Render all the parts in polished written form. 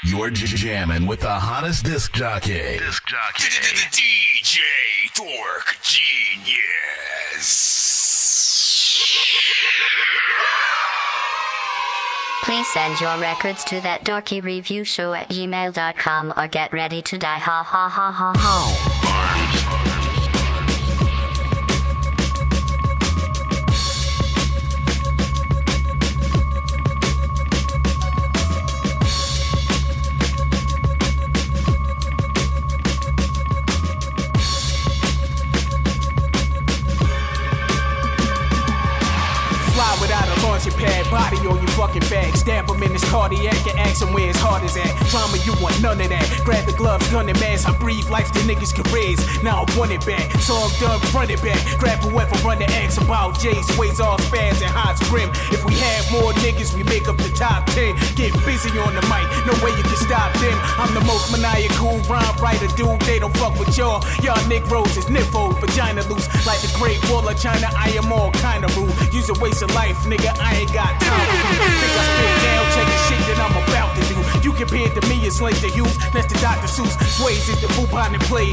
You're jamming with the hottest disc jockey. DJ Dork Genius. Please send your records to that dorky review show at gmail.com or get ready to die. Ha ha ha ha ha. Pad body on you fucking fag. Stab him in his cardiac and ask him where his heart is at. Drama, you want none of that. Grab the gloves, gun and mask. I breathe life to niggas' careers. Now I want it back. So I'm done, run it back. Grab whoever run the X about Jay, Sways, all spaz and hot scrim. If we had more niggas, we make up the top 10. Get busy on the mic, no way you can stop them. I'm the most maniacal rhyme writer, dude. They don't fuck with y'all. Y'all Negroes is nipples, vagina loose. Like the Great Wall of China, I am all kinda rude. Use a waste of life, nigga. I ain't got time for you. Think I spit down, check the shit that I'm about to do. You compared to me is Slater Hughes, that's the Dr. Seuss. Sways is the Bubon and play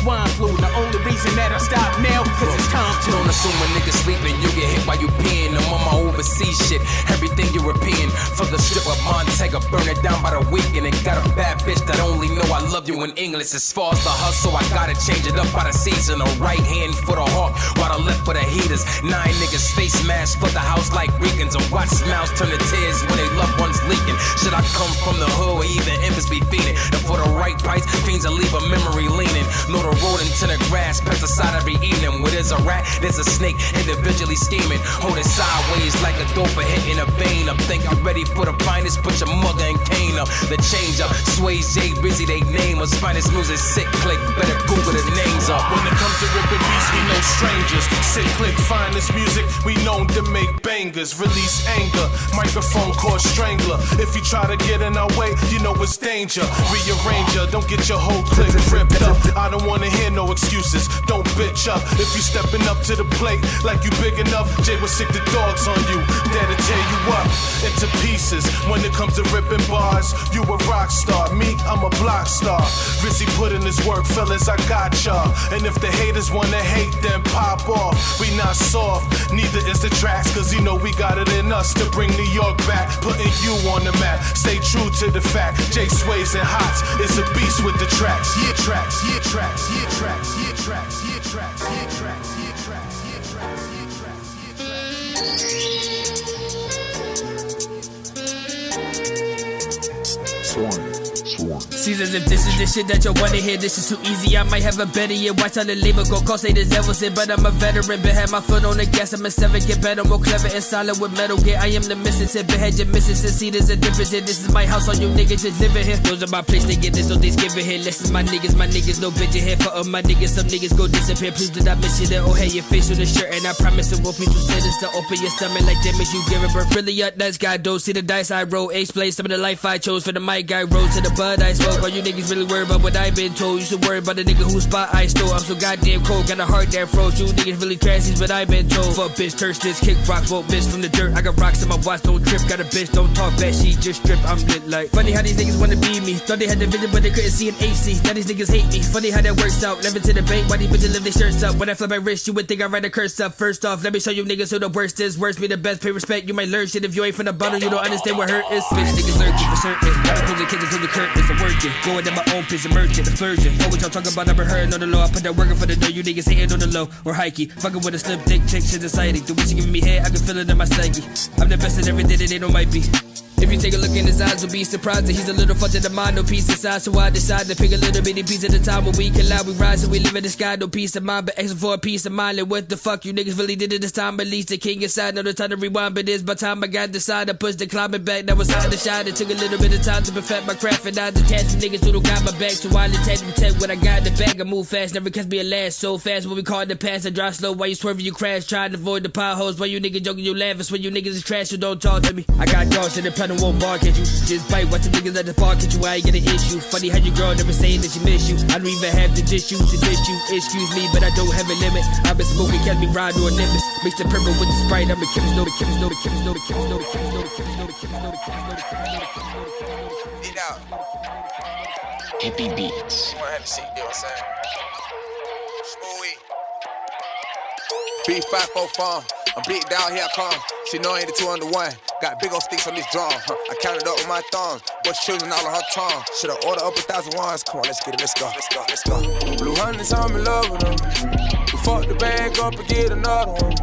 / wine flu. The only reason that I stop now, cause it's time to. Don't assume a nigga sleeping, you get hit while you peeing. I'm on my overseas shit, everything European. For the strip of Montega, burn it down by the weekend. And got a bad bitch that only know I love you in English. As far as the hustle, I gotta change it up by the season. A right hand for the hawk, while the left for the heaters. 9 niggas face mask for the house like Rican. And watch smiles turn to tears when they loved ones leaking. Should I come from the hood where even infants be feeding? And for the right price, fiends will leave a memory leaning. Know the road into the grass, pesticide every evening. Where there's a rat, there's a snake, individually scheming. Hold it sideways like a dope hitting a vein. I'm thinking ready for the finest, put your mother and cane up. The change up, Sways, J, Busy, they name us. Finest music, sick click, better Google the names up. When it comes to ripping beats, we no strangers. Sick click, finest music, we known to make bangers. Release anger, microphone called strangler. If you try to get in our way, you know it's danger. Rearranger, don't get your whole clip ripped up. I don't wanna hear no excuses, don't bitch up. If you stepping up to the plate like you big enough, Jay will sick the dogs on you, dare to tear you up into pieces. When it comes to ripping bars, you a rock star. Me, I'm a block star. Rizzy put in his work, fellas, I got y'all. And if the haters wanna hate, then pop off. We not soft, neither is the tracks, cause you know we got it in us to bring New York back, putting you on the map. Stay true to the fact, Jay Sways and Hots is a beast with the tracks. Yeah, tracks, yeah, tracks, yeah, tracks, yeah, tracks, yeah, tracks, yeah, tracks, yeah, tracks, yeah, tracks, yeah, tracks, yeah, tracks. Sworn. Seasons, if this is the shit that you wanna hear, this is too easy. I might have a better year. Watch how the label go. Call say the devil said, but I'm a veteran. Been had my foot on the gas. I'm a 7, get better, more clever and solid with metal gear. I am the missing tip. Had you missing to see there's a difference here. This is my house, all you niggas just living here. Those are my place, they get this, no Thanksgiving here. Listen, my niggas, no bitch here. For my niggas, some niggas go disappear. Please do not miss you there. Oh, hey, your face on the shirt, and I promise it won't be too sentenced to open your stomach like damage you giving birth. Really up, nice guy, don't see the dice I roll. Explain some of the life I chose for the mic guy. Roll to the bud I smoke. All you niggas really worried about what I been told. You should worry about the nigga whose spot I stole. I'm so goddamn cold, got a heart that froze. You niggas really trashies, but I been told. Fuck bitch, turf this, kick rocks, vote bitch from the dirt. I got rocks in my watch, don't trip. Got a bitch, don't talk bad, she just strip. I'm lit like. Funny how these niggas wanna be me. Thought they had the vision, but they couldn't see an AC. Now these niggas hate me. Funny how that works out. Never to the bank, why these bitches live their shirts up. When I flip my wrist, you would think I write a curse up. First off, let me show you niggas who the worst is. Worst be the best, pay respect. You might learn shit if you ain't from the bottom. You don't understand what hurt is. Bitch niggas lurking for certain. Gotta close the kitchen till the curtains are working. Going in my own piss, emerging, the flirting. Know what y'all talking about, never heard on the low. I put that working for the dough, you niggas hating on the low. Or hikey, fucking with a slip dick chick, shit's exciting. The way she giving me head, I can feel it in my psyche. I'm the best at everything that they know might be. If you take a look in his eyes, you'll be surprised that he's a little fucked in the mind, no peace inside. So I decide to pick a little bitty piece at a time. When we collide, we rise and we live in the sky, no peace of mind, but extra for a peace of mind. Like what the fuck you niggas really did it this time? At least the king inside, no time to rewind, but it's by time I got decided to push the climbing back. That was hard to shine. It took a little bit of time to perfect my craft, and I detached the niggas who don't got my back. So I detach and protect what I got in the bag. I move fast, never catch me a last. So fast, what we call it the past. I drive slow while you swerving, you crash, trying to avoid the potholes. While you niggas joking, you laugh. It's when you niggas is trash, you don't talk to me. I got dogs in the Sometimes I won't bark at you. Just bite, watch the niggas at the park at you. I ain't get an issue. Funny how your girl never saying that she miss you. I don't even have to dish you to dish you. Excuse me, but I don't have a limit. I've been smoking, catch me ride or a nimbus. Mix the purple with the Sprite. I'm a Kim's, know the Kim's, know the Kim's, know the Kim's, know the Kim's, know the Kim's, know the Kim's, know the Kim's, know the Kim's. Get out. Hippie Beats. You wanna have the seat, you know what I'm saying? Smoothie. B544, I'm big down, here I come. She know I ain't the 2 under 1. Got big old sticks on this drum. I counted up with my thumbs. What's children all on her tongue. Should've ordered up 1,000 ones. Come on, let's get it, let's go, let's go, let's go. Blue hundreds, I'm in love with them. We fuck the bag up and get another one.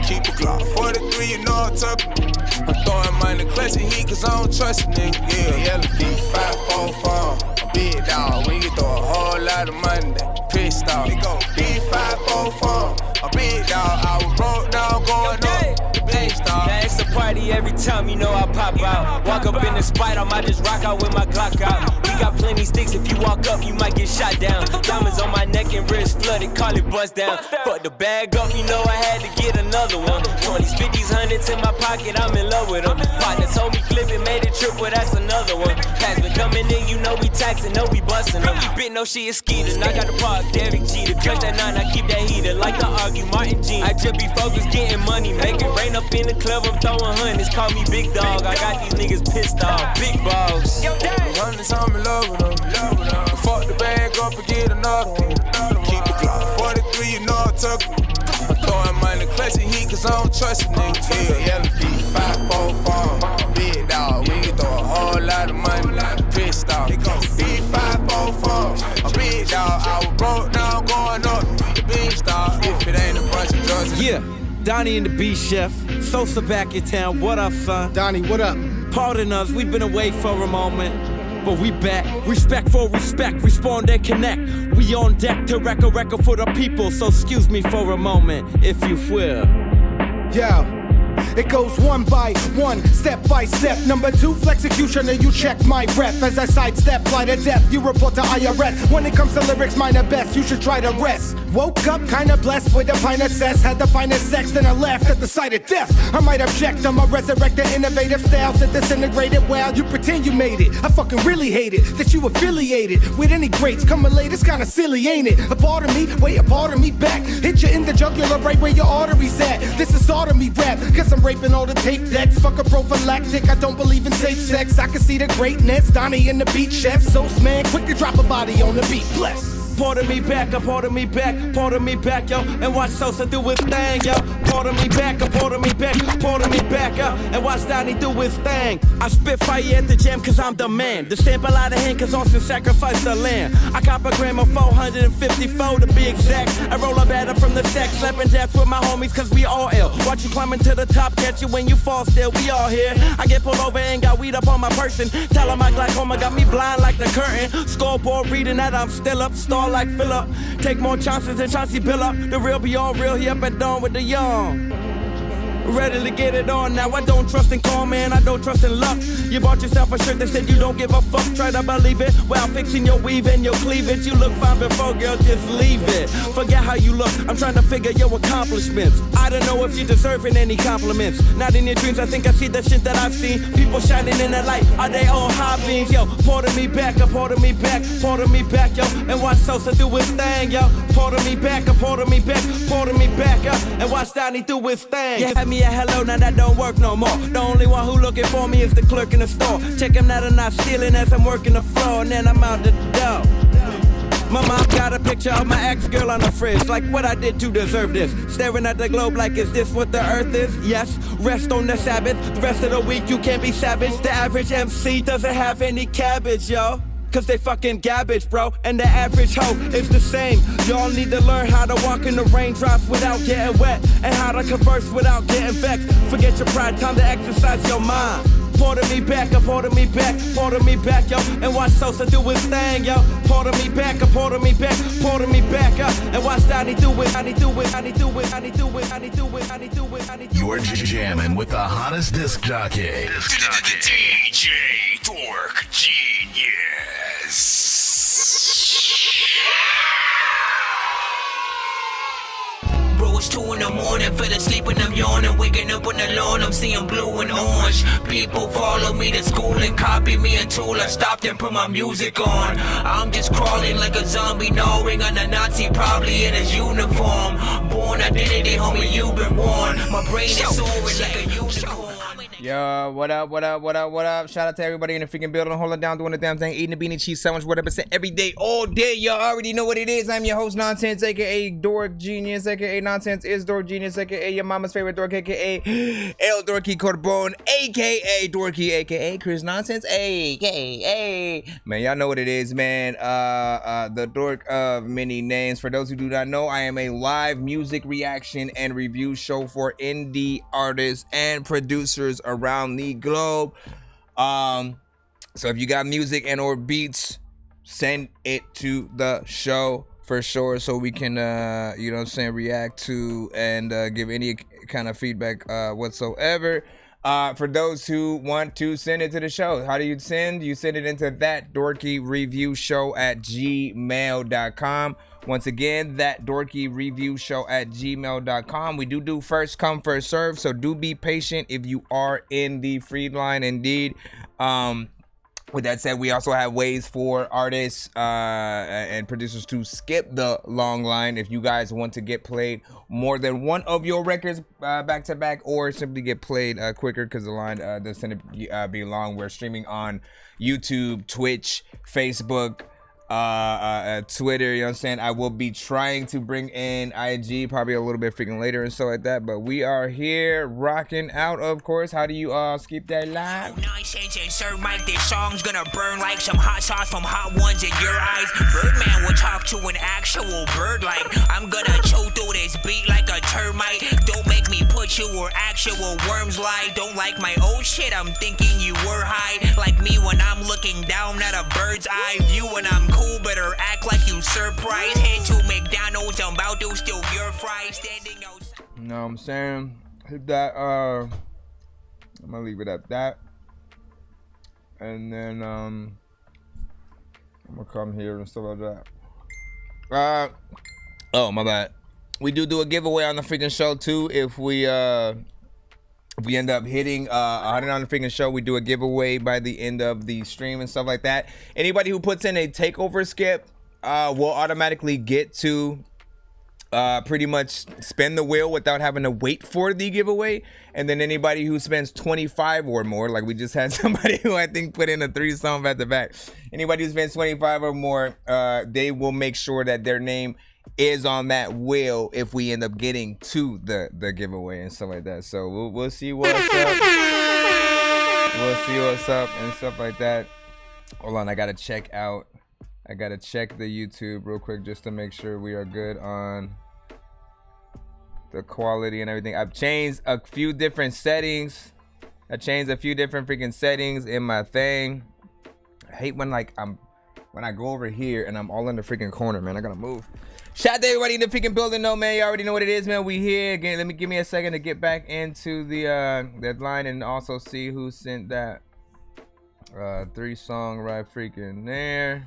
Keep a Glock 43, you know I took me. I'm throwing mine in the clutch and heat cause I don't trust a nigga. Yeah, B544. I'm big dog. We can throw a whole lot of money. Pissed off. We go B544. I'm big dog. I was broke, now I'm going up. Now it's a party every time, you know I pop out. Walk up in the spot, I might just rock out with my Glock out. We got plenty sticks, if you walk up, you might get shot down. Diamonds on my neck and wrist flooded, call it bust down. Fuck the bag up, you know I had to get another one. 20s, 50s, 100s in my pocket, I'm in love with them. Partner told me flip it, made it triple, that's another one. Has been coming in, you know we taxing, know we busting them. Bit no she is skeeter, I got the park, Derek Jeter. Clutch that 9, I keep that heater, like to argue, Martin Jean. I just be focused, getting money, make it rain up in the club, I'm throwing hundreds, call me big dog. I got these niggas pissed off, big balls. Hundreds, I'm in love with them. Fuck the bag up and get another one. Keep the Glock 43, you know I took me. I'm throwing mine in the clutch and heat cause I don't trust a nigga. Yeah, B544, big dog. We can throw a whole lot of money, pissed off. B544, I'm big dog. I was broke, now I'm going up. The big star, if it ain't a bunch of drugs. Yeah. Donnie and the B Chef, Sosa back in town. What up, son? Donnie, what up? Pardon us, we've been away for a moment, but we back. Respect for respect, respond and connect. We on deck to wreck a record for the people, so excuse me for a moment, if you will. Yo. It goes one by one, step by step. Number 2, flexecution, and you check my rep. As I sidestep, fly to death, you report to IRS. When it comes to lyrics, mine are best, you should try to rest. Woke up kinda blessed with a pint of cess. Had the finest sex, then I laughed at the sight of death. I might object, I'ma resurrect the innovative styles that disintegrated. Well, you pretend you made it. I fucking really hate it that you affiliated with any greats. Coming late, it's kinda silly, ain't it? A part of me, way a part of me back. Hit you in the jugular right where your arteries at. This is sodomy rap, cause I'm raping all the tape decks. Fuck a prophylactic, I don't believe in safe sex. I can see the greatness, Donnie and the beat chef. So man, quick to drop a body on the beat, bless. Pardon me back, pardon me back, pardon me back, yo, and watch Sosa do his thing, yo. Pardon me back, pardon me back, pardon me back, yo, and watch Donnie do his thing. I spit fire at the jam cause I'm the man. The stamp a lot of hand cause Austin sacrificed the land. I cop a gram of 454 to be exact. I roll a batter from the sack, slapping jabs with my homies cause we all ill. Watch you climbing to the top, catch you when you fall still, we all here. I get pulled over and got weed up on my person. Tell 'em my glaucoma got me blind like the curtain. Scoreboard reading that I'm still up, star like Phillip. Take more chances than Chauncey Billup. The real be all real, he up at dawn with the young. Ready to get it on now. I don't trust in calm, man. I don't trust in luck. You bought yourself a shirt that said you don't give a fuck. Try to believe it while fixing your weave and your cleavage. You look fine before, girl, just leave it. Forget how you look. I'm trying to figure your accomplishments. I don't know if you're deserving any compliments. Not in your dreams. I think I see the shit that I've seen. People shining in the light. Are they all high beams? Yo, pardon me back, pardon me back, pardon me back, yo, and watch Sosa do his thing, yo. Pardon me back, pardon me back, pardon me back, yo, and watch Donnie do his thing. You had me a hello, now that don't work no more. The only one who looking for me is the clerk in the store. Check him that I'm not stealing as I'm working the floor, and then I'm out the door. My mom got a picture of my ex-girl on the fridge. Like what I did to deserve this. Staring at the globe like, is this what the earth is? Yes, rest on the Sabbath. The rest of the week you can't be savage. The average MC doesn't have any cabbage, yo. Cause they fucking garbage, bro. And the average hoe is the same. Y'all need to learn how to walk in the raindrops without getting wet. And how to converse without getting vexed. Forget your pride, time to exercise your mind. Pardon me back, pardon me back, pardon me back, yo, and watch Sosa do his thing, yo. Pardon me back, pardon me back, pardon me back, yo, and watch Donnie do it, Donnie do it, Donnie do it, Donnie do it, Donnie do it, Donnie do it, Donnie do it. You're jamming with the hottest disc jockey. DJ Dork Genius. Bro, it's 2 in the morning, fell asleep in the yawning, waking up on the lawn, I'm seeing blue and orange. People follow me to school and copy me until I stopped and put my music on. I'm just crawling like a zombie, gnawing on a Nazi, probably in his uniform. Born identity, homie, you've been warned. My brain is soaring like a unicorn. Yo, what up, what up, what up, what up? Shout out to everybody in the freaking building, holding down, doing the damn thing, eating a beanie cheese sandwich, whatever, every day, all day. Y'all already know what it is. I'm your host, Nonsenze, aka Dork Genius, aka Nonsense is Dork Genius, aka your mama's favorite Dork, aka El Dorky Corbone, aka Dorky, aka Chris Nonsense, aka man, y'all know what it is, man. The Dork of many names. For those who do not know, I am a live music reaction and review show for indie artists and producers around the globe. So if you got music and or beats, send it to the show for sure, so we can you know what I'm saying, react to and give any kind of feedback whatsoever. For those who want to send it to the show, how do you send? You send it into that dorky review show at gmail.com. Once again, that dorky review show at gmail.com. We do first come, first serve, so do be patient if you are in the free line indeed. With that said, we also have ways for artists and producers to skip the long line if you guys want to get played more than one of your records back to back, or simply get played quicker because the line doesn't be long. We're streaming on YouTube, Twitch, Facebook, Twitter, you know what I'm saying? I will be trying to bring in IG probably a little bit freaking later and stuff like that, but we are here rocking out, of course. How do you skip that live? Nonsense and Sir Mike, this song's gonna burn like some hot sauce from Hot Ones in your eyes. Birdman will talk to an actual bird like I'm gonna choke through this beat like a termite. Don't make me put you where actual worms lie. Don't like my old shit, I'm thinking you were high. Like me when I'm looking down at a bird's eye view when I'm cool, better act like you surprised. Head to McDonald's, I'm about to steal your fries. Standing outside. You know what I'm saying? Hit that, I'm gonna leave it at that. And then, I'm gonna come here and stuff like that. Oh, my bad. We do a giveaway on the freaking show too. If we end up hitting 100 on the freaking show, we do a giveaway by the end of the stream and stuff like that. Anybody who puts in a takeover skip will automatically get to pretty much spin the wheel without having to wait for the giveaway. And then anybody who spends 25 or more, like we just had somebody who I think put in a 3-song back to back. Anybody who spends 25 or more, they will make sure that their name is on that wheel if we end up getting to the giveaway and stuff like that. So we'll see what's up. We'll see what's up and stuff like that. Hold on, I gotta check the YouTube real quick just to make sure we are good on the quality and everything. I've changed a few different settings. I changed a few different freaking settings in my thing. I hate when when I go over here and I'm all in the freaking corner, man. I gotta move. Shout out to everybody in the freaking building, though, man. You already know what it is, man. We here again. Give me a second to get back into the that line and also see who sent that 3-song right freaking there.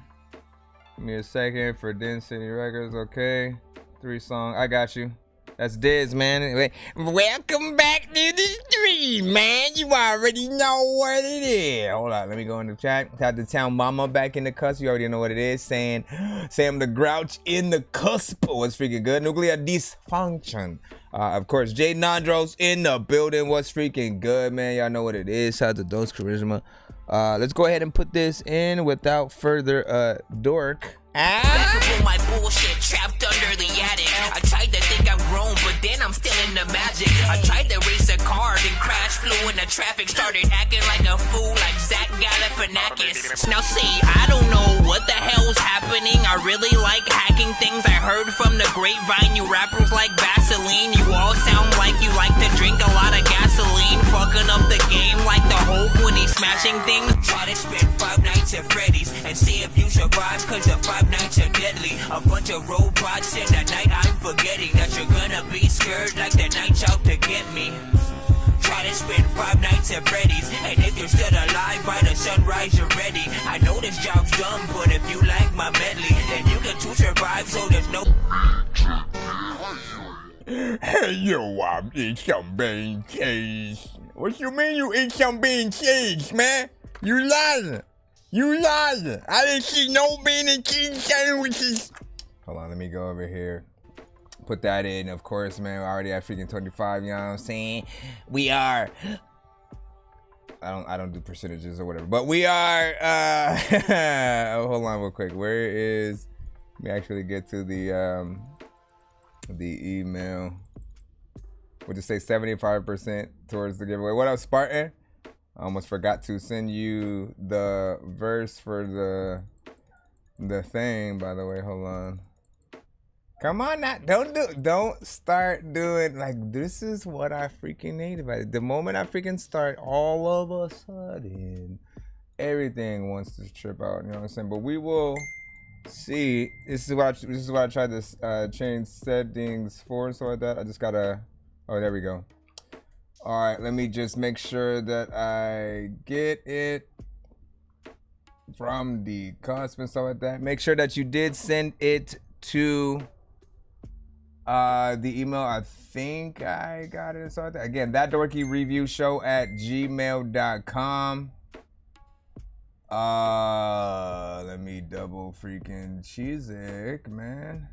Give me a second for Den City Records, okay? 3-song, I got you. That's Diz, man. Welcome back to the stream, man. You already know what it is. Hold on, let me go in the chat. Had the town mama back in the cusp. You already know what it is. Saying Sam the Grouch in the cusp. What's freaking good? Nuclear dysfunction. Of course, Jay Nandros in the building. What's freaking good, man? Y'all know what it is. Shout out to Dose Charisma. Let's go ahead and put this in without further Dork. Back up on my bullshit, trapped under the attic. I tried to think I'm grown, but then I'm still in the magic. I tried to race a car, then crash, flew in the traffic, started acting like a fool, like Zach Galifianakis. Now see, I don't know what the hell's happening. I really like hacking things. I heard from the grapevine, you rappers like Vaseline. You all sound like you like to drink a lot of gasoline, fucking up the game like the Hulk when he's smashing things. Try to spend 5 nights at Freddy's and see if you survive, cause the 5 nights are deadly. A bunch of robots in the night. I'm forgetting that you're gonna be scared like the night's out to get me. Try to spend 5 nights at Freddy's, and if you're still alive by the sunrise you're ready. I know this job's dumb, but if you like my medley, then you can too survive, so there's no Hey, yo, I eat some bean cheese. What you mean you eat some bean cheese, man? You lying. You lying. I didn't see no bean and cheese sandwiches. Hold on, let me go over here. Put that in, of course, man. We already at freaking 25, you know what I'm saying? We are... I don't do percentages or whatever, but we are, hold on real quick. Where is... Let me actually get to the email. We'll just say 75% towards the giveaway. What up, Spartan? I almost forgot to send you the verse for the thing, by the way. Hold on. Come on now. Don't start doing like this is what I freaking need about it. The moment I freaking start, all of a sudden, everything wants to trip out. You know what I'm saying? But we will see. This is what I tried to change settings for, so like that. I just gotta. Oh, there we go. All right, let me just make sure that I get it from the cusp and stuff like that. Make sure that you did send it to the email. I think I got it. So again, that dorky review show at gmail.com. Let me double freaking cheese it, man.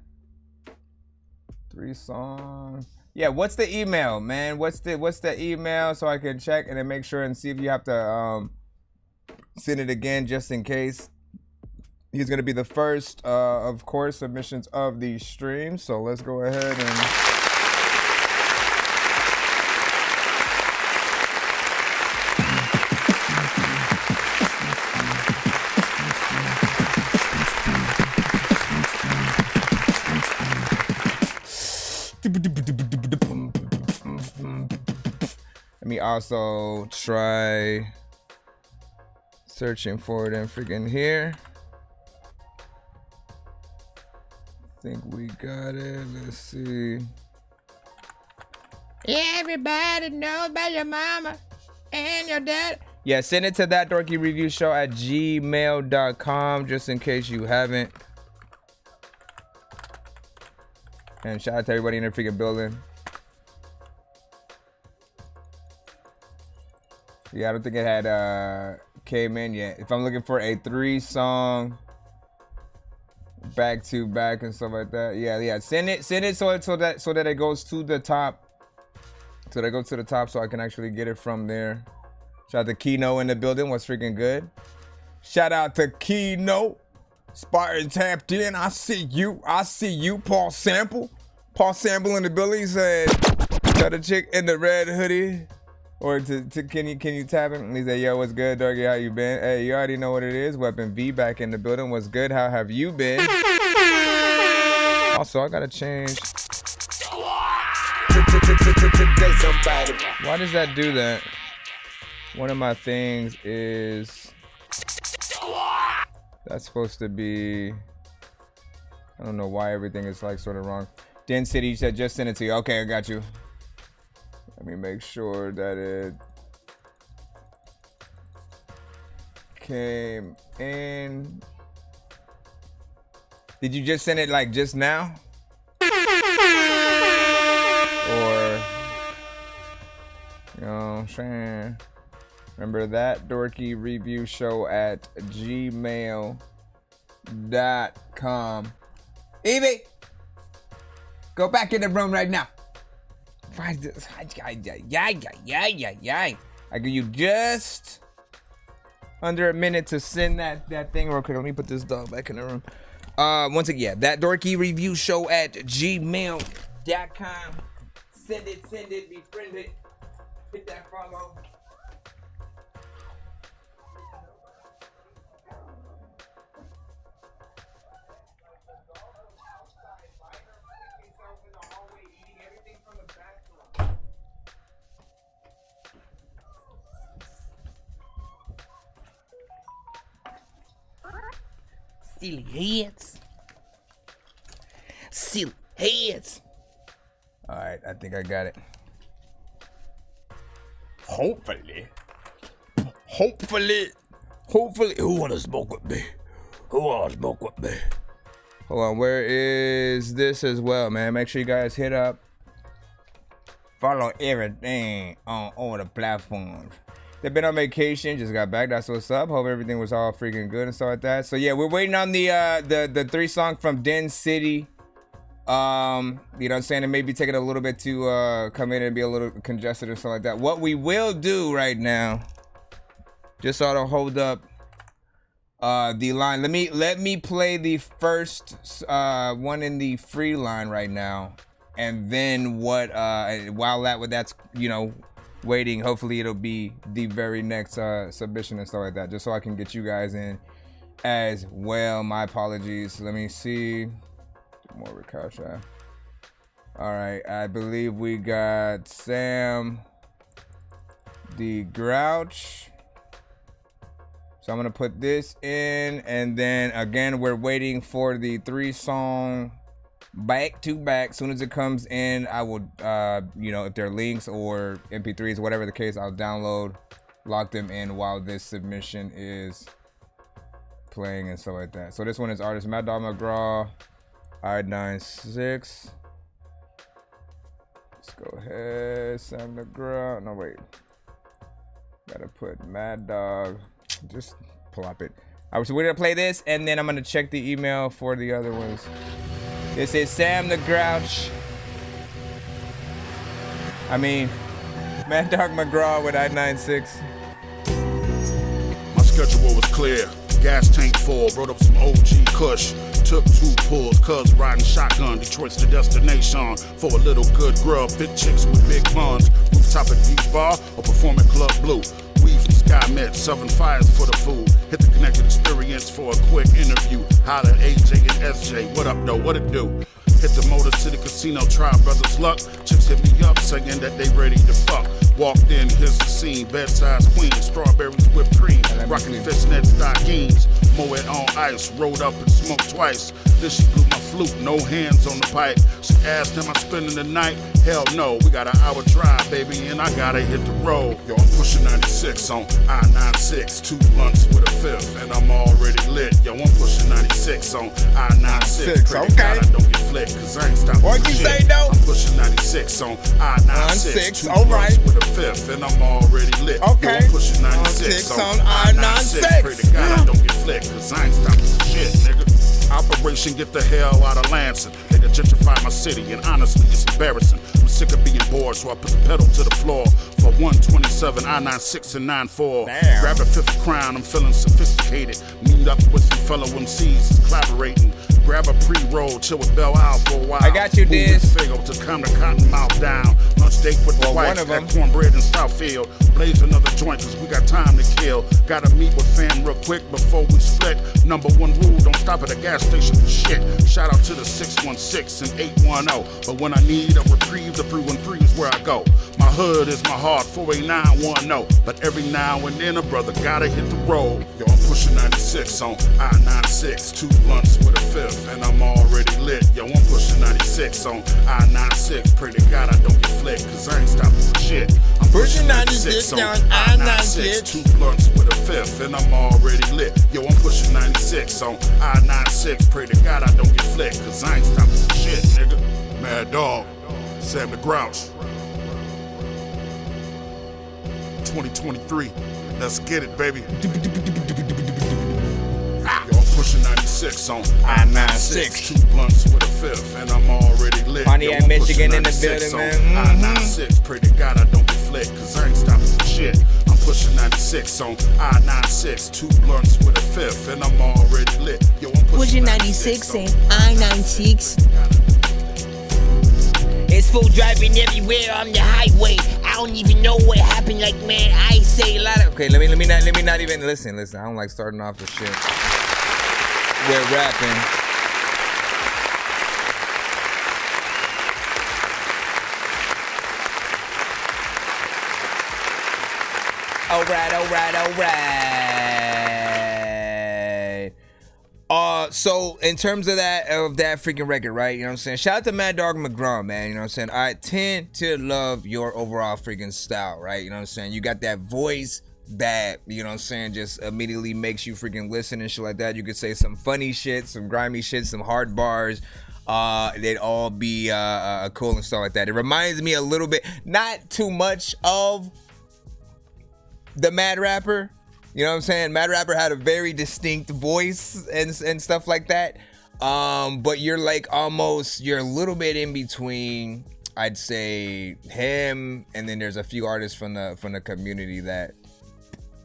3 songs. Yeah, what's the email, man? What's the email so I can check and then make sure and see if you have to send it again just in case. He's gonna be the first, of course, submissions of the stream. So let's go ahead and. Let me also try searching for it and freaking here. I think we got it. Let's see. Everybody knows about your mama and your dad. Yeah, send it to that dorky review show at gmail.com just in case you haven't. And shout out to everybody in the freaking building. Yeah, I don't think it had came in yet. If I'm looking for a 3-song back to back and stuff like that, yeah, send it so that it goes to the top, so that it goes to the top, so I can actually get it from there. Shout out to Kino in the building. What's freaking good? Shout out to Kino. Spartan tapped in. I see you. Paul Sample in the building. He said, got a chick in the red hoodie. Or can you tap him? And he said, yo, what's good, Dorky? How you been? Hey, you already know what it is. Weapon V back in the building. What's good? How have you been? Also, I gotta change. Why does that do that? One of my things is that's supposed to be. I don't know why everything is like sort of wrong. Den City, you said just send it to you. Okay, I got you. Let me make sure that it came in. Did you just send it like just now? Or, you know what I'm saying? Remember that dorky review show at gmail.com. Evie, go back in the room right now. I give you just under a minute to send that thing real quick. Let me put this dog back in the room. Once again, that dorky review show at gmail.com. Send it, befriend it, hit that follow. Silly heads. All right, I think I got it. Hopefully. Who wanna smoke with me? Hold on, where is this as well, man? Make sure you guys hit up Follow everything on all the platforms. They've been on vacation, just got back. That's what's up. Hope everything was all freaking good and stuff like that. So yeah, we're waiting on the 3 song from Den City. You know what I'm saying? It may be taking a little bit to come in and be a little congested or something like that. What we will do right now, just so I don't hold up the line. Let me play the first one in the free line right now, and then what? While that's you know waiting, hopefully it'll be the very next submission and stuff like that, just so I can get you guys in as well. My apologies. Let me see. More Ricochet. All right, I believe we got Sam the Grouch. So I'm gonna put this in, and then again we're waiting for the 3 song back to back. As soon as it comes in, I will you know, if they're links or MP3s, whatever the case, I'll download, lock them in while this submission is playing and stuff like that. So this one is artist Mad Dog McGraw, I96. Let's go ahead, Sam McGraw. No wait, gotta put Mad Dog. Just plop it. All right, so we're gonna play this, and then I'm gonna check the email for the other ones. This is Sam the Grouch. I mean, Mad Dog McGraw with I96. My schedule was clear. Gas tank full, brought up some OG Kush. Took 2 pulls, cuz riding shotgun. Detroit's the destination for a little good grub. Fit chicks with big buns. Rooftop at Beach Bar or perform at Club Blue. Weed from SkyMed, Southern Fires for the food. Hit the Connected Experience for a quick interview. Holla at AJ and SJ. What up, though? What it do? Hit the Motor City Casino, try brothers luck. Chicks hit me up saying that they ready to fuck. Walked in, here's the scene. Bed-size queen, strawberries whipped cream. Rockin' fishnet stockings. Moet on ice, rolled up and smoked twice. Then she blew my flute, no hands on the pipe. She asked, am I spending the night? Hell no, we got an hour drive, baby, and I gotta hit the road. Yo, I'm pushing 96 on I-96, 2 blunts with a 5th, and I'm already lit. Yo, I'm pushing 96 on I-96. Pray to God I don't get flicked, cause I ain't stopping what you shit. say, though? I'm pushing 96 on I-96, 2 blunts with a 5th, and I'm already lit. Okay. Yo, I'm pushing 96 on I-96. Pray to God I don't get flicked, cause I ain't stopping shit, nigga. Operation Get the Hell Out of Lansing. They done gentrified my city, and honestly, it's embarrassing. I'm sick of being bored, so I put the pedal to the floor for 127, I-96 and 94. Grab a 5th crown, I'm feeling sophisticated. Meet up with some fellow MCs, collaborating. Grab a pre-roll, chill with Bell out for a while. I got you, Diz. Figo to calm the cotton mouth down. Lunch date with the wife at Cornbread in Southfield. Blaze another joint, cause we got time to kill. Gotta meet with fam real quick before we split. Number 1 rule, don't stop at a gas station for shit. Shout out to the 616 and 810. But when I need a reprieve, the 313 is where I go. My hood is my heart, 48910. But every now and then a brother gotta hit the road. Yo, I'm pushing 96 on I-96, 2 blunts with a 5th, and I'm already lit. Yo, I'm pushing 96 on I-96. Pray to God I don't get flicked, cause I ain't stopping for shit. I'm pushing 96 on I-96, 2 blunts with a 5th, and I'm already lit. Yo, I'm pushing 96 on I-96. Pray to God I don't get flicked, cause I ain't stopping for shit, nigga. Mad Dog, Sam the Grouch. 2023, let's get it, baby. Yo, I'm pushing 96 on I-96, 2 blunts with a 5th, and I'm already lit. Pontiac, Michigan in the building, man. I-96, pray to God I don't get flicked, cause I ain't stopping for shit. I'm pushing 96 on I-96, 2 blunts with a 5th, and I'm already lit. Yo, I'm pushing 96 on I-96. It's full driving everywhere on the highway. I don't even know what happened. Like, man, I say a lot of. Okay, let me not even listen. I don't like starting off the shit. We're rapping. All right. So in terms of that freaking record, right? You know what I'm saying? Shout out to Mad Dog McGraw, man. You know what I'm saying? I tend to love your overall freaking style, right? You know what I'm saying? You got that voice that, you know what I'm saying, just immediately makes you freaking listen and shit like that. You could say some funny shit, some grimy shit, some hard bars. They'd all be cool and stuff like that. It reminds me a little bit, not too much of the Mad Rapper. You know what I'm saying? Mad Rapper had a very distinct voice and stuff like that. But you're like you're a little bit in between, I'd say, him, and then there's a few artists from the community that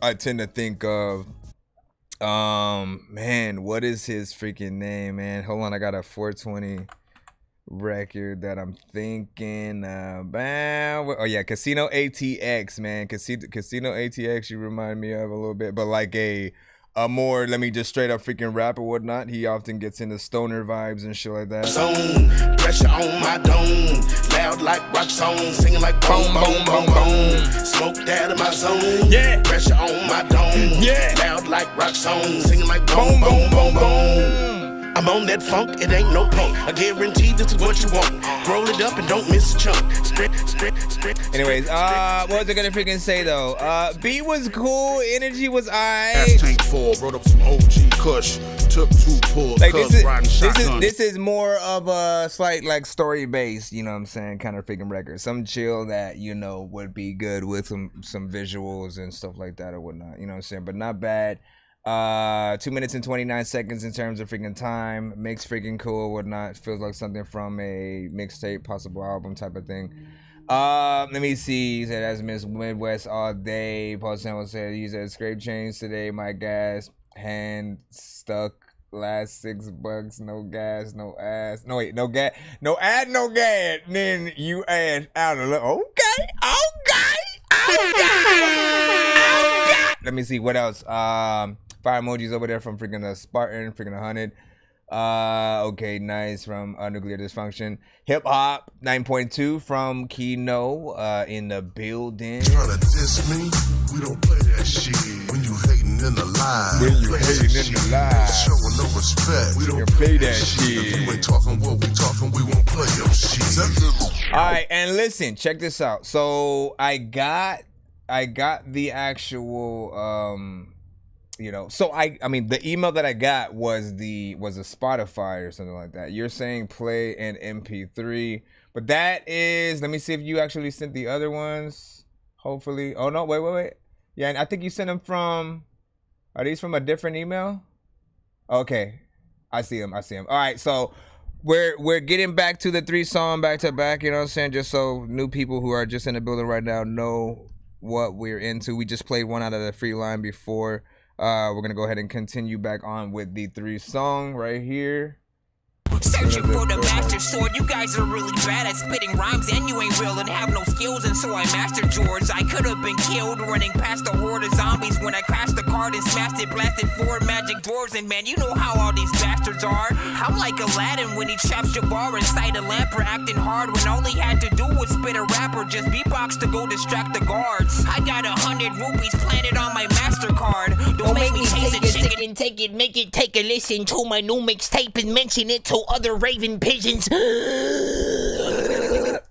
I tend to think of. Man, what is his freaking name, man? Hold on, I got a 420 record that I'm thinking about. Oh yeah, Casino ATX, man. Casino ATX, you remind me of a little bit, but like a more, let me just straight up freaking rap or whatnot. He often gets into stoner vibes and shit like that. Zone, pressure on my dome, loud like rock song, singing like boom, boom, boom, boom. Smoked out of my zone, yeah. Pressure on my dome, yeah. Loud like rock song, singing like boom, boom, boom, boom. I'm on that funk, it ain't no punk. I guarantee this is what you want. Roll it up and don't miss a chunk. Sprit. Anyways, what was I gonna freaking say though? Beat was cool, energy was alright. Gas tank 4, brought up some OG Kush, took 2 pulls, like riding shotgun. this is more of a slight like story based, you know what I'm saying, kind of freaking record. Some chill that, you know, would be good with some visuals and stuff like that or whatnot, you know what I'm saying, but not bad. 2 minutes and 29 seconds in terms of freaking time. Makes freaking cool, whatnot. Feels like something from a mixtape, possible album type of thing. Let me see. He said, that's Miss Midwest all day. Paul Samuel said, he said, scrape change today. My gas hand stuck. Last $6. No gas, no ass. No, wait, no gas. No ad, no gas. Then you add out a little. Okay. Let me see what else. Fire emojis over there from freaking Spartan, freaking 100. Okay, nice from Nuclear Dysfunction. Hip Hop 9.2 from Kino in the building. Tryna diss me? We don't play that shit. When you hating in the live. Showing no respect. We don't play that shit. If you ain't talking what we talking, we won't play your shit. Alright, and listen, check this out. So I got the actual you know, so I mean the email that I got was a Spotify or something like that. You're saying play an MP3, but that is, let me see if you actually sent the other ones. Hopefully. Oh no, wait. Yeah, and I think you sent them from, are these from a different email? Okay. I see them. All right, so we're getting back to the 3-song back to back, you know what I'm saying? Just so new people who are just in the building right now know what we're into. We just played one out of the free line before. We're gonna go ahead and continue back on with the 3-song right here. Searching for the master sword. You guys are really bad at spitting rhymes, and you ain't real and have no skills, and so I mastered yours. I could have been killed running past a horde of zombies when I crashed the card and smashed it, blasted 4 magic dwarves, and man, you know how all these bastards are. I'm like Aladdin when he traps Jabbar inside a lamp for acting hard when all he had to do was spit a rap or just beatbox to go distract the guards. I got 100 rupees planted on my MasterCard. Don't make me taste a chicken, take it, make it, take a listen to my new mixtape and mention it to other raven pigeons.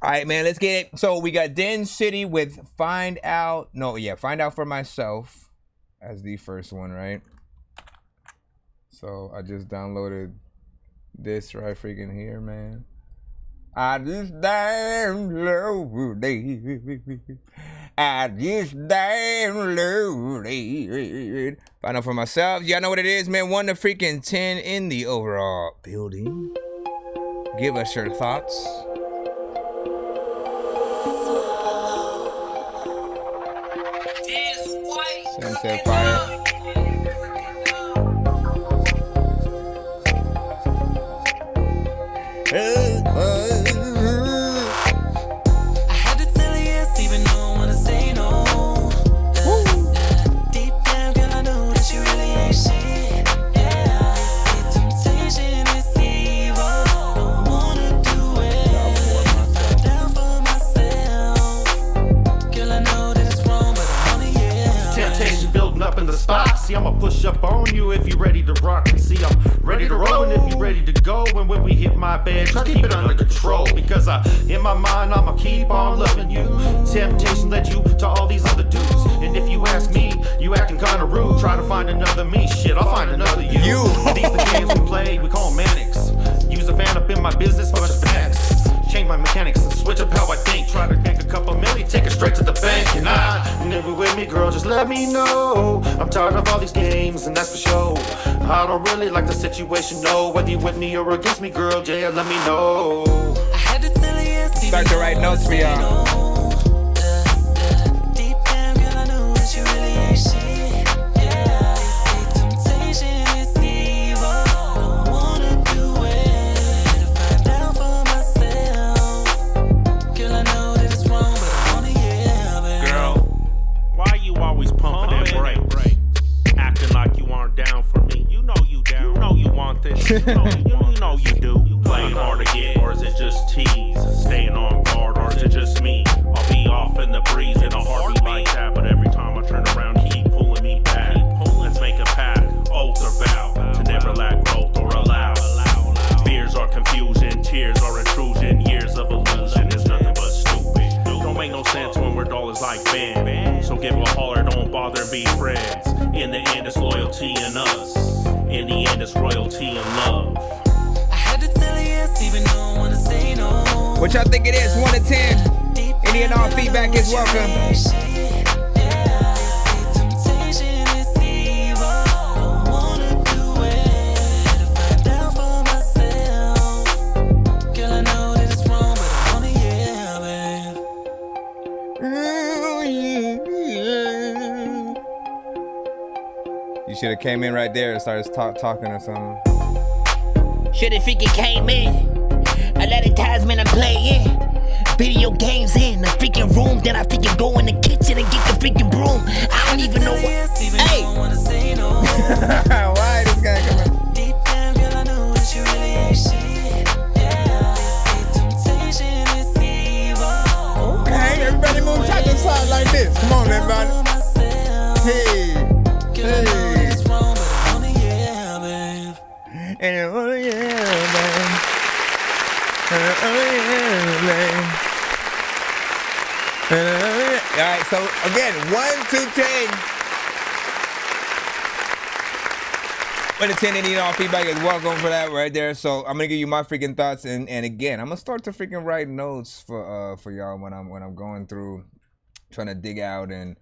Alright, man, let's get it. So we got Den City with Find Out for Myself as the first one, right? So I just downloaded this right freaking here, man. I just downloaded Find Out for Myself. Y'all know what it is, man. 1 to freaking 10 in the overall building. Give us your thoughts. Sunset Fire. I had to tell her yes, even though I wanna say no. Deep down, girl, I know that you really ain't shit. Yeah, temptation is evil. Don't wanna do it. Down for myself. Girl, I know that it's wrong, but I wanna, yeah. Temptation building up in the spot. up on you if you ready to rock and see I'm ready to roll. And if you ready to go, and when we hit my bed, try to keep it under control. Because in my mind, I'ma keep on loving you. Temptation led you to all these other dudes. And if you ask me, you acting kinda rude. Try to find another me, shit, I'll find another you. These the games we play, we call them manics. Use a fan up in my business, bunch of facts. Change my mechanics and switch up how I think. Try to make a couple million, take it straight to the bank. And you never with me, girl, just let me know. I'm tired of all these games, and that's for sure. I don't really like the situation, no. Whether you with me or against me, girl, yeah, let me know. I had to tell you yes, Start to write notes for y'all. Deep down, girl, I know that you really ain't shit. Yeah, you see temptation is evil. I don't wanna do it. To find out for myself. Girl, I know that it's wrong, but I wanna hear it. Girl, why you always pumping that brake? Acting like you aren't down for me. You know you down. You know you want this. You know you do. You playing hard to get, or is it just tease? Staying on guard, or is it just me? I'll be off in the breeze in a heartbeat like that, but every time I turn around, you keep pulling me back. Let's make a pact, oath or vow, to never lack growth or allow. Fears are confusion, tears are intrusion, years of illusion is nothing but stupid. Don't make no sense when we're dollars like Ben. So give a holler, don't bother, be friends. In the end, it's loyalty in us. In the end, it's royalty and love. I had to tell you yes, even though I wanna say no. What y'all think it is? 1 to 10. Any and all feedback is welcome. Temptation is evil. I don't wanna do it. To find out for myself. Girl, I know that it's wrong, but I wanna hear it. You should have came in right there and started talking or something. Shoulda freaking came in. A lot of times, man, I'm playing video games in the freaking room. Then I freaking go in the kitchen and get the freaking broom. I don't even know what. Hey! Why this guy coming? Deep down, girl, I know that you really ain't shit. Yeah, temptation is evil. Okay, everybody move side to side like this. Come on, everybody. Hey. Hey. And oh yeah, man. All right, so again, 1 to 10. 1 to 10, any and all feedback is welcome for that right there. So I'm gonna give you my freaking thoughts, and again, I'm gonna start to freaking write notes for y'all when I'm going through, trying to dig out and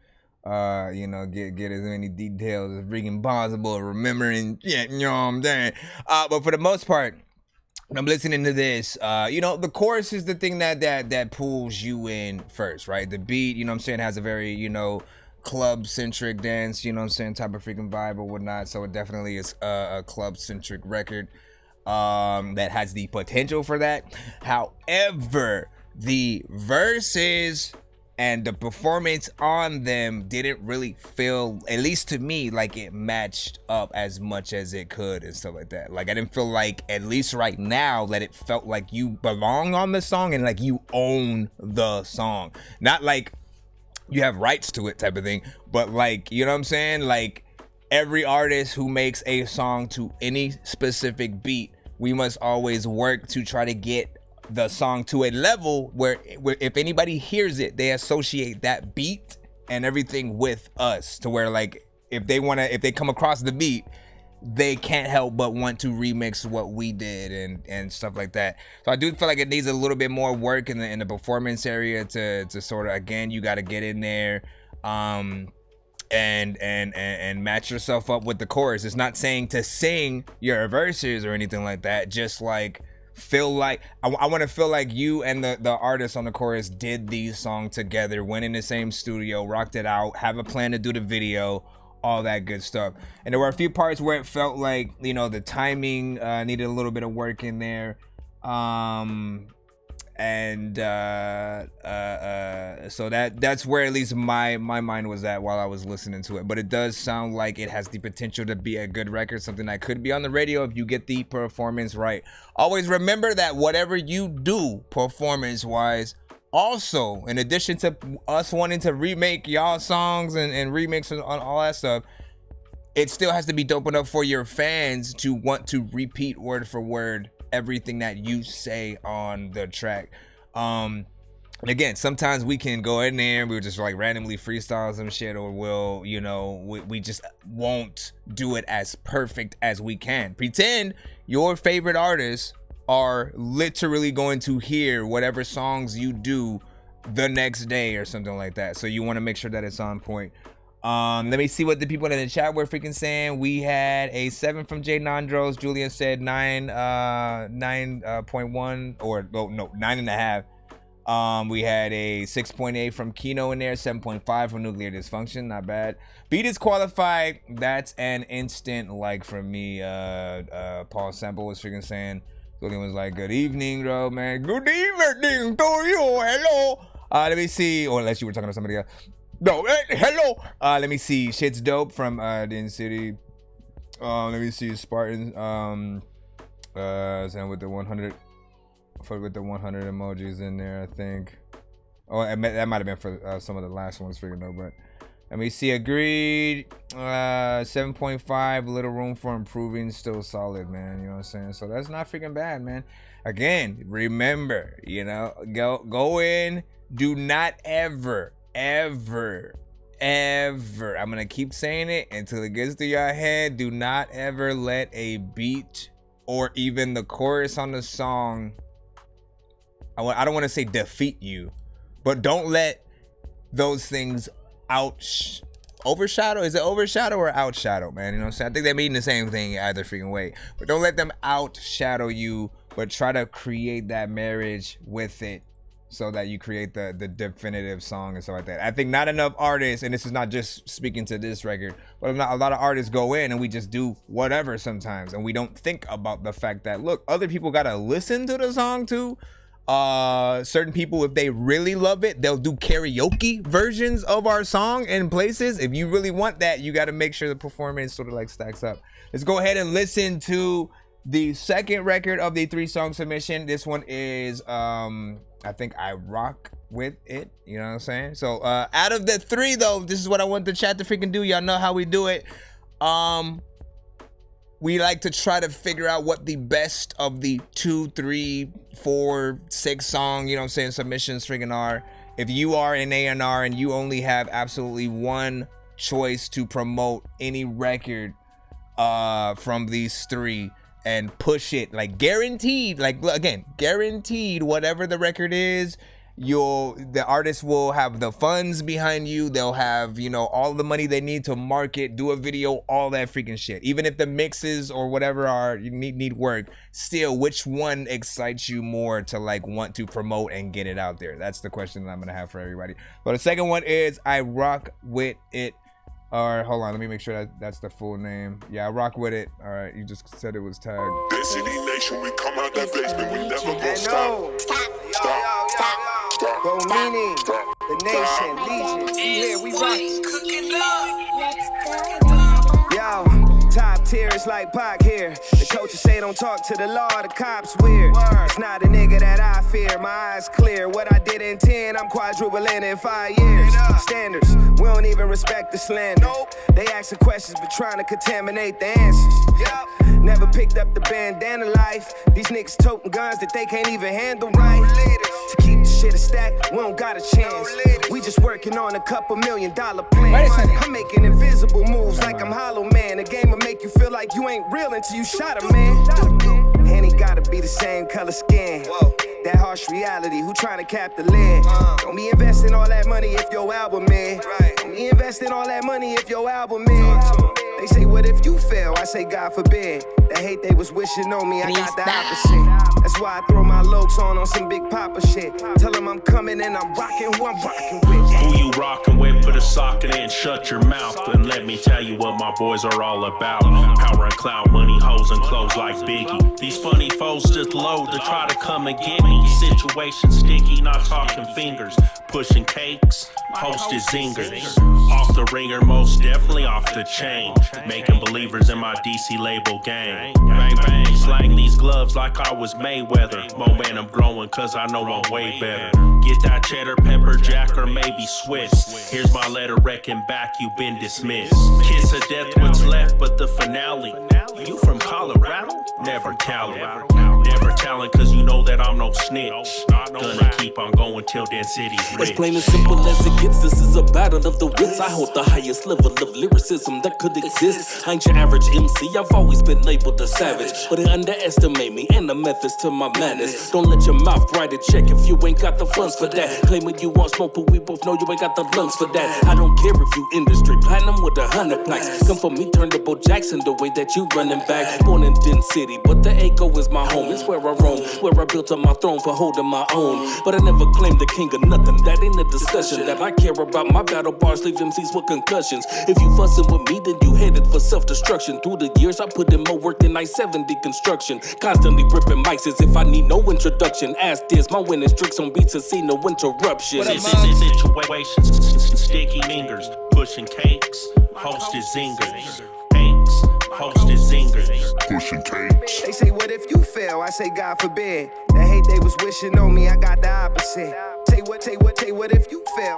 get as many details as freaking possible, remembering, you know what I'm saying? But for the most part, when I'm listening to this, the chorus is the thing that pulls you in first, right? The beat, you know what I'm saying, has a very, club-centric dance, you know what I'm saying, type of freaking vibe or whatnot. So it definitely is a club-centric record that has the potential for that. However, the verses and the performance on them didn't really feel, at least to me, like it matched up as much as it could and stuff like that. Like I didn't feel like, at least right now, that it felt like you belong on the song and like you own the song. Not like you have rights to it type of thing, but like, you know what I'm saying? Like every artist who makes a song to any specific beat, we must always work to try to get the song to a level where if anybody hears it, they associate that beat and everything with us, to where like if they come across the beat, they can't help but want to remix what we did and stuff like that. So I do feel like it needs a little bit more work in the performance area to sort of, again, you got to get in there and match yourself up with the chorus. It's not saying to sing your verses or anything like that, just like feel like I want to feel like you and the artist on the chorus did these songs together, went in the same studio, rocked it out, have a plan to do the video, all that good stuff. And there were a few parts where it felt like, the timing needed a little bit of work in there, so that's where at least my mind was at while I was listening to it. But it does sound like it has the potential to be a good record, something that could be on the radio if you get the performance right. Always remember that whatever you do performance wise, also in addition to us wanting to remake y'all songs and remix and all that stuff, it still has to be dope enough for your fans to want to repeat word for word everything that you say on the track. And again, sometimes we can go in there and we'll just like randomly freestyle some shit, or we'll, you know, we just won't do it as perfect as we can. Pretend your favorite artists are literally going to hear whatever songs you do the next day or something like that. So you want to make sure that it's on point. Let me see what the people in the chat were freaking saying. We had a 7 from Jay Nandros. Julia said 9.1 or no 9.5. We had a 6.8 from Kino in there, 7.5 from Nuclear Dysfunction, not bad. Beat is qualified. That's an instant like from me. Paul Sample was freaking saying. Julian was like, "Good evening, bro, man. Good evening to you. Hello." Let me see. Or unless you were talking to somebody else. No, hello. Let me see. Shit's dope from Den City. Let me see. Spartans. Same with the 100. With the 100 emojis in there, I think. Oh, that might have been for some of the last ones. Figured out, but let me see. Agreed. 7.5. Little room for improving. Still solid, man. You know what I'm saying? So that's not freaking bad, man. Again, remember, you know, go in. Do not ever. I'm gonna keep saying it until it gets to your head. Do not ever let a beat or even the chorus on the song, I don't want to say defeat you, but don't let those things overshadow. Is it overshadow or outshadow, man? You know what I'm saying? I think they mean the same thing either freaking way, but don't let them outshadow you, but try to create that marriage with it, so that you create the definitive song and stuff like that. I think not enough artists, and this is not just speaking to this record, but a lot of artists go in and we just do whatever sometimes, and we don't think about the fact that, look, other people gotta listen to the song too. Certain people, if they really love it, they'll do karaoke versions of our song in places. If you really want that, you gotta make sure the performance sort of like stacks up. Let's go ahead and listen to the second record of the 3-song submission. This one is I think I rock with it, you know what I'm saying? So out of the 3 though, this is what I want the chat to freaking do. Y'all know how we do it. We like to try to figure out what the best of the 2, 3, 4, 6 song, you know what I'm saying, submissions freaking are. If you are an A&R and you only have absolutely one choice to promote any record from these 3 and push it, like guaranteed, like again, guaranteed, whatever the record is, the artist will have the funds behind you. They'll have, you know, all the money they need to market, do a video, all that freaking shit. Even if the mixes or whatever are you need work, still, which one excites you more to like want to promote and get it out there? That's the question that I'm gonna have for everybody. But the second one is I rock with it. All right, hold on. Let me make sure that's the full name. Yeah, I rock with it. All right, you just said it was tagged. This city nation, we come out that basement, we never gonna stop. Stop. Go meaning, the nation, legion, here we rock. Yo, top tier is like Pac here. The coaches say don't talk to the law, the cops weird. It's not a nigga that I fear, my eyes clear. What I did in 10, I'm quadrupling in 5 years. Standards, we don't even respect the slander. They asking questions but trying to contaminate the answers. Never picked up the bandana life. These niggas toting guns that they can't even handle right. To keep the shit a stack, we don't got a chance. We just working on a couple $1 million plans. I'm making invisible moves like I'm Hollow Man. A game will make you feel like you ain't real until you shot a man. And he gotta be the same color skin. That harsh reality, who trying to cap the lid? Don't be investing all that money if your album in. Don't be investing all that money if your album in. They say, what if you fail? I say, God forbid. That hate they was wishing on me, I got the opposite. That's why I throw my lokes on some Big Papa shit. Tell them I'm coming and I'm rocking who I'm rocking with. Who you rocking with? Put a socket in, shut your mouth, and let me tell you what my boys are all about. Power and clout, money, hoes, and clothes like Biggie. These funny foes just load to try to come and get me. Situation sticky, not talking fingers. Pushing cakes, posted zingers. Off the ringer, most definitely off the chain. Making believers in my DC label gang. Bang bang, slang these gloves like I was Mayweather. Momentum growing cause I know I'm way better. Get that cheddar, pepper jack, or maybe Swiss. Here's my letter, reckon back, you've been dismissed. Kiss of death, what's left but the finale. You from Colorado? Never telling. Never telling, cause you know that I'm no snitch. Gonna keep on going till then city's rich. As plain and simple as it gets, this is a battle of the wits. I hold the highest level of lyricism that could exist. I ain't your average MC, I've always been labeled a savage. But they underestimate me and the methods to my madness. Don't let your mouth write a check if you ain't got the funds for that. Claiming you want smoke, but we both know you ain't got the lungs for that. I don't care if you industry platinum with 100 plaques. Come for me, turn to Bo Jackson the way that you running back. Born in Den City, but the Echo is my home. It's where I roam, where I built on my throne for holding my own. But I never claimed the king of nothing. That ain't a discussion. That I care about my battle bars, leave MCs with concussions. If you fussing with me, then you headed for self-destruction. Through the years, I put in more work than I-70 construction. Constantly ripping mics as if I need no introduction. Ask this, my winning streaks on beats and see no interruption. Situations, sticky fingers, pushing cakes, hosted zingers. Hosted zingers. Pushing cakes. They say, what if you fail? I say, God forbid. The hate they was wishing on me, I got the opposite. Say what if you fail?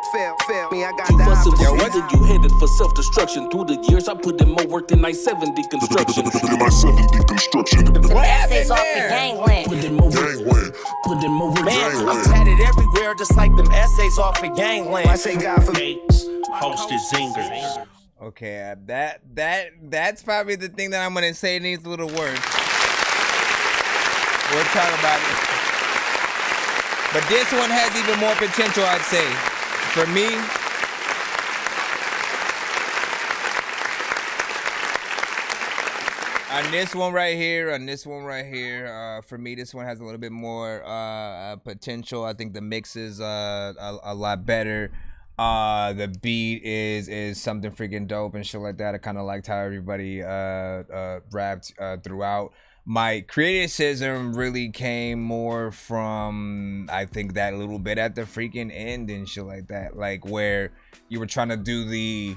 Me, I got the opposite. Yo, whether you headed for self-destruction. Through the years, I put in more work than I-70 construction. What essays off the gangland? Put in more work. Put in more work. Man, I'm tatted everywhere, just like them essays off the gangland. I say, God forbid. Hosted zingers. Okay, that's probably the thing that I'm gonna say needs a little work. We'll talk about it. But this one has even more potential, I'd say. For me, on this one right here, for me, this one has a little bit more potential. I think the mix is a lot better. The beat is something freaking dope and shit like that. I kind of liked how everybody rapped throughout. My criticism really came more from, I think, that little bit at the freaking end and shit like that, like where you were trying to do the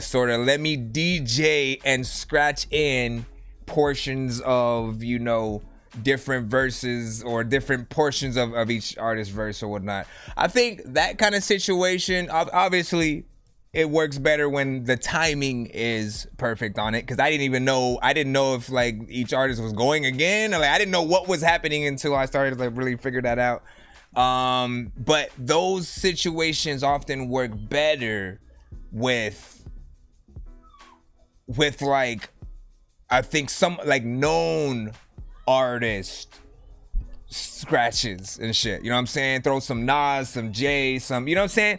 sort of let me DJ and scratch in portions of, you know, different verses or different portions of each artist's verse or whatnot. I think that kind of situation, obviously it works better when the timing is perfect on it, because I didn't know if like each artist was going again, like I didn't know what was happening until I started to like really figure that out. But those situations often work better with like, I think some like known artist scratches and shit, you know what I'm saying? Throw some Nas, some Jay, some, you know what I'm saying?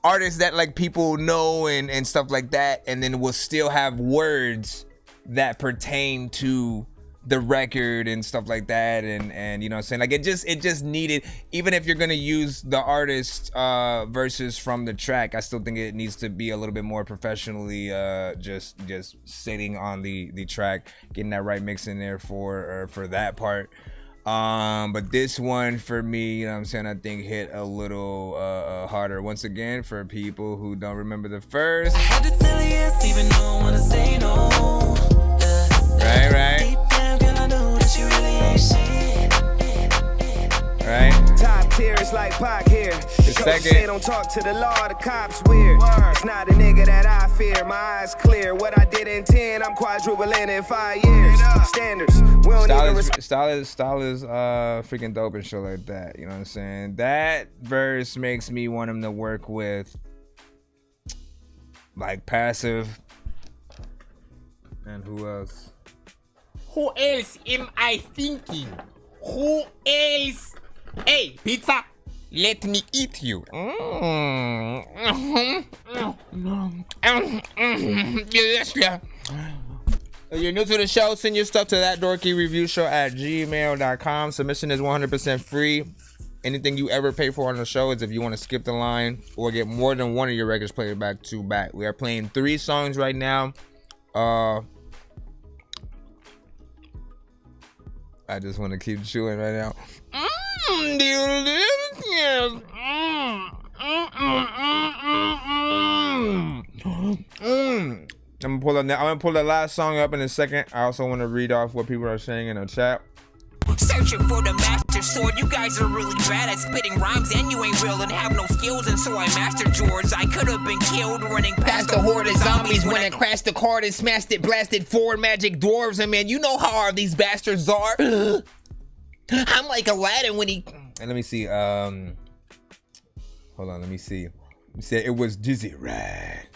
Artists that like people know and stuff like that, and then we'll still have words that pertain to the record and stuff like that, and you know what I'm saying? Like it just needed, even if you're gonna use the artist verses from the track, I still think it needs to be a little bit more professionally just sitting on the track, getting that right mix in there for that part. But this one for me, you know what I'm saying, I think hit a little harder. Once again, for people who don't remember the first. I had to tell you yes, even though I wanna say no. Right. Deep down, girl, I know that you really ain't shit. Right. Top tier is like Pac here. The coach say don't talk to the law, the cops weird. It's not a nigga that I fear, my eyes clear. What I did in 10, I'm quadrupling in 5 years. Standards, we don't even Style is freaking dope and shit like that. You know what I'm saying? That verse makes me want him to work with like Passive. And who else? Who else am I thinking? Who else? Hey, pizza, let me eat you. If you're new to the show, send your stuff to that dorkyreviewshow@gmail.com. Submission is 100% free. Anything you ever pay for on the show is if you want to skip the line or get more than one of your records played back to back. We are playing 3 songs right now. I just want to keep chewing right now. Delicious. I'm gonna pull the last song up in a second. I also want to read off what people are saying in the chat. Searching for the master sword. You guys are really bad at spitting rhymes, and you ain't real and have no skills, and so I mastered yours. I could have been killed running past the horde of zombies when I crashed the card and smashed it, blasted 4 magic dwarves. And man, you know how hard these bastards are. I'm like Aladdin when he. And let me see. Hold on. Let me see. You said it was dizzy, right?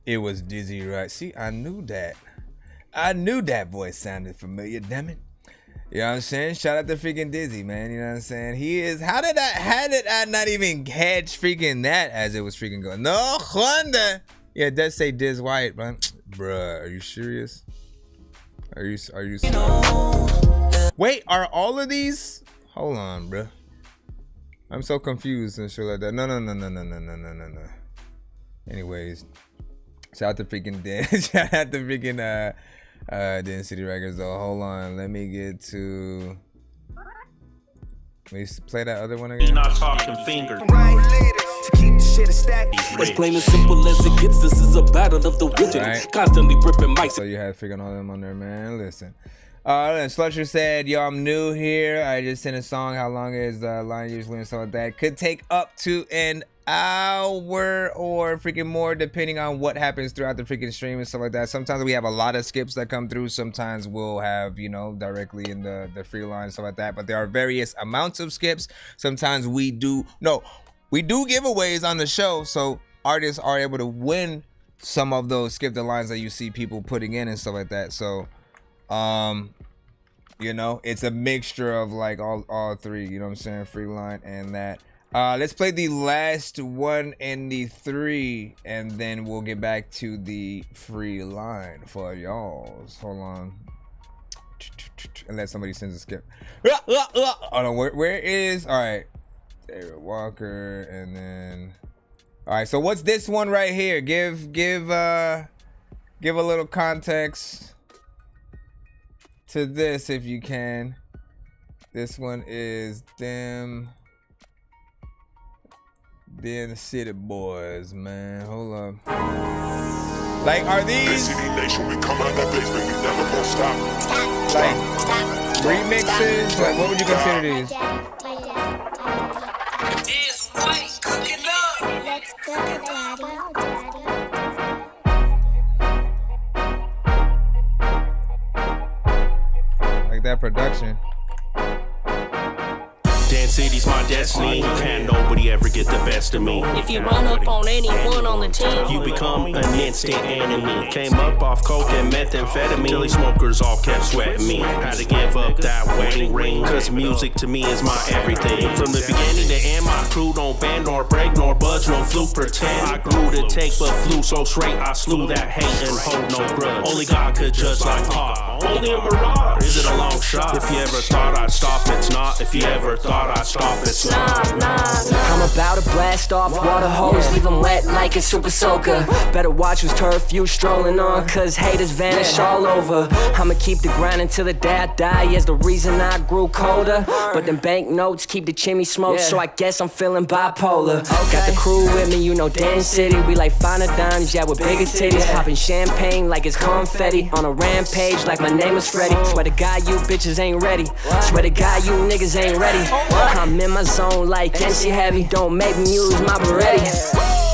It was dizzy, right? See, I knew that. I knew that voice sounded familiar. Damn it. You know what I'm saying? Shout out to freaking Dizzy, man. You know what I'm saying? He is. How did I not even catch freaking that as it was freaking going? No Honda. Yeah, it does say Diz White, but bruh, are you serious? Are you serious? Wait, are all of these? Hold on, bruh. I'm so confused and shit like that. No. Anyways, shout out to freaking Diz. Shout out to freaking Den City Records though. Hold on, let me get to. Let me play that other one again. You're not talking fingers. As plain and simple as it gets, this is a battle of the witches. Right. Constantly ripping mics. So you had freaking all them on there, man. Listen. Slutcher said, yo, I'm new here. I just sent a song. How long is the line usually and stuff like that? Could take up to an hour or freaking more depending on what happens throughout the freaking stream and stuff like that. Sometimes we have a lot of skips that come through. Sometimes we'll have, you know, directly in the free line and stuff like that. But there are various amounts of skips. Sometimes we do giveaways on the show, so artists are able to win some of those skip the lines that you see people putting in and stuff like that. So you know, it's a mixture of like all three, you know what I'm saying, free line and that. Let's play the last one in the 3 and then we'll get back to the free line for y'all. Hold on. Unless somebody sends a skip. Hold on, where is, all right, David Walker, and then, all right, so what's this one right here? Give a little context to this if you can. This one is them City Boys, man. Hold up. Like, are these like remixes? Like, what would you consider these? It's white cooking up. Let's Like that production. Dance City's my destiny. Can't nobody ever get the best of me. If you run up on anyone on the team, you become an instant enemy. Came up off coke and methamphetamine. Tilly smokers all kept sweating me. Had to give up that wedding ring, cause music to me is my everything. From the beginning to end, my crew don't bend nor break nor budge, no fluke pretend. I grew to take but flew so straight I slew that hate and hold no grudge. Only God could judge like Pop. Only a mirage. Is it a long shot? If you ever thought I'd stop, it's not. If you ever thought I'd stop, it's not. I'm about to blast off water hose, leave them wet like a super soaker. Better watch whose turf you strolling on, cause haters vanish all over. I'ma keep the grind until the day I die, is the reason I grew colder. But them banknotes keep the chimney smoke, so I guess I'm feeling bipolar. Got the crew with me, you know, Dan City. We like finer dimes, yeah, with bigger titties. Popping champagne like it's confetti. On a rampage like my name was Freddy. Swear to God, you bitches ain't ready. Swear to God, you niggas ain't ready. I'm in my zone like MC Heavy. Don't make me use my Beretti.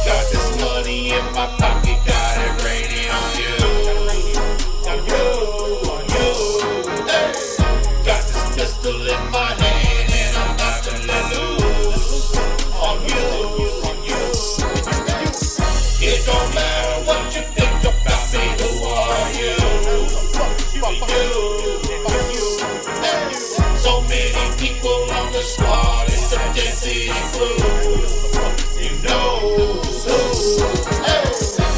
Got this money in my pocket, got it raining on you. On you, on you. Hey. Got this pistol in my hand and I'm about to let loose. On you, on you. It don't matter what you think about me, who are you? Hey. So many people on the squad, it's the Dead City crew. You know who. Hey.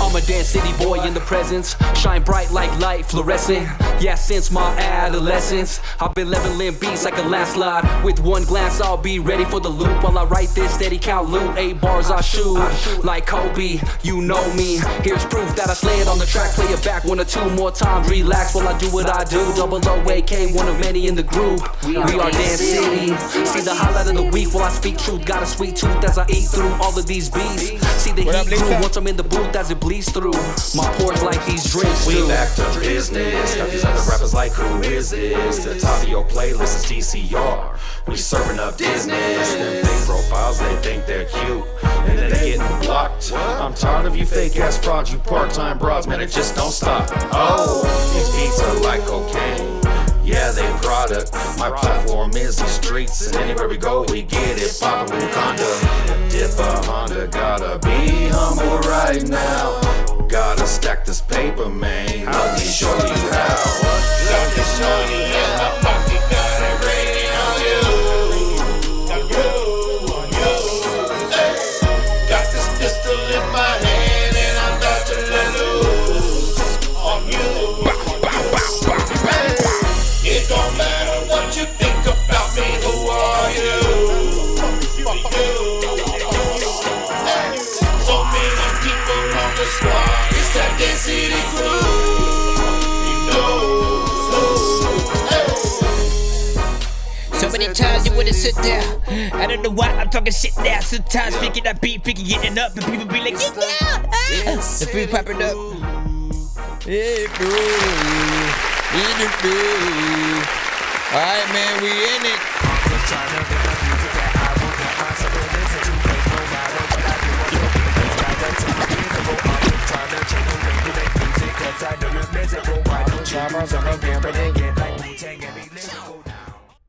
I'm a Dan City boy in the presence, shine bright like light, fluorescent. Yeah, since my adolescence, I've been leveling beats like a landslide. With one glance, I'll be ready for the loop. While I write this steady count loot, 8 bars I shoot like Kobe. You know me. Here's proof that I slid on the track. Play it back 1 or 2 more times. Relax while I do what I do. Double OAK, one of many in the group. We are Dan City. See the highlight of the week while I speak truth. Got a sweet tooth as I eat through all of these beats. See the heat through once I'm in the booth as it bleeds through. My porch rock like these drinks We do. back to business. Got these other rappers like, who is this? The top of your playlist is DCR. We serving up business. Them fake profiles, they think they're cute, and then they getting blocked. I'm tired of you fake ass frauds, you part-time broads, man, it just don't stop. Oh, these beats are like cocaine. Yeah, they product. My platform is the streets, and anywhere we go, we get it poppin' Wakanda. Dip a Honda, gotta be humble right now. Gotta stack this paper, man. Let me show you how. Let me show you how. My pocket got it raining on you. On you. Hey. Got this pistol in my hand, and I'm about to let loose on you. It don't matter what you think about me, who are you? So many people on the squad, it's that Dead City crew. So many times you wanna sit down. I don't know why I'm talking shit now. Sometimes thinking I beat, thinking getting up, and people be like, get down! The food popping up. Alright, man, we in it.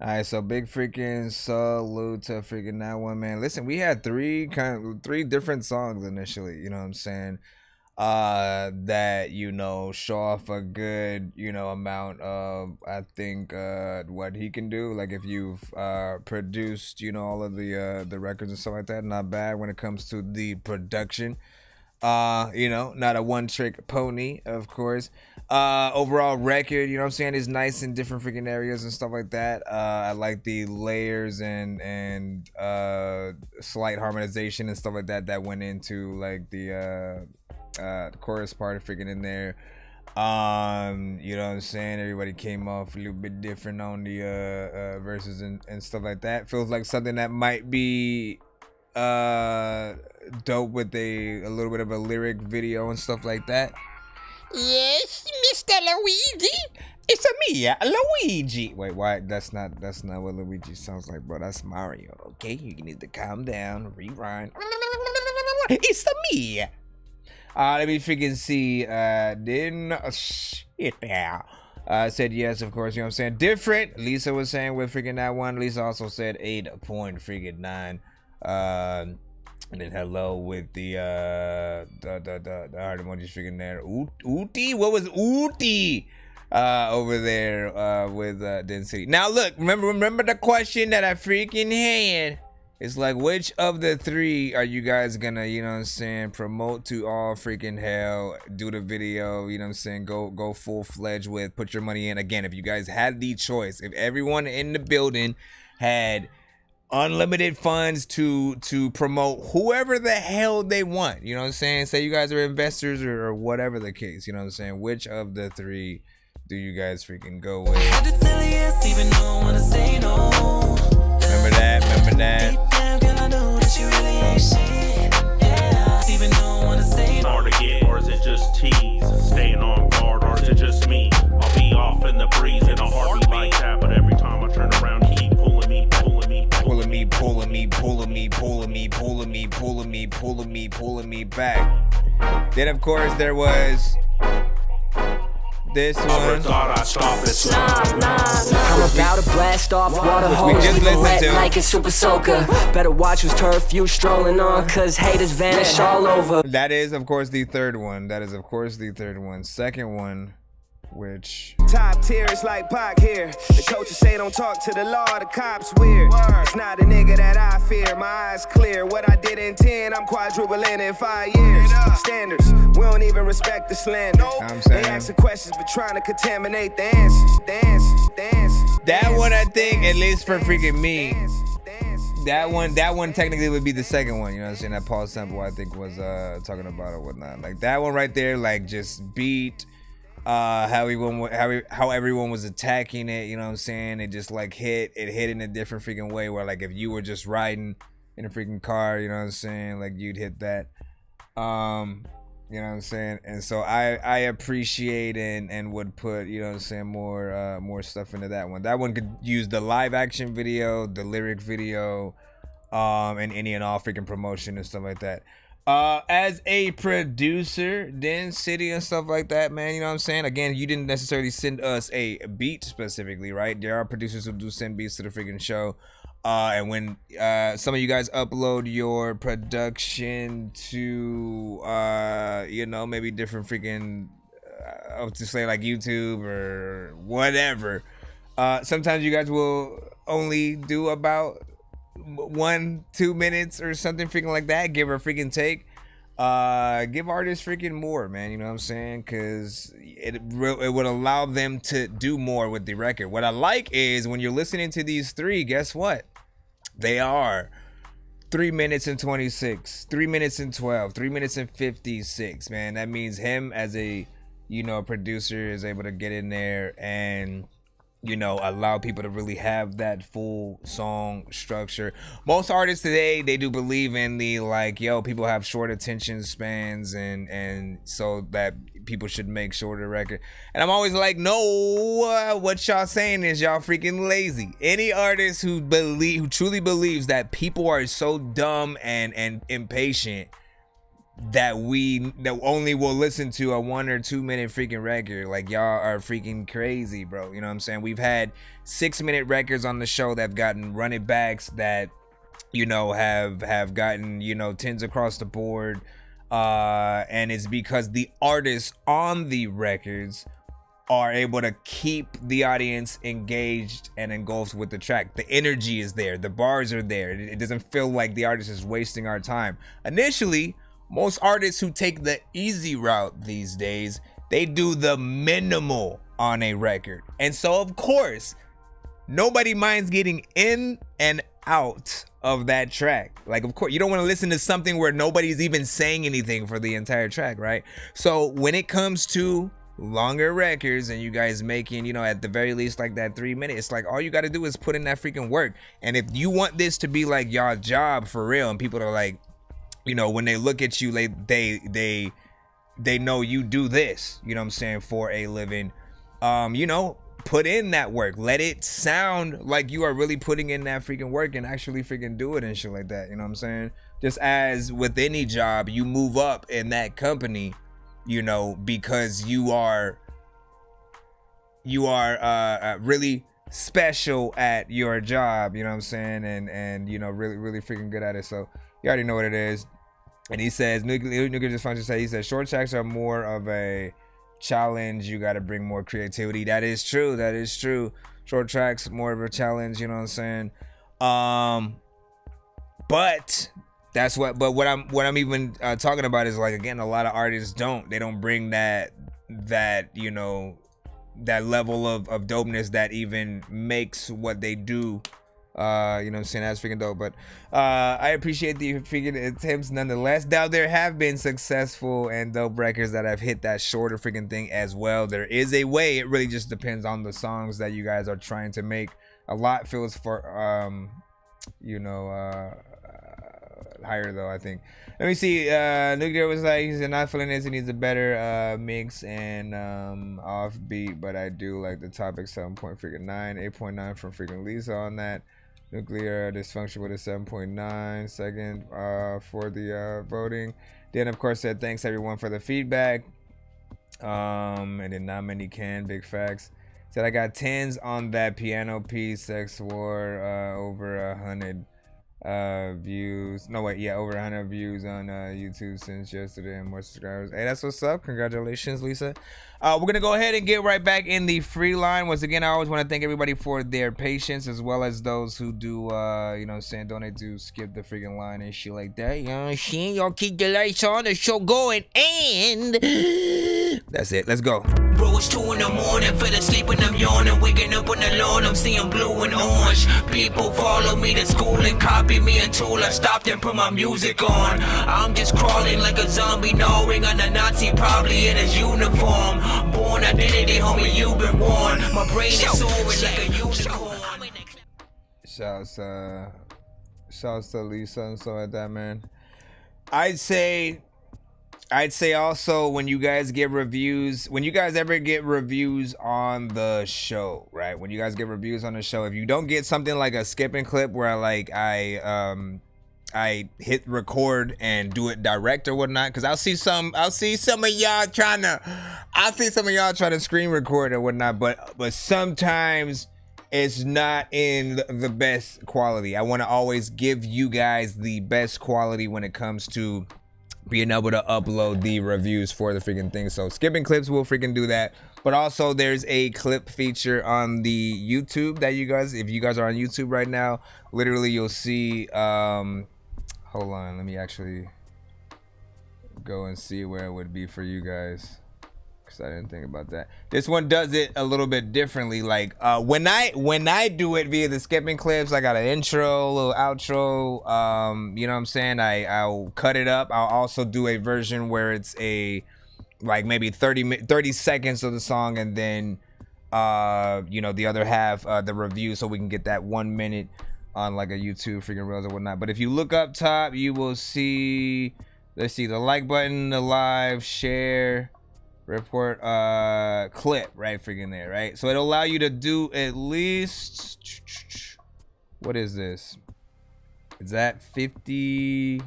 Alright, so big freaking salute to freaking that one, man. Listen, we had three different songs initially, you know what I'm saying? That, you know, show off a good, you know, amount of, I think, what he can do. Like, if you've produced, you know, all of the records and stuff like that, not bad when it comes to the production. You know, not a one-trick pony, of course. Overall record, you know what I'm saying, is nice in different freaking areas and stuff like that. I like the layers and slight harmonization and stuff like that that went into, like, the chorus part freaking in there. You know what I'm saying, everybody came off a little bit different on the verses and stuff like that. Feels like something that might be dope with a little bit of a lyric video and stuff like that. Yes, Mr. Luigi. It's a me, Luigi. Wait, why? That's not what Luigi sounds like, bro. That's Mario. Okay, you need to calm down, rewind. It's a me. Let me freaking see. Didn't shit now. Said yes, of course. You know what I'm saying. Different. Lisa was saying with freaking that one. Lisa also said 8.9. And then hello with the heart emojis freaking there. Ooty? What was Ooty? Over there with Density. Now look, remember the question that I freaking had. It's like, which of the three are you guys gonna, you know what I'm saying, promote to all freaking hell, do the video, you know what I'm saying, go full-fledged with, put your money in. Again, if you guys had the choice, if everyone in the building had unlimited funds to promote whoever the hell they want, you know what I'm saying, say you guys are investors or whatever the case, you know what I'm saying, which of the three do you guys freaking go with? Remember that? Hard to get, or is it just tease? Staying on guard, or is it just me? I'll be off in the breeze in a heartbeat like that, but every time I turn around, he keep pulling me back. Then of course there was this one. I'm about to blast off water hose, leaving wet like a super soaker. Better watch whose turf you strolling on, cause haters vanish all over. That is of course the third one. Second one, which top tier is like Pac here. The coaches say don't talk to the law, the cops weird. It's not a nigga that I fear, my eyes clear. What I did in 10, I'm quadrupling in 5 years. Standards, we don't even respect the slander. They asking questions but trying to contaminate the answers. That one, I think, at least for freaking me, that one technically would be the second one, you know what I'm saying, that Paul Sample I think was talking about or whatnot. Like that one right there, like just beat how everyone was attacking it, you know what I'm saying? It just like hit in a different freaking way where like if you were just riding in a freaking car, you know what I'm saying, like you'd hit that. You know what I'm saying? And so I appreciate and would put, you know what I'm saying, more stuff into that one. That one could use the live action video, the lyric video, and any and all freaking promotion and stuff like that. As a producer, Den City and stuff like that, man, you know what I'm saying? Again, you didn't necessarily send us a beat specifically, right? There are producers who do send beats to the freaking show. And when some of you guys upload your production to, you know, maybe different freaking, to say like YouTube or whatever, sometimes you guys will only do about 1-2 minutes or something freaking like that. Give her a freaking take. Give artists freaking more, man. You know what I'm saying? Because it would allow them to do more with the record. What I like is when you're listening to these three, guess what? They are 3 minutes and 26, 3 minutes and 12, 3 minutes and 56, man. That means him as a, you know, producer is able to get in there and, you know, allow people to really have that full song structure. Most artists today, they do believe in the like, yo, people have short attention spans and so that people should make shorter record. And I'm always like, no, what y'all saying is y'all freaking lazy. Any artist who truly believes that people are so dumb and impatient that only will listen to a 1 or 2 minute freaking record, like, y'all are freaking crazy, bro. You know what I'm saying? We've had 6 minute records on the show that have gotten run it backs that, you know, have gotten, you know, 10s across the board, and it's because the artists on the records are able to keep the audience engaged and engulfed with the track. The energy is there, the bars are there. It doesn't feel like the artist is wasting our time. Initially, most artists who take the easy route these days, they do the minimal on a record. And so, of course, nobody minds getting in and out of that track. Like, of course, you don't want to listen to something where nobody's even saying anything for the entire track, right? So when it comes to longer records and you guys making, you know, at the very least like that 3 minutes, it's like all you got to do is put in that freaking work. And if you want this to be like y'all job for real, and people are like, you know, when they look at you, they know you do this, you know what I'm saying, for a living. You know, put in that work. Let it sound like you are really putting in that freaking work and actually freaking do it and shit like that. You know what I'm saying? Just as with any job, you move up in that company, you know, because you are really special at your job, you know what I'm saying, and you know, really freaking good at it. So you already know what it is. And he says, Nuclear Dysfunction said, he says, short tracks are more of a challenge. You got to bring more creativity. That is true. That is true. Short tracks, more of a challenge, you know what I'm saying? But that's what I'm even talking about is like, again, a lot of artists they don't bring that, you know, that level of dopeness that even makes what they do, you know what I'm saying, that's freaking dope. But I appreciate the freaking attempts nonetheless. Now there have been successful and dope records that have hit that shorter freaking thing as well. There is a way. It really just depends on the songs that you guys are trying to make. A lot feels for you know, higher though, I think. Let me see. Nuclear was like, he's not feeling this. He needs a better mix and off beat, but I do like the topic 7.9, 8.9 from freaking Lisa on that. Nuclear Dysfunction with a 7.9 second for the voting. Then of course said thanks everyone for the feedback. And then not many can, big facts. Said I got 10s on that piano piece, Sex War, over 100 views. No wait, yeah, over 100 views on YouTube since yesterday and more subscribers. Hey, that's what's up. Congratulations, Lisa. We're gonna go ahead and get right back in the free line. Once again, I always want to thank everybody for their patience, as well as those who do you know what I'm saying, donate to skip the freaking line and shit like that. You know what I'm saying? Y'all keep the lights on, the show going, and that's it. Let's go. Bro, it's 2 in the morning, fell asleep when I'm yawning, waking up on the lawn, I'm seeing blue and orange. People follow me to school and copy me until I stopped and put my music on. I'm just crawling like a zombie, gnawing on a Nazi, probably in his uniform. Born identity, homie, you've been warned. My brain is soaring like a unicorn. Shouts to Lisa and stuff like that, man. I'd say I'd say also when you guys get reviews, when you guys ever get reviews on the show, right? When you guys get reviews on the show, if you don't get something like a skipping clip where I hit record and do it direct or whatnot, because I'll see some of y'all trying to screen record or whatnot, but sometimes it's not in the best quality. I want to always give you guys the best quality when it comes to being able to upload the reviews for the freaking thing. So skipping clips will freaking do that. But also there's a clip feature on the YouTube that you guys, if you guys are on YouTube right now, literally you'll see, hold on, let me actually go and see where it would be for you guys, because I didn't think about that. This one does it a little bit differently. Like when I do it via the skipping clips, I got an intro, a little outro, you know what I'm saying? I'll cut it up. I'll also do a version where it's a like maybe 30 seconds of the song, and then you know, the other half the review, so we can get that 1 minute on like a YouTube freaking Reels or whatnot. But if you look up top, you will see, let's see, the like button, the live, share, report, clip right freaking there, right? So it'll allow you to do at least, what is this? Is that 60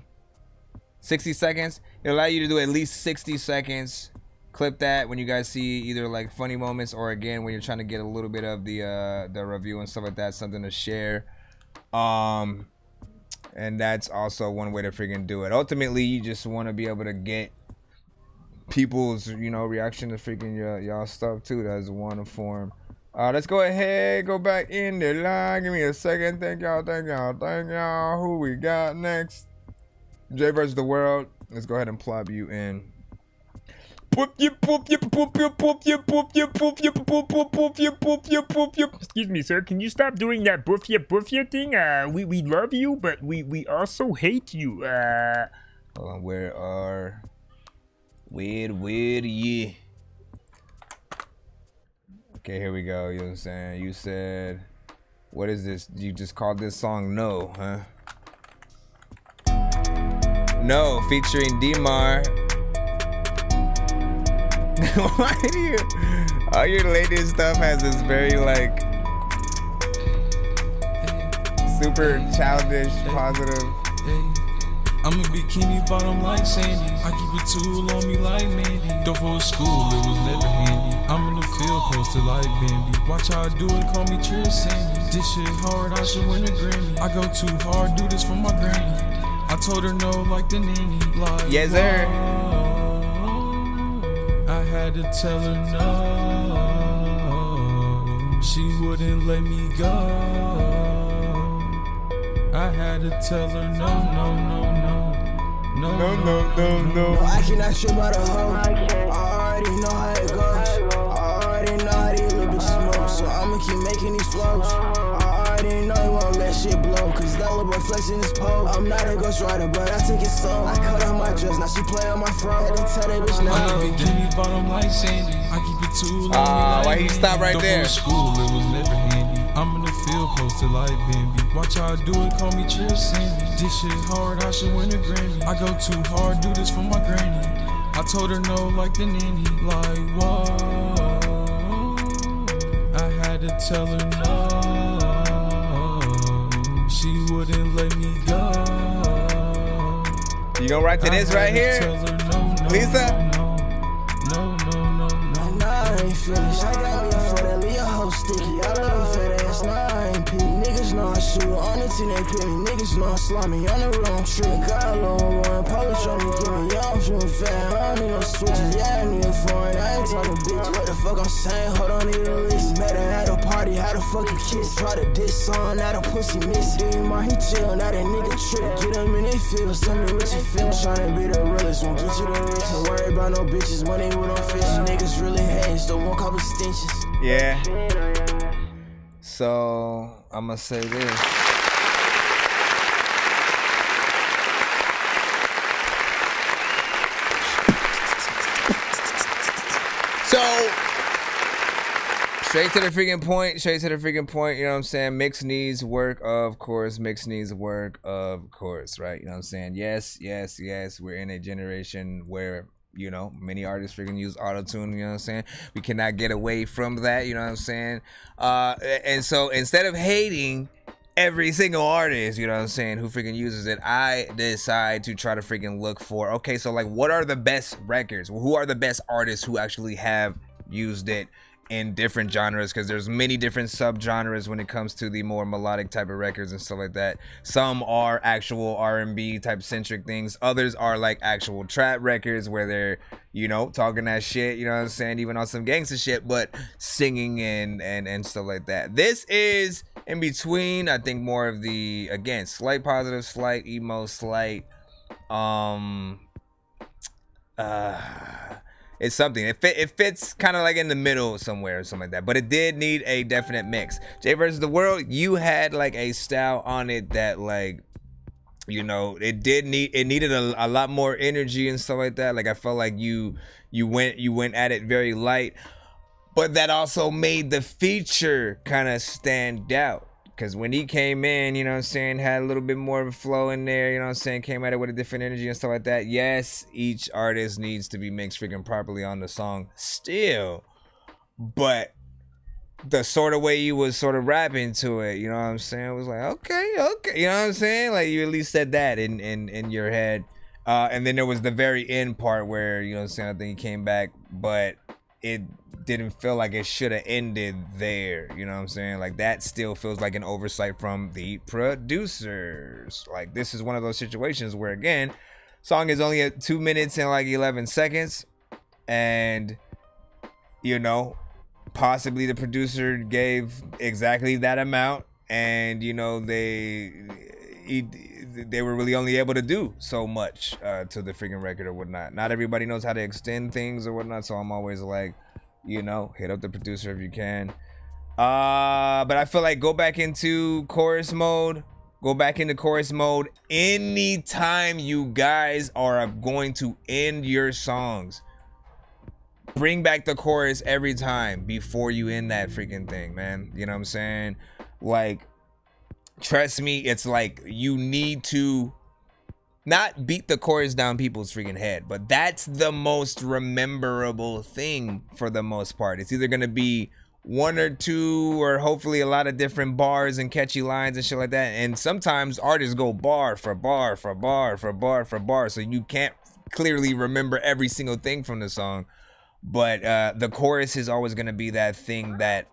seconds? It'll allow you to do at least 60 seconds. Clip that when you guys see either like funny moments, or again when you're trying to get a little bit of the review and stuff like that, something to share. And that's also one way to freaking do it. Ultimately, you just want to be able to get people's, you know, reaction to freaking y'all stuff too. That's one form. Let's go ahead, go back in the line. Give me a second. Thank y'all. Who we got next? Jay versus the world. Let's go ahead and plop you in. Excuse me, sir. Can you stop doing that boofia thing? We love you, but we also hate you. Hold on, where you? Okay, here we go. You know what I'm saying? You said, what is this? You just called this song No, huh? No, featuring Demar. Why do you? All your latest stuff has this very like super childish, positive. I'm a bikini bottom like Sandy. I keep a tool on me like Mandy. Though for school it was never handy. I'm in the field posted like Bambi. Watch how I do it, call me Trill Sandy. This shit hard, I should win a Grammy. I go too hard, do this for my granny. I told her no like the nanny. Like, yes, sir. I had to tell her no. She wouldn't let me go. I had to tell her no. No, I cannot shit by the hoe. I already know how it goes. I already know how these little bitches smoke. So I'ma keep making these flows. I already know you won't let shit blow. Cause that little boy flexing his pole. I'm not a ghostwriter, but I take it slow. I cut out my dress, now she play on my front. Had to tell that bitch no. I'm a bikini bottom like Sandy. I keep it too long. Why he stop right there? School, it was never handy. I'm in the field posted like Bambi. Watch how I do it, call me Trill Sandy. This shit hard, I should win a Grammy. I go too hard, do this for my granny. I told her no like the nanny. Like, whoa. I had to tell her no. She wouldn't let me go. You gonna write to this right here? Lisa? No. I ain't finished. I got me a foot that leave a hoe sticky. I love fat ass, nah, I ain't pee. Niggas know I shoot on the team, they pit me. Niggas know I slide me on the wrong tree. Got a little one, polish on me, give me young, feeling fat. I don't need no switches, yeah, I need a foreign. I ain't talking bitch. What the fuck I'm saying? Hold on, need a list. Met her at a party, how the fuck you kiss? Try to diss on, now the pussy miss. Demar, he chill, now that nigga trip. Get him in they feels, tell me what you feel. Tryna be the realest, won't get you the rich. Don't worry about no bitches, money we don't fish. Niggas really hate, still won't call me stenches. Yeah. So I'ma say this. Straight to the freaking point. Straight to the freaking point. You know what I'm saying? Mix needs work, of course. Mix needs work, of course. Right? You know what I'm saying? Yes, yes, yes. We're in a generation where, you know, many artists freaking use auto-tune. You know what I'm saying? We cannot get away from that. You know what I'm saying? And so instead of hating every single artist, you know what I'm saying, who freaking uses it, I decide to try to freaking look for, okay, so like, what are the best records? Who are the best artists who actually have used it in different genres? Because there's many different subgenres when it comes to the more melodic type of records and stuff like that. Some are actual R&B type centric things. Others are like actual trap records where they're, you know, talking that shit, you know what I'm saying, even on some gangster shit, but singing and stuff like that. This is in between, I think, more of the, again, slight positive, slight emo, slight it's something. It fits kind of like in the middle somewhere or something like that. But it did need a definite mix. Jay versus the World, you had like a style on it that, like, you know, it needed a lot more energy and stuff like that. Like, I felt like you went at it very light, but that also made the feature kind of stand out. Because when he came in, you know what I'm saying, had a little bit more of a flow in there, you know what I'm saying, came at it with a different energy and stuff like that. Yes, each artist needs to be mixed freaking properly on the song still. But the sort of way you was sort of rapping to it, you know what I'm saying, it was like, okay, you know what I'm saying? Like, you at least said that in your head. And then there was the very end part where, you know what I'm saying, I think he came back, but it didn't feel like it should have ended there, you know what I'm saying? Like, that still feels like an oversight from the producers. Like, this is one of those situations where, again, song is only at 2 minutes and like 11 seconds, and, you know, possibly the producer gave exactly that amount, and, you know, they were really only able to do so much to the freaking record or whatnot. Not everybody knows how to extend things or whatnot, so I'm always like, you know, hit up the producer if you can. But I feel like go back into chorus mode. Go back into chorus mode anytime you guys are going to end your songs. Bring back the chorus every time before you end that freaking thing, man. You know what I'm saying? Like, trust me, it's like you need to not beat the chorus down people's freaking head, but that's the most rememberable thing for the most part. It's either gonna be one or two, or hopefully a lot of different bars and catchy lines and shit like that. And sometimes artists go bar for bar for bar for bar for bar, so you can't clearly remember every single thing from the song. But the chorus is always gonna be that thing that,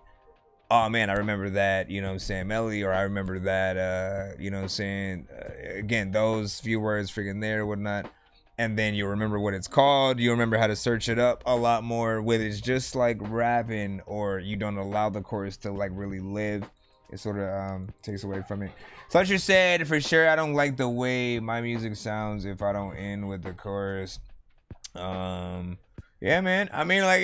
oh man, I remember that, you know what I'm saying, melody, or I remember that, you know what I'm saying, again, those few words freaking there or whatnot, and then you remember what it's called, you remember how to search it up a lot more. With it's just like rapping, or you don't allow the chorus to like really live, it sort of takes away from it. Slusher said, for sure, I don't like the way my music sounds if I don't end with the chorus. Yeah, man, I mean, like,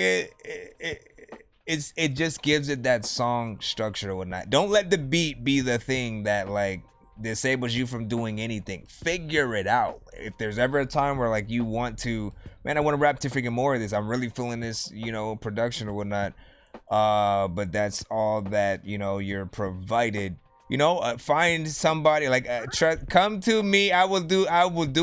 it just gives it that song structure or whatnot. Don't let the beat be the thing that like disables you from doing anything. Figure it out. If there's ever a time where like you want to, man, I want to rap to freaking more of this, I'm really feeling this, you know, production or whatnot, but that's all that, you know, you're provided. You know, find somebody, like, come to me. I will do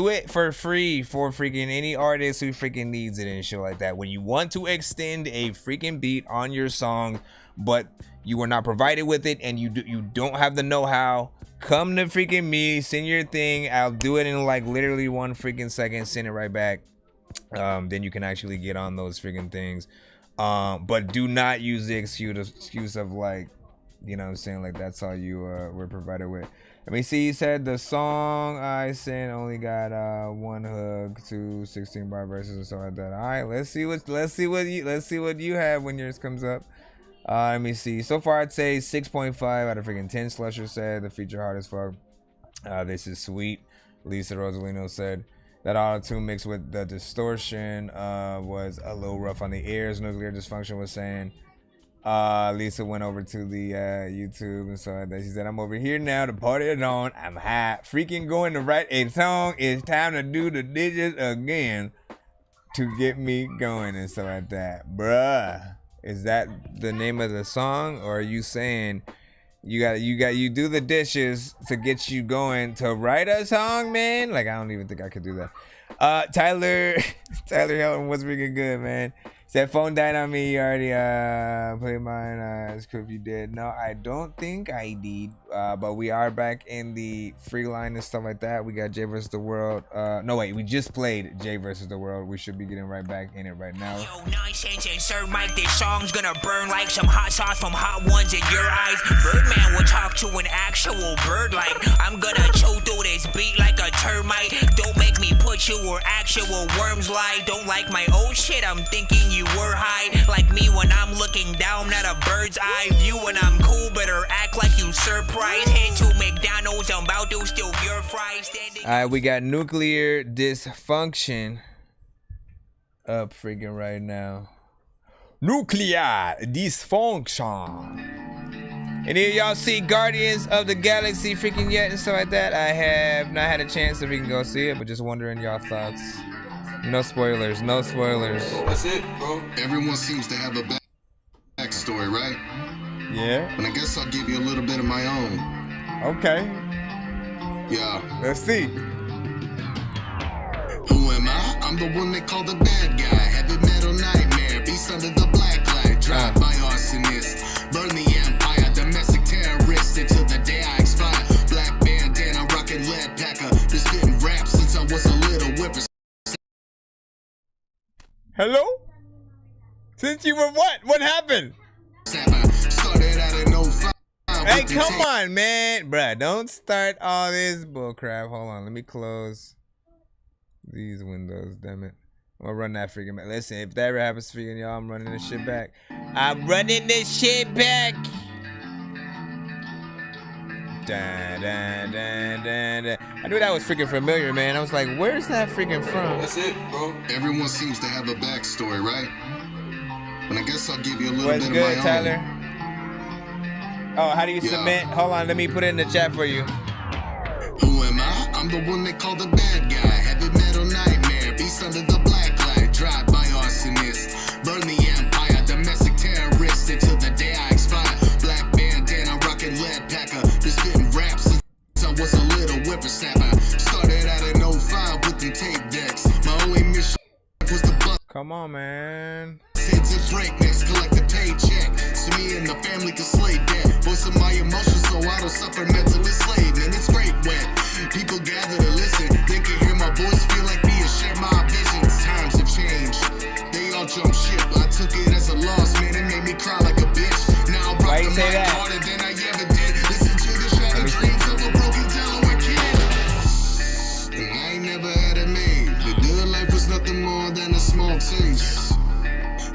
it for free for freaking any artist who freaking needs it and shit like that. When you want to extend a freaking beat on your song, but you are not provided with it and you don't have the know-how, come to freaking me, send your thing. I'll do it in like literally 1 freaking second, send it right back. Then you can actually get on those freaking things. But do not use the excuse of like, you know what I'm saying, like that's all you were provided with. Let me see. He said the song I sent only got 1 hook, 2 16 bar verses and stuff like that. All right, let's see what you have when yours comes up. Let me see. So far, I'd say 6.5 out of freaking 10. Slusher said the feature hard as fuck. This is sweet. Lisa Rosalino said that auto-tune mixed with the distortion was a little rough on the ears. Nuclear Dysfunction was saying. Lisa went over to the YouTube and saw that. She said, I'm over here now to party it on. I'm high. Freaking going to write a song. It's time to do the digits again to get me going and stuff like that. Bruh. Is that the name of the song, or are you saying you do the dishes to get you going to write a song, man? Like, I don't even think I could do that. Tyler Hilton was freaking good, man. Said phone died on me. You already played mine. It's cool if you did. No, I don't think I did. But we are back in the free line and stuff like that. We got Jay vs. the World. No, wait, we just played Jay vs. the World. We should be getting right back in it right now. Yo, Nonsenze and Sir Mike, this song's gonna burn like some hot sauce from hot ones in your eyes. Birdman will talk to an actual bird like I'm gonna chew through this beat like a termite. Don't make me put you where actual worms lie. Don't like my old shit, I'm thinking you were high. Like me when I'm looking down at a bird's eye view. When I'm cool, better act like you surprised. Head to McDonald's, I'm about to steal your fries. Alright, we got Nuclear Dysfunction up freaking right now. Nuclear Dysfunction. And here y'all see Guardians of the Galaxy freaking yet and stuff like that. I have not had a chance to freaking go see it, but just wondering y'all thoughts. No spoilers, no spoilers. That's it, bro. Everyone seems to have a backstory, right? Yeah. And I guess I'll give you a little bit of my own. Okay. Yeah. Let's see. Who am I? I'm the one they call the bad guy. Heavy metal nightmare. Beast under the black light. Drive by arsonist. Burn the empire. Domestic terrorist until the day I expire. Black bandana. Rockin' lead packer. Been spitting rap since I was a little whipper. Hello? Since you were what? What happened? Started out in 05. Hey, come on, man. Bruh, don't start all this bullcrap. Hold on, let me close these windows, damn it. I'm gonna run that freaking back. Listen, if that ever happens to y'all, I'm running this shit back. I'm running this shit back. Da, da, da, da, da. I knew that was freaking familiar, man. I was like, where's that freaking from? That's it, bro. Everyone seems to have a backstory, right? And I guess I'll give you a little What's bit good, of my Tyler? own. Oh, how do you submit? Hold on, let me put it in the chat for you. Who am I? I'm the one they call the bad guy. Heavy metal nightmare. Beast under the black light. Drive by arsonist. Burn the empire. Domestic terrorist until the day I expire. Black bandana. Rockin' lead packer. Been spitting raps since I was a little whippersnapper. Started out in 05 with them tape decks. My only mission was the bust. Come on, man. Heads and breaknecks, collect a paycheck. So me and the family can slay debt. Voice of my emotions so I don't suffer mental enslavement. It's great when people gather to listen. They can hear my voice, feel like me and share my visions. Times have changed. They all jump ship. I took it as a loss, man. It made me cry like a bitch. Now I rock the mic harder than I ever did. Listen to the shattered dreams of a broken Delaware kid. And I ain't never had it made. The good life was nothing more than a small taste.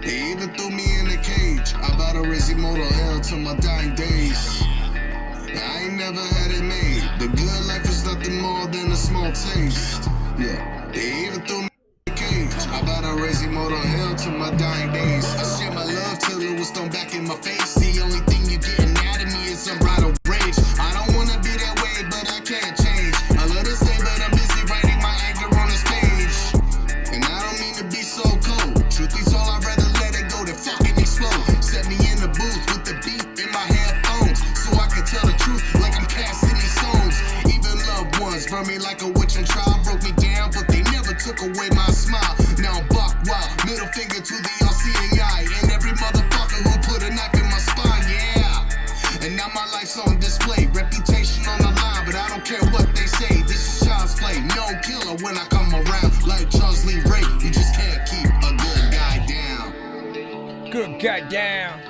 They even threw me in a cage. I vowed to raise immortal hell till my dying days. I ain't never had it made. The good life is nothing more than a small taste. Yeah, they even threw me in a cage. I vowed to raise immortal hell till my dying days. I shared my love till it was thrown back in my face. The only thing you're getting out of me is some bridal rage. I don't wanna be that way, but I can't change. I love to stay, but I'm busy writing my anger on this page. And I don't mean to be so cold. Truth be told, I'd rather fucking explode. Set me in the booth with the beat in my headphones, so I can tell the truth like I'm casting these stones. Even loved ones burn me like a witch and trial, broke me down, but they never took away my smile. Now I'm buck wild, middle finger to the all-seeing eye, and every motherfucker who put a knife in my spine, yeah. And now my life's on display, reputation on the line, but I don't care what they say. This is child's play, no killer when I come around. Like Charles Lee Ray, you just can't keep a good guy down. Good guy down.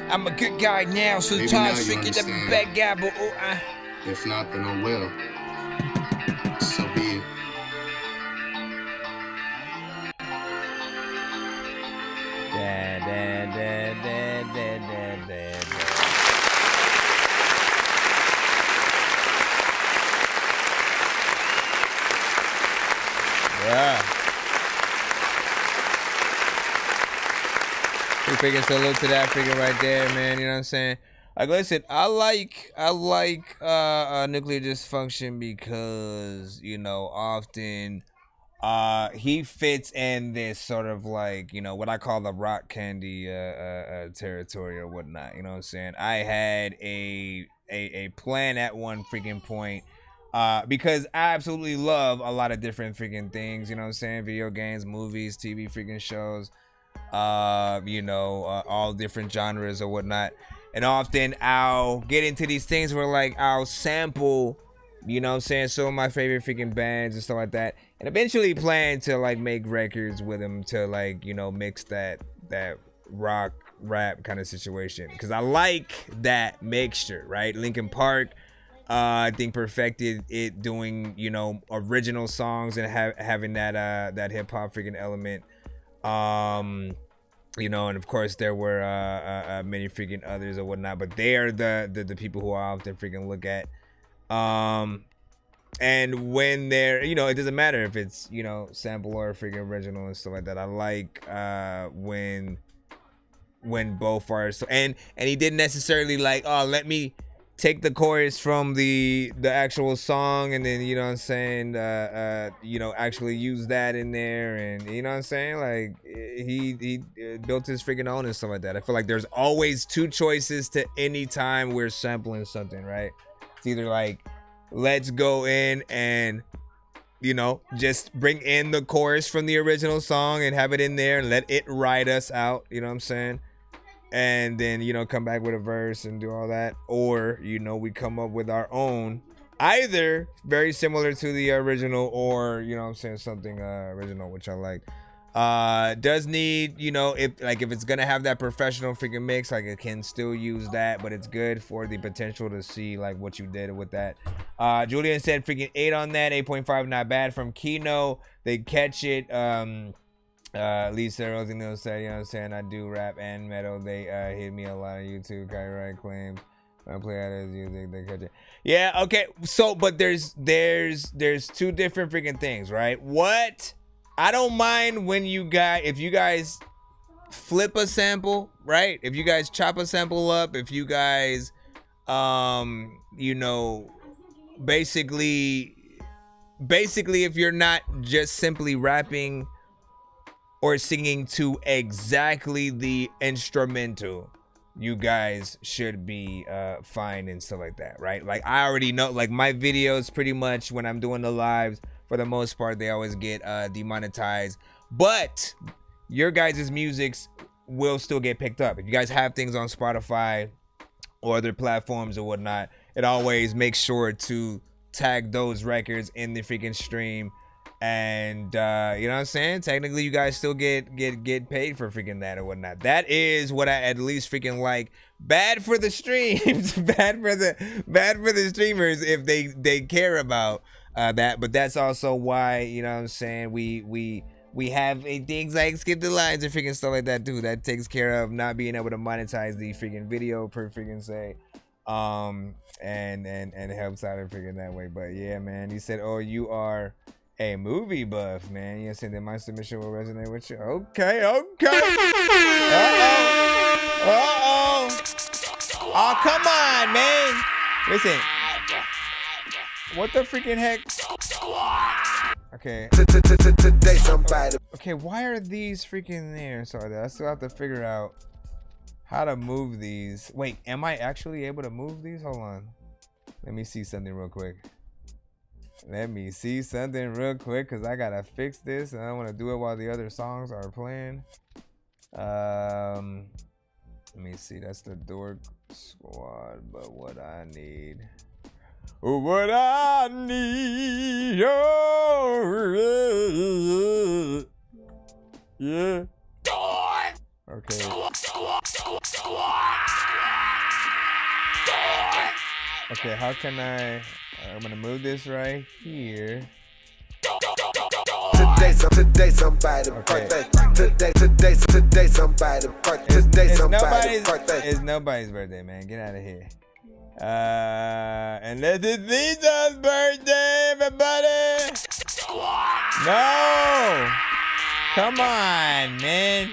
I'm a good guy now, so Maybe Charles now you freaking I'm a understand. bad guy, but If not, then oh well. So be it. Da, da, da, da, da, da, da, da. Yeah. We figure salute to that figure right there, man. You know what I'm saying? Like, listen, I like nuclear dysfunction because, you know, often he fits in this sort of like, you know, what I call the rock candy territory or whatnot. You know what I'm saying? I had a plan at one freaking point, because I absolutely love a lot of different freaking things. You know what I'm saying? Video games, movies, TV freaking shows, you know, all different genres or whatnot. And often I'll get into these things where like I'll sample, you know what I'm saying, some of my favorite freaking bands and stuff like that, and eventually plan to like make records with them to like, you know, mix that rock rap kind of situation, because I like that mixture, right? Linkin Park, I think perfected it doing, you know, original songs and having that hip hop freaking element. You know, and of course there were many freaking others or whatnot, but they are the people who I often freaking look at. And when they're, you know, it doesn't matter if it's, you know, sample or freaking original and stuff like that. I like when both are so, and he didn't necessarily like, oh, let me take the chorus from the actual song and then, you know what I'm saying, you know, actually use that in there, and you know what I'm saying, like he built his freaking own and stuff like that. I feel like there's always two choices to any time we're sampling something, right? It's either like, let's go in and, you know, just bring in the chorus from the original song and have it in there and let it ride us out, you know what I'm saying? And then, you know, come back with a verse and do all that. Or, you know, we come up with our own, either very similar to the original or, you know what I'm saying, something original, which I like. Does need, you know, if it's gonna have that professional freaking mix, like it can still use that, but it's good for the potential to see like what you did with that. Julian said freaking 8 on that, 8.5, not bad. From Kino, they catch it. Lisa Rosino said, you know what I'm saying, I do rap and metal. They hit me a lot on YouTube. Copyright claims. I play out as music, they catch it. Yeah, okay. So, but there's two different freaking things, right? What? I don't mind when if you guys flip a sample, right? If you guys chop a sample up, if you guys, you know, basically if you're not just simply rapping or singing to exactly the instrumental, you guys should be fine and stuff like that, right? Like I already know, like my videos pretty much when I'm doing the lives, for the most part, they always get demonetized, but your guys' musics will still get picked up. If you guys have things on Spotify or other platforms or whatnot, it always makes sure to tag those records in the freaking stream. And you know what I'm saying? Technically, you guys still get paid for freaking that or whatnot. That is what I at least freaking like. Bad for the streams, bad for the streamers if they care about that. But that's also why, you know what I'm saying, we have things like skip the lines and freaking stuff like that too. That takes care of not being able to monetize the freaking video per freaking say. And helps out in freaking that way. But yeah, man, he said, oh, you are a movie buff, man. You said that my submission will resonate with you. Okay. Oh, come on, man. Listen. What the freaking heck? Okay. Okay, why are these freaking there? Sorry, I still have to figure out how to move these. Wait, am I actually able to move these? Hold on. Let me see something real quick. Because I gotta fix this and I want to do it while the other songs are playing. Let me see. That's the Dork Squad. But what I need. Yeah. Okay. Okay, how can I'm gonna move this right here. Today somebody's birthday. Today somebody's birthday. It's nobody's birthday, man. Get out of here. Unless it's Lisa's birthday, everybody. No. Come on, man.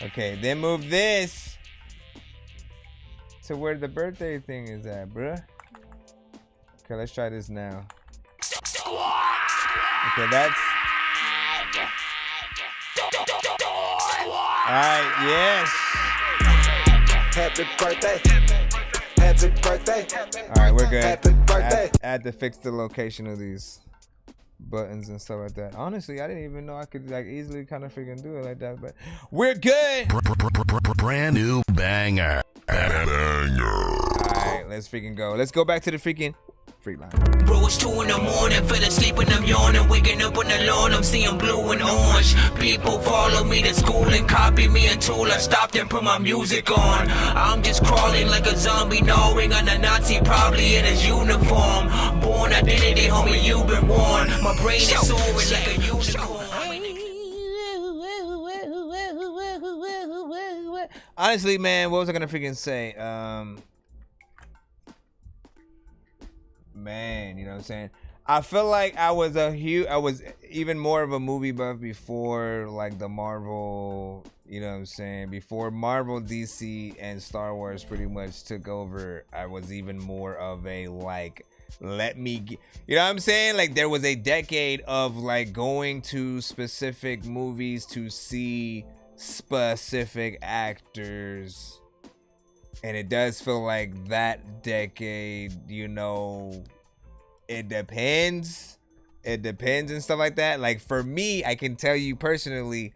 Okay, then move this to where the birthday thing is at, bruh. Okay, let's try this now. Okay, right, yes. Happy birthday. Happy birthday. All right, we're good. Happy birthday. I had to fix the location of these buttons and stuff like that. Honestly, I didn't even know I could like easily kind of freaking do it like that, but we're good. Brand new banger. All right, let's freaking go. Let's go back to the freaking freak line. Bro, it's 2 in the morning, fell asleep and I'm yawning. Waking up on the lawn, I'm seeing blue and orange. People follow me to school and copy me until I stopped and put my music on. I'm just crawling like a zombie, gnawing on a Nazi, probably in his uniform. Born identity, homie, you've been warned. My brain is soaring like a unicorn. Honestly, man, what was I gonna freaking say? Man, you know what I'm saying? I feel like I was even more of a movie buff before like the Marvel, you know what I'm saying? Before Marvel, DC, and Star Wars pretty much took over, I was even more of a like, you know what I'm saying? Like there was a decade of like going to specific movies to see specific actors, and it does feel like that decade, you know, it depends and stuff like that. Like for me, I can tell you personally,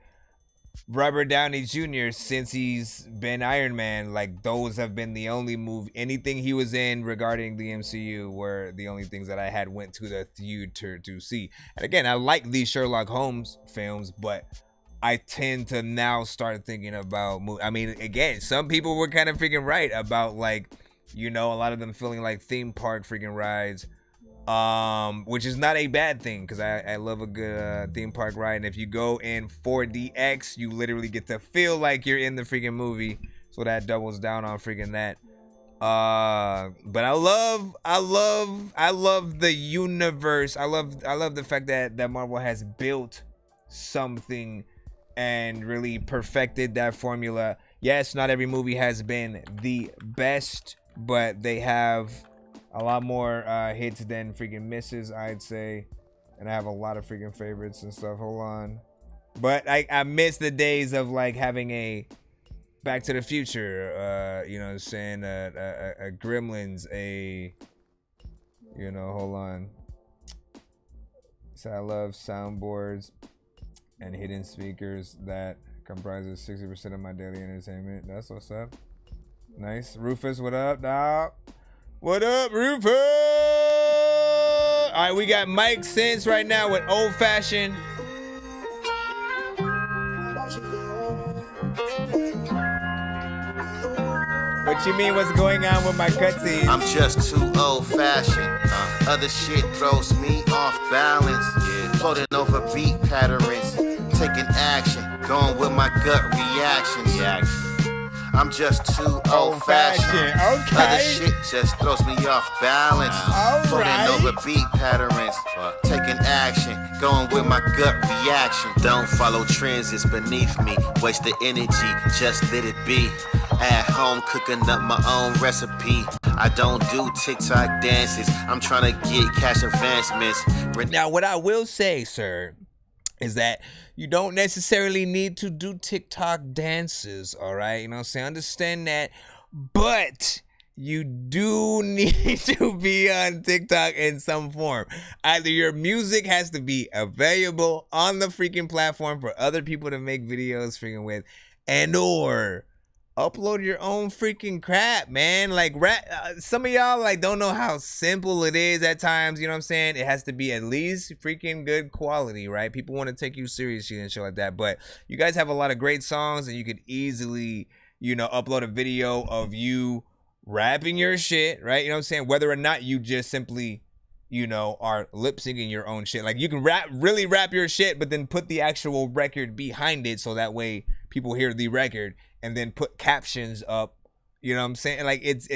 Robert Downey Jr., since he's been Iron Man, like those have been the only movie, anything he was in regarding the MCU were the only things that I had went to the theater to see. And again, I like these Sherlock Holmes films, but I tend to now start thinking about, I mean, again, some people were kind of freaking right about like, you know, a lot of them feeling like theme park freaking rides, which is not a bad thing because I love a good theme park ride. And if you go in 4DX, you literally get to feel like you're in the freaking movie. So that doubles down on freaking that. But I love the universe. I love the fact that Marvel has built something and really perfected that formula. Yes, not every movie has been the best, but they have a lot more hits than freaking misses, I'd say. And I have a lot of freaking favorites and stuff. Hold on. But I miss the days of like having a Back to the Future, you know what I'm saying, a Gremlins, you know, hold on. So I love soundboards and hidden speakers that comprises 60% of my daily entertainment. That's what's up. Nice. Rufus, what up, dog? What up, Rufus? All right, we got Mike Sense right now with Old Fashioned. What you mean, what's going on with my cutscenes? I'm just too old-fashioned. Other shit throws me off balance. Floating over beat patterns. Taking action. Going with my gut reactions. I'm just too old-fashioned. Okay. Other shit just throws me off balance. Floating over beat patterns. Taking action. Going with my gut reaction. Don't follow trends, it's beneath me. Waste the energy, just let it be. At home cooking up my own recipe. I don't do TikTok dances. I'm trying to get cash advancements. Now, what I will say, sir, is that you don't necessarily need to do TikTok dances, all right? You know what I'm saying? Understand that. But you do need to be on TikTok in some form. Either your music has to be available on the freaking platform for other people to make videos freaking with, and or upload your own freaking crap, man. Like some of y'all like don't know how simple it is at times, you know what I'm saying? It has to be at least freaking good quality, right? People want to take you seriously and shit like that, but you guys have a lot of great songs and you could easily, you know, upload a video of you rapping your shit, right? You know what I'm saying? Whether or not you just simply, you know, are lip syncing your own shit. Like you can really rap your shit, but then put the actual record behind it so that way people hear the record, and then put captions up, you know what I'm saying? Like it's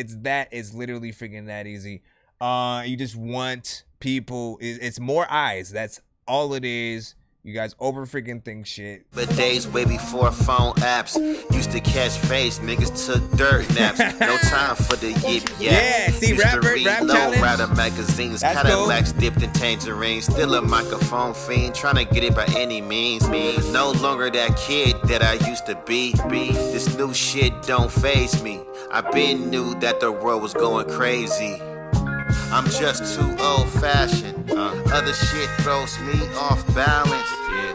literally freaking that easy. You just want people, it's more eyes. That's all it is. You guys over freaking think shit. But days way before phone apps used to catch face, niggas took dirt naps. No time for the yip yap. Yeah, see, used rap to read challenge. low-rider magazines, That's Cadillacs dipped in tangerines. Still a microphone fiend, trying to get it by any means. No longer that kid that I used to be. This new shit don't faze me. I been knew that the world was going crazy. I'm just too old-fashioned. Other shit throws me off balance.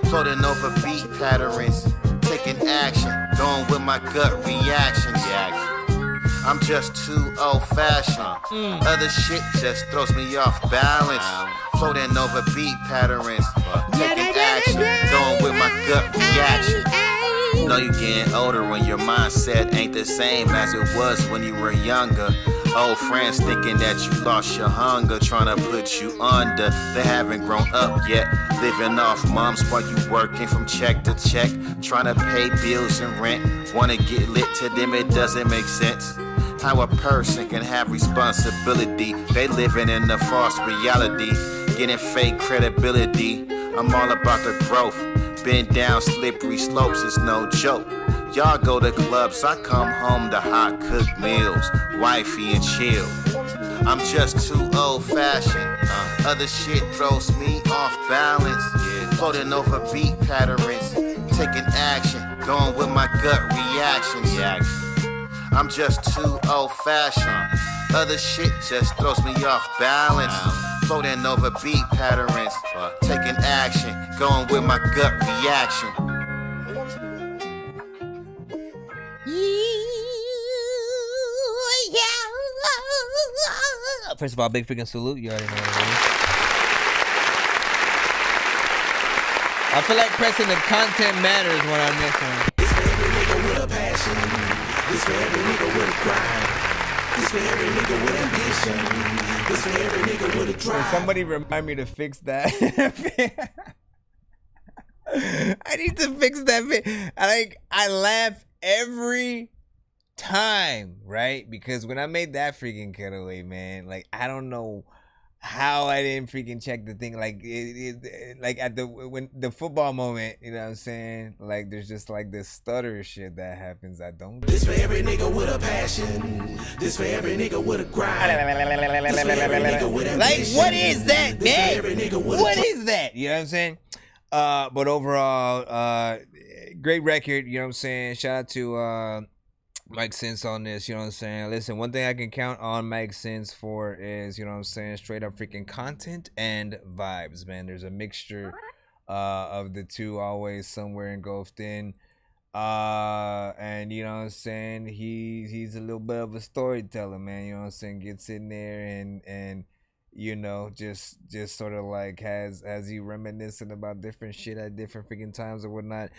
Floating over beat patterns, taking action, going with my gut reactions. I'm just too old-fashioned. Other shit just throws me off balance. Floating over beat patterns, taking action, going with my gut reaction. Know you getting older when your mindset ain't the same as it was when you were younger. Old friends thinking that you lost your hunger, trying to put you under. They haven't grown up yet, living off moms while you working from check to check, trying to pay bills and rent. Wanna get lit, to them it doesn't make sense. How a person can have responsibility, they living in a false reality, getting fake credibility. I'm all about the growth, been down slippery slopes, it's no joke. Y'all go to clubs, I come home to hot cooked meals, wifey and chill. I'm just too old-fashioned. Other shit throws me off balance. Floating over beat patterns, taking action, going with my gut reactions. I'm just too old-fashioned. Other shit just throws me off balance. Floating over beat patterns, taking action, going with my gut reaction. First of all, big freaking salute. You already know what it is. I feel like pressing the content matters when I miss one. It's for every nigga with a passion. It's for every nigga with a grind. It's for every nigga with ambition. It's for every nigga with a drive. Somebody remind me to fix that. I need to fix that bit. I laugh every time, right? Because when I made that freaking cutaway, man, like I don't know how I didn't freaking check the thing. Like like at the football moment, you know what I'm saying? Like there's just like this stutter shit that happens. I don't. This for every nigga with a passion. This for every nigga with a grind. This for every nigga with ambition. Like what is that, man? What is that? You know what I'm saying? But overall, great record. You know what I'm saying? Shout out to Mike Sense on this, you know what I'm saying? Listen, one thing I can count on Mike Sense for is, you know what I'm saying, straight up freaking content and vibes, man. There's a mixture of the two always somewhere engulfed in. And you know what I'm saying, he's a little bit of a storyteller, man. You know what I'm saying? Gets in there and you know, just sort of like has you reminiscing about different shit at different freaking times or whatnot.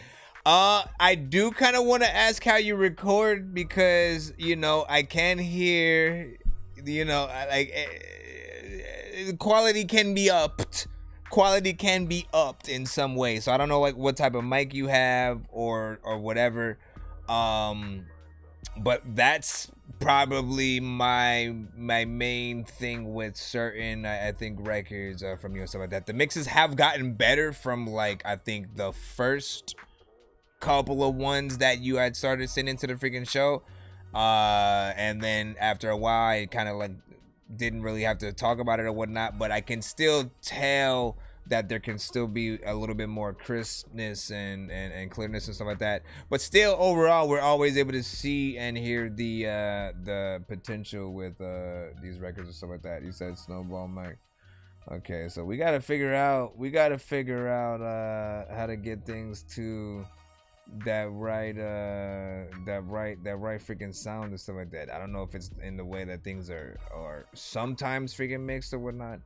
I do kind of want to ask how you record, because you know I can hear, you know, like the quality can be upped. Quality can be upped in some way. So I don't know like what type of mic you have or whatever. But that's probably my main thing with certain I think records from you and stuff like that. The mixes have gotten better from like I think the first couple of ones that you had started sending to the freaking show, and then after a while I kind of like didn't really have to talk about it or whatnot, but I can still tell that there can still be a little bit more crispness and clearness and stuff like that. But still, overall, we're always able to see and hear the potential with these records and stuff like that. You said Snowball Mike. Okay, so we gotta figure out how to get things to that right freaking sound and stuff like that. I don't know if it's in the way that things are sometimes freaking mixed or whatnot.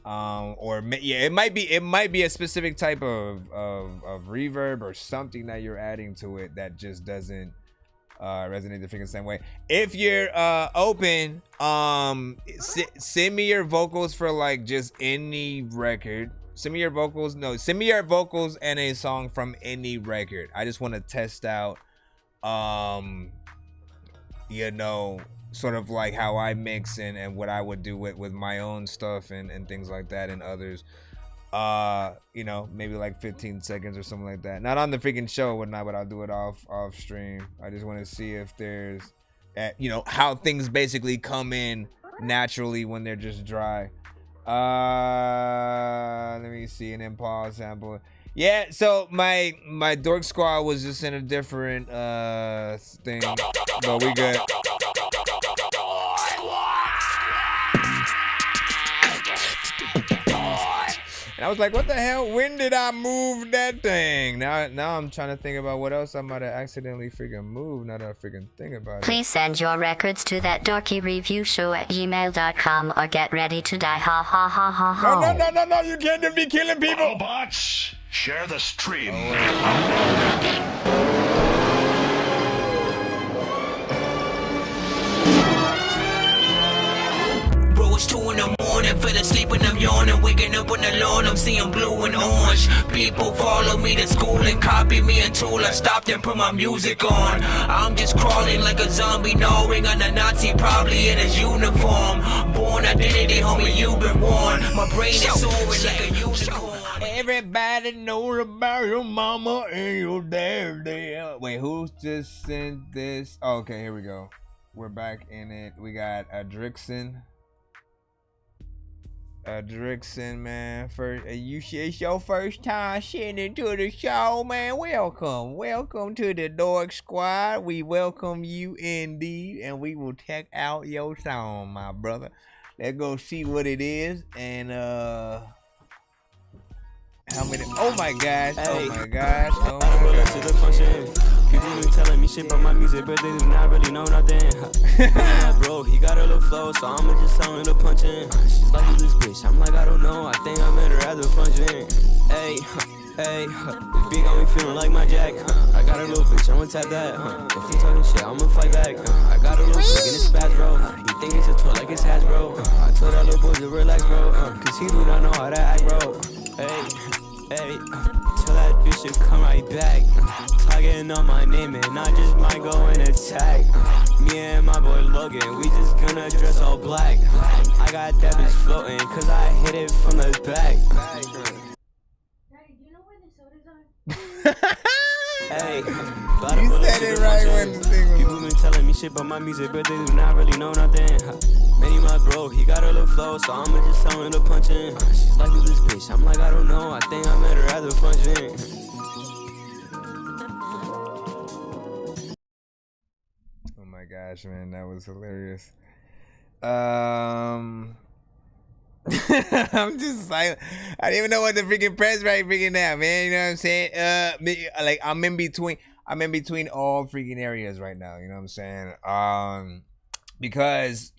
It might be a specific type of reverb or something that you're adding to it that just doesn't resonate the freaking same way. If you're open, send me your vocals for like just any record. Send me your vocals and a song from any record. I just want to test out you know, sort of like how I mix and what I would do with my own stuff and things like that and others. You know, maybe like 15 seconds or something like that. Not on the freaking show or whatnot, but I'll do it off stream. I just want to see if there's, you know, how things basically come in naturally when they're just dry. Let me see an impulse sample. Yeah, so my Dork Squad was just in a different thing, but we good. And I was like, what the hell? When did I move that thing? Now I'm trying to think about what else I might have accidentally freaking moved. Now that I freaking think about it. Please send your records to that dorky review show at gmail.com or get ready to die. Ha ha ha ha ha. No, you can't just be killing people. Robots, share the stream. Bro, it's 2 in the morning, fell asleep and I'm yawning, waking up on the lawn, I'm seeing blue and orange. People follow me to school and copy me until I stopped and put my music on. I'm just crawling like a zombie, gnawing on a Nazi, probably in his uniform. Born identity, homie, you've been warned. My brain is soaring like a unicorn. Everybody knows about your mama and your dad. Wait, who just sent this? Oh, okay, here we go. We're back in it. We got Drixon. Drixon, man. It's your first time sitting into the show, man. Welcome to the Dork Squad. We welcome you indeed, and we will check out your song, my brother. Let's go see what it is, and how many? Oh my gosh! Oh my gosh! Oh my gosh! People been telling me shit about my music, but they do not really know nothing. Bro, he got a little flow, so I'ma just tell him to punch in. She's like, who's this bitch? I'm like, I don't know. I think I met her at the function. Hey, this beat got me feeling like my jack. I got a little bitch, I'ma tap that. If he talking shit, I'ma fight back. I got a little chick in his spaz, bro. He think it's a toy like it's has, bro. I told that little boy to relax, bro. Cause he do not know how to act, bro. Hey, tell that bitch to come right back. Talking on my name and I just might go and attack. Me and my boy Logan, we just gonna dress all black. I got that bitch floating cause I hit it from the back. Hey, you said it right when the thing was. People been telling me shit about my music, but they do not really know nothing. Manny, my bro, he got a little flow, so I'ma just tell him to punch in. She's like, who's this bitch? I'm like, I don't know. I think I met her at the function. Oh my gosh, man, that was hilarious. I'm just silent. I didn't even know what to freaking press right freaking now, man. You know what I'm saying? Like I'm in between all freaking areas right now. You know what I'm saying? Because,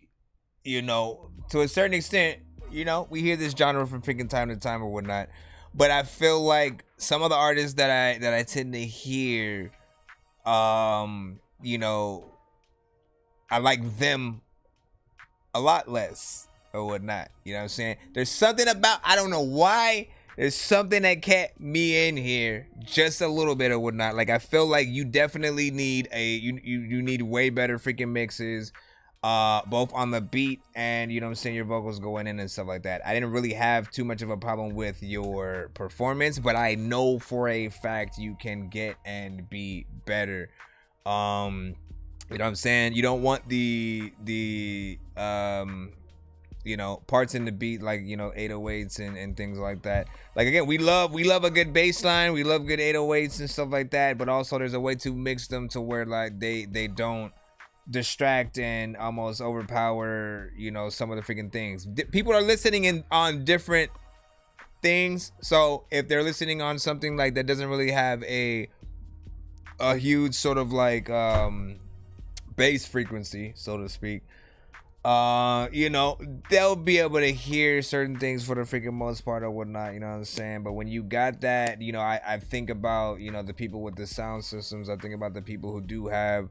you know, to a certain extent, you know, we hear this genre from freaking time to time or whatnot. But I feel like some of the artists that I tend to hear, you know, I like them a lot less or whatnot. You know what I'm saying? There's something about, I don't know why, there's something that kept me in here just a little bit or whatnot. Like, I feel like you definitely need you need way better freaking mixes, both on the beat and, you know what I'm saying, your vocals going in and stuff like that. I didn't really have too much of a problem with your performance, but I know for a fact you can get and be better. You know what I'm saying? You don't want the you know, parts in the beat like, you know, 808s and things like that. Like, again, we love a good bass line, we love good 808s and stuff like that, but also there's a way to mix them to where like they don't distract and almost overpower, you know, some of the freaking things. People are listening on different things, so if they're listening on something like that doesn't really have a huge sort of like bass frequency, so to speak, you know, they'll be able to hear certain things for the freaking most part or whatnot, you know what I'm saying? But when you got that, you know, I think about, you know, the people with the sound systems. I think about the people who do have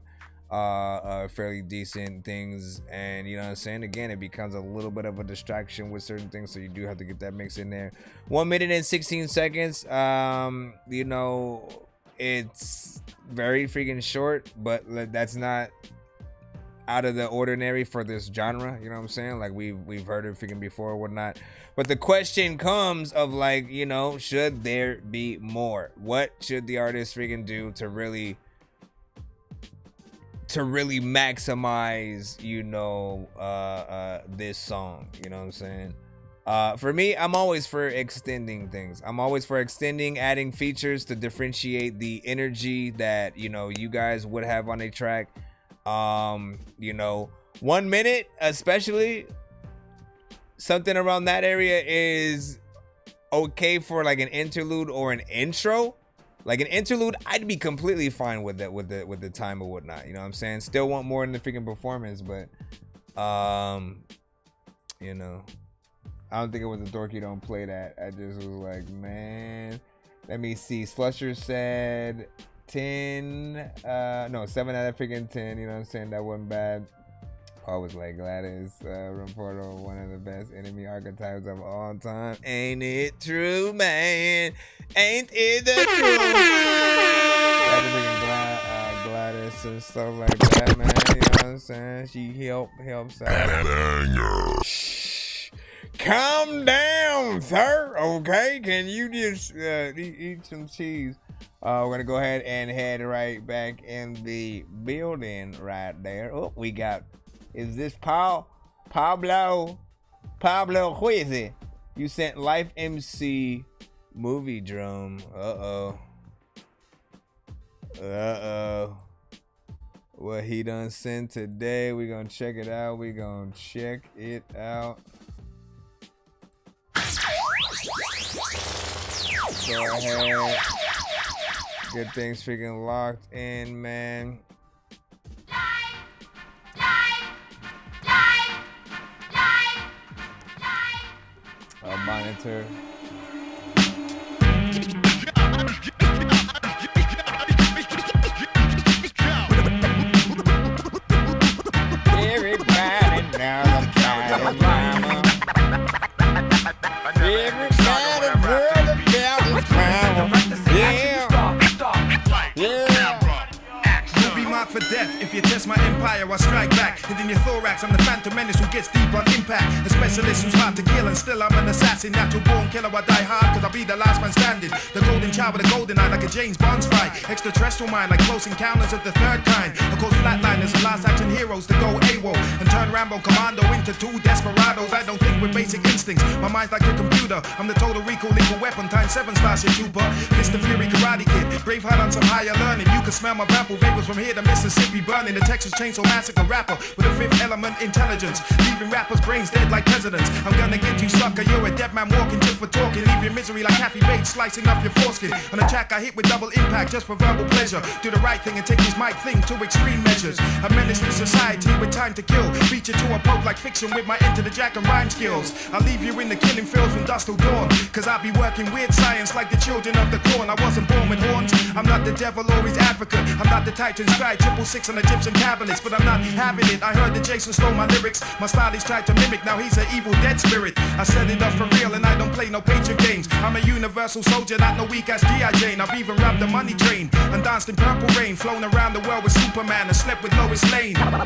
fairly decent things, and you know what I'm saying, again, it becomes a little bit of a distraction with certain things, so you do have to get that mix in there. 1 minute and 16 seconds. You know, it's very freaking short, but that's not out of the ordinary for this genre. You know what I'm saying? Like we've heard it freaking before or whatnot. But the question comes of like, you know, should there be more? What should the artist freaking do to really maximize, you know, this song? You know what I'm saying? For me, I'm always for extending things. I'm always for extending, adding features to differentiate the energy that, you know, you guys would have on a track. You know, 1 minute, especially something around that area is okay for like an interlude or an intro. Like an interlude, I'd be completely fine with that, with the time or whatnot. You know what I'm saying? Still want more in the freaking performance, but you know, I don't think it was a Dorky don't play that. I just was like, man, let me see. Slusher said 10, no, 7 out of freaking 10. You know what I'm saying? That wasn't bad. I was like, Gladys, Reporter, one of the best enemy archetypes of all time. Ain't it true, man? Ain't it the truth? Gladys and stuff like that, man. You know what I'm saying? She helps out. Shh. Calm down, sir. Okay? Can you just eat some cheese? We're gonna go ahead and head right back in the building right there. Oh, we got. Is this Pablo, who is it? You sent Life MC movie drum. Uh-oh. What he done sent today. We gonna check it out. Go ahead. Get things freaking locked in, man. Monitor. Everybody now the drama. Everybody world about the drama. You'll be marked for death if you test my empire. I strike back. And in your thorax, I'm the phantom menace who gets deep on impact. A specialist who's hard to kill, and still I'm an assassin. Natural born killer, I die hard, cause I'll be the last man standing. The golden child with a golden eye, like a James Bond spy. Extraterrestrial mind, like close encounters of the third kind. Of course, flatliners and last action heroes to go AWOL and turn Rambo Commando into two desperados. I don't think with basic instincts. My mind's like a computer. I'm the total recall lethal weapon, times 7 Starship Trooper. Mr. Fury Karate Kid, Braveheart on some higher learning. You can smell my vapor vapors from here to Mississippi burning. The Texas Chainsaw Massacre rapper with a fifth element intelligence, leaving rappers' brains dead like presidents. I'm gonna get you, sucker. You're a dead man walking just for talking. Leave your misery like Kathy Bates slicing up your foreskin. On a track I hit with double impact just for verbal pleasure. Do the right thing and take this mic thing to extreme measures. A menace to society with time to kill. Beat you to a pulp like fiction with my Into the Jack and rhyme skills. I'll leave you in the killing fields from dusk till dawn, cause I'll be working weird science like the children of the corn. I wasn't born with horns. I'm not the devil or his advocate. I'm not the type to inscribe 666 on Egyptian tablets, but I'm not having it. I heard that Jason stole my lyrics. My style he's tried to mimic. Now he's an evil dead spirit. I set it up for real and I don't play no Patriot games. I'm a universal soldier, not no weak ass G.I. Jane. I've even robbed the money train and danced in purple rain, flown around the world with Superman and slept with Lois Lane. My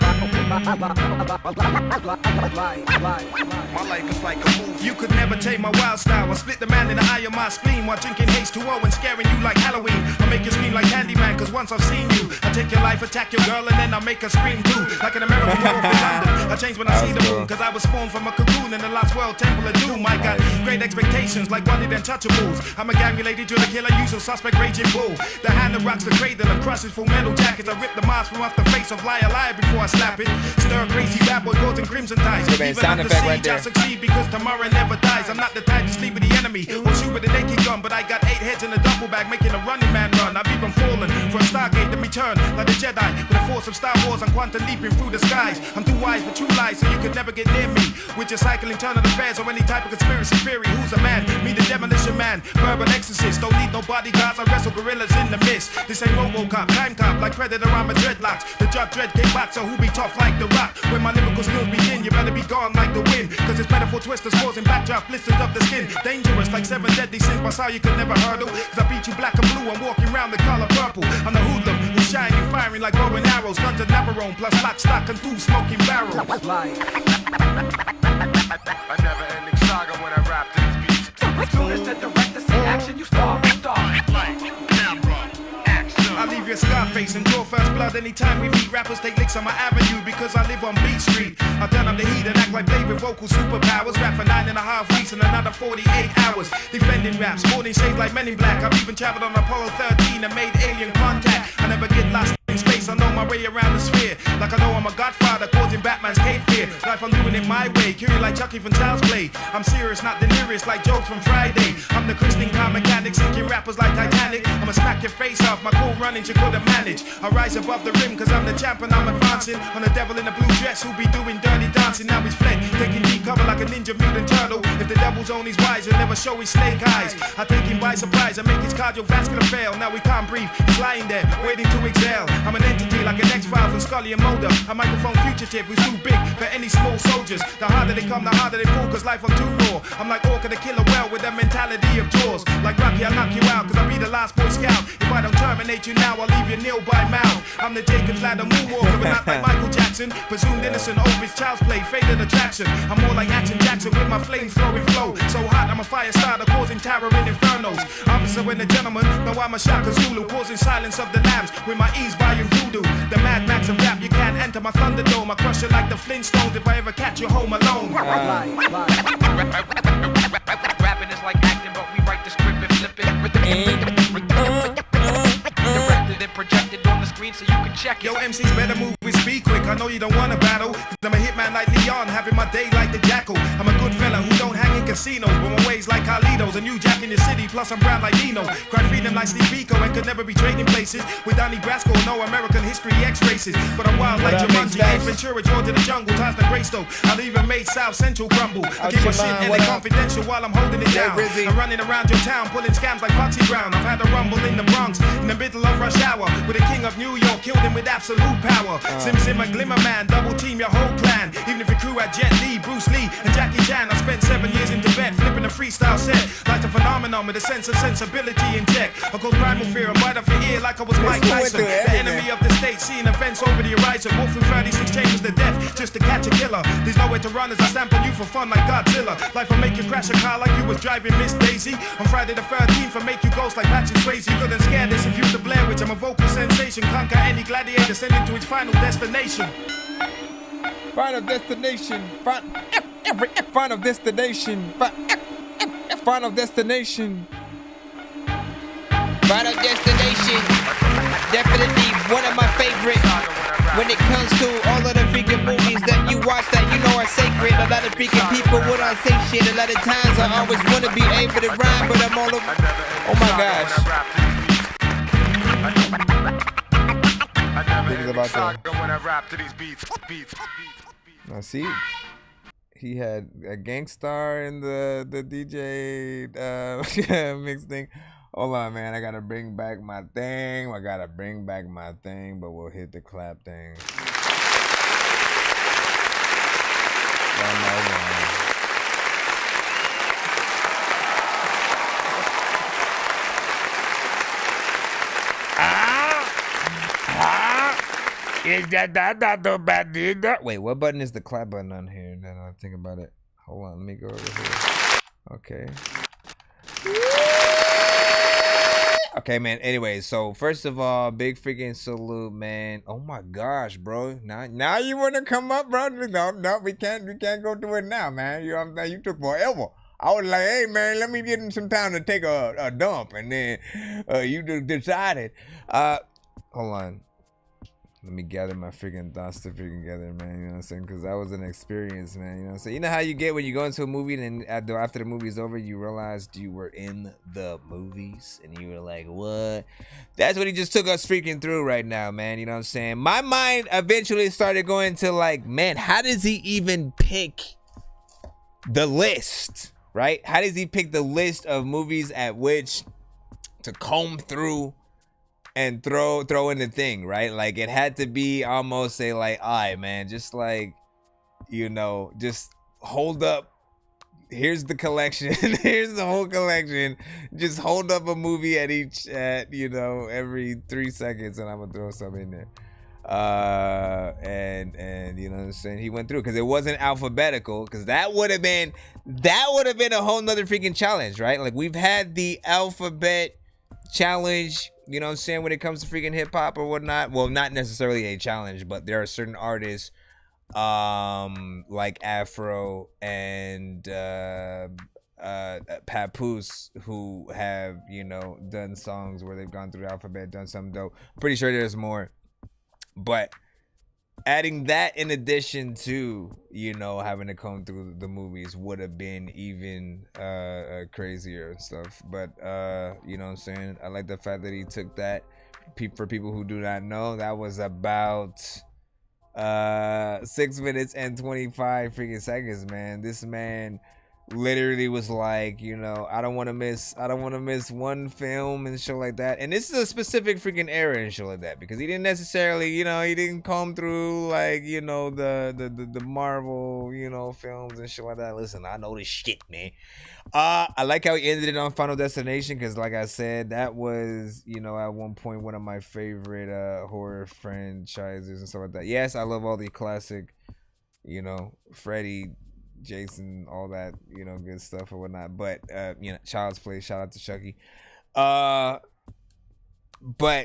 life is like a movie. You could never tame my wild style. I split the man in the eye of my spleen while drinking H2O and scaring you like Halloween. I make you scream like Candyman, cause once I've seen you, I take your life, attack your girl, and then I make her scream too. Like an American wolf in London. I change when I see the moon, cause I was spawned from a cocoon in the lost world temple of doom. I got great expectations like one of them touchables. I'm a gang-related driller killer, usual suspect raging bull. The hand that rocks the cradle and crushes full metal jackets. I rip the mask from off the face of liar before I slap it. Stir crazy bad boy golden crimson ties. Even under siege right I succeed because tomorrow never dies. I'm not the type to sleep with the enemy or shoot with a naked gun, but I got 8 heads in a duffel bag making a running man run. I've even fallen for a Stargate to return like a Jedi with the force of Star Wars. I'm quantum leaping through the skies. I'm too wise for true lies, so you could never get near me with your cycling turn of affairs or any type of conspiracy theory. Who's a man? Me the demolition man, verbal exorcist. Don't need no bodyguards, I wrestle gorillas in the mist. This ain't Robocop, time cop like Predator on my dreadlocks. The Judge Dredd came back, so who be tough like the Rock? When my lyrical skills begin, you better be gone like the wind, cause it's metaphor twisters causing backdrop blisters of the skin. Dangerous like 7 deadly sins, my style you could never hurdle, cause I beat you black and blue, I'm walking around the color purple. I'm the hoodlum who shine, you firing like bow and arrows. Guns and Navarone, plus lock, stock, and two smoking barrels. A never-ending saga when I rap these beats. As soon as the director see action, you start. I leave your Scarface and draw first blood anytime we meet. Rappers take licks on my avenue because I live on Beat Street. I turn up the heat and act like Blade with vocal superpowers. Rap for 9.5 weeks and another 48 hours. Defending raps, morning shades like Men in Black. I've even traveled on Apollo 13 and made alien contact. I never get lost in space, I know my way around the sphere. Like I know I'm a godfather, causing Batman's cave fear. Life I'm doing it my way, curious like Chucky from Child's Play. I'm serious, not delirious like jokes from Friday. I'm the Christian car mechanic, sinking rappers like Titanic. I'ma smack your face off, my cool running you couldn't manage. I rise above the rim cause I'm the champ and I'm advancing. On the devil in the blue dress who be doing dirty dancing. Now he's fled, taking deep cover like a ninja mutant turtle. If the devil's on his wise, he'll never show his snake eyes. I take him by surprise, I make his cardiovascular fail. Now he can't breathe, he's lying there, waiting to exhale. I'm an entity like an X-File from Scully and Mulder. A microphone fugitive who's too big for any small soldiers. The harder they come, the harder they fall, cause life I'm too raw. I'm like Orca the killer whale with the mentality of Jaws. Like Rocky, I'll knock you out, cause I'll be the last Boy Scout. If I don't terminate you now, I'll leave you nil by mouth. I'm the Jacob's Ladder moonwalker, but not like Michael Jackson. Presumed innocent, over his child's play, faded attraction. I'm more like Action Jackson with my flame-throwing flow. So hot, I'm a fire starter, causing terror in infernos. Officer and a gentleman, know I'm a Shaka Zulu, causing silence of the lambs with my ease by your voodoo. The Mad Max of rap, you can't enter my Thunderdome. I crush you like the Flintstones if I ever catch you home alone. Rapping is like acting, but we write the script and flip it. Directed and projected on the screen so you can check it. Yo, MCs better move with speed quick. I know you don't wanna battle. I'm a hitman like Leon, having my day like the Jackal. I'm a good fella who don't hang in casinos, but my ways like Carlitos. A new Jack in the city, plus I'm brown like Nino. Cry freedom like Steve Biko and could never be trading places. With Donnie Brasco, no American history X races. But I'm wild like Jumanji, Ace Ventura, George in the jungle, Tarzan Greystoke. I'll even made South Central crumble. I keep my shit and confidential while I'm holding it down. I'm running around your town, pulling scams like Foxy Brown. I've had a rumble in the Bronx, in the middle of rush hour. With the king of New York, killed him with absolute power. Sim Sim and Glimmer Man, double team your whole clan. Even if your crew had Jet Li, Bruce Lee, and Jackie Chan. I spent 7 years in Tibet, flipping a freestyle set. Like a phenomenon with a sense of sensibility in check. I go primal fear and bite off your ear like I was Mike Tyson. The enemy of the state, seeing events over the horizon. Walk through 36 chambers to death, just to catch a killer. There's nowhere to run as I stamp on you for fun like Godzilla. Life will make you crash a car like you was driving Miss Daisy. On Friday the 13th, I make you ghost like Patrick Swayze. Couldn't scare this if you the Blair Witch. I'm a vocal sensation. Conquer any gladiator, send him to his final destination. Final destination. Final destination. Final destination. Final Destination, definitely one of my favorite. When it comes to all of the freaking movies that you watch that you know are sacred, a lot of freaking people would not say shit. A lot of times I always want to be able to rhyme, but I'm all over. Oh my gosh. Think about that. Now see, he had a Gangstar in the DJ mix thing. Hold on, man. I gotta bring back my thing. But we'll hit the clap thing. Is that the bad dude? Wait, what button is the clap button on here? Now that I think about it. Hold on, let me go over here. Okay. Okay, man. Anyway, so first of all, big freaking salute, man. Oh my gosh, bro. Now you wanna come up, bro? No, we can't go through it now, man. You know what I'm saying? You took forever. I was like, hey man, let me give him some time to take a dump, and then you just decided. Hold on. Let me gather my freaking thoughts to freaking gather, man. You know what I'm saying? Because that was an experience, man. You know what I'm saying? You know how you get when you go into a movie and after the movie's over, you realized you were in the movies and you were like, what? That's what he just took us freaking through right now, man. You know what I'm saying? My mind eventually started going to like, man, how does he even pick the list, right? How does he pick the list of movies at which to comb through and throw in the thing, right? Like it had to be almost say like, all right, man, just like, you know, just hold up here's the collection. Here's the whole collection. Just hold up a movie at you know, every 3 seconds, and I'm gonna throw some in there. And you know what I'm saying, he went through, because it wasn't alphabetical, because that would have been a whole nother freaking challenge, right? Like, we've had the alphabet challenge, you know what I'm saying, when it comes to freaking hip-hop or whatnot. Well, not necessarily a challenge, but there are certain artists like Afro and Papoose who have, you know, done songs where they've gone through the alphabet, done something dope. Pretty sure there's more, but adding that in addition to, you know, having to comb through the movies would have been even crazier and stuff. But you know what I'm saying, I like the fact that he took that. For people who do not know, that was about 6 minutes and 25 freaking seconds, man. This man literally was like, you know, I don't want to miss one film and shit like that. And this is a specific freaking era and shit like that, because he didn't necessarily, you know, he didn't comb through, like, you know, the Marvel, you know, films and shit like that. Listen, I know this shit, man. I like how he ended it on Final Destination, because like I said, that was, you know, at one point one of my favorite horror franchises and stuff like that. Yes, I love all the classic, you know, Freddy, Jason, all that, you know, good stuff or whatnot. But you know, Child's Play, shout out to Chucky. But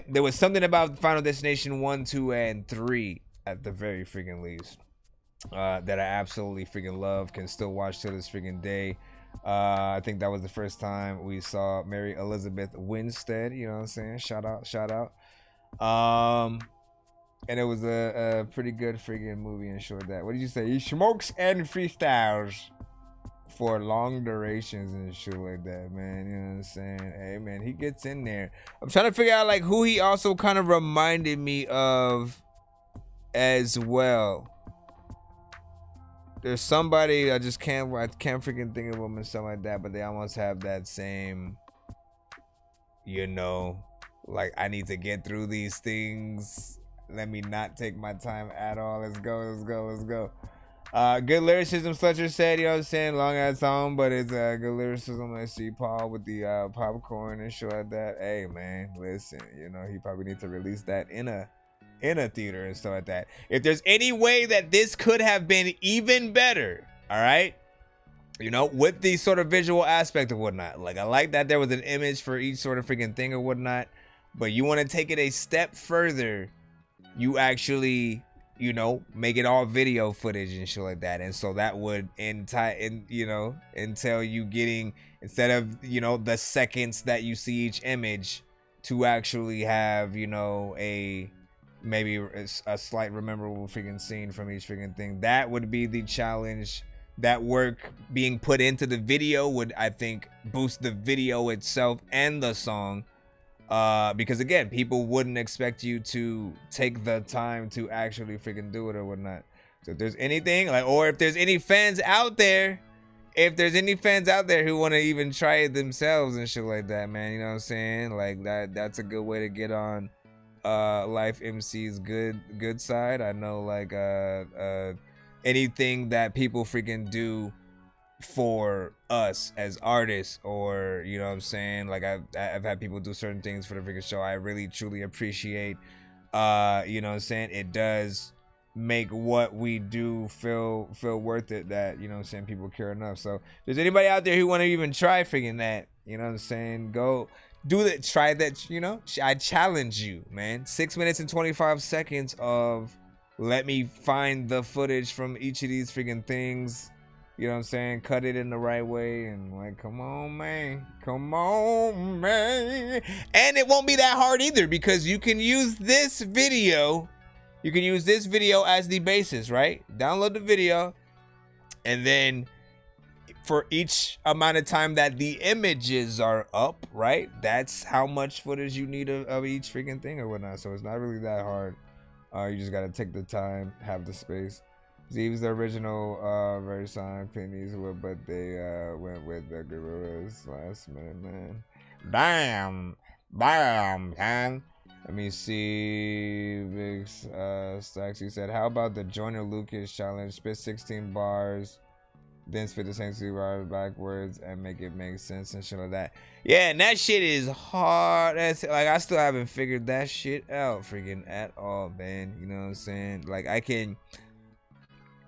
there was something about Final Destination 1, 2, and 3 at the very freaking least that I absolutely freaking love. Can still watch till this freaking day. I think that was the first time we saw Mary Elizabeth Winstead, you know what I'm saying? Shout out. And it was a pretty good freaking movie and short that. What did you say? He smokes and freestyles for long durations and shit like that, man. You know what I'm saying? Hey, man, he gets in there. I'm trying to figure out, like, who he also kind of reminded me of as well. There's somebody I can't freaking think of them and stuff like that, but they almost have that same, you know, like, I need to get through these things. Let me not take my time at all. Let's go. Good lyricism, Fletcher said, you know what I'm saying? Long ass song, but it's good lyricism. Let's see Paul with the popcorn and shit like that. Hey, man, listen, you know, he probably needs to release that in a theater and stuff like that. If there's any way that this could have been even better, all right, you know, with the sort of visual aspect of whatnot. Like, I like that there was an image for each sort of freaking thing or whatnot, but you want to take it a step further. You actually, you know, make it all video footage and shit like that. And so that would entail you getting, instead of, you know, the seconds that you see each image, to actually have, you know, maybe a slight rememberable freaking scene from each freaking thing. That would be the challenge. That work being put into the video would, I think, boost the video itself and the song. Because again, people wouldn't expect you to take the time to actually freaking do it or whatnot. So if there's anything, like, or if there's any fans out there who want to even try it themselves and shit like that, man, you know what I'm saying? Like, that's a good way to get on Life MC's good side. I know, like, anything that people freaking do for us as artists, or, you know what I'm saying, like, I've had people do certain things for the freaking show. I really truly appreciate, you know what I'm saying, it does make what we do feel worth it, that, you know what I'm saying, people care enough. So if there's anybody out there who want to even try freaking that, you know what I'm saying, go do that, try that, you know. I challenge you, man. 6 minutes and 25 seconds of, let me find the footage from each of these freaking things. You know what I'm saying? Cut it in the right way, and, like, come on, man. And it won't be that hard either, because you can use this video. You can use this video as the basis, right? Download the video, and then for each amount of time that the images are up, right? That's how much footage you need of each freaking thing or whatnot. So it's not really that hard. You just gotta take the time, have the space. Zeeves, the original very song, Pennies, but they went with the Gorillas last minute, man. Bam, man. Let me see. Big Stacks, he said, how about the Joyner Lucas challenge? Spit 16 bars then spit the same two bars backwards and make it make sense and shit like that. Yeah, and that shit is hard. That's like I still haven't figured that shit out freaking at all, man. You know what I'm saying? Like I can.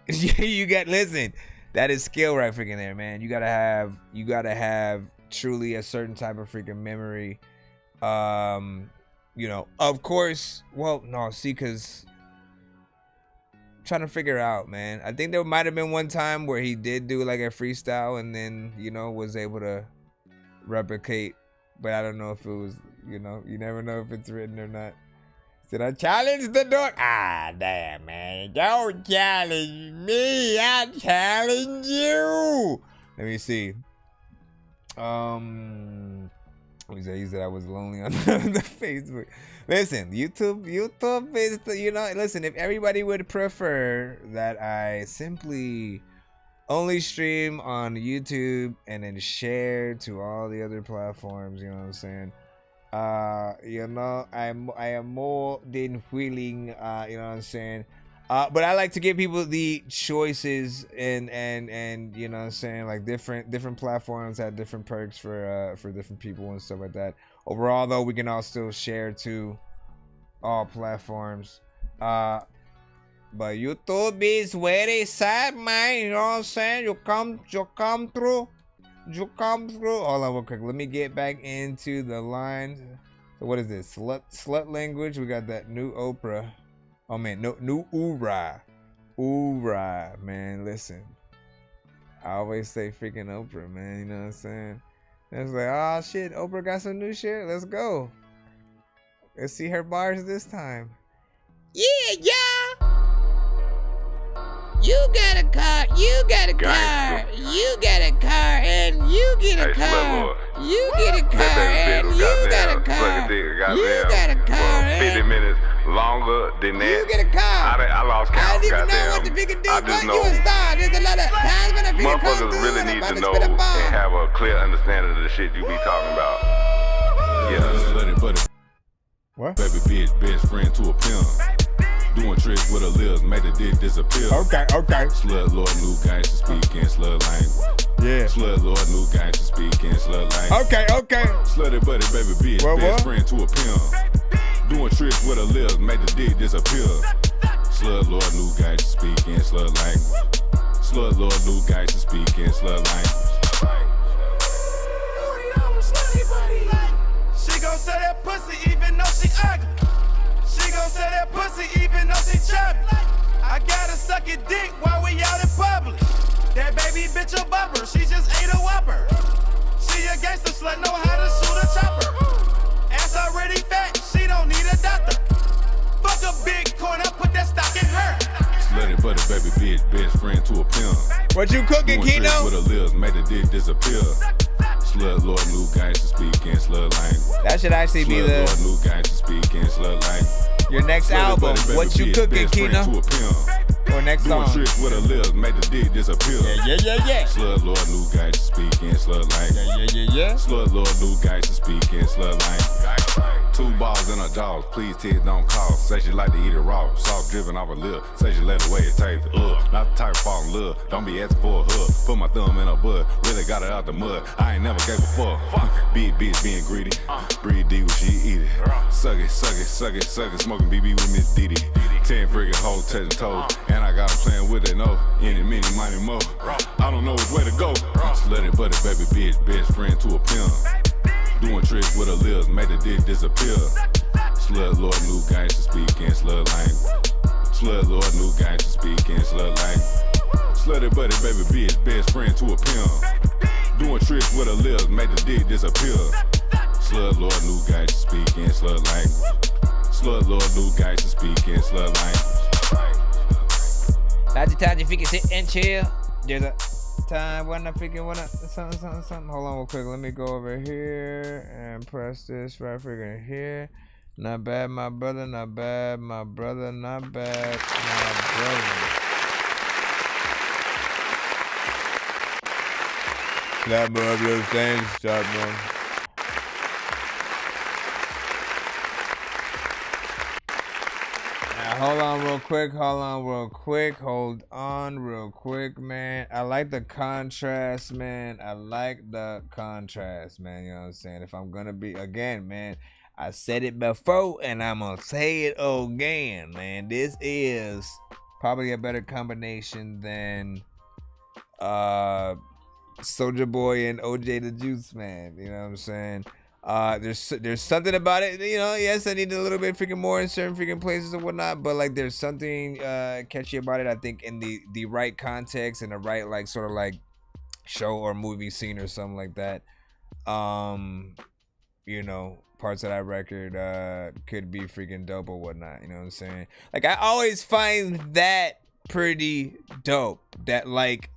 Listen, that is skill right freaking there, man. You gotta have truly a certain type of freaking memory. You know, of course. Well, no, see, cause. Trying to figure out, man. I think there might have been one time where he did do like a freestyle and then, you know, was able to replicate, but I don't know if it was, you know, you never know if it's written or not. Did I challenge the Dork? Ah, damn, man. Don't challenge me. I challenge you. Let me see. He said I was lonely on the Facebook. Listen, YouTube is the, you know, listen, if everybody would prefer that I simply only stream on YouTube and then share to all the other platforms, you know what I'm saying? You know, I am more than willing, you know what I'm saying? But I like to give people the choices and you know what I'm saying, like different platforms have different perks for different people and stuff like that. Overall though, we can all still share to all platforms. But YouTube is very sad, man, you know what I'm saying? You come through. Hold on real quick. Let me get back into the lines. So what is this? Slut language. We got that new Oprah. Oh man, new Ura, man. Listen, I always say freaking Oprah, man. You know what I'm saying? It's like, oh shit, Oprah got some new shit. Let's go. Let's see her bars this time. Yeah, yeah. You got a car, you got a car, you got a car, and you get a car. You get a car, and you got a car. You got a car, and 50 minutes longer than that. You get a car. I lost count. I didn't even know what the figure do, but you a star. There's a lot of times when a figure comes through really and I'm need about to to know spit a bomb. and have a clear understanding of the shit you be talking about. Yeah. What? Baby bitch, best friend to a pimp. Doing tricks with her lips, made the dick disappear. Okay. Slut Lord, new gangster speaking slut language. Yeah. Slut Lord, new gangster speaking slut language. Okay. Slutty buddy, baby bitch, best friend to a pimp. Doing tricks with her lips, made the dick disappear. Slut Lord, new gangster speaking slut language. Slut Lord, new gangster speaking slut language. She gon' say that pussy even though she ugly. She gon' say that pussy even though she chubby. I gotta suck it dick while we out in public. That baby bitch a bubber, she just ate a whopper. She a gangster slut, know how to shoot a chopper. Ass already fat, she don't need a doctor. Fuck a big corn, I put that stock in her. Slutty buddy, baby bitch, best friend to a pimp. What you cooking, Doing Kino? tricks with her lips, made the dick disappear. Slut Lord, new gangster speaking slut language. That should actually be Slut Lord, new gangster speaking slut language. your next album. What you cooking, Kino? Or next Doing song. tricks with her lips, make the dick disappear. Yeah. Slut Lord, new gangster speaking slut language. Yeah. Slut Lord, new gangster speaking slut language. 2 balls in her jaws, please tits don't cost. Say she like to eat it raw, sauce dripping off her lip. Say she let the way it tastes. Not the type of fall in love, don't be asking for a hug. Put my thumb in her butt, really got it out the mud. I ain't never gave a fuck. Big bitch being greedy, breed D when she eat it. Suck it, smoking BB with Miss Diddy. 10 friggin' hoes touching toes, and I got her playing with it, no. Any, many, money, more. I don't know which way to go. Slutty buddy, baby bitch, best friend to a pimp. Doing tricks with her lips, made the dick disappear. Slut Lord, new gangster speaking slut language. Slut Lord, new gangster speaking slut language. Slutty buddy, baby bitch, best friend to a pimp. Doing tricks with her lips, made the dick disappear. Slut Lord, new gangster speaking slut language. Slut Lord, new gangster speaking slut language. That's the time if you can sit and chill. There's a time when I freaking wanna something. Hold on real quick. Let me go over here and press this right freaking here. Not bad, my brother. Not bad, my brother. Not bad, my brother. Slap more of those things. Stop, man. Hold on on real quick. Hold on real quick, man. I like the contrast, man. You know what I'm saying? If I'm gonna be, again, man, I said it before and I'm gonna say it again, man. This is probably a better combination than Soulja Boy and OJ the Juice Man. You know what I'm saying? There's something about it, you know. Yes, I need a little bit freaking more in certain freaking places and whatnot, but like there's something catchy about it. I think in the right context and the right like sort of like show or movie scene or something like that. You know, parts of that record could be freaking dope or whatnot. You know what I'm saying? Like I always find that pretty dope. That like,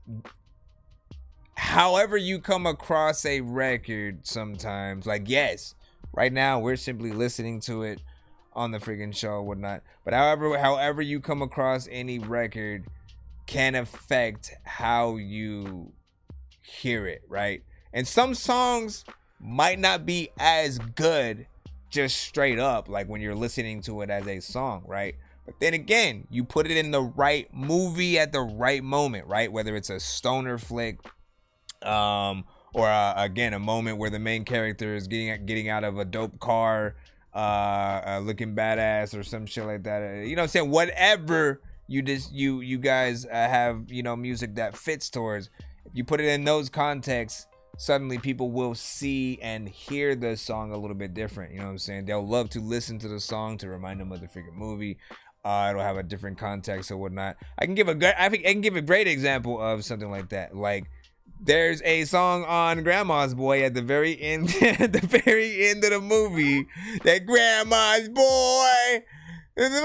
however you come across a record sometimes, like yes, right now we're simply listening to it on the freaking show or whatnot. But however you come across any record can affect how you hear it, right? And some songs might not be as good just straight up like when you're listening to it as a song, right? But then again, you put it in the right movie at the right moment, right? Whether it's a stoner flick, or again, a moment where the main character is getting out of a dope car, looking badass or some shit like that. You know what I'm saying? Whatever you guys have, you know, music that fits towards. If you put it in those contexts, suddenly people will see and hear the song a little bit different. You know what I'm saying? They'll love to listen to the song to remind them of the freaking movie. It'll have a different context or whatnot. I can give a great example of something like that. Like there's a song on Grandma's Boy at the very end, at the very end of the movie. That Grandma's Boy. Grandma's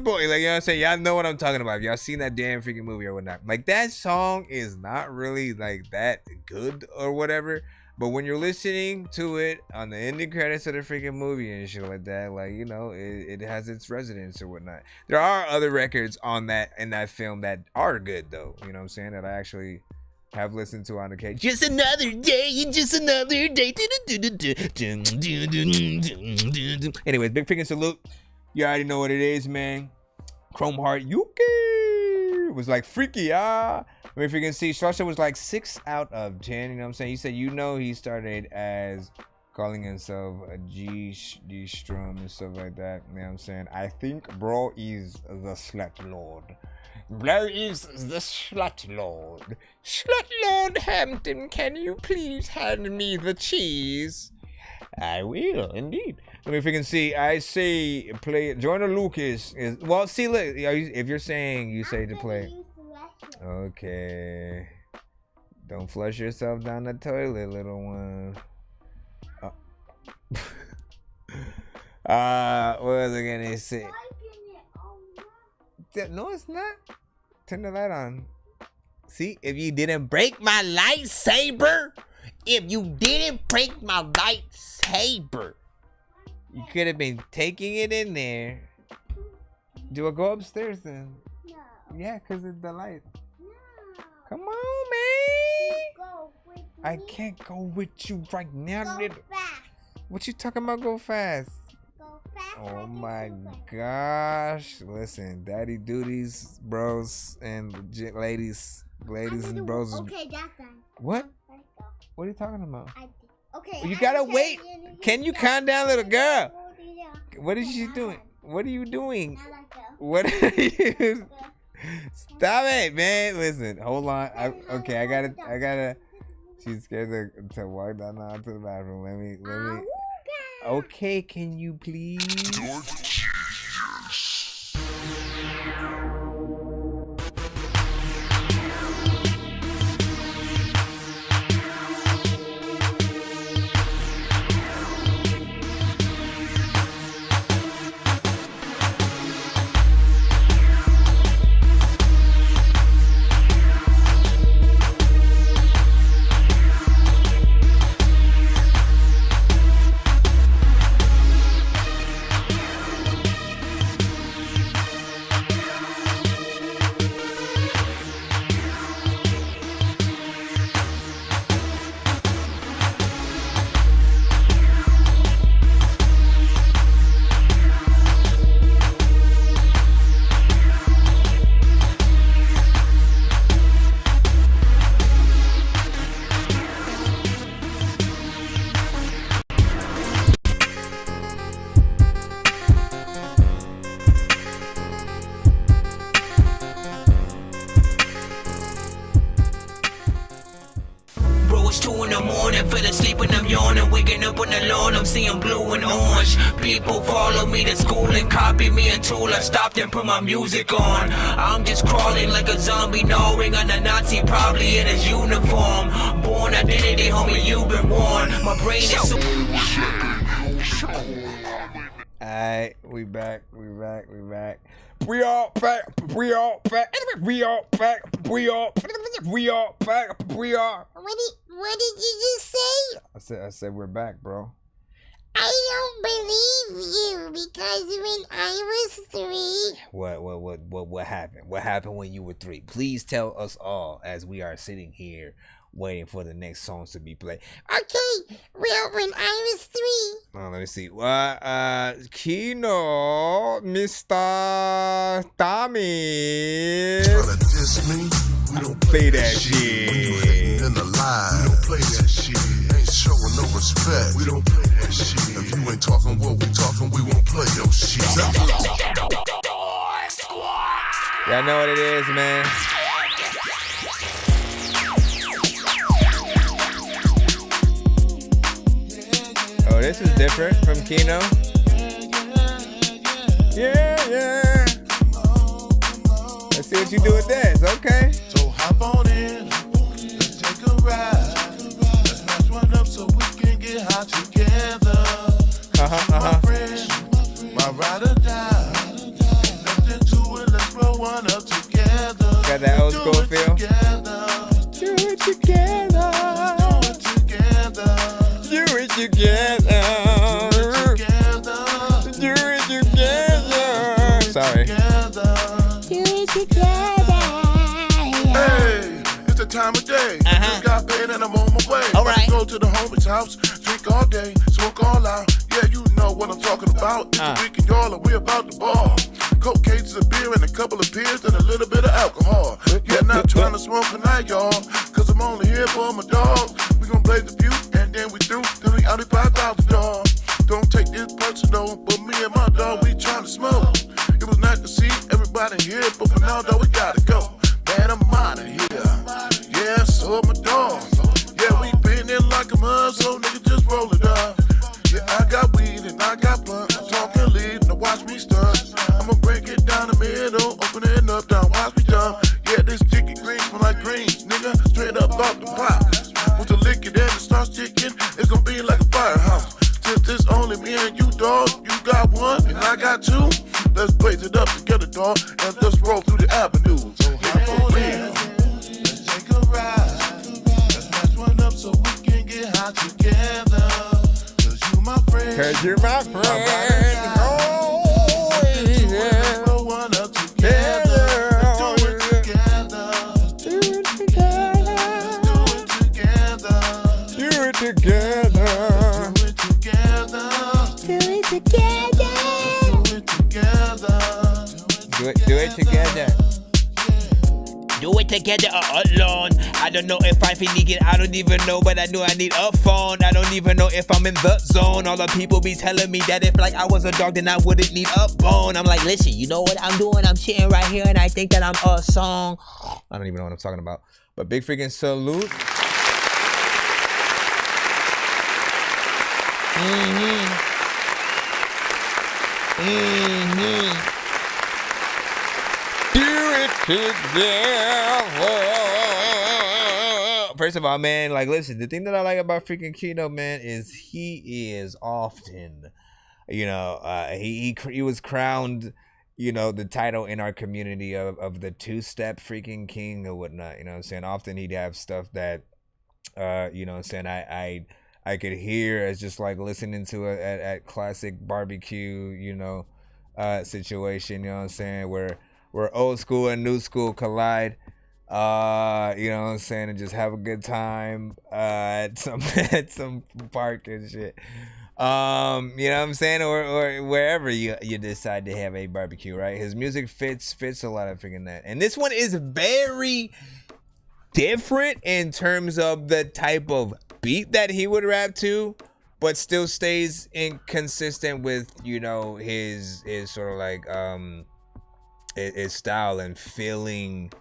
Boy, like, you know what I'm saying? Y'all know what I'm talking about. Y'all seen that damn freaking movie or whatnot. Like that song is not really like that good or whatever, but when you're listening to it on the ending credits of the freaking movie and shit like that, like, you know, it has its resonance or whatnot. There are other records on that in that film that are good though, you know what I'm saying, that I actually have listened to on occasion. Just another day, just another day. Anyways, big freaking salute. You already know what it is, man. Chrome Heart Yuki was like freaky, I mean, if you can see, Structure was like 6 out of 10. You know what I'm saying? He said, you know, he started as calling himself a G-Strum and stuff like that. You know what I'm saying? I think bro is the slut lord. Bro is the slut lord. Slut Lord Hampton, can you please hand me the cheese? I will, indeed. I mean, if you can see, I say play. Joyner Lucas is, well, see, look, if you're saying you say to play. Okay. Don't flush yourself down the toilet, little one. What was I gonna say? No, it's not. Turn the light on. See, if you didn't break my lightsaber, you could have been taking it in there. Do I go upstairs then? No. Yeah, because it's the light. No. Come on, man. Go with me. I can't go with you right now. Go fast. What you talking about, go fast? Go fast. Oh my gosh. Listen, daddy duties, bros, and ladies and bros. Okay, that's done. What? What are you talking about? Okay. You gotta wait. Can you calm down, little girl? What is she doing? What are you doing? What are you? Stop it, man. Listen, hold on. Okay, I gotta. She's scared to walk down to the bathroom. Let me. Okay, can you please? the morning, fell asleep and I'm yawning. Waking up on the lawn, I'm seeing blue and orange. People follow me to school and copy me until I stopped and put my music on. I'm just crawling like a zombie, gnawing on a Nazi, probably in his uniform. Born identity, homie, you've been warned. My brain is so... Alright, we back. We all back. What did you just say? I said we're back, bro. I don't believe you because when I was 3. What happened? What happened when you were 3? Please tell us all as we are sitting here waiting for the next songs to be played. Okay, well, when I was 3. Let me see. Kino, Mr. Tommy. Tryna diss me? We don't play that shit. When you hating in the lie, we don't play that shit. Ain't showing no respect. We don't play that shit. If you ain't talking what we talking, we won't play your shit. Y'all know what it is, man. Oh, this is different from Kino. Yeah. Let's see what you do with this. Okay. So hop on in, let's take a ride. Let's match one up so we can get hot together. My friend, my ride or die. Nothing to it, let's roll one up together. Got that old school feel? Do it together. Do it together. Do it together. Sorry. Do it together. Hey, it's the time of day. Just got paid and I'm on my way. All right. Go to the homie's house, drink all day, smoke all out. Yeah, you know what I'm talking about. It's a weekend, y'all, and we about to ball. Coke cases of beer and a couple of beers and a little bit of alcohol. Yeah, not trying to smoke tonight, y'all, cause I'm only here for my dog. We gon' blaze the few and then we through. Then we out the 5,000 dog. Don't take this personal, but me and my dog, we trying to smoke. It was nice to see everybody here, but for now, though, we gotta go. Man, I'm out of here. Yeah, so my dog. Yeah, we been in like a mud, so nigga, just roll it up. Yeah, I got weed and I got blunt. I'm talking lead, now watch me stunt. I'ma break it down the middle, open it up, down, watch me jump. Yeah, this chicken green smell like greens, nigga, straight up off the pot. Once you lick it and it starts ticking, it's gonna be like a firehouse. Since it's only me and you, dog, you got one and I got two. Let's blaze it up together, dog, and let's roll through the avenues. So hop on in, let's take a ride. Let's match one up so we can get hot together. Cause you my friend. Cause you're my friend. Roll one up together. Let's do it together. Do it together. Do it together. Do it together. Do it together. Do it together. Do it together. Do it together. Do it together or alone. I don't know if I'm feeling it, I don't even know, but I know I need a phone. I don't even know if I'm in the zone. All the people be telling me that if like I was a dog, then I wouldn't need a bone. I'm like, listen, you know what I'm doing? I'm sitting right here and I think that I'm a song. I don't even know what I'm talking about. But big freaking salute. Do it together. First of all, man, like, listen, the thing that I like about freaking Kino, man, is he is often, you know, he was crowned, you know, the title in our community of the two-step freaking king or whatnot. You know what I'm saying? Often he'd have stuff that, you know what I'm saying, I could hear as just like listening to it at classic barbecue, you know, situation, you know what I'm saying, where old school and new school collide, you know what I'm saying, and just have a good time at some park and shit. You know what I'm saying, or wherever you decide to have a barbecue, right? His music fits a lot of freaking that. And this one is very different in terms of the type of beat that he would rap to, but still stays inconsistent with, you know, his sort of like his style and feeling,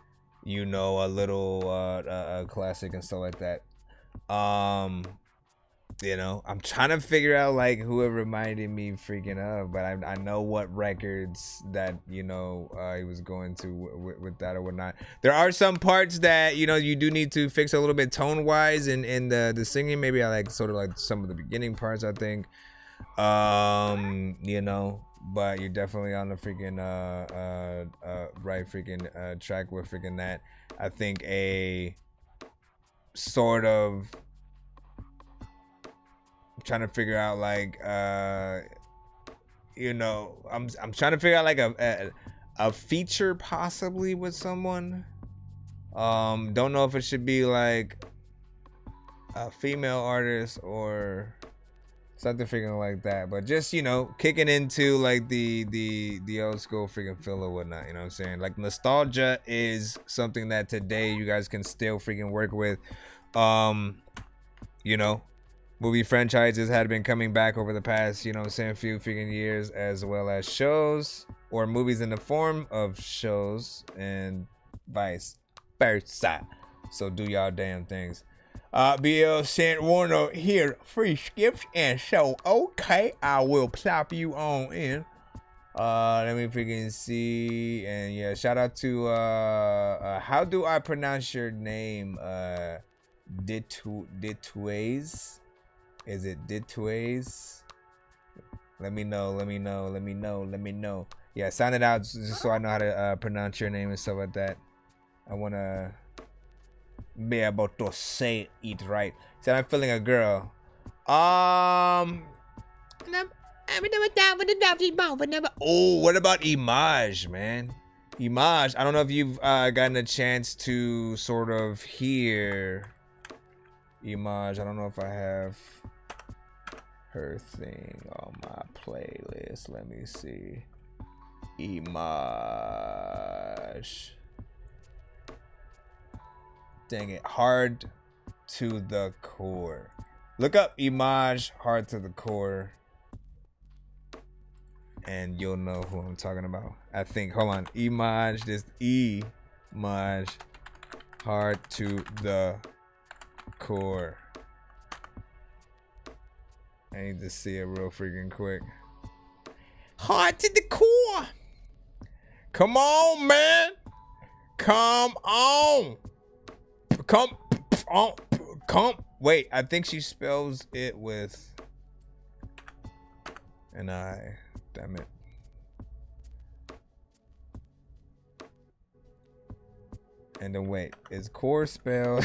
you know, a little classic and stuff like that. You know, I'm trying to figure out like who it reminded me freaking of, but I know what records that, you know, he was going to with that or whatnot. There are some parts that, you know, you do need to fix a little bit tone wise in the singing. Maybe I like sort of like some of the beginning parts, I think. You know, but you're definitely on the freaking right freaking track with freaking that. I think a sort of trying to figure out like you know, I'm trying to figure out like a feature possibly with someone. Don't know if it should be like a female artist or something freaking like that, but just, you know, kicking into like the old school freaking feel or whatnot, you know what I'm saying? Like nostalgia is something that today you guys can still freaking work with. You know, movie franchises had been coming back over the past, you know what I'm saying, few freaking years, as well as shows or movies in the form of shows and vice versa. So do y'all damn things. BL sent Warner here, free skips, and so okay, I will plop you on in. Let me freaking see, and yeah, shout out to how do I pronounce your name? Ditways? Is it Ditways? Let me know. Yeah, sound it out just so I know how to pronounce your name and stuff like that. I wanna be able to say it right. So I'm feeling a girl. Oh, what about Image, man? Image. I don't know if you've gotten a chance to sort of hear Image. I don't know if I have her thing on my playlist. Let me see. Image. Dang it, hard to the core. Look up Image, hard to the core, and you'll know who I'm talking about. I think, hold on, Image, this Image, hard to the core. I need to see it real freaking quick. Hard to the core. Come on, man. Come on. Come. Wait, I think she spells it with an I. Damn it. And then wait, is core spelled?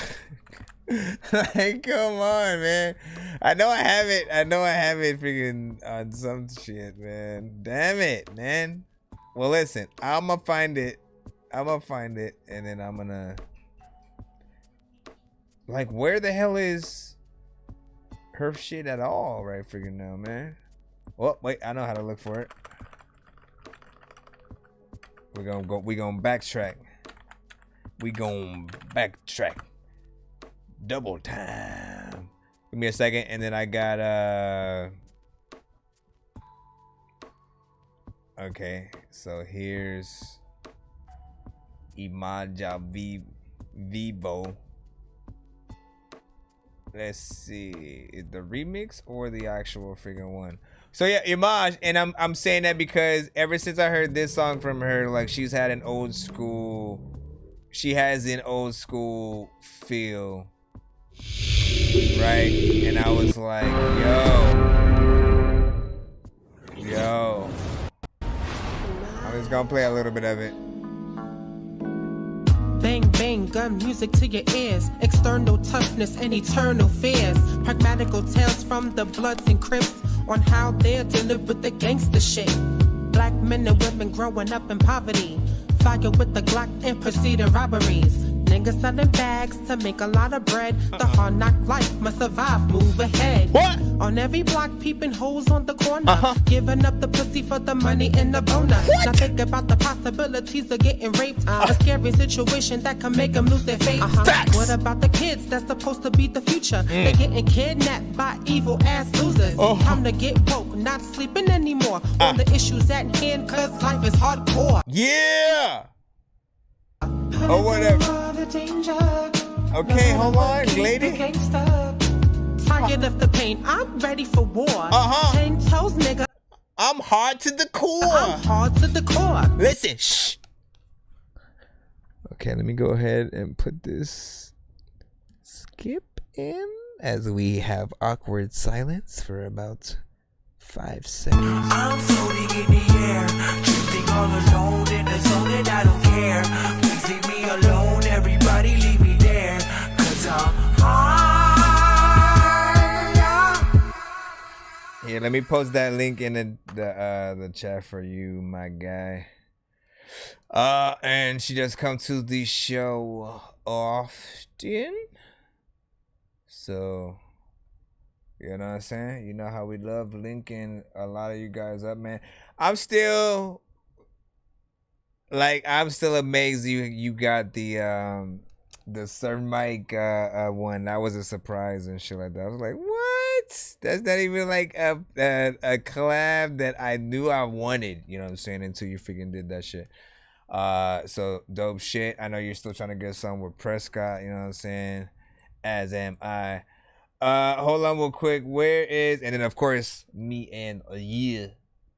Like, come on, man. I know I have it freaking on some shit, man. Damn it, man. Well, listen, I'ma find it, and then I'm gonna. Like, where the hell is her shit at all right freaking now, man? Oh, wait, I know how to look for it. We gonna backtrack. Double time. Give me a second, and then I got okay, so here's Imaja Vivo. Let's see, is the remix or the actual freaking one? So yeah, Image, and I'm saying that because ever since I heard this song from her, like she has an old school feel, right? And I was like, yo, I'm just gonna play a little bit of it. Bang, bang, gun music to your ears. External toughness and eternal fears. Pragmatical tales from the Bloods and Crips on how they're dealing with the gangster shit. Black men and women growing up in poverty. Fire with the Glock and preceding robberies. Niggas selling bags to make a lot of bread. The hard knock life must survive, move ahead. What? On every block, peeping holes on the corner. Giving up the pussy for the money and the boner. Now think about the possibilities of getting raped. A scary situation that can make them lose their faith. What about the kids that's supposed to be the future? They're getting kidnapped by evil ass losers. Time to get woke, not sleeping anymore. On the issues at hand, cause life is hardcore. Yeah! Or whatever. Okay, hold on, lady. Target of the pain, I'm ready for war. 10 toes, nigga. I'm hard to the core. I'm hard to the core. Listen, shh. Okay, let me go ahead and put this skip in as we have awkward silence for about 5 seconds. I'm floating in the air, drifting all alone in the zone and I don't care. Please leave me alone, everybody leave me there, 'cause I'm high. Here, let me post that link in the chat for you, my guy. And she just come to the show often. So, you know what I'm saying? You know how we love linking a lot of you guys up, man. I'm still amazed you got the Sir Mike one. That was a surprise and shit like that. I was like, what? That's not even like a collab that I knew I wanted, you know what I'm saying, until you freaking did that shit. So dope shit. I know you're still trying to get some with Prescott, you know what I'm saying? As am I. Hold on real quick. Where is, and then of course me and you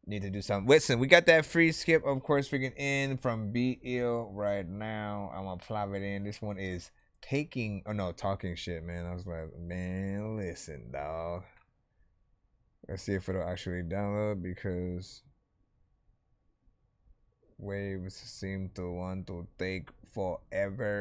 need to do something. Listen, we got that free skip, of course, freaking in from Be Ill right now. I'm gonna plop it in. This one is talking shit, man. I was like, man, listen, dog. Let's see if it'll actually download, because waves seem to want to take forever.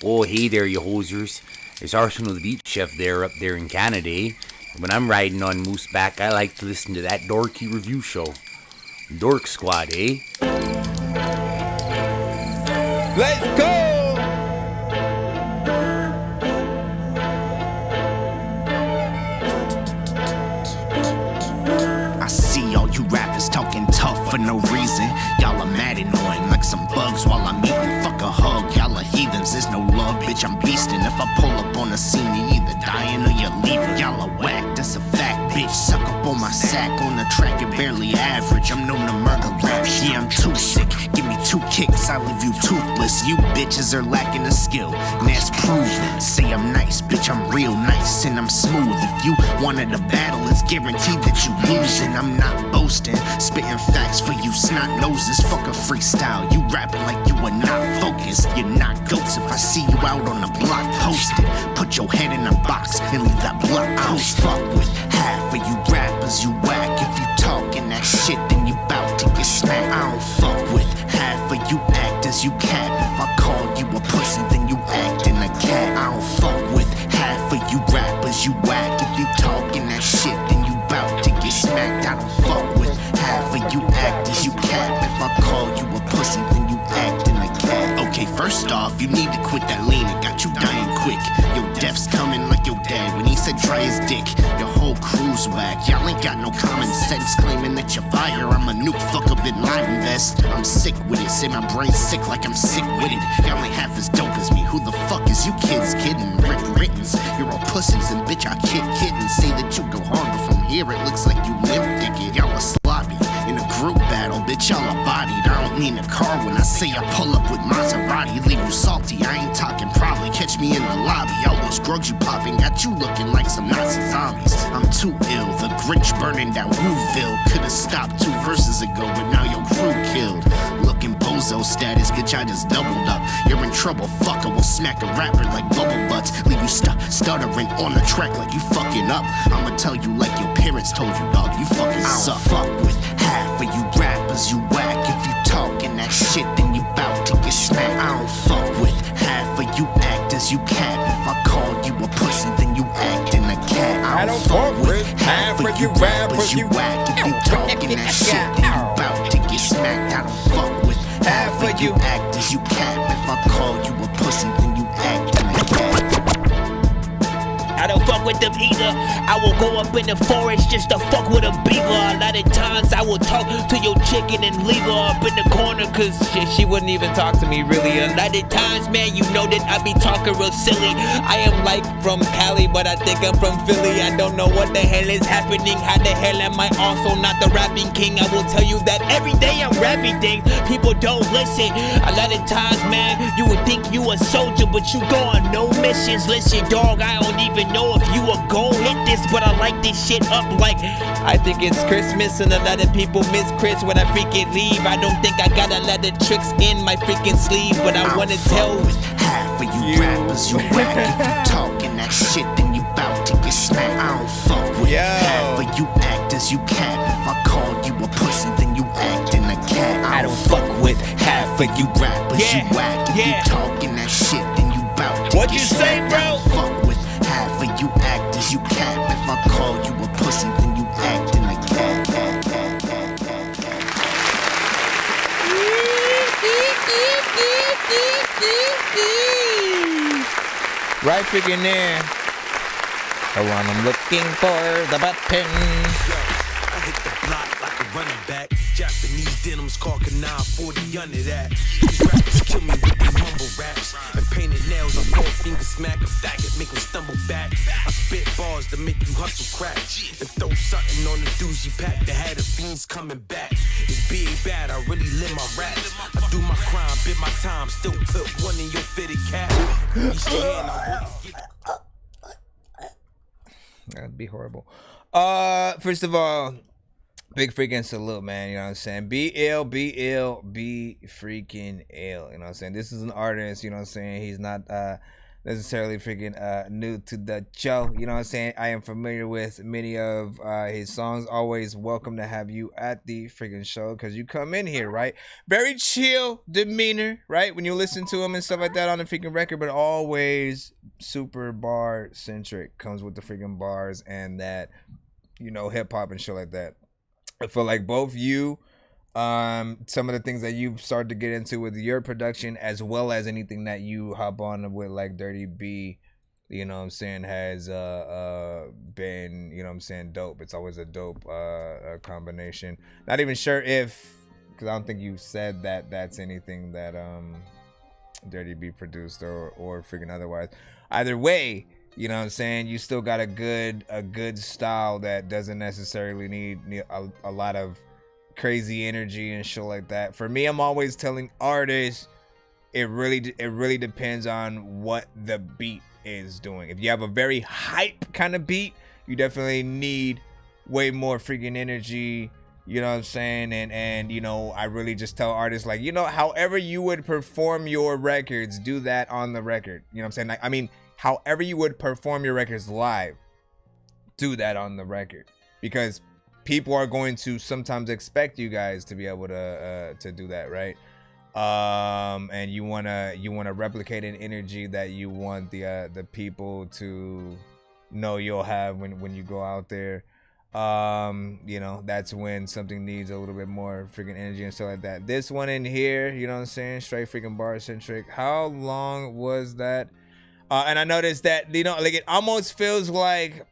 Oh, hey there, you hosers. It's Arsenal the Beat Chef there up there in Canada, eh? When I'm riding on Mooseback, I like to listen to that Dorky review show. Dork Squad, eh? Let's go! I see all you rappers talking tough for no reason. Y'all are mad annoying like some bugs while I'm eating. Fuck a hug, y'all are heathens, there's no love, bitch, I'm beastin'. If I pull up on the scene, you either dying or you're leaving. Y'all are whack, that's a fact, bitch. Suck up on my sack on the track, you're barely average. I'm known to murder rap, yeah, I'm too sick. Give me 2 kicks, I leave you toothless. You bitches are lacking a skill, and that's proven. Say I'm nice, bitch, I'm real nice, and I'm smooth. If you wanted a battle, it's guaranteed that you losing. I'm not boasting, spitting facts for you snot noses. Fuck a freestyle, you rapping like you are not focused. You're not goats if I see you out on the block posted. Put your head in a box and leave that block post. Fuck with half of you rappers, you whack. If you talking that shit, then you bout to get smacked. I don't fuck with half of you actors, you cap. If I called you a pussy, then you acting a cat. I don't fuck with half of you rappers, you whack. If you talking that shit, then you bout to get smacked. I don't fuck with half of you actors, you cap. If I call you a pussy, then you acting a cat. Okay, first off, you need to quit that lean, it got you dying quick. Your death's coming like your dad when he said try his dick. Your whole crew's whack, y'all ain't got no common sense. Claiming that you're fire, I'm a nuke, fuck up in Latin vest. I'm sick with it, say my brain's sick like I'm sick with it. Y'all ain't half as dope as me, who the fuck is you kids kidding? Rick Rittens, you're all pussies and bitch I kick kittens. Say that you go hard, but from here it looks like you limp dick it. Y'all are sloppy in a group battle, bitch y'all are bodied. I don't mean a car when I say I pull up with Maserati. Leave you salty, I ain't talking probably. Catch me in the lobby, all those drugs you popping got you looking like some Nazi zombies. I'm too ill, the Grinch burning down Whoville. Could've stopped 2 verses ago, but now your crew killed. Looking bozo status, bitch I just doubled up. You're in trouble, fucker, we'll smack a rapper like bubble butts. Leave you stuttering on the track like you fucking up. I'ma tell you like your parents told you, dog, you fucking suck. I don't fuck with half of you rappers, you whack. If you talking that shit, then you bout to get smacked. I don't fuck with half of you actors, you cap. If I called you a pussy, then you acting a cat. I don't fuck with half of you rappers, you whack. If you talking that shit, then you bout to get smacked. I don't fuck with half of you actors, you cap. If I called you a pussy, then you acting a cat. I don't fuck with with them either. I will go up in the forest just to fuck with a beaver. A lot of times I will talk to your chicken and leave her up in the corner, cause she wouldn't even talk to me really. A lot of times, man, you know that I be talking real silly. I am like from Cali, but I think I'm from Philly. I don't know what the hell is happening. How the hell am I also not the rapping king? I will tell you that every day I'm rapping things. People don't listen. A lot of times, man, you would think you a soldier, but you go on no missions. Listen, dog, I don't even know if you are gon' hit this, but I like this shit up like I think it's Christmas, and a lot of people miss Chris when I freaking leave. I don't think I got a lot of tricks in my freaking sleeve, but I wanna tell half of you rappers, you whack. If you talking that shit, then you bout to get smacked. I don't fuck with half of you actors, you cap. If I call you a pussy, then you acting a cat. I don't fuck with half of you rappers, you whack. If you talking that shit, then you bout to what get you say, smacked. bro? I don't fuck with half of you actors, you cap. If I call you a pussy, then you acting a cat. Right freaking there. Hold on, I'm looking for the button. I hit the block like a running back. Japanese denims, Carca 940 under that. These rappers kill me with their mumble raps. And painted nails on four finger smack. A faggot make them stumble back. I spit bars to make you hustle crack. And throw something on the doozy pack that had the fiends coming back. It's big bad, I really live my raps. I do my crime, bid my time, still put one in your fitted cap. Each hand I really get. That'd be horrible. First of all, big freaking salute, man. You know what I'm saying? Be ill, be freaking ill. You know what I'm saying? This is an artist, you know what I'm saying? He's not necessarily freaking new to the show. You know what I'm saying? I am familiar with many of his songs. Always welcome to have you at the freaking show, because you come in here, right? Very chill demeanor, right? When you listen to him and stuff like that on the freaking record, but always super bar centric. Comes with the freaking bars and that, you know, hip hop and shit like that. I feel like both you, some of the things that you've started to get into with your production, as well as anything that you hop on with like Dirty B, you know what I'm saying, has been, you know what I'm saying, dope. It's always a dope combination. Not even sure if, because I don't think you said that that's anything that Dirty B produced or freaking otherwise. Either way, you know what I'm saying, you still got a good style that doesn't necessarily need a lot of crazy energy and shit like that. For me, I'm always telling artists, it really depends on what the beat is doing. If you have a very hype kind of beat, you definitely need way more freaking energy, you know what I'm saying? And you know, I really just tell artists, like, you know, however you would perform your records, do that on the record. You know what I'm saying? Like, I mean, however you would perform your records live, do that on the record, because people are going to sometimes expect you guys to be able to do that, right? And you wanna replicate an energy that you want the people to know you'll have when you go out there. You know, that's when something needs a little bit more freaking energy and stuff like that. This one in here, you know what I'm saying, straight freaking bar centric. How long was that? And I noticed that, you know, like it almost feels like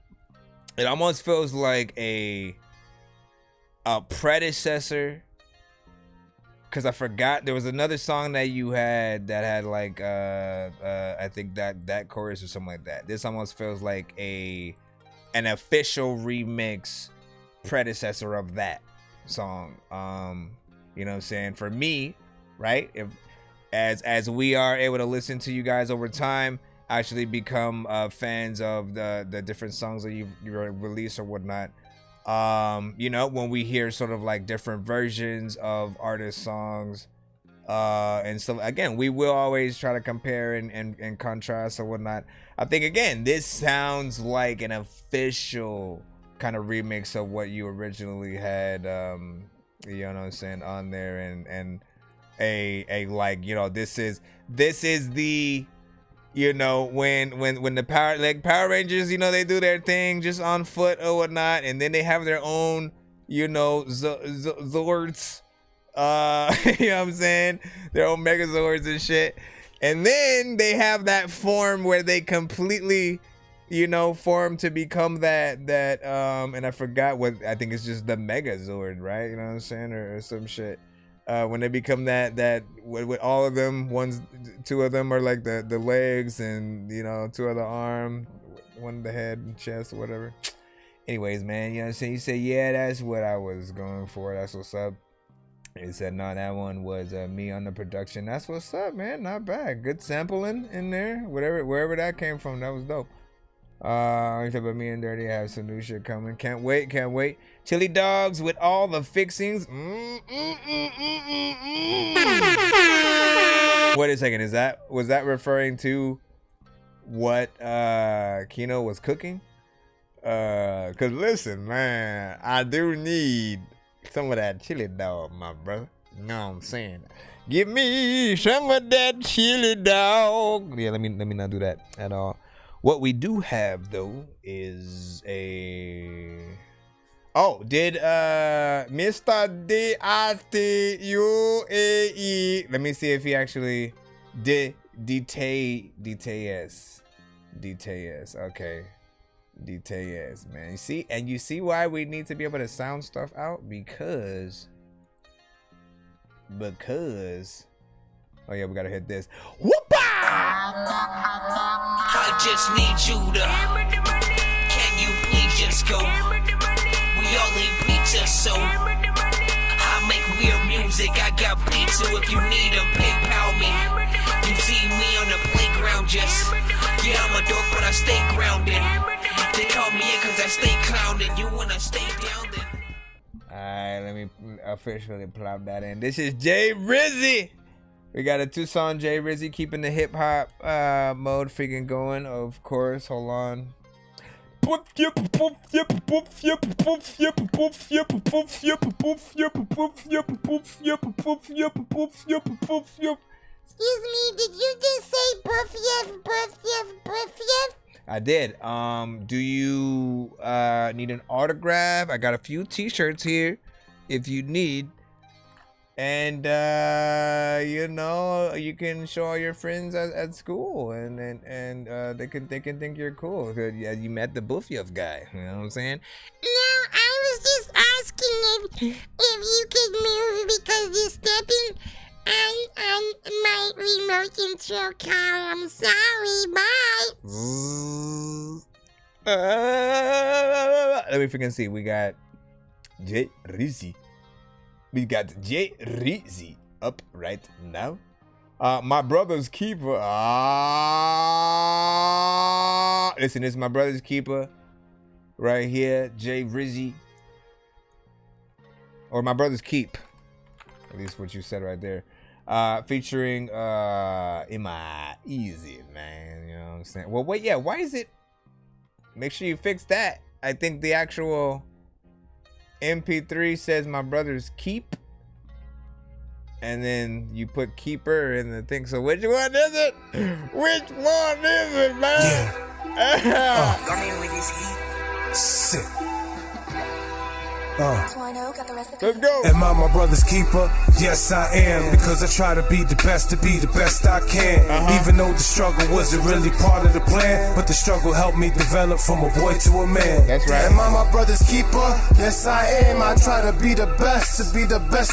a predecessor, because I forgot there was another song that you had that had like I think that chorus or something like that. This almost feels like an official remix predecessor of that song. You know what I'm saying? For me, right? If as we are able to listen to you guys over time, actually become fans of the different songs that you've released or whatnot. You know, when we hear sort of like different versions of artist songs and so again, we will always try to compare and contrast or whatnot. I think again, this sounds like an official kind of remix of what you originally had, you know what I'm saying, on there, and a like, you know, this is the, you know, when the Power Rangers, you know, they do their thing just on foot or whatnot, and then they have their own, you know, Zords, you know what I'm saying, their own Megazords and shit, and then they have that form where they completely you know, form to become that and I forgot what, I think it's just the Megazord, right? You know what I'm saying, or some shit. When they become that with all of them, two of them are like the legs, and you know, two of the arm, one the head and chest or whatever. Anyways, man, you know what I'm saying? You say, yeah, that's what I was going for. That's what's up. He said, no, that one was me on the production. That's what's up, man. Not bad. Good sampling in there. Wherever that came from, that was dope. Except but me and Dirty have some new shit coming. Can't wait. Chili dogs with all the fixings. Wait a second. Was that referring to what Kino was cooking? Cause listen, man, I do need some of that chili dog, my brother. You know what I'm saying? Give me some of that chili dog. Yeah, let me not do that at all. What we do have though is a did Mr. DITUAE, let me see if he actually did DTS. Okay. Details, man. You see why we need to be able to sound stuff out? Because oh yeah, we gotta hit this. Whoop-a! I just need you to. Can you please just go? We all eat pizza, so I make weird music. I got beats, so if you need them, PayPal me. You see me on the playground, just yeah, I'm a dork, but I stay grounded. They call me in cause I stay clowning. You wanna stay down then? Alright, let me officially plop that in. This is Jay Rizzy. We got a Tucson Jay Rizzy keeping the hip hop mode freaking going, of course. Hold on. Excuse me, did you just say buff yef? I did. Do you need an autograph? I got a few t-shirts here if you need. And you know, you can show all your friends at school, and they can think you're cool. Yeah, you met the Buffieff guy. You know what I'm saying? No, I was just asking if you could move because you're stepping on my remote control car. I'm sorry. Bye. Let me freaking see. We got Jay Rizzy. We got Jay Rizzy up right now. My brother's keeper. Listen, this is my brother's keeper right here, Jay Rizzy. Or my brother's keep. At least what you said right there. Featuring Ima Easy, man. You know what I'm saying? Well, wait, yeah, why is it? Make sure you fix that. I think the actual MP3 says my brother's keep. And then you put keeper in the thing. So which one is it? Which one is it, man? Yeah. Sick. Let's go. Am I my brother's keeper? Yes, I am. Because I try to be the best I can. Even though the struggle wasn't really part of the plan, but the struggle helped me develop from a boy to a man. That's right. Am I my brother's keeper? Yes, I am. I try to be the best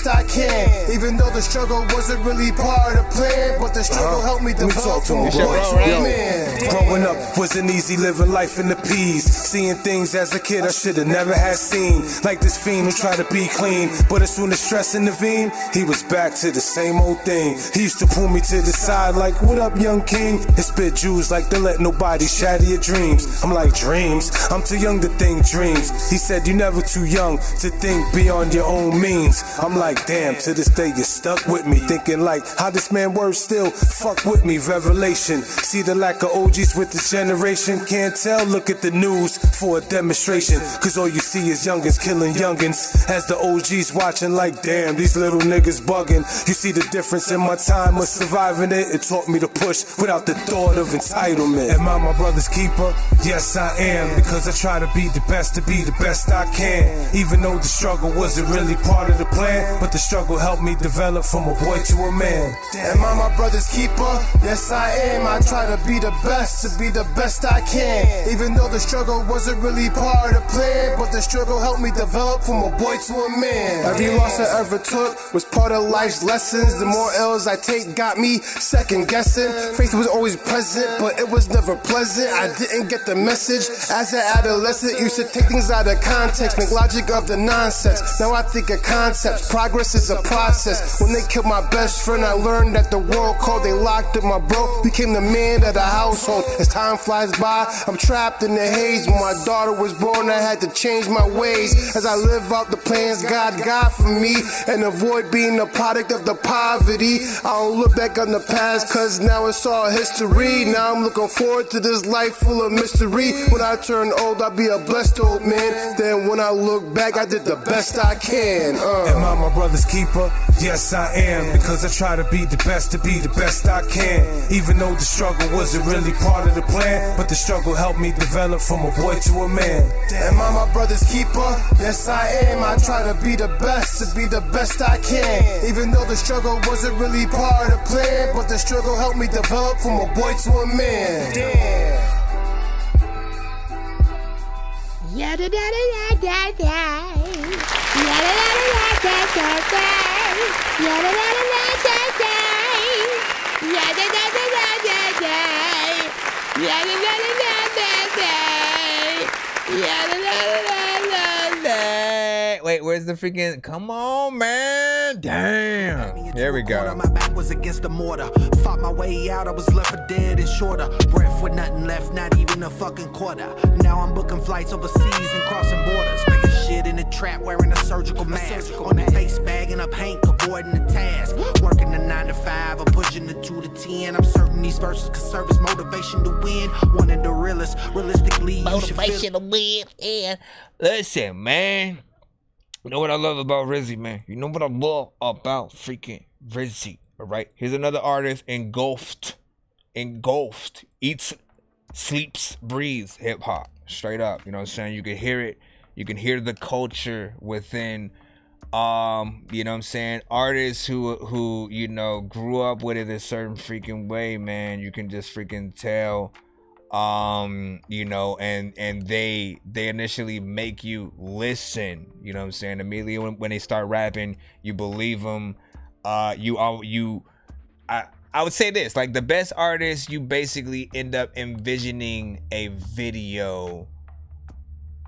I can. Even though the struggle wasn't really part of the plan, but the struggle helped me develop from a boy to a man. Growing up wasn't easy, living life in the peas. Seeing things as a kid I should have never had seen. Like this fiend who tried to be clean, but as soon as stress intervened, he was back to the same old thing. He used to pull me to the side like, what up, young king? And spit Jews like, don't let nobody shatter your dreams. I'm like, dreams? I'm too young to think dreams. He said, you're never too young to think beyond your own means. I'm like, damn, to this day you're stuck with me, thinking like, how this man words still fuck with me. Revelation, see the lack of OGs with this generation. Can't tell, look at the news for a demonstration, cause all you see is youngins killing youngins. youngins. As the OGs watching like, damn, these little niggas bugging. You see the difference in my time of surviving it? It taught me to push without the thought of entitlement. Am I my brother's keeper? Yes, I am. Because I try to be the best I can. Even though the struggle wasn't really part of the plan, but the struggle helped me develop from a boy to a man. Am I my brother's keeper? Yes, I am. I try to be the best I can. Even though the struggle wasn't really part of the plan, but the struggle helped me develop from a boy to a man. Every loss I ever took was part of life's lessons. The more L's I take got me second guessing. Faith was always present, but it was never pleasant. I didn't get the message. As an adolescent, used to take things out of context, make logic of the nonsense. Now I think of concepts. Progress is a process. When they killed my best friend, I learned that the world called. They locked up my bro, became the man of the household. As time flies by, I'm trapped in the haze. When my daughter was born, I had to change my ways. As I live out the plans God got for me, and avoid being a product of the poverty. I don't look back on the past, cause now it's all history. Now I'm looking forward to this life full of mystery. When I turn old, I'll be a blessed old man. Then when I look back, I did the best I can. Am I my brother's keeper? Yes, I am. Because I try to be the best I can. Even though the struggle wasn't really part of the plan, but the struggle helped me develop from a boy to a man. Am I my brother's keeper? Yes, I am. I try to be the best I can. Even though the struggle wasn't really part of the plan, but the struggle helped me develop from a boy to a man. Damn. Yada da da da da da. Yada da da da da da. Yada da da da da. Yada da da da da. Yada da da da da. Yada da da da da. Wait, where's the freaking? Come on, man! Damn. Here we go. My back was against the mortar. Fought my way out, I was left for dead and shorter. Breath with nothing left, not even a fucking quarter. Now I'm booking flights overseas and crossing borders. Making shit in the trap, wearing a surgical mask. On the face, bagging up Hank, avoiding the task. Working the 9 to 5, or pushing the 2 to 10. I'm certain these verses could serve as motivation to win. One of the realest, realistically, Motivation to win. And listen, man. You know what I love about Rizzy, man? You know what I love about freaking Rizzy, all right? Here's another artist engulfed, eats, sleeps, breathes hip-hop, straight up. You know what I'm saying? You can hear it. You can hear the culture within, you know what I'm saying? Artists who you know, grew up with it a certain freaking way, man. You can just freaking tell. You know, and they initially make you listen, you know what I'm saying? Immediately when they start rapping, you believe them. I would say this, like the best artists, you basically end up envisioning a video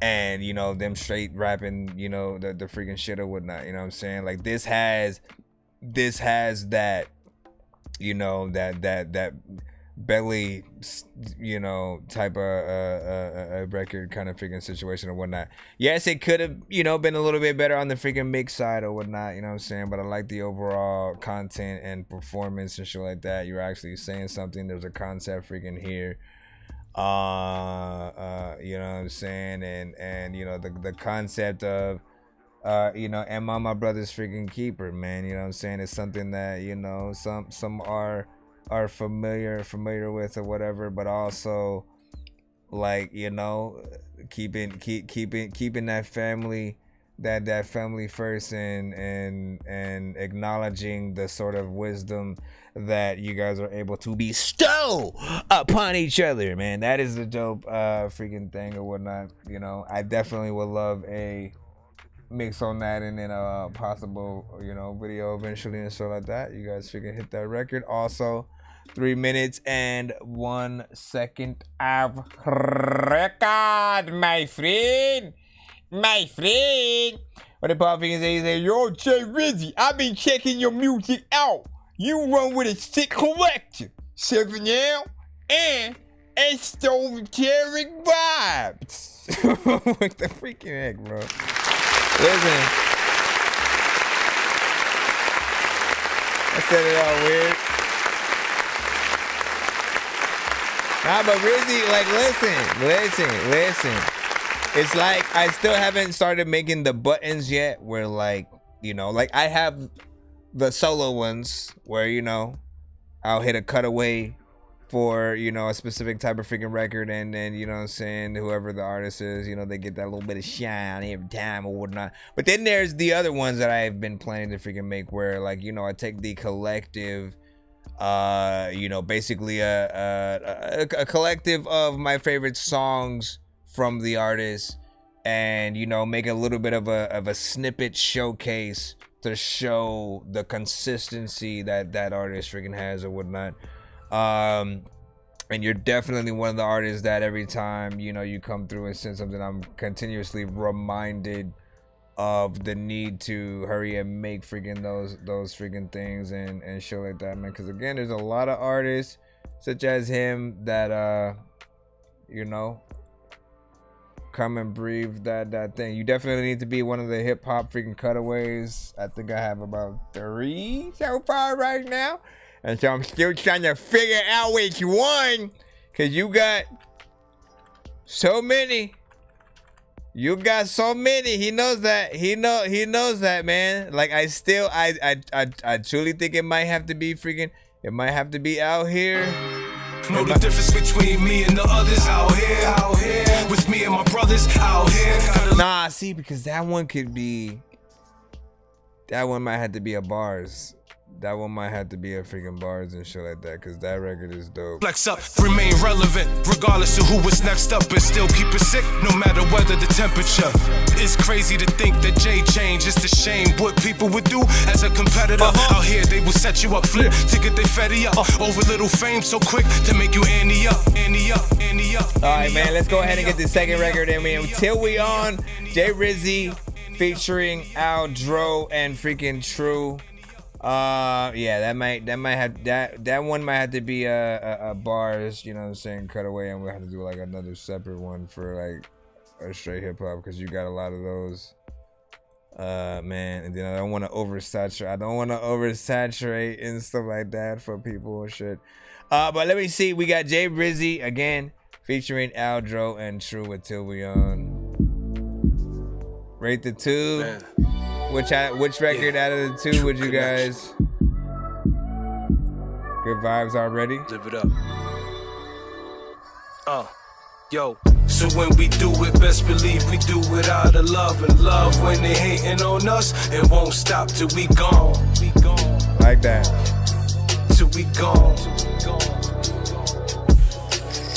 and, you know, them straight rapping, you know, the freaking shit or whatnot, you know what I'm saying? Like this has that, you know, that belly, you know, type of a record kind of freaking situation or whatnot. Yes, it could have, you know, been a little bit better on the freaking mix side or whatnot, you know what I'm saying? But I like the overall content and performance and shit like that. You're actually saying something. There's a concept freaking here. You know what I'm saying? And you know, the concept of you know, am I my brother's freaking keeper, man? You know what I'm saying? It's something that, you know, some are familiar with or whatever, but also like, you know, keeping that family first and acknowledging the sort of wisdom that you guys are able to bestow upon each other, man. That is the dope freaking thing or whatnot. You know, I definitely would love a mix on that and then a possible, you know, video eventually and stuff like that. You guys freaking hit that record. Also 3 minutes and 1 second of record, my friend. What the pop fingers say? He say, yo, Jay Rizzy, I've been checking your music out. You run with a sick collective, 7L and esoteric vibes. What the freaking heck, bro? Listen, I said it all weird. Nah, but Rizzy, like, listen. It's like I still haven't started making the buttons yet where like, you know, like I have the solo ones where, you know, I'll hit a cutaway for, you know, a specific type of freaking record, and then, you know what I'm saying, whoever the artist is, you know, they get that little bit of shine every time or whatnot. But then there's the other ones that I've been planning to freaking make where, like, you know, I take the collective, you know, basically a collective of my favorite songs from the artist, and, you know, make a little bit of a snippet showcase to show the consistency that that artist freaking has or whatnot. And you're definitely one of the artists that every time, you know, you come through and send something, I'm continuously reminded of the need to hurry and make freaking those freaking things and show like that, man. Because again, there's a lot of artists such as him that you know, come and breathe that thing. You definitely need to be one of the hip-hop freaking cutaways. I think I have about 3 so far right now, and so I'm still trying to figure out which one, because you got so many. You got so many. He knows that. He knows that, man. Like, I truly think it might have to be freaking, it might have to be Out Here. Know the difference between me and the others. Out here, with me and my brothers. Out here. Nah, see, because that one could be, that one might have to be a bars. That one might have to be a freaking bars and shit like that, because that record is dope. Flex up, remain relevant, regardless of who was next up, and still keep it sick, no matter whether the temperature. It's crazy to think that Jay changed. It's a shame what people would do as a competitor. Out here, they will set you up, flip to get their fetty up. Over little fame so quick to make you ante up. Alright, man, let's go ahead and get the second record in. Until We On, Jay Rizzy featuring Al Dro and freaking True. Yeah, that one might have to be a bars, you know what I'm saying, cutaway, and we'll have to do like another separate one for like a straight hip hop, because you got a lot of those, man. And then I don't want to oversaturate and stuff like that for people and shit. But let me see, we got Jay Rizzy again featuring Al Dro and True with Till We On. Rate the 2. Man. Which record out of the 2 would you guys? Good vibes already. Live it up. Yo. So when we do it, best believe we do it out of love, and love when they hating on us, it won't stop till we gone. Like that. Till we gone.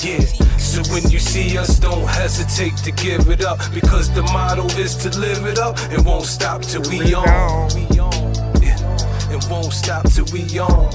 Yeah. So when you see us, don't hesitate to give it up, because the motto is to live it up. It won't stop till we on. Yeah. It won't stop till we on.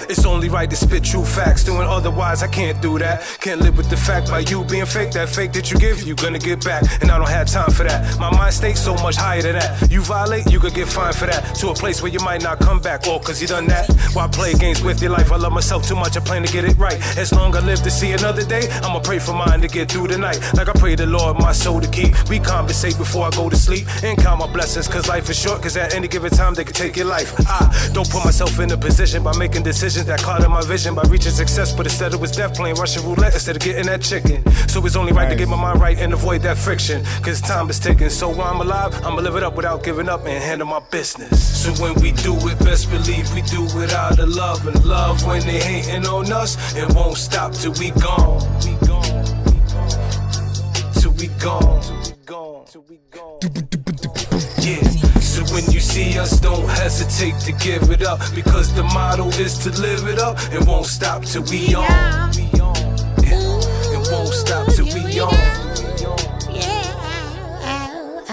It's only right to spit true facts, doing otherwise I can't do that. Can't live with the fact by you being fake. That fake that you give, you gonna get back, and I don't have time for that. My mind stays so much higher than that. You violate, you could get fined for that, to a place where you might not come back, all cause you done that. Why play games with your life? I love myself too much, I plan to get it right. As long as I live to see another day, I'ma pray for mine to get through the night, like I pray the Lord my soul to keep. We conversate before I go to sleep, and count my blessings, cause life is short, cause at any given time they can take your life. I don't put myself in a position by making decisions that clouded my vision, by reaching success, but instead it was death, playing Russian roulette instead of getting that chicken. So it's only right to get my mind right and avoid that friction, cause time is ticking. So while I'm alive, I'ma live it up without giving up and handle my business. So when we do it, best believe we do it out of love, and love when they hating on us, it won't stop till we gone. Till we gone. Yeah. So when you see us, don't hesitate to give it up, because the motto is to live it up. It won't stop till we on. It won't stop till we on.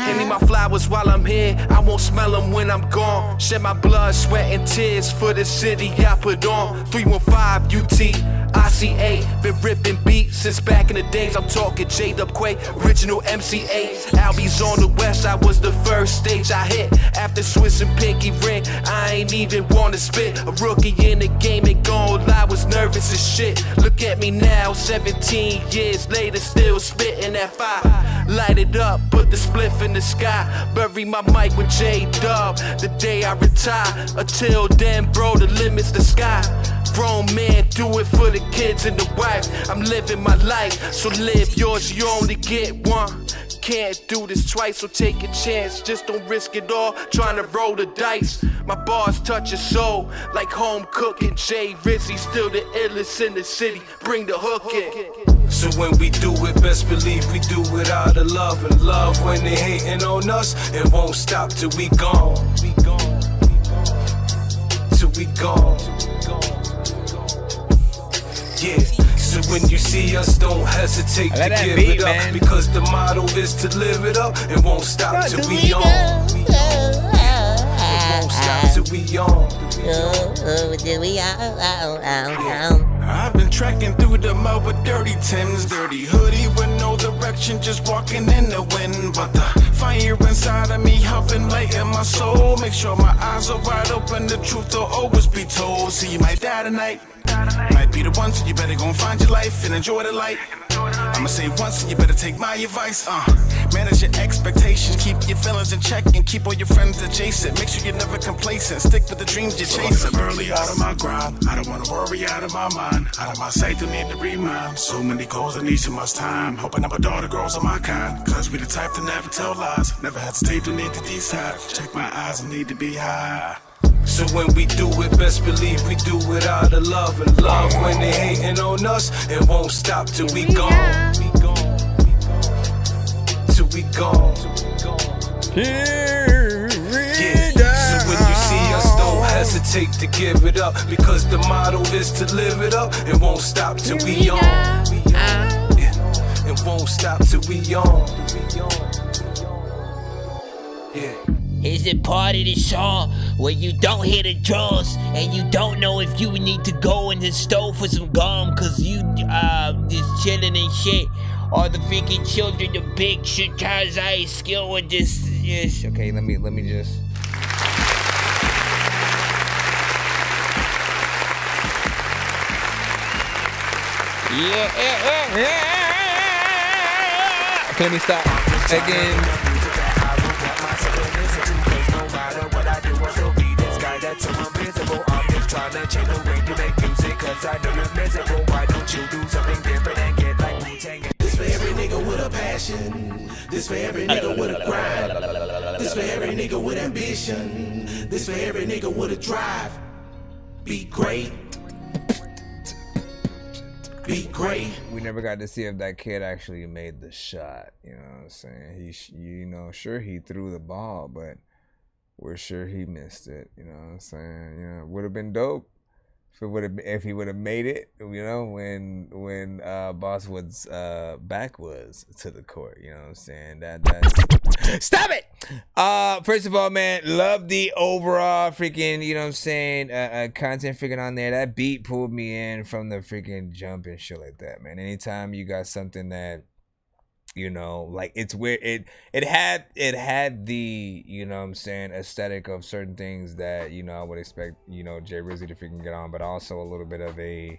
Give me my flowers while I'm here, I won't smell them when I'm gone. Shed my blood, sweat and tears for the city I put on. 315 UT ICA, been ripping beats since back in the days. I'm talking J-Dub Quay, original MCA. Albie's on the west, I was the first stage I hit. After Swiss and Pinky Ring, I ain't even wanna spit. A rookie in the game, ain't gon' lie, was nervous as shit. Look at me now, 17 years later, still spitting that fire. Light it up, put the spliff in the sky. Bury my mic with J-Dub the day I retire. Until then, bro, the limit's the sky. grown man, do it for the kids and the wife. I'm living my life, so live yours, you only get one. Can't do this twice, so take a chance. Just don't risk it all, trying to roll the dice. My bars touch your soul, like home cooking. Jay Rizzy, still the illest in the city. Bring the hook in. So when we do it, best believe we do it out of love. And love when they hating on us, it won't stop till we gone. Till we gone. Yeah. So when you see us, don't hesitate to give it up, man. Because the motto is to live it up. It won't stop till we on. It won't stop till we on. I've been trekking through the mud with dirty Timbs, dirty hoodie with no direction, just walking in the wind. But the fire inside of me helping lighten my soul. Make sure my eyes are wide open, the truth will always be told. See, you might die tonight. Might be the one, so you better go and find your life and enjoy the light. I'ma say once and you better take my advice. Manage your expectations, keep your feelings in check, and keep all your friends adjacent. Make sure you're never complacent, stick with the dreams you're chasing. I'm early out of my grind, I don't wanna worry, out of my mind. Out of my sight, don't need to remind. So many goals, I need so much time. Hoping up a daughter girls of my kind. Cause we the type to never tell lies. Never hesitate, don't need to decide. Check my eyes and need to be high. So when we do it, best believe we do it out of love. And love when they hating on us, it won't stop till we gone. Till we gone. Yeah. So when you see us, don't hesitate to give it up, because the motto is to live it up. It won't stop till we on. Yeah. It won't stop till we on. Yeah. Is the part of the song where you don't hear the drums and you don't know if you need to go in the stove for some gum, cause you just chilling and shit. All the freaking children, the big shit guys I skill with this. Yes. Okay, let me just. Yeah. Okay, let me stop again. Tryna change the way you make music, cause I know you're miserable. Why don't you do something different and get like Wu-Tang? This for every nigga with a passion. This for every nigga with a grind. This for every nigga with ambition. This for every nigga with a drive. Be great. Be great. We never got to see if that kid actually made the shot. You know what I'm saying? Sure he threw the ball, but we're sure he missed it. You know what I'm saying? You know, would have been dope if he would have made it. You know, when Bosswood's back was to the court. You know what I'm saying? That's stop it. First of all, man, love the overall freaking, you know what I'm saying, content freaking on there. That beat pulled me in from the freaking jump and shit like that, man. Anytime you got something that, you know, like, it's weird, it had the, you know what I'm saying, aesthetic of certain things that, you know, I would expect, you know, Jay Rizzy to freaking get on, but also a little bit of a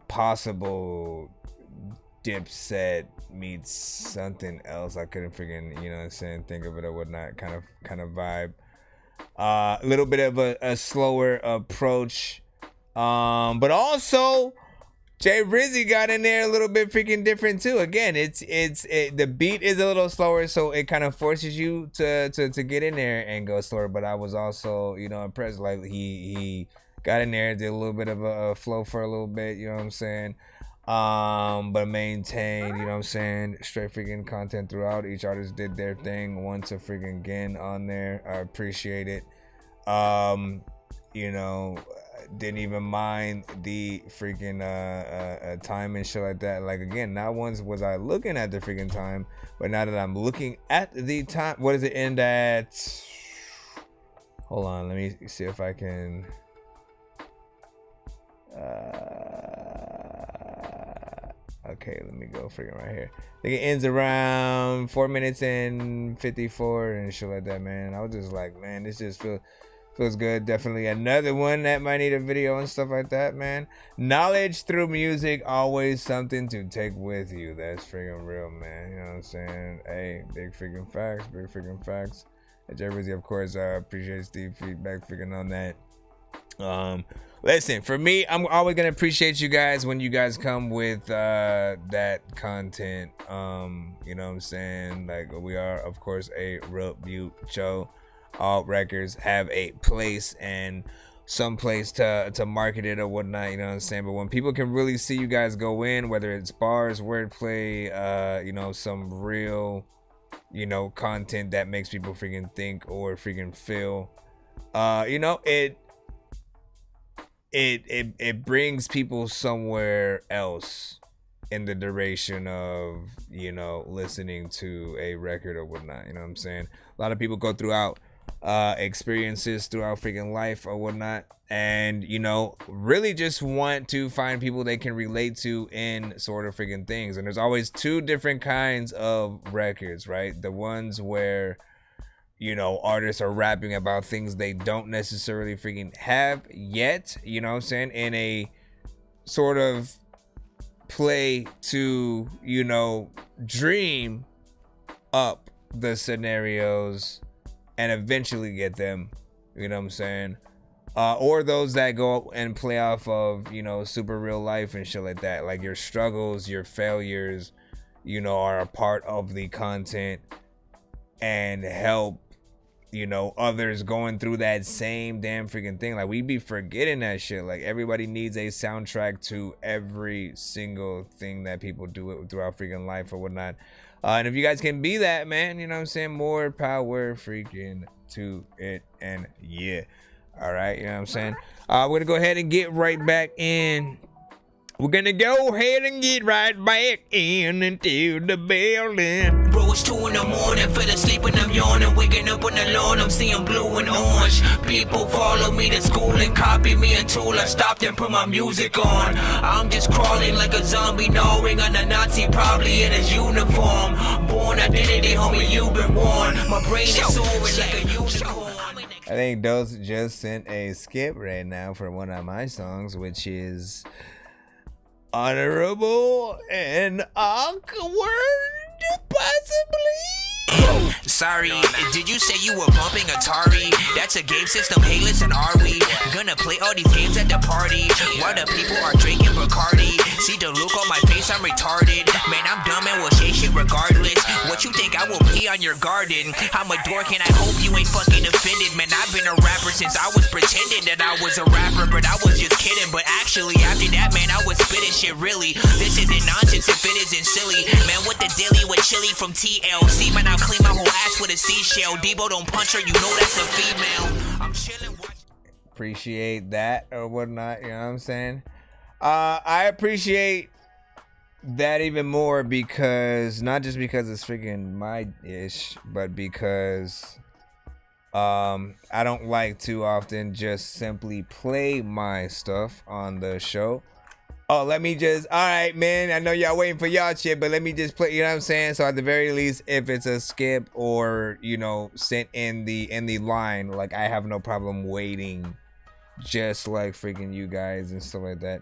possible Dipset meets something else. I couldn't freaking, you know what I'm saying, think of it or whatnot, kind of vibe. A little bit of a slower approach, but also Jay Rizzy got in there a little bit freaking different too. Again, the beat is a little slower, so it kind of forces you to get in there and go slower. But I was also, you know, impressed. Like, he got in there, did a little bit of a flow for a little bit, you know what I'm saying? But maintained, you know what I'm saying, straight freaking content throughout. Each artist did their thing. Once a freaking again on there, I appreciate it. You know, didn't even mind the freaking time and shit like that. Like, again, not once was I looking at the freaking time, but now that I'm looking at the time, what does it end at? Hold on, let me see if I can. Okay, let me go freaking right here. I think it ends around 4 minutes and 54 and shit like that, man. I was just like, man, this just feels good. Definitely another one that might need a video and stuff like that, man. Knowledge through music, always something to take with you. That's freaking real, man. You know what I'm saying? Hey, big freaking facts. Jay Rizzy, of course, appreciates the feedback freaking on that. Listen, for me, I'm always gonna appreciate you guys when you guys come with that content. You know what I'm saying? Like, we are, of course, a review show. All records have a place and some place to market it or whatnot, you know what I'm saying? But when people can really see you guys go in, whether it's bars, wordplay, you know, some real, you know, content that makes people freaking think or freaking feel, you know, it brings people somewhere else in the duration of, you know, listening to a record or whatnot, you know what I'm saying? A lot of people go throughout experiences throughout freaking life or whatnot, and, you know, really just want to find people they can relate to in sort of freaking things. And there's always two different kinds of records, right? The ones where, you know, artists are rapping about things they don't necessarily freaking have yet, you know what I'm saying, in a sort of play to, you know, dream up the scenarios and eventually get them, you know what I'm saying? Or those that go up and play off of, you know, super real life and shit like that. Like, your struggles, your failures, you know, are a part of the content and help, you know, others going through that same damn freaking thing. Like, we be forgetting that shit. Like, everybody needs a soundtrack to every single thing that people do throughout freaking life or whatnot. And if you guys can be that, man, you know what I'm saying, more power freaking to it. And yeah, all right, you know what I'm saying. We're gonna go ahead and get right back in. We're gonna go ahead and get right back in into the building. Bro, it's 2 in the morning, fell asleep and I'm yawning. Waking up on the lawn, I'm seeing blue and orange. People follow me to school and copy me until I stopped and put my music on. I'm just crawling like a zombie, gnawing on a Nazi, probably in his uniform. Born identity, homie, you've been warned. My brain is soaring like a unicorn. I think Dose just sent a skip right now for one of my songs, which is honorable and awkward, possibly. Sorry, did you say you were bumping Atari? That's a game system, hey listen, are we gonna play all these games at the party? While the people are drinking Bacardi. See the look on my face, I'm retarded. Man, I'm dumb and will say shit regardless. What you think I will pee on your garden? I'm a dork and I hope you ain't fucking offended. Man, I've been a rapper since I was pretending that I was a rapper, but I was just kidding. But actually, after that, man, I was spitting shit really. This isn't nonsense if it isn't silly. Man, what the dilly with chili from TLC? Man, I'll clean my whole ass with a seashell. Debo don't punch her, you know that's a female. I'm chilling. Appreciate that or whatnot, you know what I'm saying? I appreciate that even more because, not just because it's freaking my ish, but because I don't like to often just simply play my stuff on the show. Oh, let me just, all right, man, I know y'all waiting for y'all shit, but let me just play, you know what I'm saying? So at the very least, if it's a skip or, you know, sent in the line, like, I have no problem waiting, just like freaking you guys and stuff like that.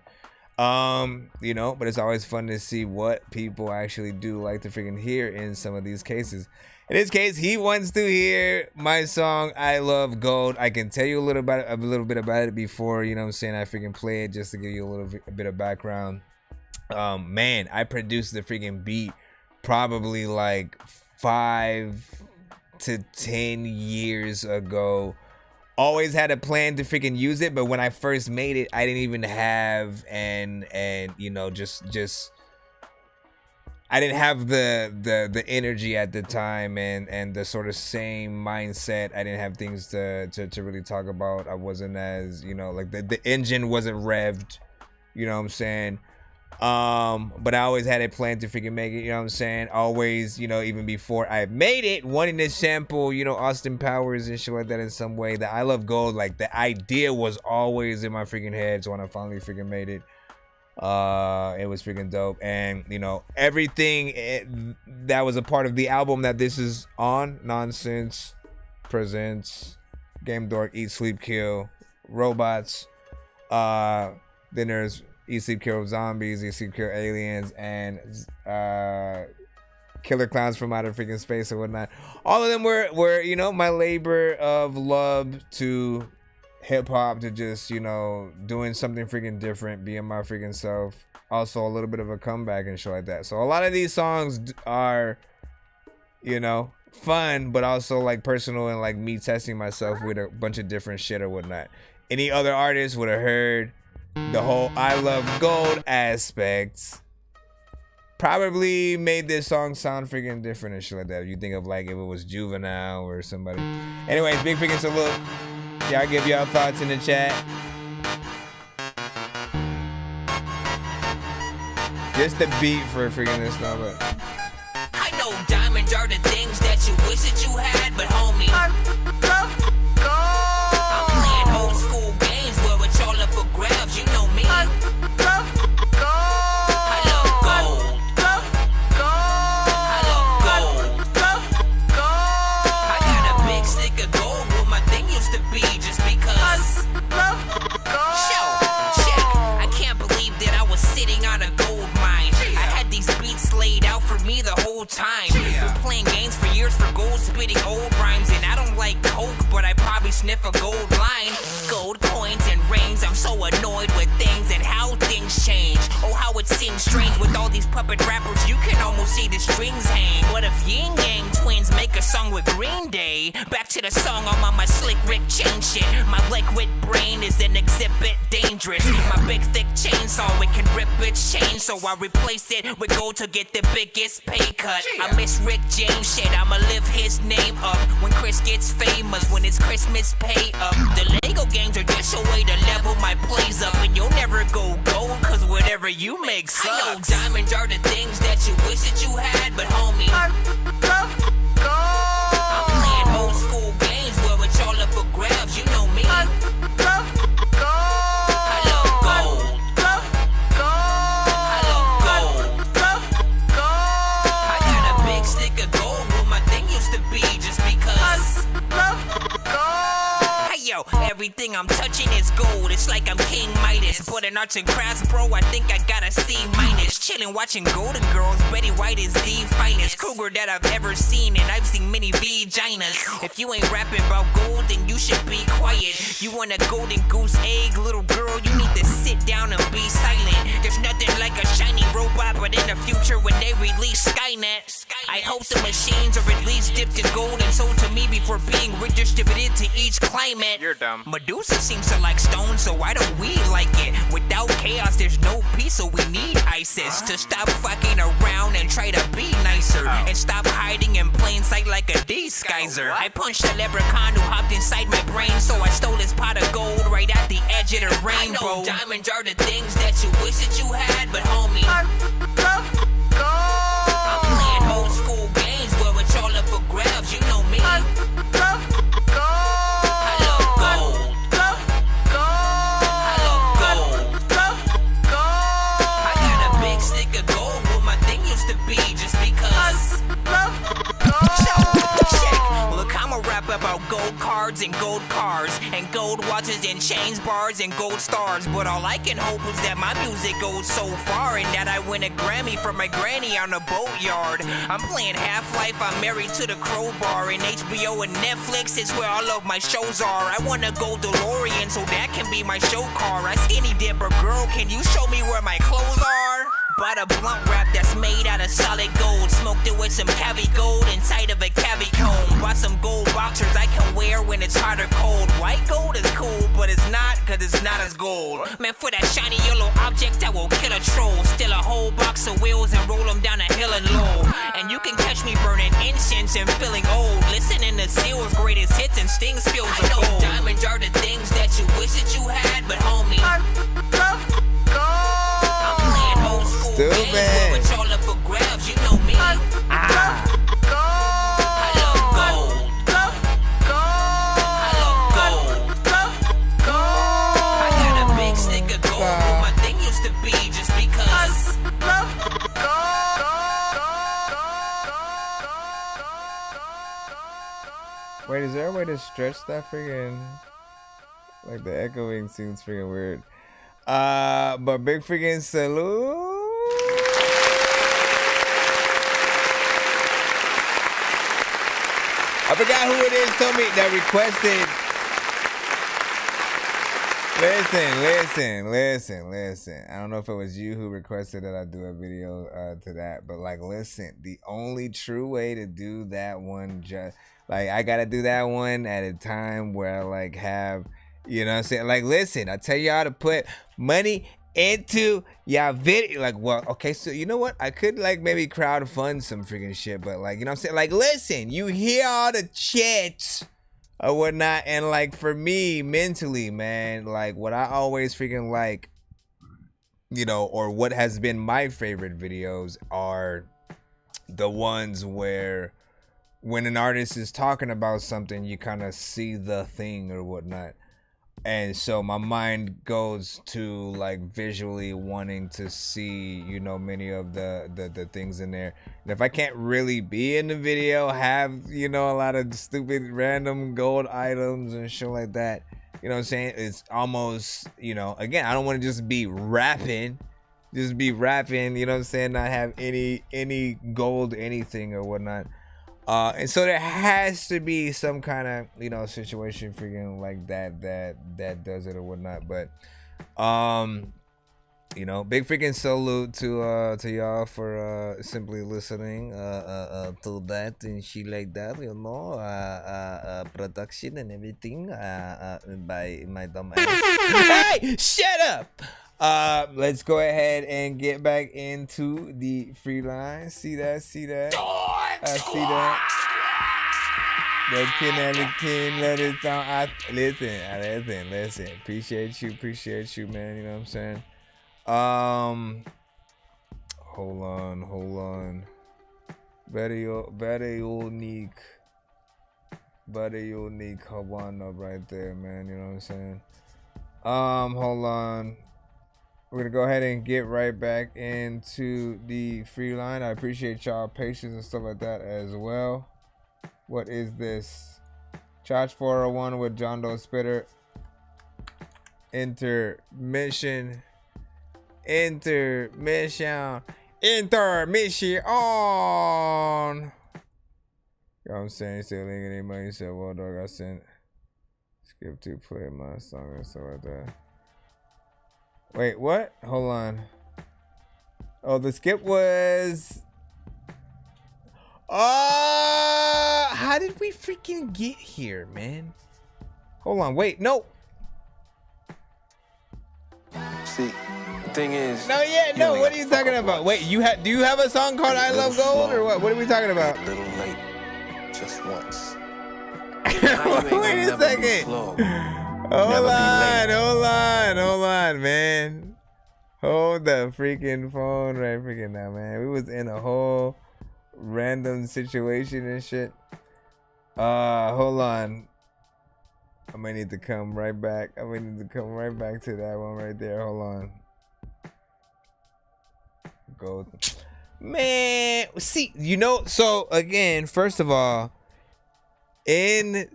You know, but it's always fun to see what people actually do like to freaking hear in some of these cases. In this case, he wants to hear my song I Love Gold. I can tell you a little bit about it before, you know what I'm saying, I freaking play it, just to give you a bit of background. Man, I produced the freaking beat probably like 5 to 10 years ago. Always had a plan to freaking use it, but when I first made it, I didn't even have and you know, just I didn't have the energy at the time and the sort of same mindset. I didn't have things to really talk about. I wasn't as, you know, like the engine wasn't revved, you know what I'm saying? But I always had a plan to freaking make it, you know what I'm saying? Always, you know, even before I made it, wanting to sample, you know, Austin Powers and shit like that in some way. The I Love Gold, like, the idea was always in my freaking head. So when I finally freaking made it, it was freaking dope. And, you know, everything that was a part of the album that this is on, Nonsenze presents Game Dork, Eat Sleep Kill Robots. Then there's Eat Sleep Kill Zombies, Eat Sleep Kill Aliens, and Killer Clowns from Outer Freaking Space or whatnot. All of them were, you know, my labor of love to hip hop to just, you know, doing something freaking different, being my freaking self. Also a little bit of a comeback and shit like that. So a lot of these songs are, you know, fun, but also like personal and like me testing myself with a bunch of different shit or whatnot. Any other artist would have heard the whole I love gold aspects. Probably made this song sound freaking different and shit like that. If you think of like if it was Juvenile or somebody. Anyways, big freaking salute. Y'all give y'all thoughts in the chat. Just the beat for freaking this number. I know diamonds are the things that you wish that you had, but homie, I'm playing old school games where it's all up for grabs. You know me. I love gold. I love gold. I got a big stick of gold where my thing used to be just because. Check. I can't believe that I was sitting on a gold mine. I had these beats laid out for me the whole time. Been playing games for years for gold, spitting old rhymes, and I don't like coke, but I probably sniff a gold line. Gold coins and rings, I'm so annoyed with things and how things change. Oh, how it seems strange with all these puppet rappers, you can almost see the strings hang. What if Yin Yang Twins make a song with Green Day? Back to the song, I'm on my slick Rick chain shit. My liquid brain is an exhibit dangerous. My big thick chainsaw, it can rip its chain, so I replace it with gold to get the biggest pay cut. I miss Rick James shit, I'ma live his name up when Chris gets famous, when it's Christmas pay up. The Lego games are just a way to level my plays up, and you'll never go gold, cause whatever you make sucks. I know diamonds are the things that you wish that you had, but homie, I'm playing old school games where it's all up for grabs. You know me. I love gold. I love gold. I got a big stick of gold where my thing used to be just because. Hey yo, everything I'm touching is gold. It's like I'm King Midas. But in arts and crafts, bro, I think I got a C-. Chillin' watching Golden Girls. Betty White is the finest cougar that I've ever seen, and I've seen many vaginas. If you ain't rapping about gold, then you should be quiet. You want a golden goose egg, little girl, you need to sit down and be silent. There's nothing like a shiny robot, but in the future when they release Skynet, I hope the machines are at least dipped in gold and sold to me before being redistributed to each climate. You're dumb. Medusa seems to like stone, so why don't we like it? Without chaos, there's no peace, so we need ISIS to stop fucking around and try to be nicer, and stop hiding in plain sight like a disguiser. I punched a leprechaun who hopped inside my brain, so I stole his pot of gold right at the edge of the rainbow. I know diamonds are the things that you wish that you had, but homie, I love gold. I'm playing old school games where it's all up for grabs. You know me. I love gold. I love gold. I love gold. I got a big stick of gold where my thing used to be just because. Look, I'ma rap about gold cards and gold cars and gold watches and chains, bars and gold stars. But all I can hope is that my music goes so far and that I win a Grammy for my granny on a boatyard. I'm playing Half-Life, I'm married to the crowbar, and HBO and Netflix is where all of my shows are. I want a gold DeLorean so that can be my show car. I skinny dipper, girl, can you show me where my clothes are? Bought a blunt wrap that's made out of solid gold. Smoked it with some cavi gold inside of a cavi cone. Bought some gold boxers I can wear when it's hot or cold. White gold is cool, but it's not, cause it's not as gold. Man, for that shiny yellow object that will kill a troll. Still a whole box of wheels and roll them down a hill and low. And you can catch me burning incense and feeling old. Listening to Seal's greatest hits and Sting's fields of gold. I know diamonds are the things that you wish that you had, but homie, I love gold. I'm playing old school games where it's all up for grabs. You know me. I love gold. I love gold. I love gold. I got a big stick of gold where my thing used to be just because. I love gold. Wait, is there a way to stretch that friggin'? Like the echoing seems friggin' weird. But big friggin' salute. I forgot who it is told me that requested Listen. I don't know if it was you who requested that I do a video to that, but like, listen, the only true way to do that one, like, I gotta do that one at a time where I like have, you know what I'm saying? Like, listen, I tell you how to put money into your video. Like, well, okay, so you know what? I could like maybe crowdfund some freaking shit, but like, you know what I'm saying? Like, listen, you hear all the chats or whatnot, and like for me mentally, man, like what I always freaking like, you know, or what has been my favorite videos are the ones where when an artist is talking about something, you kind of see the thing or whatnot. And so my mind goes to like visually wanting to see, you know, many of the things in there. And if I can't really be in the video, have, you know, a lot of stupid random gold items and shit like that, you know what I'm saying? It's almost, you know, again, I don't want to just be rapping, you know what I'm saying? Not have any gold anything or whatnot. And so there has to be some kind of, you know, situation freaking like that does it or whatnot. But you know, big freaking salute to y'all for simply listening to that and shit like that, you know, production and everything by my dumb ass. Hey, shut up. Let's go ahead and get back into the free line. See that? I see that. That King, let it down. Listen. Appreciate you, man. You know what I'm saying? Hold on. Very unique Havana right there, man. You know what I'm saying? Hold on. We're gonna go ahead and get right back into the free line. I appreciate y'all patience and stuff like that as well. What is this? Charge 401 with John Doe Spitter. Intermission on. You know what I'm saying? You said link any money. You said, well, dog, I sent skip to play my song and stuff like that. Wait, what? Hold on. Oh, the skip was... how did we freaking get here, man? Hold on, wait, no. See, the thing is... No, what are you talking about? Wait, do you have a song called I Love Gold, or what? What are we talking about? A little late, just once. Wait a second. Hold on, man. Hold the freaking phone right freaking now, man. We was in a whole random situation and shit. Hold on. I might need to come right back. to that one right there. Hold on. Go. Man, see, you know, so again, first of all, in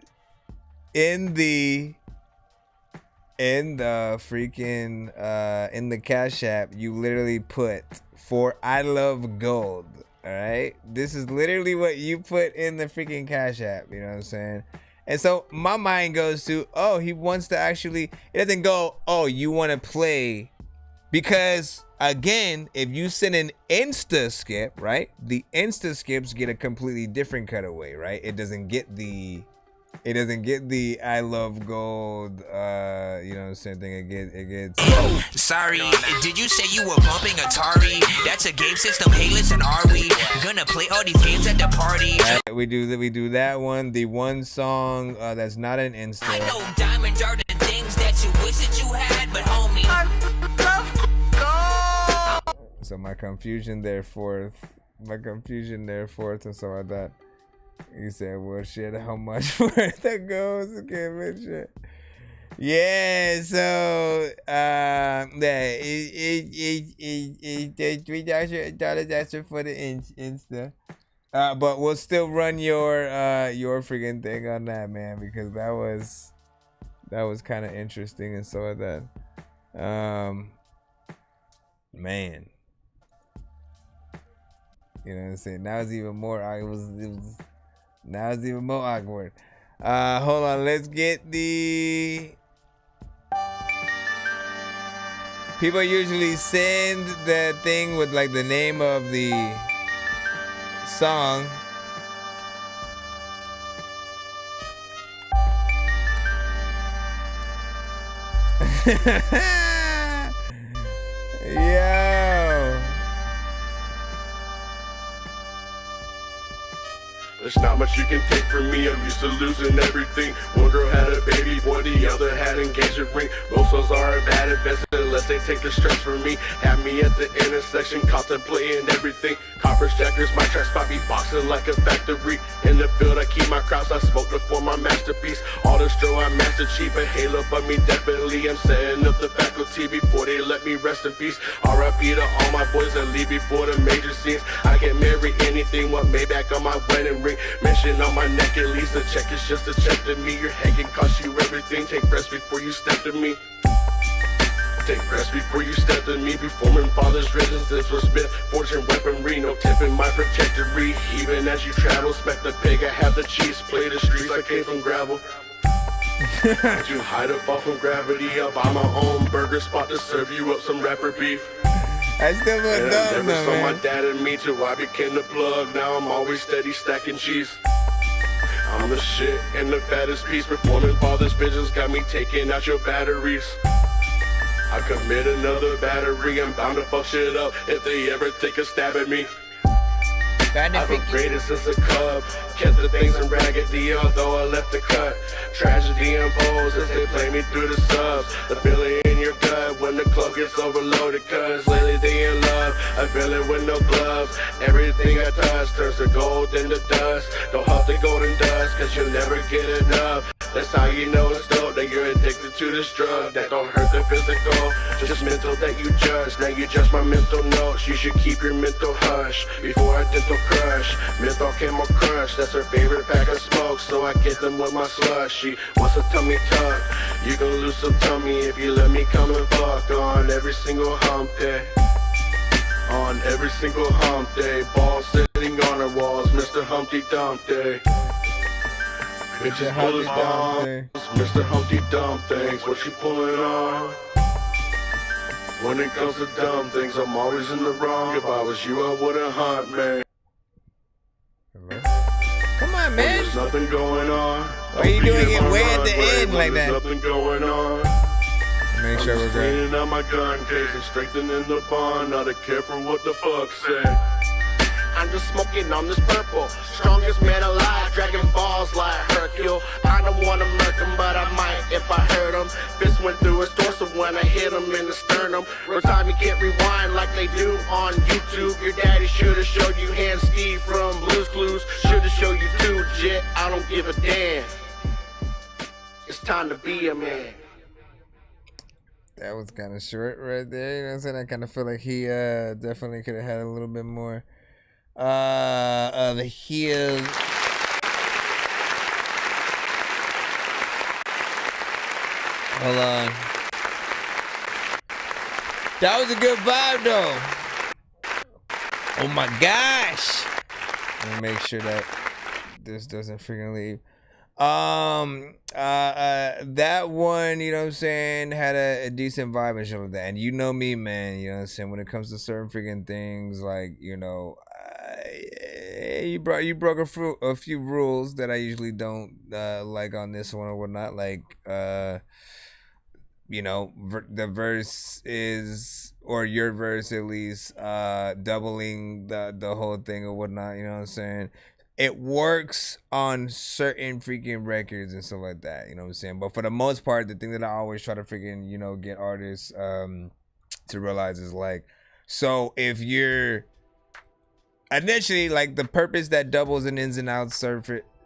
the freaking in the Cash App, you literally put for I Love Gold. All right, this is literally what you put in the freaking Cash App. You know what I'm saying? And so my mind goes to, oh, he wants to actually. It doesn't go, oh, you want to play, because again, if you send an Insta skip, right, the Insta skips get a completely different cutaway, right? It doesn't get the I Love Gold, you know what I'm saying, thing. It gets Sorry, did you say you were bumping Atari? That's a game system, hey listen, are we gonna play all these games at the party? We do that one, the one song that's not an Insta. I know diamonds are the things that you wish that you had, but homie, so my confusion there fourth and stuff like that. You said, well, shit, how much worth that goes to give it shit? Yeah, so, it's $3 extra for the Insta. But we'll still run your freaking thing on that, man, because that was kind of interesting and so like that. Man. You know what I'm saying? Now it's even more, now it's even more awkward. Hold on, let's get the People usually send the thing with like the name of the song. Yo. There's not much you can take from me, I'm used to losing everything. One girl had a baby boy, the other had engagement ring. Both souls are a bad investment unless they take the stress from me. Had me at the intersection, contemplating everything. Coppers, jackers, my track spot be boxing like a factory. In the field, I keep my crops, I smoke before my masterpiece. All the stro, I master chief, a halo, but me definitely. I'm setting up the faculty before they let me rest in peace. R.I.P. to all my boys that leave before the major scenes. I can marry anything, want Maybach on my wedding ring. Mention on my neck, at least a check is just a check to me. Your head can cost you everything. Take breaths before you step to me. Take breaths before you step to me. Performing father's riddance, this was Smith. Fortune weaponry, no tip in my protectory. Even as you travel, smack the pig, I have the cheese. Play the streets, I came from gravel. Too high to fall from gravity. I'll buy my own burger spot to serve you up some rapper beef. I still look dumb, never saw man. my dad and me till I became the plug. Now I'm always steady stacking cheese. I'm the shit and the fattest piece. Performing father's visions got me taking out your batteries. I commit another battery. I'm bound to fuck shit up if they ever take a stab at me. I've upgraded since a cub. Kept the things in raggedy, although I left the cut. Tragedy imposed as they play me through the subs. The feeling in your gut when the club gets overloaded. Cause lately they in love. I feel it with no gloves. Everything I touch turns to gold into dust. Don't huff the golden dust cause you'll never get enough. That's how you know it's dope, that you're addicted to this drug. That don't hurt the physical, just mental that you judge. Now you judge my mental notes, you should keep your mental hush. Before I dental crush, menthol camel crush. That's her favorite pack of smoke, so I get them with my slush. She wants a tummy tuck, you gon' lose some tummy if you let me come and fuck on every single hump day. On every single hump day, balls sitting on her walls, Mr. Humpty Dumpty. Bitches pull his bombs, Mr. Humpty Dump things, what you pulling on? When it comes to dumb things, I'm always in the wrong. If I was you, I wouldn't hunt me. Come on, man. There's nothing going on. Why are you doing it way at the end like that? There's nothing going on. Make sure we're good. Cleaning out my gun case and strengthening the bond. Not to care for what the fuck say. I'm just smoking on this purple. Strongest man alive, dragging balls like Hercule. I don't wanna murk him, but I might if I hurt him. Fist went through his torso when I hit him in the sternum. Real time you can't rewind like they do on YouTube. Your daddy should've showed you Hand Steve from Blue's Clues. Should've showed you too, Jit. I don't give a damn. It's time to be a man. That was kind of short right there. You know what I'm saying? I kind of feel like he definitely could have had a little bit more. The heel. Hold on. That was a good vibe though. Oh my gosh. Let me make sure that this doesn't freaking leave. That one, you know what I'm saying, had a decent vibe and shit like that. And you know me, man, you know what I'm saying, when it comes to certain freaking things, like, you know, you broke a few rules that I usually don't like on this one or whatnot. Like, you know, the verse is, or your verse at least, doubling the whole thing or whatnot, you know what I'm saying? It works on certain freaking records and stuff like that, you know what I'm saying? But for the most part, the thing that I always try to freaking, you know, get artists to realize is like, so if you're initially, like, the purpose that doubles an ins and outs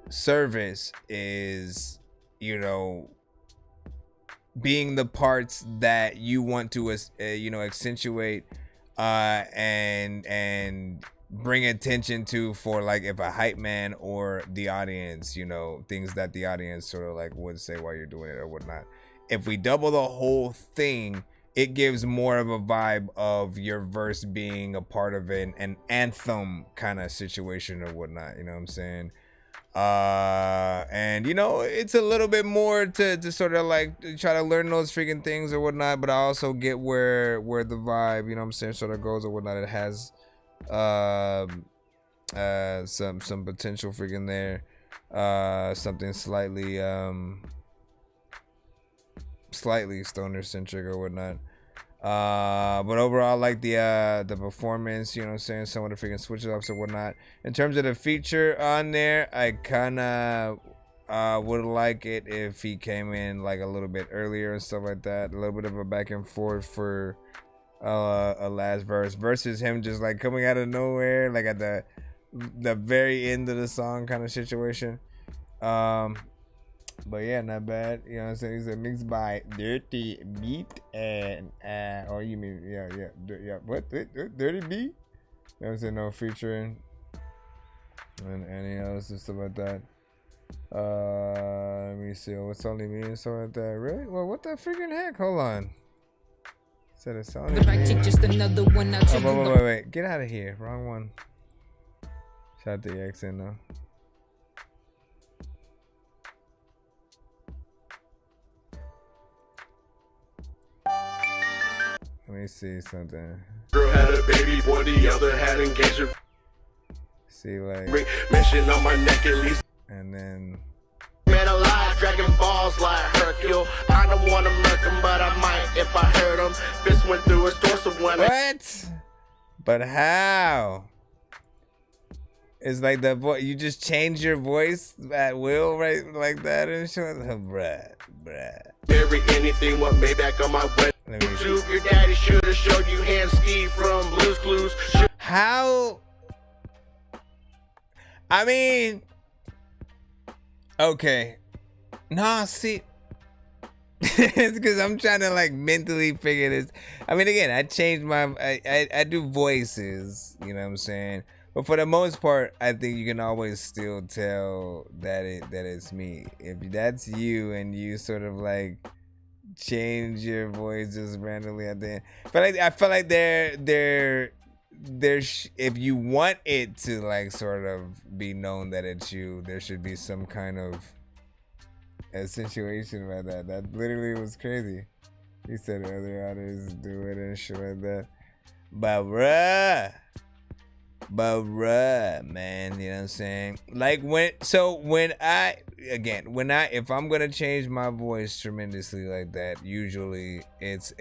service is, you know, being the parts that you want to you know, accentuate and bring attention to, for like if a hype man or the audience, you know, things that the audience sort of like would say while you're doing it or whatnot. If we double the whole thing, it gives more of a vibe of your verse being a part of an anthem kind of situation or whatnot, you know what I'm saying? And you know, it's a little bit more to sort of like try to learn those freaking things or whatnot, but I also get where the vibe, you know what I'm saying, sort of goes or whatnot. It has some potential freaking there, something slightly stoner centric or whatnot. But overall, I like the performance, you know what I'm saying, some of the freaking switch ups or whatnot. In terms of the feature on there, I kind of would like it if he came in like a little bit earlier and stuff like that, a little bit of a back and forth for a last verse versus him just like coming out of nowhere, like at the very end of the song kind of situation. But yeah, not bad. You know what I'm saying? He's a mixed by Dirty Beat and or you mean yeah. What Dirty Beat? You know what I'm saying? No featuring and any else and stuff like that. Let me see. What's only me and stuff like that? Really? Well, what the freaking heck? Hold on. Said it's only me. Just another one. Wait. Get out of here. Wrong one. Shout out the accent though. Let me see something. Girl had a baby boy, the other had engagement. See like mention on my neck at least. And then man alive, dragging balls like Hercule. I don't wanna murk him, but I might if I hurt him. Fist went through his torso when what? But how? It's like the voice. You just change your voice at will, right? Like that and shit. Bruh. Marry anything, what Maybach on my wedding. Your daddy should have showed you hand ski from Blue's Clues. How? I mean, okay. Nah, see, it's because I'm trying to like mentally figure this. I mean, again, I changed my. I do voices. You know what I'm saying? But for the most part, I think you can always still tell that it's me. If that's you and you sort of like change your voice just randomly at the end. But I feel like there if you want it to like sort of be known that it's you, there should be some kind of accentuation about that. That literally was crazy. He said other artists do it and shit like that. But bruh, man, you know what I'm saying? Like if I'm gonna change my voice tremendously like that, usually it's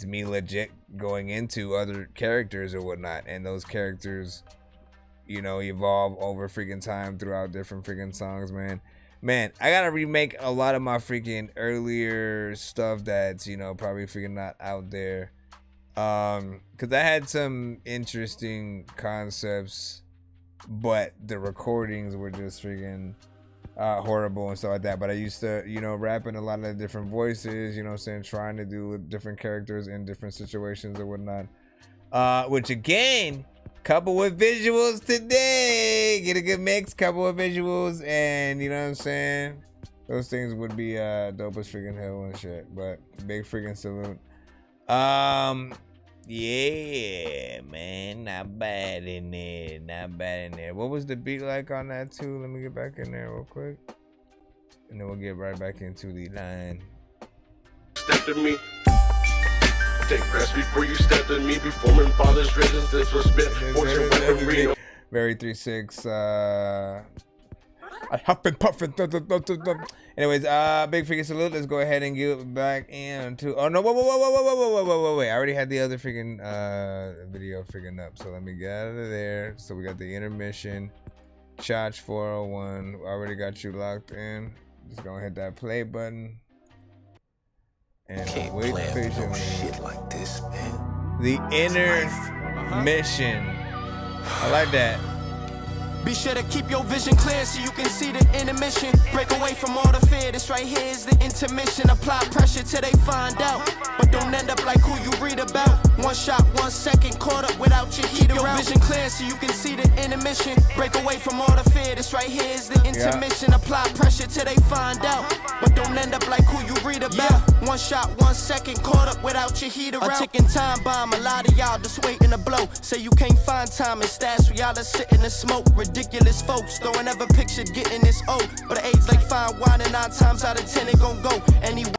me legit going into other characters or whatnot, and those characters, you know, evolve over freaking time throughout different freaking songs, man. I gotta remake a lot of my freaking earlier stuff that's, you know, probably freaking not out there. Cause I had some interesting concepts, but the recordings were just freaking horrible and stuff like that. But I used to, you know, rap in a lot of different voices, you know what I'm saying, trying to do different characters in different situations or whatnot. Which again, couple with visuals today, get a good mix, couple of visuals, and you know what I'm saying, those things would be dope as freaking hell and shit. But big freaking salute. Yeah, man, not bad in there. What was the beat like on that too? Let me get back in there real quick, and then we'll get right back into the line. Step to me. Take rest before you step to me. Performing father's resistance was spit. Fortune weapon real. Very 3-6. I huff and puff and anyways, big freaking salute. Let's go ahead and get back into. Oh no! Wait! I already had the other freaking video freaking up. So let me get out of there. So we got the intermission. Charge 401. Already got you locked in. Just gonna hit that play button and wait patiently. Shit like this, man. The intermission. I like that. Be sure to keep your vision clear so you can see the intermission. Break away from all the fear, this right here is the intermission. Apply pressure till they find out, but don't end up like who you read about. One shot, 1 second, caught up without your heat around. Your vision clear so you can see the intermission. Break away from all the fear, this right here is the intermission. Apply pressure till they find out, but don't end up like who you read about. 1 shot, 1 second, caught up without your heater out. A ticking time bomb, a lot of y'all just waiting to blow. Say you can't find time and stats for y'all to sit in the smoke. Ridiculous folks, though I never pictured getting this old. But the age like fine wine and 9 times out of 10 it gon' go. Anyway,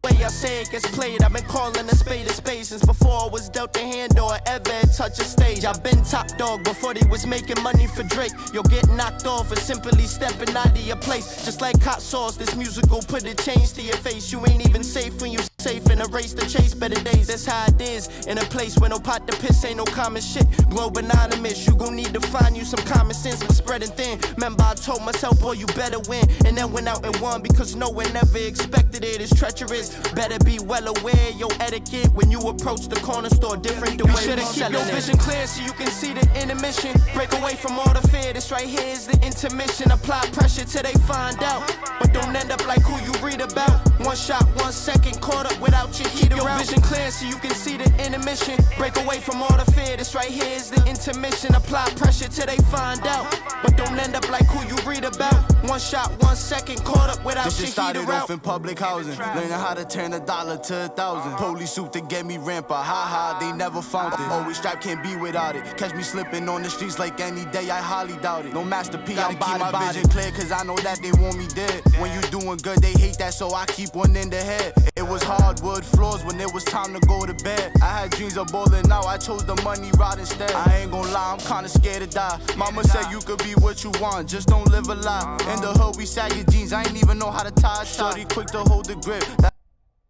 I say it gets played. I've been calling a spade since before I was dealt a hand or ever had touch a stage. I've been top dog before they was making money for Drake. You'll get knocked off for simply stepping out of your place. Just like hot sauce, this musical put a change to your face. You ain't even safe when you safe in a race to chase better days. That's how it is in a place where no pot to piss ain't no common shit. Globe anonymous, you gon' need to find you some common sense for spreading thin. Remember I told myself, boy, you better win, and then went out and won because no one ever expected it. It's treacherous. Better be well aware your etiquette when you approach the corner store. Different the way you keep your vision clear so you can see the intermission. Break away from all the fear. This right here is the intermission. Apply pressure till they find out, but don't end up like who you read about. 1 shot, 1 second, caught up without your heater out. Your vision clear so you can see the intermission. Break away from all the fear. This right here is the intermission. Apply pressure till they find out, but don't end up like who you read about. 1 shot, 1 second, caught up without your heater out. This shit started off in public housing, learning how to turn $1 to 1,000. Police suit to get me rampant, haha, they never found it. Always strapped, can't be without it. Catch me slipping on the streets like any day, I highly doubt it. No Master P, I'm keep my vision clear, cause I know that they want me dead. When you doing good, they hate that, so I keep one in the head. It was hardwood floors when it was time to go to bed. I had dreams of bowling out, I chose the money route instead. I ain't gon' lie, I'm kinda scared to die. Mama said you could be what you want, just don't live a lie. In the hood, we sag your jeans, I ain't even know how to tie a shorty quick to hold the grip.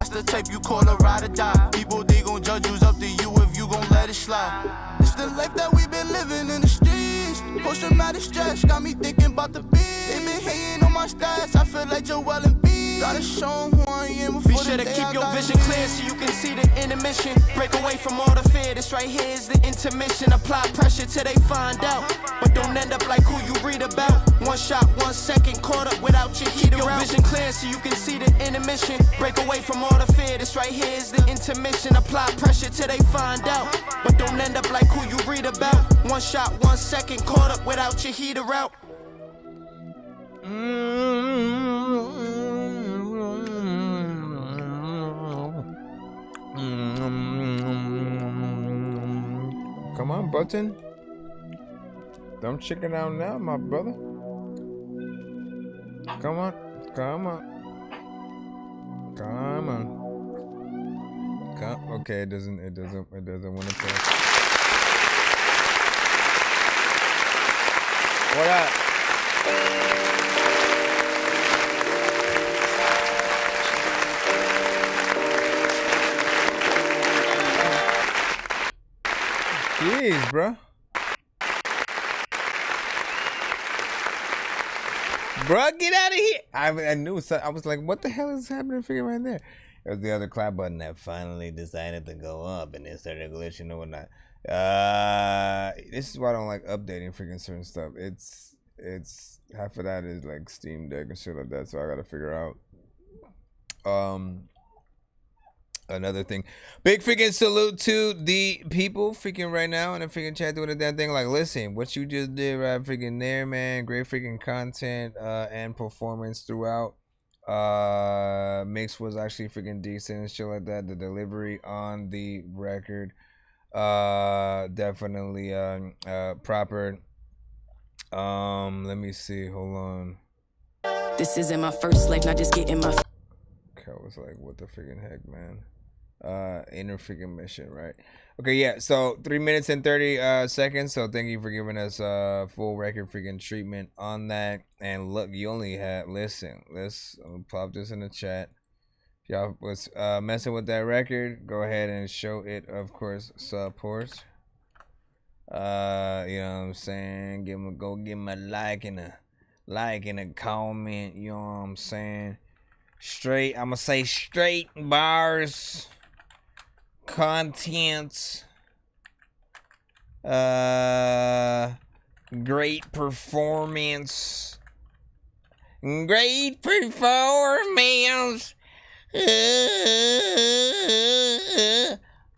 That's the type you call a ride or die. People, they gon' judge you's up to you if you gon' let it slide. It's the life that we been living in the streets. Post-traumatic stress got me thinking about the beat. They been hating on my stats, I feel like Joel and B. Gotta show 'em who I am before be sure to keep your vision clear so you can see the intermission. Break away from all the fear. This right here is the intermission. Apply pressure till they find out, but don't end up like who you read about. 1 shot, 1 second, caught up without your heater out. Your vision clear so you can see the intermission. Break away from all the fear. This right here is the intermission. Apply pressure till they find out, but don't end up like who you read about. 1 shot, 1 second, caught up without your heater out. Come on, button. Don't chicken out now, my brother. Come on, come on, come on. Okay, it doesn't want to play. What up? Jeez, bro. Bruh, get out of here. I knew so. I was like, what the hell is happening figure right there? It was the other clap button that finally decided to go up and it started glitching and whatnot. This is why I don't like updating freaking certain stuff. It's half of that is like Steam Deck and shit like that, so I gotta figure out. Another thing, big freaking salute to the people freaking right now in the freaking chat doing that thing. Like, listen, what you just did right freaking there, man. Great freaking content and performance throughout. Mix was actually freaking decent and shit like that. The delivery on the record, definitely proper. Let me see. Hold on. This isn't my first life, not just getting my. Okay, I was like, what the freaking heck, man? Inner freaking mission, right? Okay, yeah, so 3 minutes and 30 seconds. So thank you for giving us full record freaking treatment on that. And look, you only had, listen, let's pop this in the chat. If y'all was messing with that record, go ahead and show it, of course, support. You know what I'm saying? Go give him a like and a comment, you know what I'm saying? Straight, I'm gonna say straight bars, content, great performance,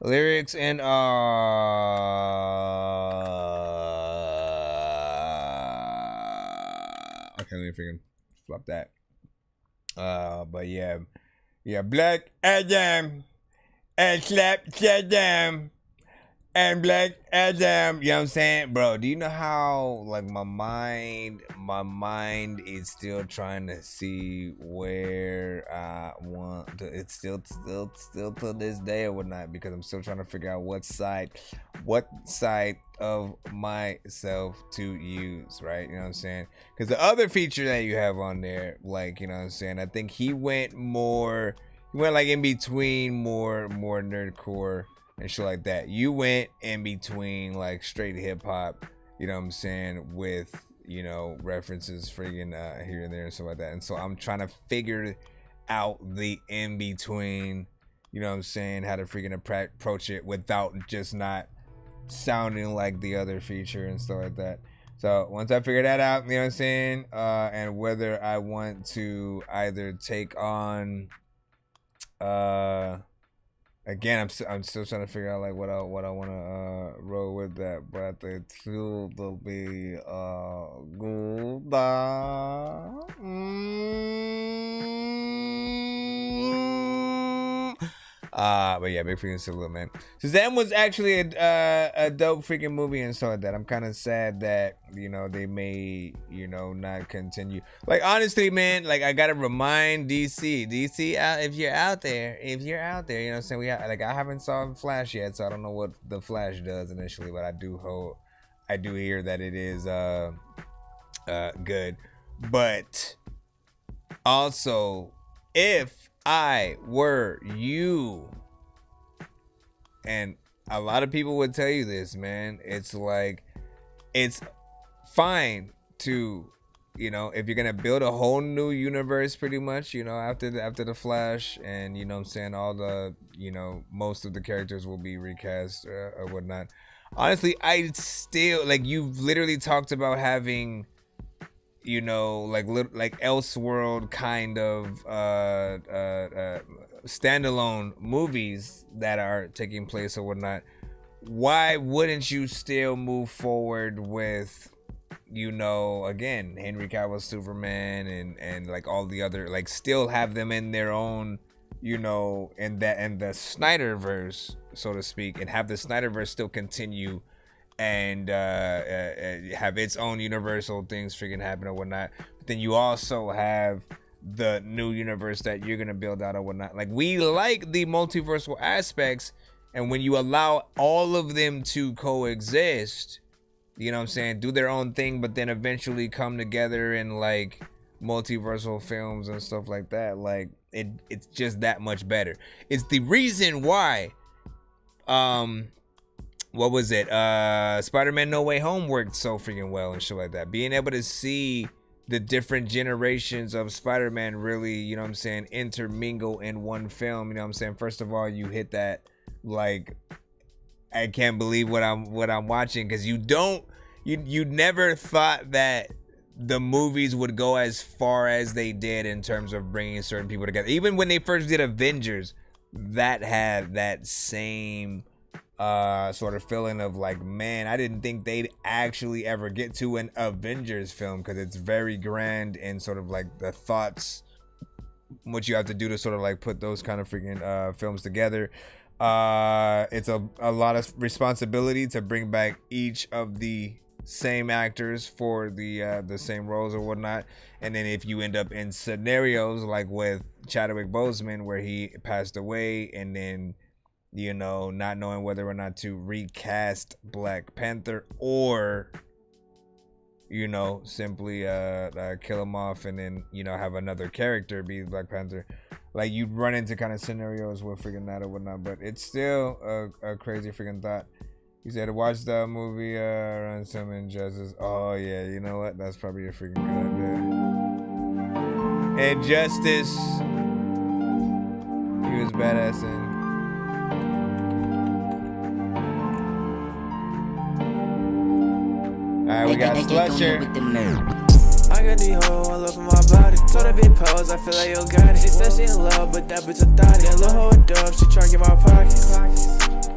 lyrics and okay, let me freaking flop that. But yeah, Yeah, Black Adam and Slap Saddam and Black Adam. You know what I'm saying? Bro, do you know how like my mind is still trying to see where I want to, it's still to this day or whatnot, because I'm still trying to figure out what side of myself to use, right? You know what I'm saying? Because the other feature that you have on there, like, you know what I'm saying, I think he went like in between more nerdcore and shit like that. You went in between like straight hip hop, you know what I'm saying, with, you know, references friggin' here and there and stuff like that. And so I'm trying to figure out the in between, you know what I'm saying, how to freaking approach it without just not sounding like the other feature and stuff like that. So once I figure that out, you know what I'm saying, and whether I want to either take on again, I'm still trying to figure out like what I want to roll with that, but it will be good. But yeah, big freaking salute, man. Shazam was actually a dope freaking movie and stuff like that. I'm kind of sad that, you know, they may, you know, not continue. Like, honestly, man, like, I gotta remind DC, if you're out there, you know what I'm saying, I haven't saw Flash yet, so I don't know what the Flash does initially, but I do hear that it is good. But also, if I were you, and a lot of people would tell you this, man, it's like, it's fine to, you know, if you're gonna build a whole new universe pretty much, you know, after the Flash, and, you know what I'm saying, all the, you know, most of the characters will be recast or whatnot. Honestly, I still, like, you've literally talked about having, you know, like Elseworld kind of standalone movies that are taking place or whatnot. Why wouldn't you still move forward with, you know, again, Henry Cavill's Superman and like all the other, like, still have them in their own, you know, in the Snyderverse, so to speak, and have the Snyderverse still continue and have its own universal things freaking happen or whatnot. But then you also have the new universe that you're gonna build out or whatnot. Like, we like the multiversal aspects, and when you allow all of them to coexist, you know what I'm saying, do their own thing, but then eventually come together in like multiversal films and stuff like that, like it's just that much better. It's the reason why what was it? Spider-Man No Way Home worked so freaking well and shit like that. Being able to see the different generations of Spider-Man really, you know what I'm saying, intermingle in one film, you know what I'm saying? First of all, you hit that, like, I can't believe what I'm watching, because you never thought that the movies would go as far as they did in terms of bringing certain people together. Even when they first did Avengers, that had that same sort of feeling of like, man, I didn't think they'd actually ever get to an Avengers film, because it's very grand and sort of like the thoughts, what you have to do to sort of like put those kind of freaking films together. It's a lot of responsibility to bring back each of the same actors for the same roles or whatnot. And then if you end up in scenarios like with Chadwick Boseman, where he passed away, and then, you know, not knowing whether or not to recast Black Panther or, you know, simply kill him off and then, you know, have another character be Black Panther. Like, you run into kind of scenarios with freaking that or whatnot, but it's still a crazy freaking thought. He said, watch the movie Ransom and Justice. Oh yeah, you know what? That's probably a freaking good idea. And Justice, he was badass in. Alright, we got Slusher. I got the hoe all over my body. Told her big pose, I feel like you got it. She said she in love, but that bitch a thotty. That little hoe a dub, she tryna get my pockets.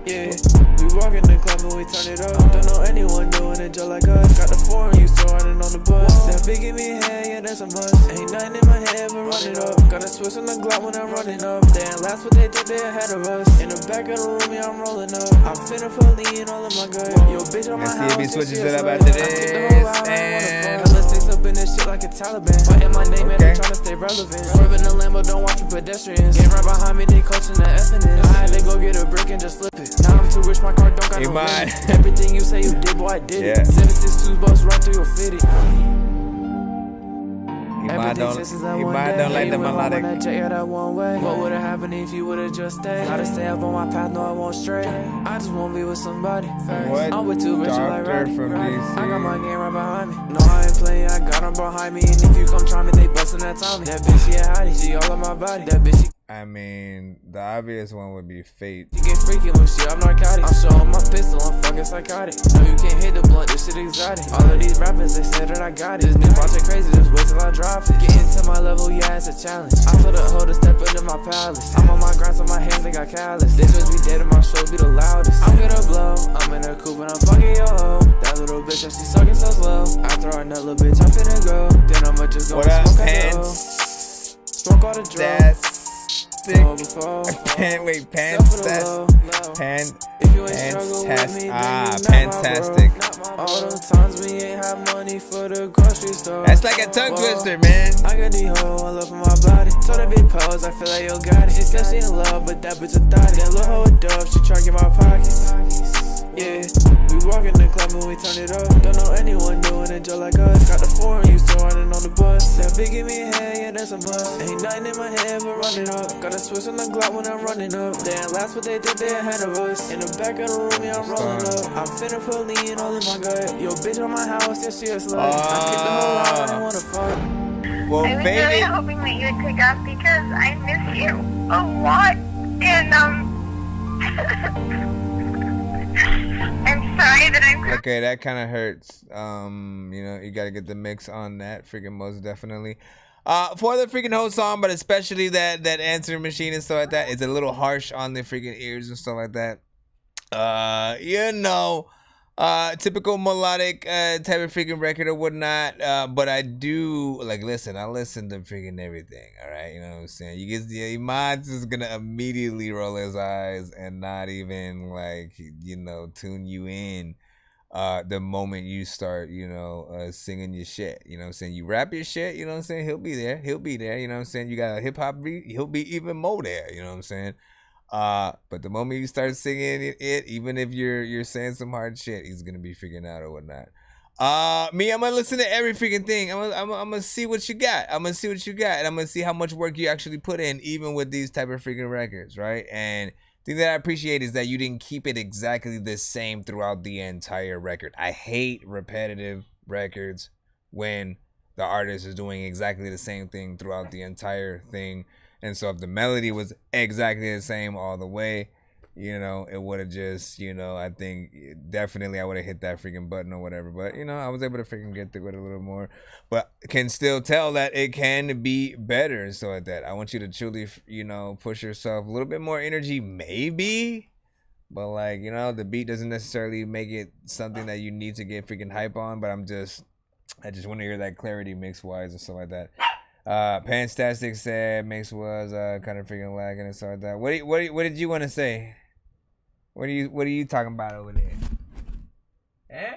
Yeah, we walk in the club and we turn it up. Don't know anyone doing it just like us. Got the foreign, you still riding on the bus. That big give me a head, yeah, that's a must. Ain't nothing in my head but run it up. Got a switch on the Glock when I'm running up. They ain't last what they did, they ahead of us. In the back of the room, yeah, I'm rolling up. I'm finna put lean all in my gut. Yo, bitch on my house. Let's see if he switches it up after this. And let's take up in this shit like a Taliban. Fighting my name and they tryna stay relevant. Swerving the Lambo, don't watch the pedestrians. Game right behind me, they coaching the FNS. I had to go get a brick and just flip it. Now I'm too rich, my car don't got no limit. Everything you say you did, boy, I did it. 762 bus run through your fitty. He might don't like the melodic. What would've happened if you would've just stayed? Gotta stay up on my path, no I won't stray. I just wanna be with somebody. I'm with two rich like Roddy. I got my game right behind me. No, I ain't playing, I got them behind me. And if you come try me, they bustin' that Tommy. That bitch, she a hottie, she all on my body. That bitch, she I mean, the obvious one would be Fate. You get freaky when shit, I'm narcotic. I'm showing my pistol, I'm fucking psychotic. No, you can't hit the blunt, this shit exotic. All of these rappers, they said that I got it. This new project crazy, just wait till I drop it. Getting to my level, yeah, it's a challenge. I told the hoe to step into my palace. I'm on my grind, so my hands, they got callous. They just be dead and my shows be the loudest. I'm gonna blow, I'm in a coupe and I'm fucking your hoe. That little bitch, she sucking so slow. After I know little bitch, I'm finna go. Then I'ma just go and smoke a dough. Smoke all the drugs. Fantastic. All them times we ain't have money for the grocery store. That's like a tongue twister, man. I got the hoe all up in my body. Told that big pose, I feel like yo got it. She said she in love, but that bitch a thotty. That little hoe a dub, she try to get my pockets. Yeah, we walk in the club and we turn it up. Don't know anyone doing it just like us. Got the foreign, you still riding on the bus. That big give me a head, yeah, that's a must. Ain't nothing in my head but run it up. Got a switch on the Glock when I'm running up. They ain't last what they did, they ahead of us. In the back of the room, yeah, I'm rolling up. I'm finna put lean all in my gut. Yo, bitch on my house, yeah, she a slut. I kicked the whole out, I didn't wanna fuck. Well, I was really hoping that you would pick up because I miss you a lot. And, I'm sorry that I'm okay, that kind of hurts. You know, you gotta get the mix on that, freaking most definitely. For the freaking whole song, but especially that answering machine and stuff like that, it's a little harsh on the freaking ears and stuff like that. You know, typical melodic type of freaking record or whatnot. But I do like listen. I listen to freaking everything. All right, you know what I'm saying. You get Iman's is gonna immediately roll his eyes and not even like tune you in. The moment you start, singing your shit, you know what I'm saying? You rap your shit, you know what I'm saying? He'll be there, you know what I'm saying? You got a hip hop beat, he'll be even more there, you know what I'm saying? But the moment you start singing it, even if you're saying some hard shit, he's gonna be figuring out or whatnot. Me, I'm gonna listen to every freaking thing. I'm gonna see what you got. And I'm gonna see how much work you actually put in, even with these type of freaking records, right? And the thing that I appreciate is that you didn't keep it exactly the same throughout the entire record. I hate repetitive records when the artist is doing exactly the same thing throughout the entire thing. And so if the melody was exactly the same all the way, it would have just, I think definitely I would have hit that freaking button or whatever. But, I was able to freaking get through it a little more. But can still tell that it can be better and stuff like that. I want you to truly, push yourself a little bit more energy, maybe. But, like, the beat doesn't necessarily make it something that you need to get freaking hype on. But I just want to hear that clarity mix-wise and stuff like that. Fantastic said mix was kind of freaking lagging and stuff like that. What did you want to say? What are you talking about over there? Eh?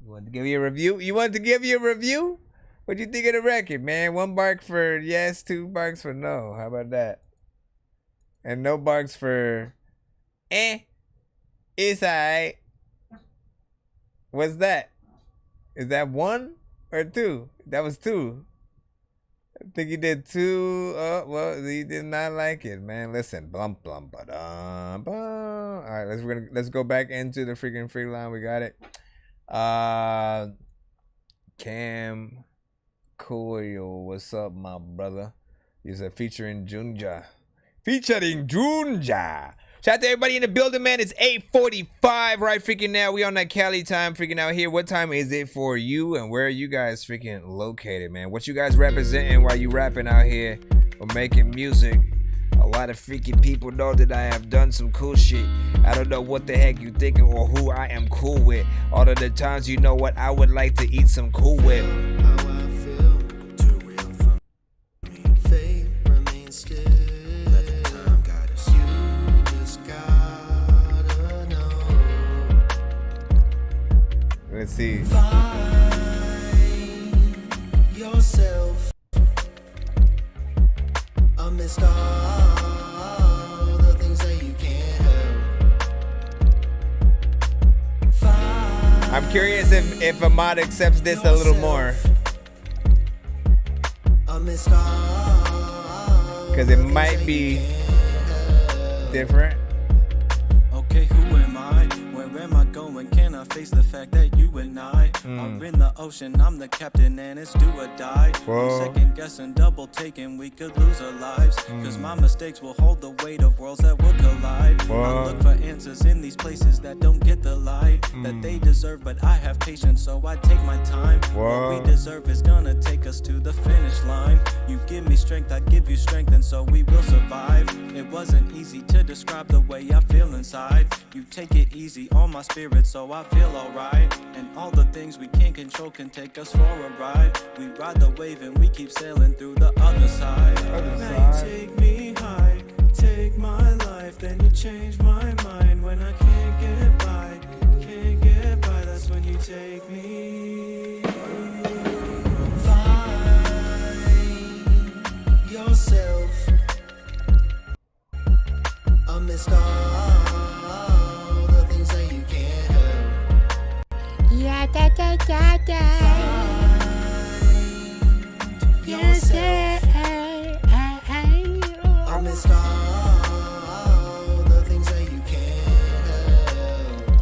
You want to give you a review? What do you think of the record, man? 1 bark for yes, 2 barks for no. How about that? And no barks for it's alright. What's that? Is that 1 or 2? That was 2. I think you did 2. Oh, well, you did not like it, man. Listen, blum blum ba-dum, bum. All right, let's go back into the freaking free line. We got it. Cam Koyo, what's up, my brother? He's featuring Junja. Shout out to everybody in the building, man. It's 8:45 right freaking now. We on that Cali time freaking out here. What time is it for you, and where are you guys freaking located, man? What you guys representing while you rapping out here or making music A lot of freaking people know that I have done some cool shit. I don't know what the heck you thinking or who I am cool with. All of the times, you know what I would like to eat some Cool Whip. Let's see. Find yourself amidst all the things that you can't help. I'm curious if Ahmad accepts this a little more. Because it might be different. Okay, who am I? Where am I going? Can I face the fact that you and I are in the ocean? I'm the captain and it's do or die. I'm second guessing, double taking, we could lose our lives. Cause my mistakes will hold the weight of worlds that will collide. I look for answers in these places that don't get the light that they deserve, but I have patience, so I take my time. What we deserve is gonna take us to the finish line. You give me strength, I give you strength, and so we will survive. It wasn't easy to describe the way I feel inside. You take it easy on my spirit, so I feel alright. And all the things we can't control can take us for a ride. We ride the wave and we keep sailing through the other side. Now you take me high, take my life, then you change my mind. When I can't get by, that's when you take me. Find yourself amidst all the things that you can't help. Yeah, da da da da. Find yourself amidst all the things that you can't help.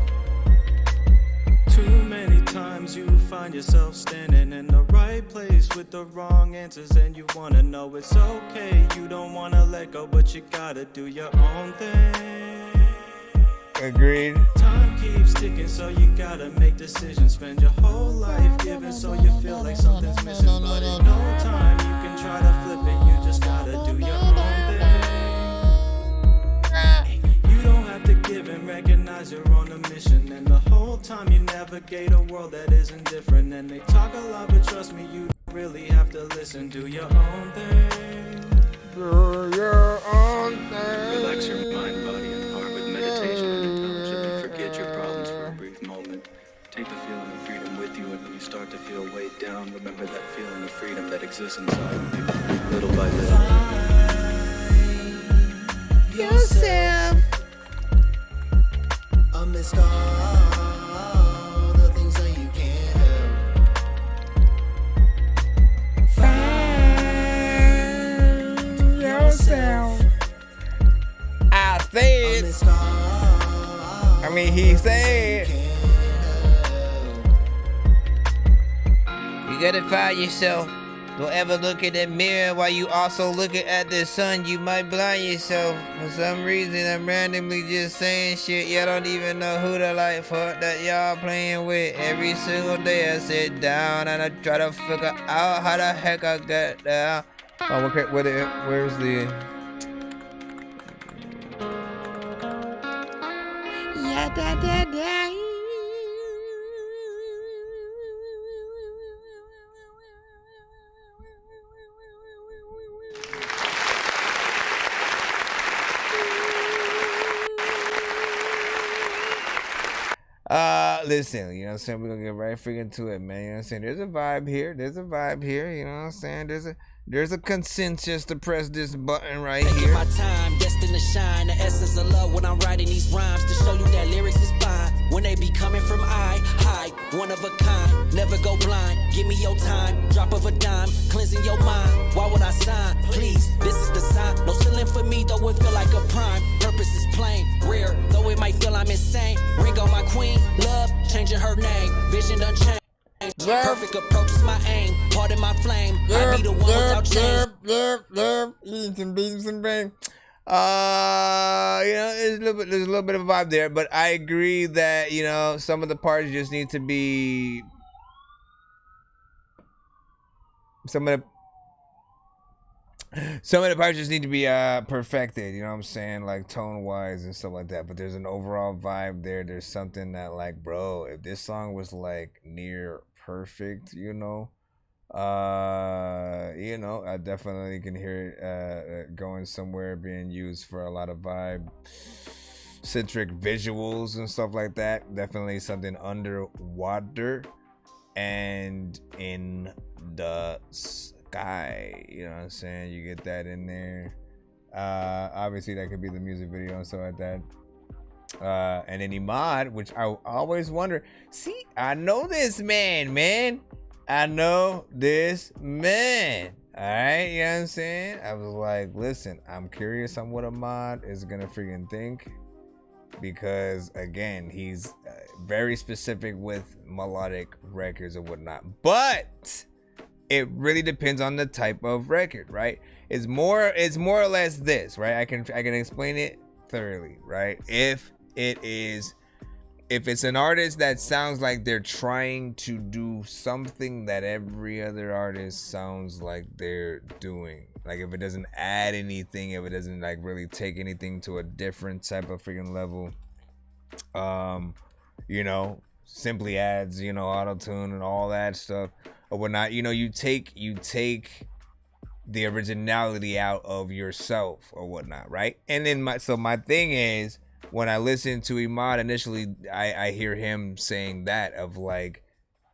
Too many times you find yourself standing in the right place with the wrong answers, and you wanna know it's okay. You don't wanna let go, but you gotta do your own thing. Agreed. Time keeps ticking, so you gotta make decisions. Spend your whole life giving, so you feel like something's missing. But in no time, you can try to flip it. You just gotta do your own thing. You don't have to give and recognize you're on a mission. And the whole time you navigate a world that isn't different. And they talk a lot, but trust me, you don't really have to listen. Do your own thing. Do your own thing. Relax your mind, body, and heart with meditation and intention, and forget your problems for a brief moment. Take the feeling of freedom with you, and when you start to feel weighed down, remember that feeling of freedom that exists inside of you, little by little. Yourself amidst all the things that you can't help. Find yourself. I said. I mean, he said. You gotta find yourself. Don't ever look in the mirror while you also looking at the sun. You might blind yourself. For some reason, I'm randomly just saying shit. Y'all don't even know who the like fuck that y'all playing with. Every single day I sit down and I try to figure out how the heck I got down. Oh, okay. Where's the? Yeah, da da da. Listen, you know what I'm saying? We're gonna get right freaking to it, man. You know what I'm saying? There's a vibe here. There's a vibe here. You know what I'm saying? There's a consensus to press this button right here. My time destined to shine. The essence of love when I'm writing these rhymes to show you that lyrics is fine. When they be coming from high, one of a kind. Never go blind. Give me your time. Drop of a dime. Cleansing your mind. Why would I sign? Please, this is the sign. No ceiling for me, though it feel like a prime. Purpose is plain, rare. Though it might feel I'm insane. Ring on my queen. Love, changing her name. Vision done changed. Perfect approach is my aim. Pardon my flame. I be the one without change. Eating some beans and bang. You know, there's a little bit of a vibe there, but I agree that, you know, some of the parts just need to be Some of the parts just need to be perfected, you know what I'm saying, like tone wise and stuff like that. But there's an overall vibe there. There's something that, like, bro, if this song was like near perfect, you know, I definitely can hear it going somewhere, being used for a lot of vibe centric visuals and stuff like that. Definitely something underwater and in the sky, you know what I'm saying? You get that in there. Obviously that could be the music video and stuff like that. And then Imad, which I always wonder, see, I know this man. I know this man. All right, you know what I'm saying? I was like, listen, I'm curious on what Imad is gonna freaking think, because again, he's very specific with melodic records and whatnot. But it really depends on the type of record, right? It's more or less this, right? I can explain it thoroughly, right? If it's an artist that sounds like they're trying to do something that every other artist sounds like they're doing, like if it doesn't add anything, if it doesn't like really take anything to a different type of freaking level, simply adds, auto-tune and all that stuff or whatnot, you take the originality out of yourself or whatnot, right? And then my thing is, when I listen to Imad initially, I hear him saying that of like,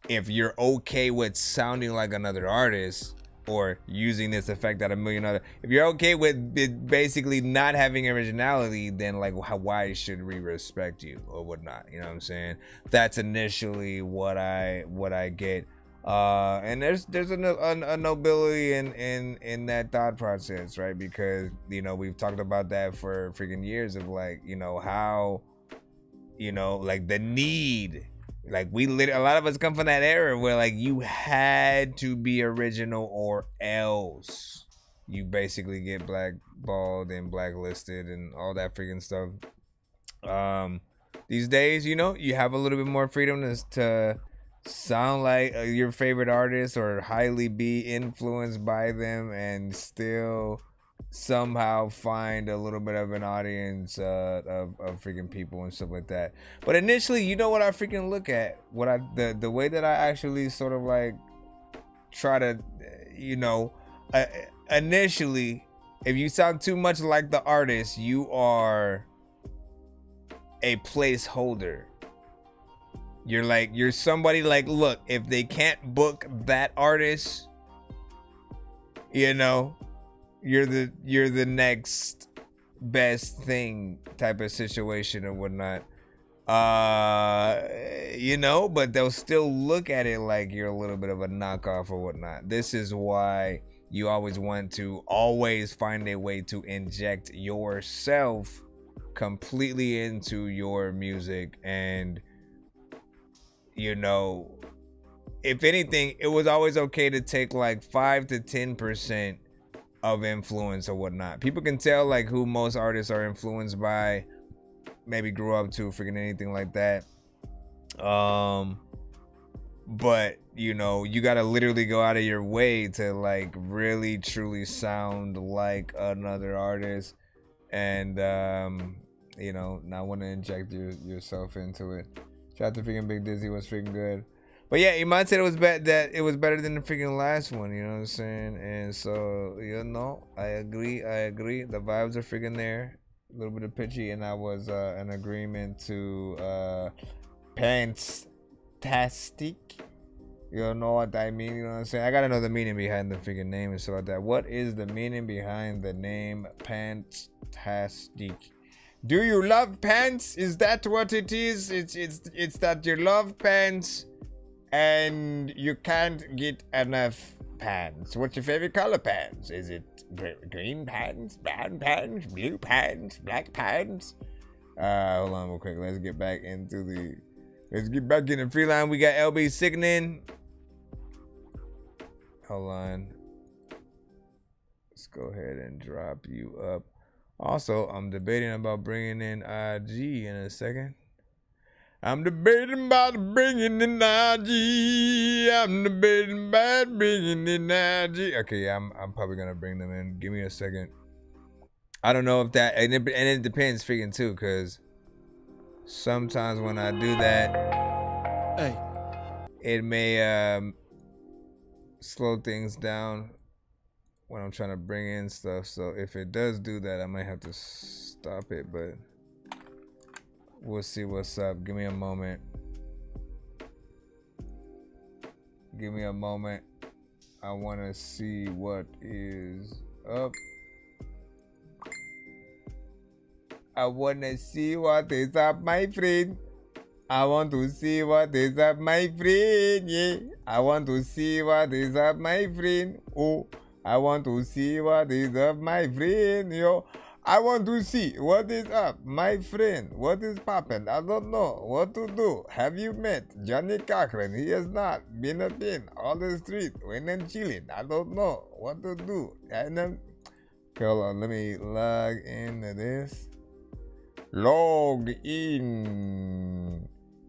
if you're okay with sounding like another artist or using this effect that a million other, if you're okay with it basically not having originality, then like why should we respect you or whatnot? You know what I'm saying? That's initially what I get. And there's a nobility in that thought process, right? Because we've talked about that for freaking years of like, how, like the need, like a lot of us come from that era where like you had to be original or else you basically get blackballed and blacklisted and all that freaking stuff. These days, you have a little bit more freedom to sound like your favorite artist or highly be influenced by them and still somehow find a little bit of an audience of freaking people and stuff like that. But initially, what I freaking look at, the way that I actually sort of like try to, initially, if you sound too much like the artist, you are a placeholder. You're somebody like, look, if they can't book that artist, you're the next best thing type of situation or whatnot. But they'll still look at it like you're a little bit of a knockoff or whatnot. This is why you always want to always find a way to inject yourself completely into your music. And if anything, it was always okay to take like 5 to 10% of influence or whatnot. People can tell like who most artists are influenced by, maybe grew up to, freaking anything like that. But you gotta literally go out of your way to like really truly sound like another artist, and not want to inject yourself into it. Shout out to freaking Big Dizzy, was freaking good. But yeah, Iman said it was better than the freaking last one, you know what I'm saying? And so, I agree. The vibes are freaking there. A little bit of pitchy, and I was in agreement to Pantastic. You know what I mean? You know what I'm saying? I gotta know the meaning behind the freaking name and stuff like that. What is the meaning behind the name Pantastic? Do you love pants? Is that what it is? It's that you love pants and you can't get enough pants. What's your favorite color pants? Is it green pants, brown pants, blue pants, black pants? Hold on real quick. Let's get back in the free line. We got LB Sickening. Hold on. Let's go ahead and drop you up. Also, I'm debating about bringing in IG in a second. I'm debating about bringing in IG. I'm debating about bringing in IG. Okay, yeah, I'm probably gonna bring them in. Give me a second. I don't know if that, and it depends freaking too, cause sometimes when I do that, it may slow things down when I'm trying to bring in stuff. So if it does do that, I might have to stop it, but we'll see what's up. Give me a moment. Give me a moment. I want to see what is up. I want to see what is up, my friend. I want to see what is up, my friend. Yeah. I want to see what is up, my friend. Oh, I want to see what is up, my friend. Yo. I want to see what is up, my friend. What is poppin'? I don't know what to do. Have you met Johnny Cochran? He has not been up in on the street when I'm chilling. I don't know what to do. Okay, hold on. Let me log into this. Log in.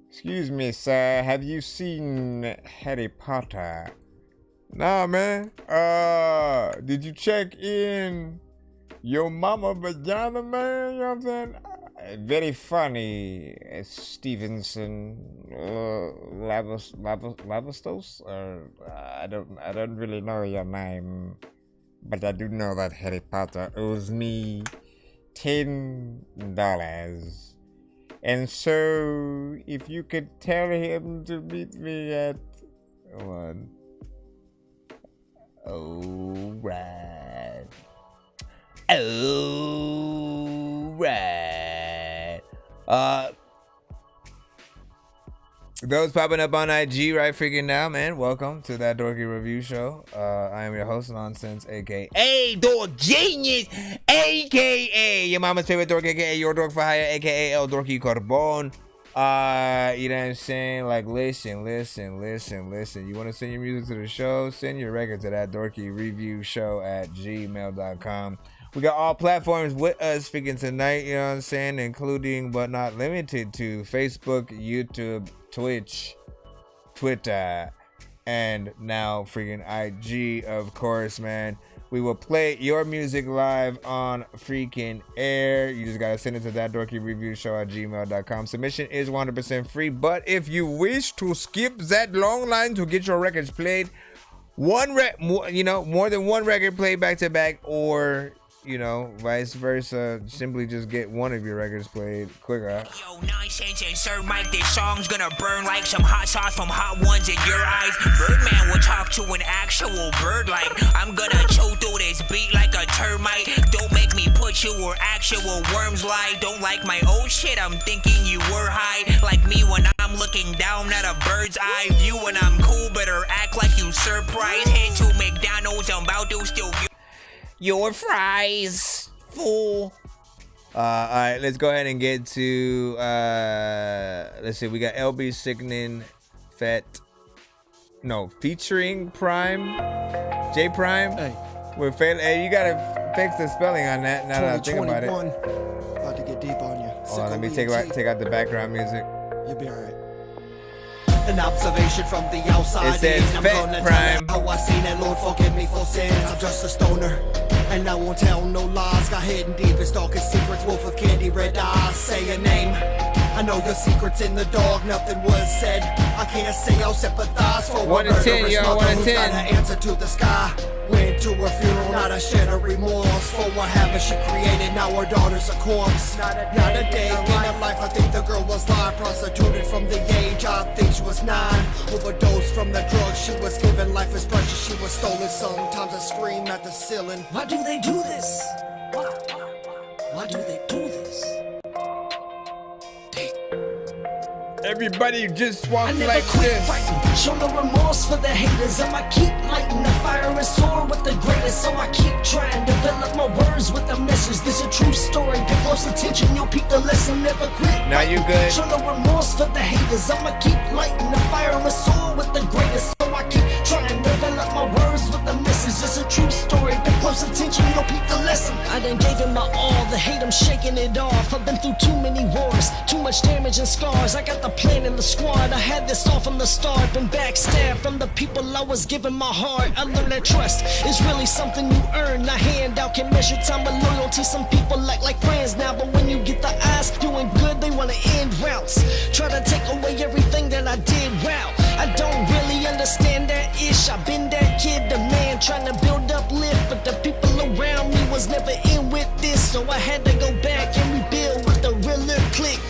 Excuse me, sir. Have you seen Harry Potter? Nah, man. Did you check in your mama vagina, man? You know what I'm saying? Very funny, Stevenson Lavastos. I don't really know your name, but I do know that Harry Potter owes me $10. And so, if you could tell him to meet me at one. Alright. Those popping up on IG right freaking now, man. Welcome to that Dorky review show. I am your host, Nonsenze, aka Dork Genius, aka your mama's favorite dork, aka your dork for hire, aka El Dorky Carbon. You know what I'm saying? Like, listen. You want to send your music to the show? Send your record to that Dorky review show at gmail.com. We got all platforms with us speaking tonight, you know what I'm saying, including but not limited to Facebook, YouTube, Twitch, Twitter, and now freaking IG, of course, man. We will play your music live on freaking air. You just gotta send it to that Dorky review show at gmail.com. Submission is 100% free, but if you wish to skip that long line to get your records played, more than one record played back to back, or vice versa, simply just get one of your records played quicker. Yo, Nonsenze and Sir Mike, this song's gonna burn like some hot sauce from hot ones in your eyes. Birdman will talk to an actual bird like I'm gonna chew through this beat like a termite. Don't make me put you where actual worms lie. Don't like my old shit, I'm thinking you were high. Like me when I'm looking down at a bird's eye view. When I'm cool, better act like you surprised. Head to McDonald's, I'm about to steal your fries, fool. Alright, let's go ahead and get to let's see, we got LB Sickening featuring Prime, J Prime. Hey, you gotta fix the spelling on that now that I think about it. About to get deep on you. Hold on, let me take out the background music. You'll be alright. An observation from the outside. It says Fat Prime. How I seen it, Lord forgive me for sins. I'm just a stoner, and I won't tell no lies. Got hidden deepest, darkest secrets. Wolf of candy, red eyes. Say your name. I know your secrets in the dog. Nothing was said. I can't say I'll sympathize for 1 to 10, yo. 1 to 10. Got an answer to the sky. Went to her funeral, not a shed of remorse for what havoc she created. Now her daughter's a corpse. Not a day in her life. I think the girl was live, prostituted from the age I think she was 9. Overdosed from the drugs she was given. Life is precious. She was stolen. Sometimes I scream at the ceiling. Why do they do this? Why do they do this? Everybody just walk like this. Show no remorse for the haters. I'ma keep lighting the fire and soar with the greatest. So I keep trying to develop my words with a message. This a true story. Pay close attention, you'll peep the lesson. Never quit. Now you good. Show no remorse for the haters. I'ma keep lighting the fire and soar with the greatest. So I keep trying to develop my words with a message. This a true story. Pay close attention, you'll peep the lesson. lesson. I done gave him my all, the hate I'm shaking it off. I've been through too many wars, too much damage and scars. I got the plan in the squad, I had this all from the start. Been backstabbed from the people I was giving my heart. I learned that trust is really something you earn. A handout can measure time of loyalty. Some people act like friends now, but when you get the eyes doing good, they wanna end routes. Try to take away everything that I did, wow. I don't really understand that ish. I've been that kid, the man trying to build up lift, but the people around me was never in with this, so I had to go back and rebuild with the realer click.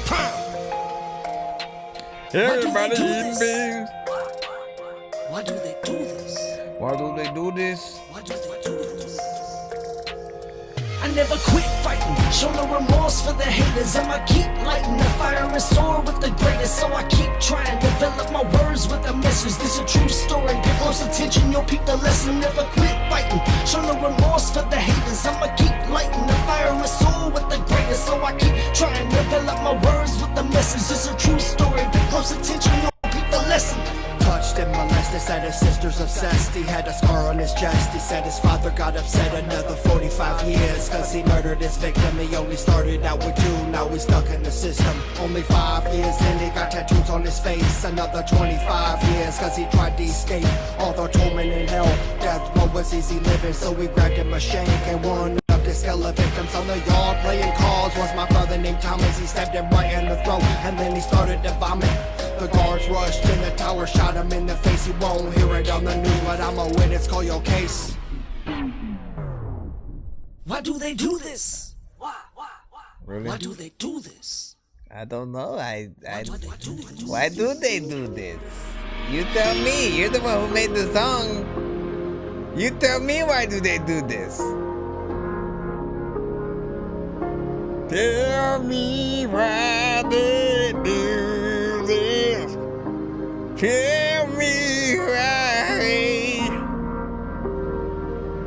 Everybody eating beans. Why do they do this? Why do they do this? Why do they do this? I never quit fighting, show no remorse for the haters. I'ma keep lighting the fire and soar with the greatest. So I keep trying to develop my words with a message. This a true story, pay close attention, you'll peep the lesson. Never quit fighting, show no remorse for the haters. I'ma keep lighting the fire and soar with the greatest. So I keep trying to develop my words with the message. This a true story, pay close attention, you'll peep the lesson. Touched and molested, said his sister's obsessed. He had a scar on his chest. He said his father got upset. Another 45 years, cause he murdered his victim. He only started out with 2, now he's stuck in the system. Only 5 years in, he got tattoos on his face. Another 25 years, cause he tried to escape all the torment in hell. Death row was easy living, so we grabbed him a shank and one up the scale of victims on the yard playing cards. Was my brother named Thomas. He stabbed him right in the throat, and then he started to vomit. The guards rushed in the tower, shot him in the face. He won't hear it on the news, but I'm a witness, call your case. Why do they do this? Really? Why do they do this? I don't know. Why do they do this? You tell me. You're the one who made the song. You tell me, why do they do this? Tell me why they do this. Tell me why.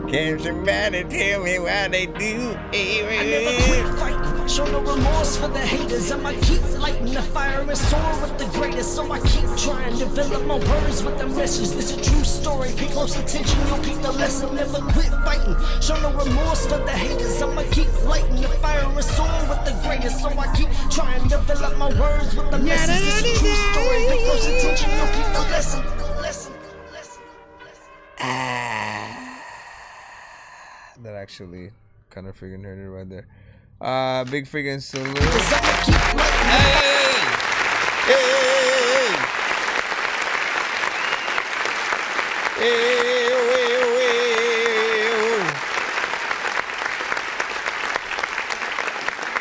Can somebody tell me why they do it? I never quit fighting, show no remorse for the haters. I'ma keep lighting the fire and soar with the greatest. So I keep trying to develop my words with the message. This a true story, pay close attention, you'll keep the lesson. Never quit fighting, show no remorse for the haters. I'ma keep lighting the fire and soar with the greatest. So I keep trying to develop my words with the message. This a true story, pay close attention, you'll keep the lesson. That actually kind of freaking hurt it right there. Big freaking salute.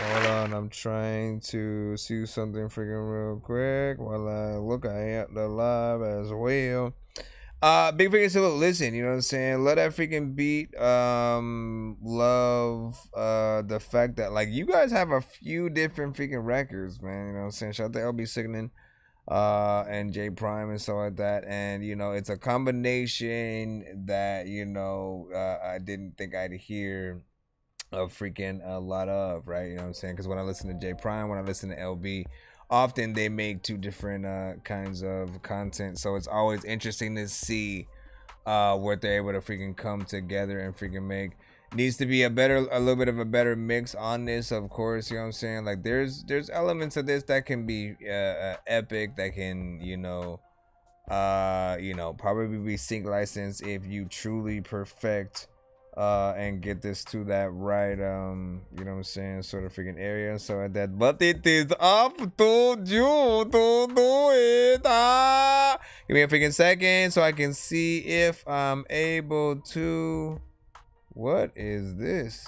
Hold on, I'm trying to see something freaking real quick while I look at the live as well. Big freaking salute. Listen, you know what I'm saying? Let that freaking beat. Love the fact that like you guys have a few different freaking records, man. You know what I'm saying? Shout out to LB Signin, and J Prime and stuff like that. And you know, it's a combination that you know I didn't think I'd hear a freaking a lot of, right? You know what I'm saying? Because when I listen to J Prime, when I listen to LB, often they make 2 different kinds of content, so it's always interesting to see what they're able to freaking come together and freaking make. Needs to be a little bit of a better mix on this, of course. You know what I'm saying? Like there's elements of this that can be epic, that can you know probably be sync licensed if you truly perfect and get this to that right you know what I'm saying, sort of freaking area and stuff like that. But it is up to you to do it. Give me a freaking second so I can see if I'm able to. What is this?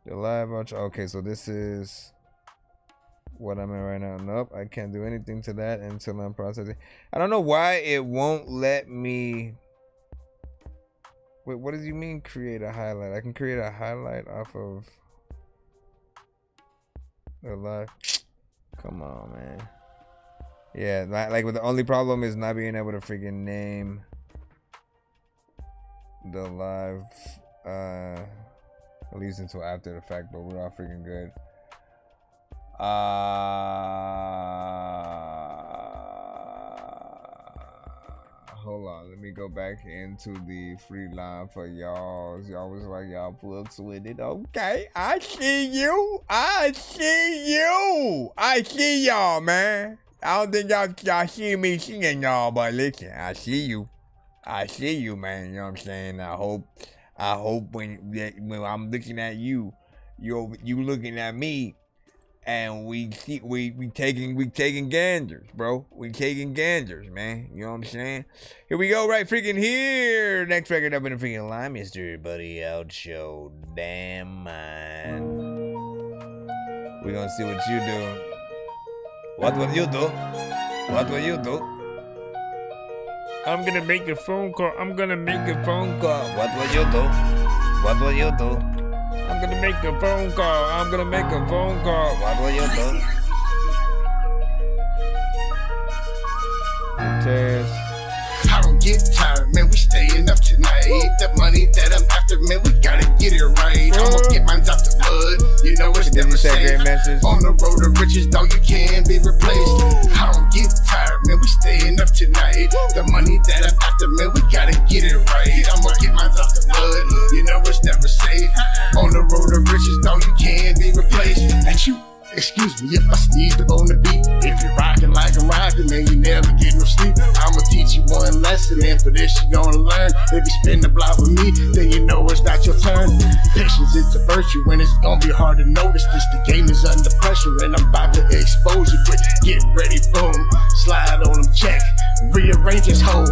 The live watch. Okay, so this is what I'm in right now. Nope, I can't do anything to that until I'm processing. I don't know why it won't let me. Wait, what does you mean create a highlight? I can create a highlight off of the live. Come on, man. Yeah, like the only problem is not being able to freaking name the live at least until after the fact, but we're all freaking good. hold on. Let me go back into the free line for y'all. Y'all was like, y'all books with it. Okay, I see you. I see you. I see y'all, man. I don't think y'all see me seeing y'all, but listen, I see you. I see you, man. You know what I'm saying? I hope when I'm looking at you, you looking at me. And we taking ganders, bro. We taking ganders, man. You know what I'm saying? Here we go, right freaking here. Next record up in the freaking line, Mr. Buddy Out Show. Damn man. We're gonna see what you do. What will you do? What will you do? I'm gonna make a phone call. I'm gonna make a phone call. What will you do? What will you do? I'm gonna make a phone call. I'm gonna make a phone call. What will you do? Test. I don't get tired, man. We staying up tonight. That money that I'm after, man, we gotta get it right. I'ma get mine out the mud. You know it's never safe. On the road to riches, dog, you can't be replaced. I don't get tired, man. We staying up tonight. The money that I'm after, man, we gotta get it right. I'ma get mine out the mud. You know it's never safe. On the road to riches, dog, you can't be replaced. And you. Excuse me if I sneeze up on the beat. If you're rocking like I'm rocking, man, you never get no sleep. I'ma teach you one lesson, and for this you gonna learn. If you spin the block with me, then you know it's not your turn. Patience is a virtue, and it's gonna be hard to notice this. The game is under pressure, and I'm about to expose you. Quick, get ready, boom. Slide on them, check. Rearrange his whole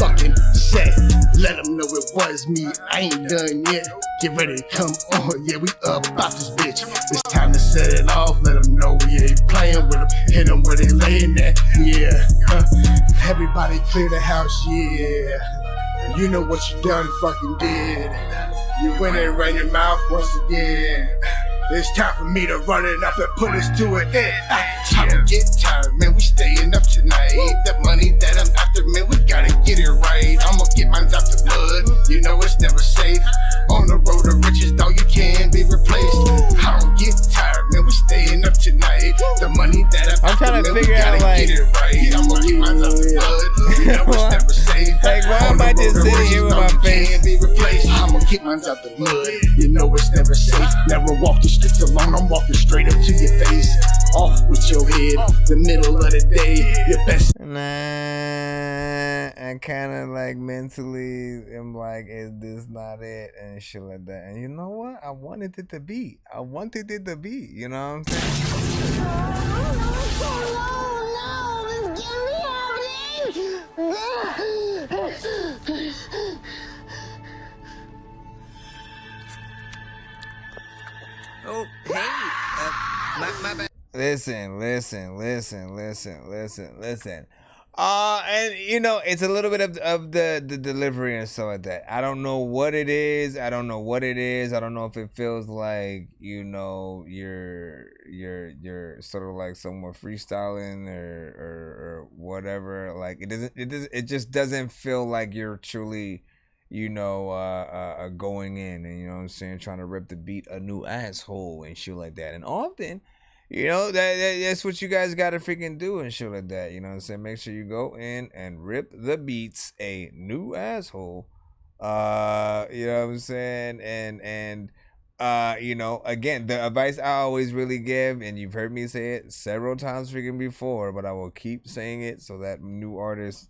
fucking set. Let them know it was me, I ain't done yet. Get ready to come on, yeah, we up about this bitch. It's time to set it off, let them know we ain't playing with them. Hit them where they laying at, yeah. Everybody clear the house, yeah. You know what you done fucking did. You went and ran your mouth once again. It's time for me to run it up and put us to an end. I don't get tired, man, we staying up tonight. That money that I'm after, man, we gotta get it right. I'ma get mine out the blood, you know it's never safe. On the road to riches, dog, you can't be replaced. I don't get tired, man, we staying up tonight. The money that I'm trying after, to man, figure we gotta out, like, get it right. I'ma get mine out the blood, you know it's never safe. Like, why am I just sitting here with my face? Can't be replaced. I'ma get mine out the mud, you know it's never safe. Never walk the streets alone, I'm walking straight up to your face. Off with your head, the middle of the day, your best. Nah, I kind of like mentally am like, is this not it? And shit like that. And you know what? I wanted it to be. I wanted it to be. You know what I'm saying? Oh, hey, my bad. Listen. And you know, it's a little bit of the delivery and stuff like that. I don't know what it is. I don't know if it feels like, you know, you're sort of like somewhat freestyling or whatever. Like it just doesn't feel like you're truly, you know, going in and, you know what I'm saying, trying to rip the beat a new asshole and shit like that. And often, you know, that's what you guys gotta freaking do and shit like that. You know what I'm saying? Make sure you go in and rip the beats a new asshole. You know what I'm saying? And you know, again, the advice I always really give, and you've heard me say it several times freaking before, but I will keep saying it so that new artists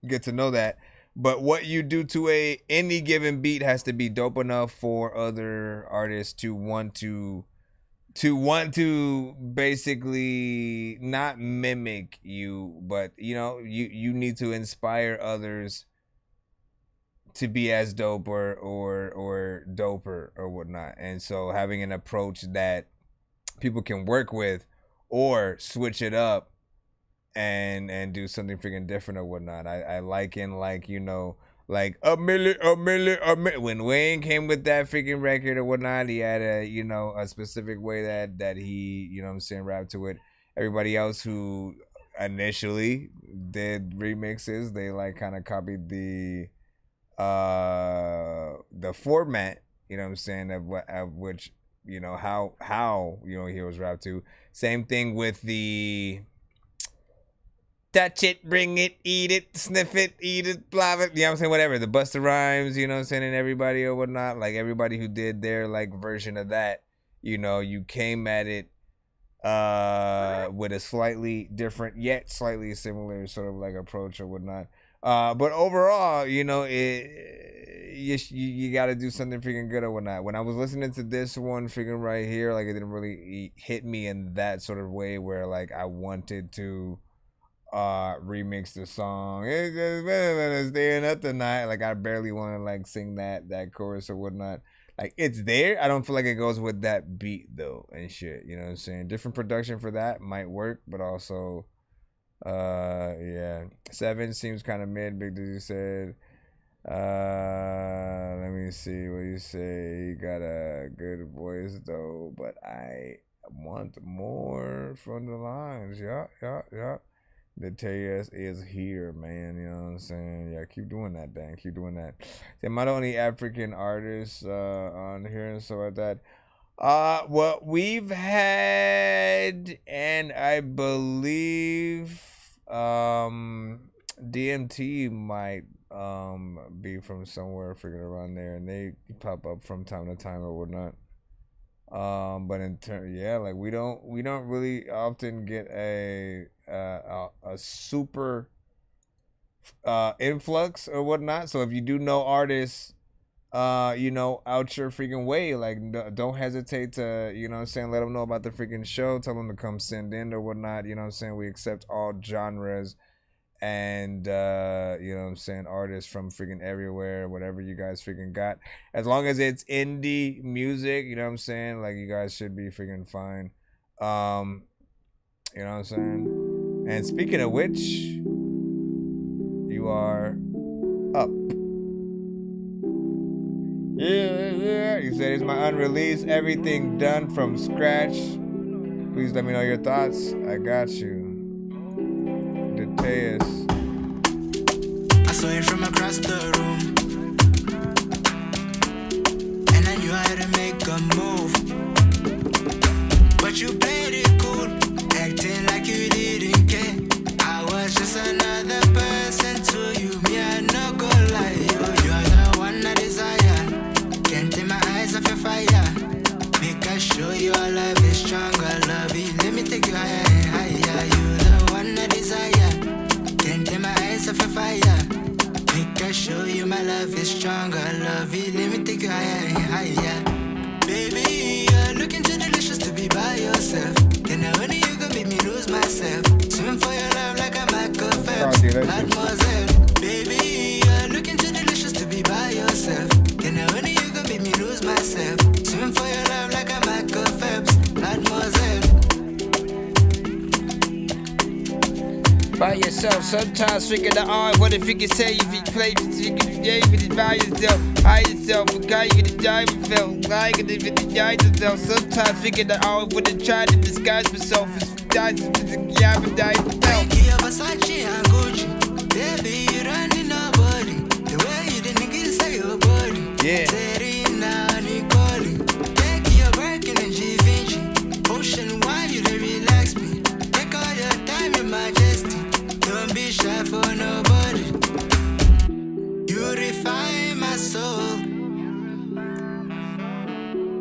get to know that. But what you do to any given beat has to be dope enough for other artists to want to basically not mimic you, but, you know, you need to inspire others to be as dope or doper or whatnot. And so having an approach that people can work with or switch it up and do something freaking different or whatnot. I liken, like, you know, like a million. When Wayne came with that freaking record or whatnot, he had a, you know, a specific way that he, you know what I'm saying, rapped to it. Everybody else who initially did remixes, they like kind of copied the format, you know what I'm saying, of which, you know, how you know, he was rapped to. Same thing with the touch it, bring it, eat it, sniff it, eat it, blah, blah. You know what I'm saying? Whatever. The Busta Rhymes, you know what I'm saying? And everybody or whatnot. Like everybody who did their like version of that, you know, you came at it with a slightly different yet slightly similar sort of like approach or whatnot. But overall, you know, you got to do something freaking good or whatnot. When I was listening to this one freaking right here, like it didn't really hit me in that sort of way where like I wanted to remix the song. It's just better staying up tonight. Like I barely want to like sing that chorus or whatnot. Like it's there. I don't feel like it goes with that beat though and shit. You know what I'm saying? Different production for that might work, but also yeah. 7 seems kind of mid. Big Dizzy said. Let me see what you say. You got a good voice though, but I want more from the lines. Yeah. The Dorkiest is here, man. You know what I'm saying? Yeah, keep doing that, Dan. Keep doing that. Am I the only African artist on here and stuff like that? Well, we've had, and I believe DMT might be from somewhere freaking around there, and they pop up from time to time or whatnot. But in turn, yeah, like we don't really often get a super influx or whatnot. So if you do know artists, you know, out your freaking way, like don't hesitate to, you know what I'm saying, let them know about the freaking show, tell them to come send in or whatnot. You know what I'm saying? We accept all genres and you know what I'm saying, artists from freaking everywhere, whatever you guys freaking got, as long as it's indie music, you know what I'm saying, like you guys should be freaking fine. You know what I'm saying? And speaking of which, you are up. Yeah. You said it's my unreleased, everything done from scratch. Please let me know your thoughts. I got you. Dorkiest. I saw it from across the room, and I knew how to make a move. But you played it cool, acting like you didn't care. I was just another person to you. Me, I no go lie. You're the one I desire. Can't take my eyes off your fire. Make I show you our love is stronger. Love it, let me take you higher and higher. You're the one I desire. Can't take my eyes off your fire. Make I show you my love is stronger. Love it, let me take you higher and higher. Baby, you're looking too delicious to be by yourself. Then I only you gon' make me lose myself. Swimming for your love like a Michael Phelps. Mademoiselle, baby, you're looking too delicious to be by yourself. Then I only you gon' make me lose myself. Swimming for your love like a Michael Phelps. Mademoiselle. By yourself, sometimes figure the art. What if you can say if you play, you can play with it by yourself. Hide yourself, a guy you can die with felt. Guy can even deny yourself. Sometimes figure the art. Wouldn't try to disguise myself. It's dies with the guy with die with felt. Versace and Gucci. Baby, you running nobody. The way you the niggas say your body. Yeah. Serena, Nicole. Take your Birkin and Givenchy. Ocean wine, you they relax me. Take all your time, your majesty. Don't be shy for nobody. You refine my soul.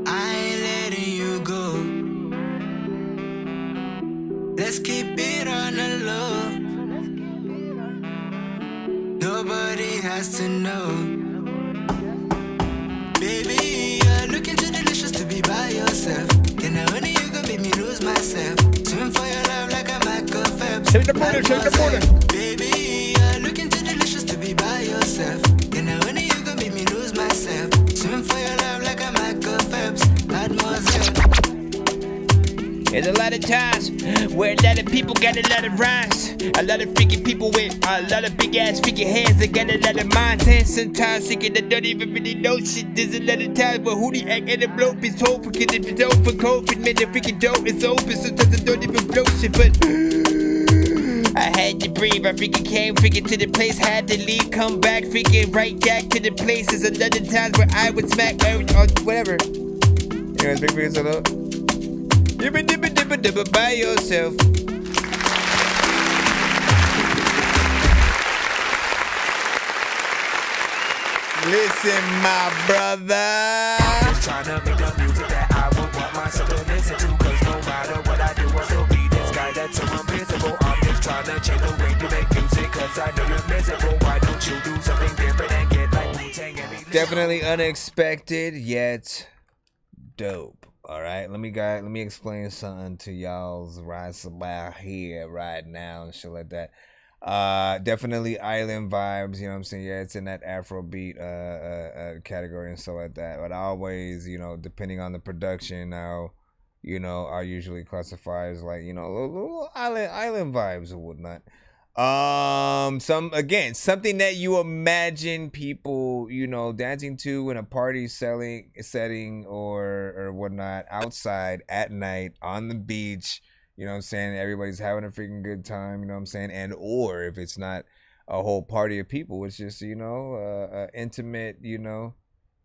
I ain't letting you go. Let's keep it on the low. Nobody has to know. Baby, you're looking too delicious to be by yourself. Then I only you gon' make me lose myself. Swimming for your love like a Michael Phelps. Shake the border, shake the border. Baby, you're looking too delicious to be by yourself. Then I only you gon' make me lose myself. Swimming for your love like a Michael Phelps. Mademoiselle. There's a lot of times where a lot of people got a lot of rhymes. A lot of freaking people with a lot of big ass freaking heads. They got a lot of minds. And sometimes thinking they don't even really know shit. There's a lot of times where who the act and the blow is hoping. Cause if it's open, COVID, man, the freaking door is open. Sometimes I don't even blow shit, but I had to breathe. I freaking came freaking to the place, had to leave, come back, freaking right back to the place. There's a lot of times where I would smack or whatever. Anyways, big figures, hello. You been dibba by yourself. Listen, my brother. Just trying to make the music that I would want myself to listen to. Cause no matter what I do, I'll still be this guy that's so invisible. I'm just trying to change the way you make music. Cause I know you're miserable. Why don't you do something different and get like Wu-Tang and be Definitely unexpected, yet dope. All right, let me explain something to y'all's right about here right now and shit like that. Definitely island vibes, you know what I'm saying? Yeah, it's in that Afrobeat category and stuff like that. But I always, you know, depending on the production now, you know, are usually classified as like, you know, little island vibes or whatnot. Something that you imagine people, you know, dancing to in a party setting or whatnot, outside at night on the beach. You know what I'm saying? Everybody's having a freaking good time, you know what I'm saying? And or if it's not a whole party of people, it's just, you know, intimate, you know,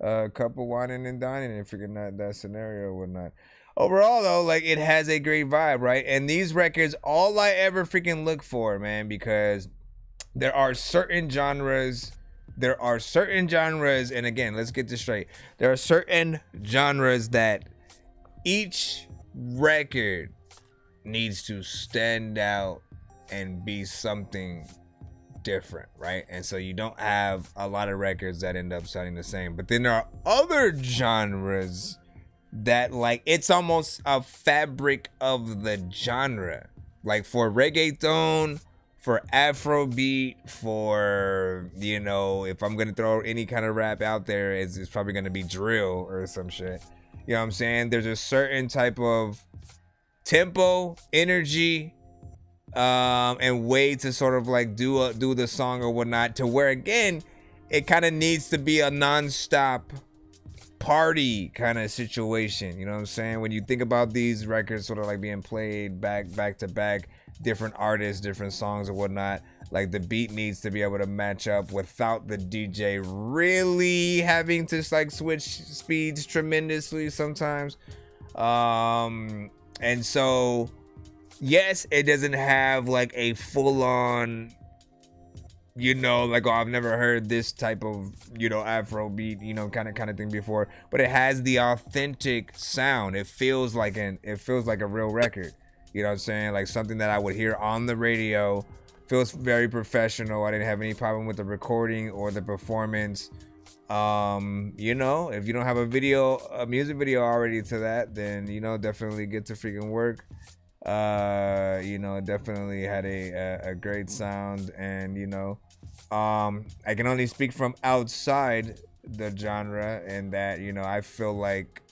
couple whining and dining and freaking that scenario or whatnot. Overall, though, like, it has a great vibe, right? And these records, all I ever freaking look for, man, because there are certain genres, and again, let's get this straight. There are certain genres that each record needs to stand out and be something different, right? And so you don't have a lot of records that end up sounding the same. But then there are other genres that, like, it's almost a fabric of the genre. Like for reggaeton, for Afrobeat, for, you know, if I'm gonna throw any kind of rap out there, it's probably gonna be drill or some shit. You know what I'm saying? There's a certain type of tempo, energy, and way to sort of like do the song or whatnot, to where again it kind of needs to be a non-stop party kind of situation. You know what I'm saying? When you think about these records sort of like being played back to back, different artists, different songs or whatnot, like the beat needs to be able to match up without the DJ really having to like switch speeds tremendously sometimes. And so yes, it doesn't have like a full-on, you know, like, oh, I've never heard this type of, you know, Afrobeat, you know, kind of thing before, but it has the authentic sound. It feels like a real record. You know what I'm saying? Like something that I would hear on the radio. Feels very professional. I didn't have any problem with the recording or the performance. You know, if you don't have a music video already to that, then, you know, definitely get to freaking work. You know, definitely had a great sound, and, you know, I can only speak from outside the genre, and that, you know, I feel like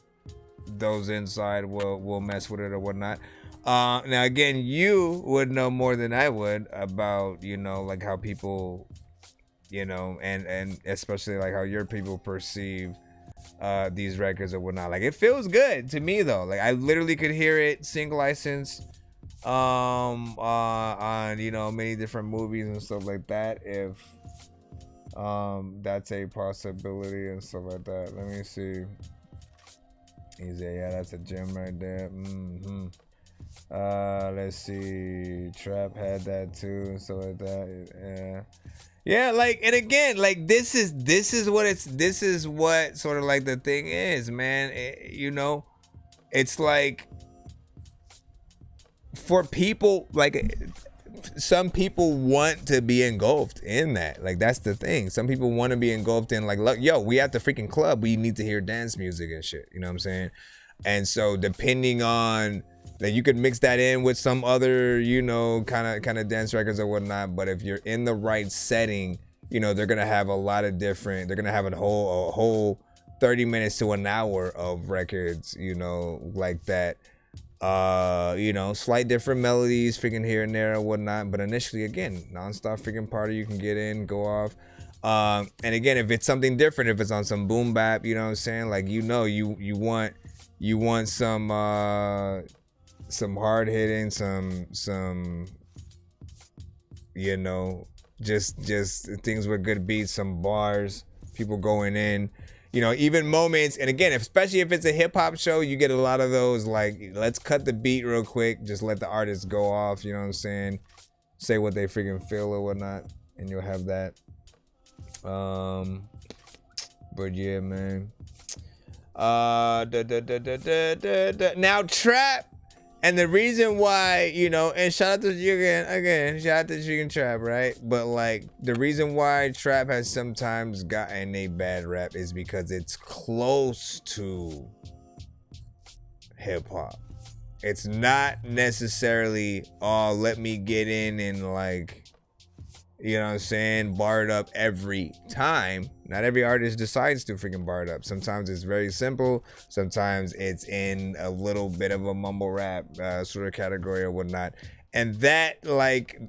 those inside will mess with it or whatnot. Now again, you would know more than I would about, you know, like how people, you know, and especially like how your people perceive these records or whatnot. Like, it feels good to me though. Like, I literally could hear it sync license on, you know, many different movies and stuff like that, if that's a possibility and stuff like that. Let me see. He said, yeah, that's a gem right there. Let's see, Trap had that too and stuff like that. Yeah, like, and again, like, this is what sort of like the thing is, man. You know, it's like, for people, like, some people want to be engulfed in that. Like, that's the thing. Some people want to be engulfed in, like, look, yo, we at the freaking club, we need to hear dance music and shit. You know what I'm saying? And so depending on, like, you could mix that in with some other, you know, kind of dance records or whatnot. But if you're in the right setting, you know, they're gonna have a lot of different. They're gonna have a whole 30 minutes to an hour of records, you know, like that. You know, slight different melodies, freaking here and there and whatnot. But initially, again, nonstop freaking party. You can get in, go off. And again, if it's something different, if it's on some boom bap, you know what I'm saying? Like, you know, you want some hard hitting, some, you know, just things with good beats, some bars, people going in, you know, even moments. And again, especially if it's a hip hop show, you get a lot of those, like, let's cut the beat real quick, just let the artist go off, you know what I'm saying? Say what they freaking feel or whatnot, and you'll have that. But yeah, man. Now trap. And the reason why, you know, and shout out to you again, shout out to Chicken Trap, right? But like the reason why trap has sometimes gotten a bad rap is because it's close to hip hop. It's not necessarily, oh, let me get in and like, you know what I'm saying, bar it up every time. Not every artist decides to freaking bar it up. Sometimes it's very simple. Sometimes it's in a little bit of a mumble rap sort of category or whatnot. And that like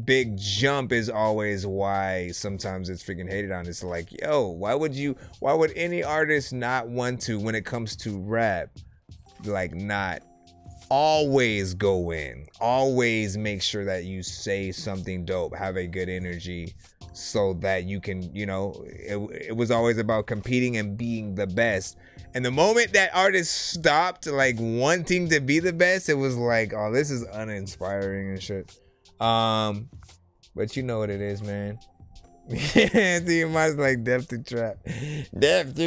big jump is always why sometimes it's freaking hated on. It's like, yo, why would any artist not want to, when it comes to rap, like not always go in, always make sure that you say something dope, have a good energy so that you can, you know, it was always about competing and being the best. And the moment that artists stopped like wanting to be the best, it was like, oh, this is uninspiring and shit. But you know what it is, man. You might like death to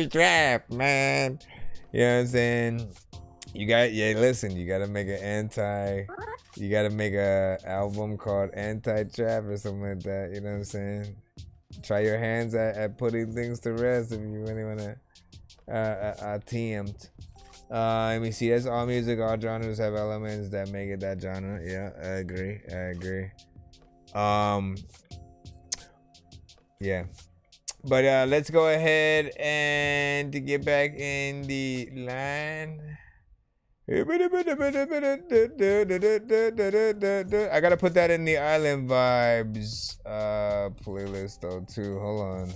trap, man. You know what I'm saying? You gotta make you gotta make a album called Anti-Trap or something like that, you know what I'm saying? Try your hands at putting things to rest if you really wanna attempt. Let me see, that's all music, all genres have elements that make it that genre. Yeah, I agree. Yeah. But let's go ahead and to get back in the line. I gotta put that in the Island Vibes playlist though too. Hold on.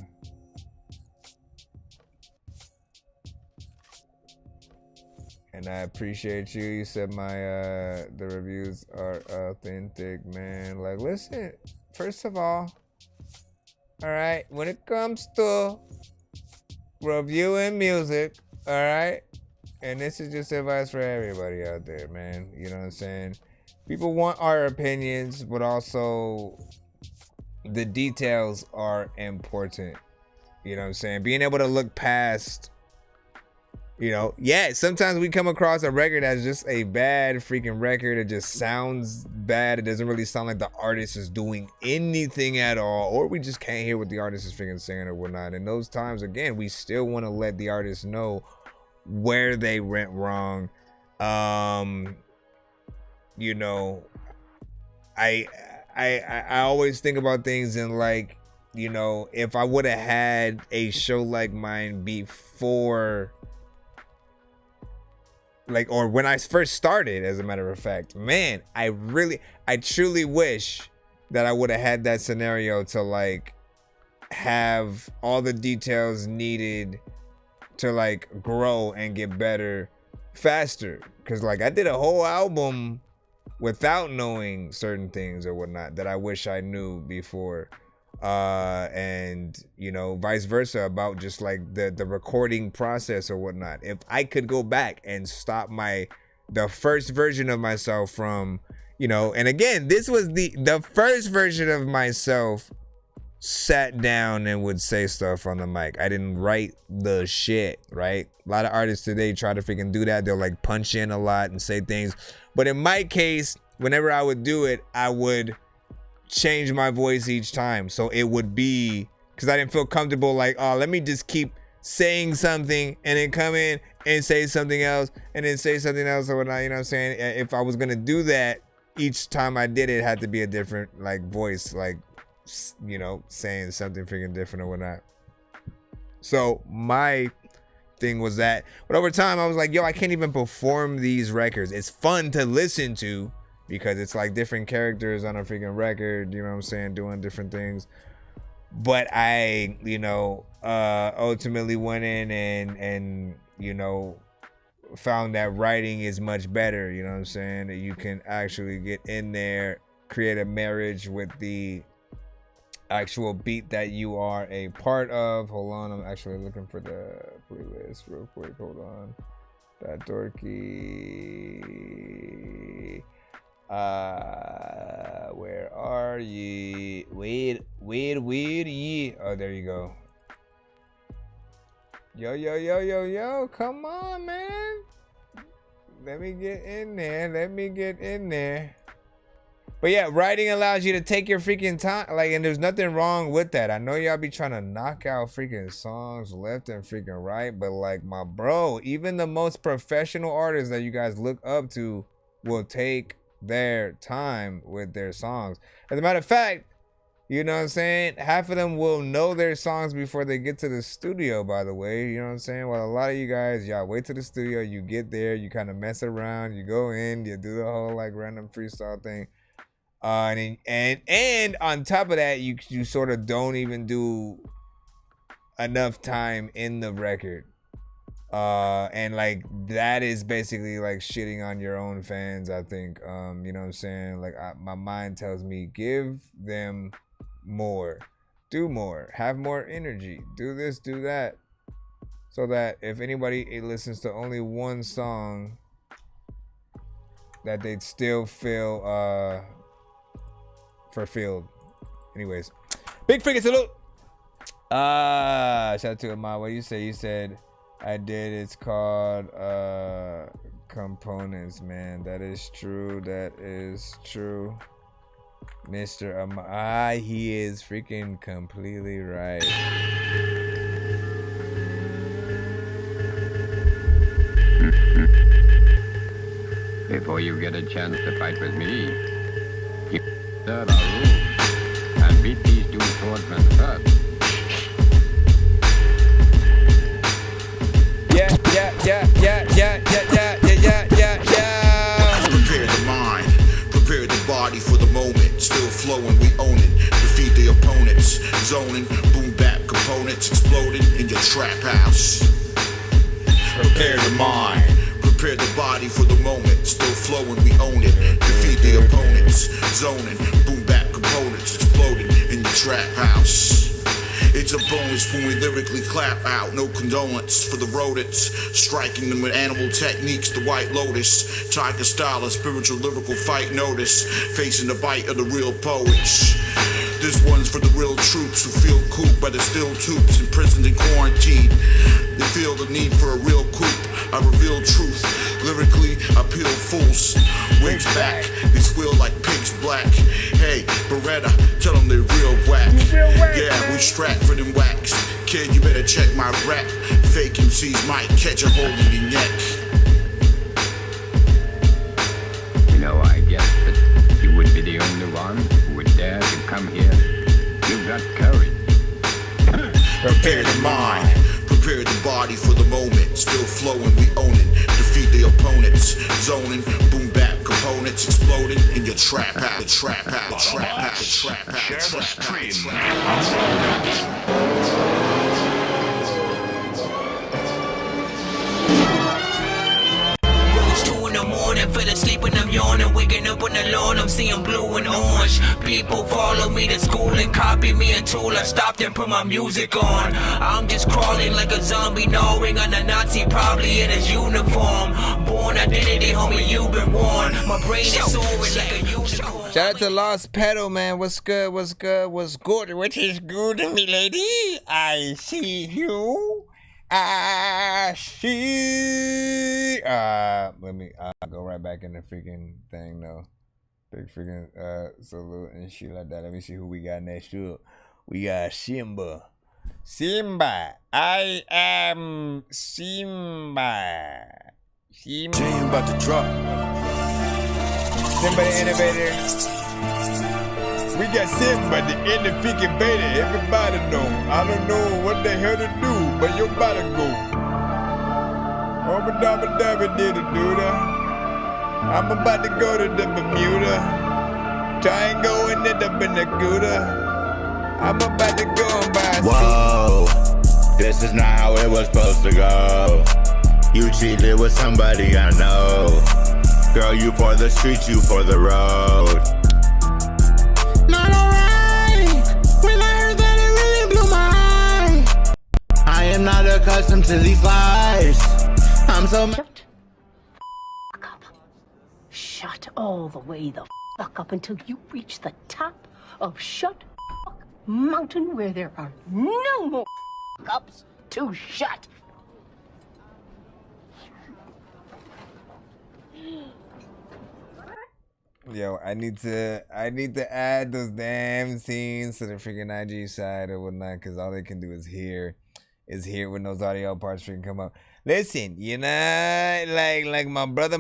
And I appreciate you. You said my the reviews are authentic, man. Like, listen, first of all right, when it comes to reviewing music, all right, and this is just advice for everybody out there, man. You know what I'm saying? People want our opinions, but also the details are important. You know what I'm saying? Being able to look past, you know, yeah, sometimes we come across a record that's just a bad freaking record. It just sounds bad. It doesn't really sound like the artist is doing anything at all, or we just can't hear what the artist is freaking saying or whatnot. And those times, again, we still want to let the artist know where they went wrong. You know, I always think about things in like, you know, if I would have had a show like mine before, like, or when I first started, as a matter of fact, man, I truly wish that I would have had that scenario to like have all the details needed to like grow and get better faster. Cause like I did a whole album without knowing certain things or whatnot that I wish I knew before. And you know, vice versa about just like the recording process or whatnot. If I could go back and stop the first version of myself from, you know, and again, this was the first version of myself sat down and would say stuff on the mic. I didn't write the shit, right? A lot of artists today try to freaking do that. They'll like punch in a lot and say things. But in my case, whenever I would do it, I would change my voice each time. So it would be, because I didn't feel comfortable like, oh, let me just keep saying something and then come in and say something else and then say something else or whatnot, you know what I'm saying? If I was going to do that, each time I did it, had to be a different like voice, like, you know, saying something freaking different or whatnot. So my thing was that, but over time I was like, yo, I can't even perform these records. It's fun to listen to because it's like different characters on a freaking record, you know what I'm saying, doing different things. But I, you know, ultimately went in and you know, found that writing is much better, you know what I'm saying, that you can actually get in there, create a marriage with the actual beat that you are a part of. Hold on, I'm actually looking for the playlist real quick. Hold on. That Dorky. Where are ye? Where ye? Oh, there you go. Yo, come on, man. Let me get in there. But yeah, writing allows you to take your freaking time. Like, and there's nothing wrong with that. I know y'all be trying to knock out freaking songs left and freaking right. But like, my bro, even the most professional artists that you guys look up to will take their time with their songs. As a matter of fact, you know what I'm saying? Half of them will know their songs before they get to the studio, by the way. You know what I'm saying? Well, a lot of you guys, y'all wait to the studio, you get there, you kind of mess around, you go in, you do the whole like random freestyle thing. And on top of that, you sort of don't even do enough time in the record. And like that is basically like shitting on your own fans, I think. You know what I'm saying? Like my mind tells me give them more, do more, have more energy, do this, do that, so that if anybody listens to only one song, that they'd still feel fulfilled. Anyways, big freaking salute. Shout out to Amar. What do you say? You said I did. It's called components, man. That is true. Mr. Amar, he is freaking completely right. Before you get a chance to fight with me, you observe our rules and beat these two swordsmen first. Yeah. Prepare the mind, prepare the body for the moment. Still flowing, we own it. Defeat the opponents. Zoning, boom bap components exploding in your trap house. Prepare the mind, prepare the body for the moment. Still flowing, we own it. Defeat the opponents. Zoning, boom bap components exploding in your trap house. It's a bonus when we lyrically clap out. No condolence for the rodents. Striking them with animal techniques, the White Lotus. Tiger style, a spiritual lyrical fight notice. Facing the bite of the real poets. This one's for the real troops who feel cooped by the steel tubes, imprisoned in quarantine. They feel the need for a real coup. I reveal truth. Lyrically, I peel fools. Wings back, they squeal like pigs black. Hey, Beretta, tell them they real whack. Yeah, we strapped for them whacks. Kid, you better check my rap. Fake MCs might catch a hold in your neck. You know, I guess that you would be the only one who would dare to come here. You've got courage. Prepare the mind, prepare the body for the moment. Still flowing, we own it. Defeat the opponents. Zoning, boom bap components exploding in your trap house. Share the stream. Fell asleep when I'm yawning, waking up on the lawn, I'm seeing blue and orange. People follow me to school and copy me until I stopped and put my music on. I'm just crawling like a zombie, gnawing on a Nazi, probably in his uniform. Born identity, homie, you've been warned. My brain is soaring like a unicorn. Shout out to Lost Pedal, man. What's good? What is good, me lady? I see you. I see. Let me go right back in the freaking thing though. Big freaking salute and shit like that. Let me see who we got next up. We got Simba. I am Simba. Jam about to drop. Simba the Innovator. We got Simba the Innovator. Everybody know. I don't know what the hell to do, but you better go. I'm about to go to the Bermuda. Try and go and end up in the Gouda. I'm about to go and buy a Whoa, this is not how it was supposed to go. You cheated with somebody I know. Girl, you for the streets, you for the road. Not alright, when I heard that it really blew my eye. I am not accustomed to these lies. I'm so Shut all the way the fuck up until you reach the top of Shut Mountain where there are no more ups to shut. Yo, I need to add those damn scenes to the freaking IG side or whatnot, because all they can do is hear when those audio parts freaking come up. Listen, you know, like my brother.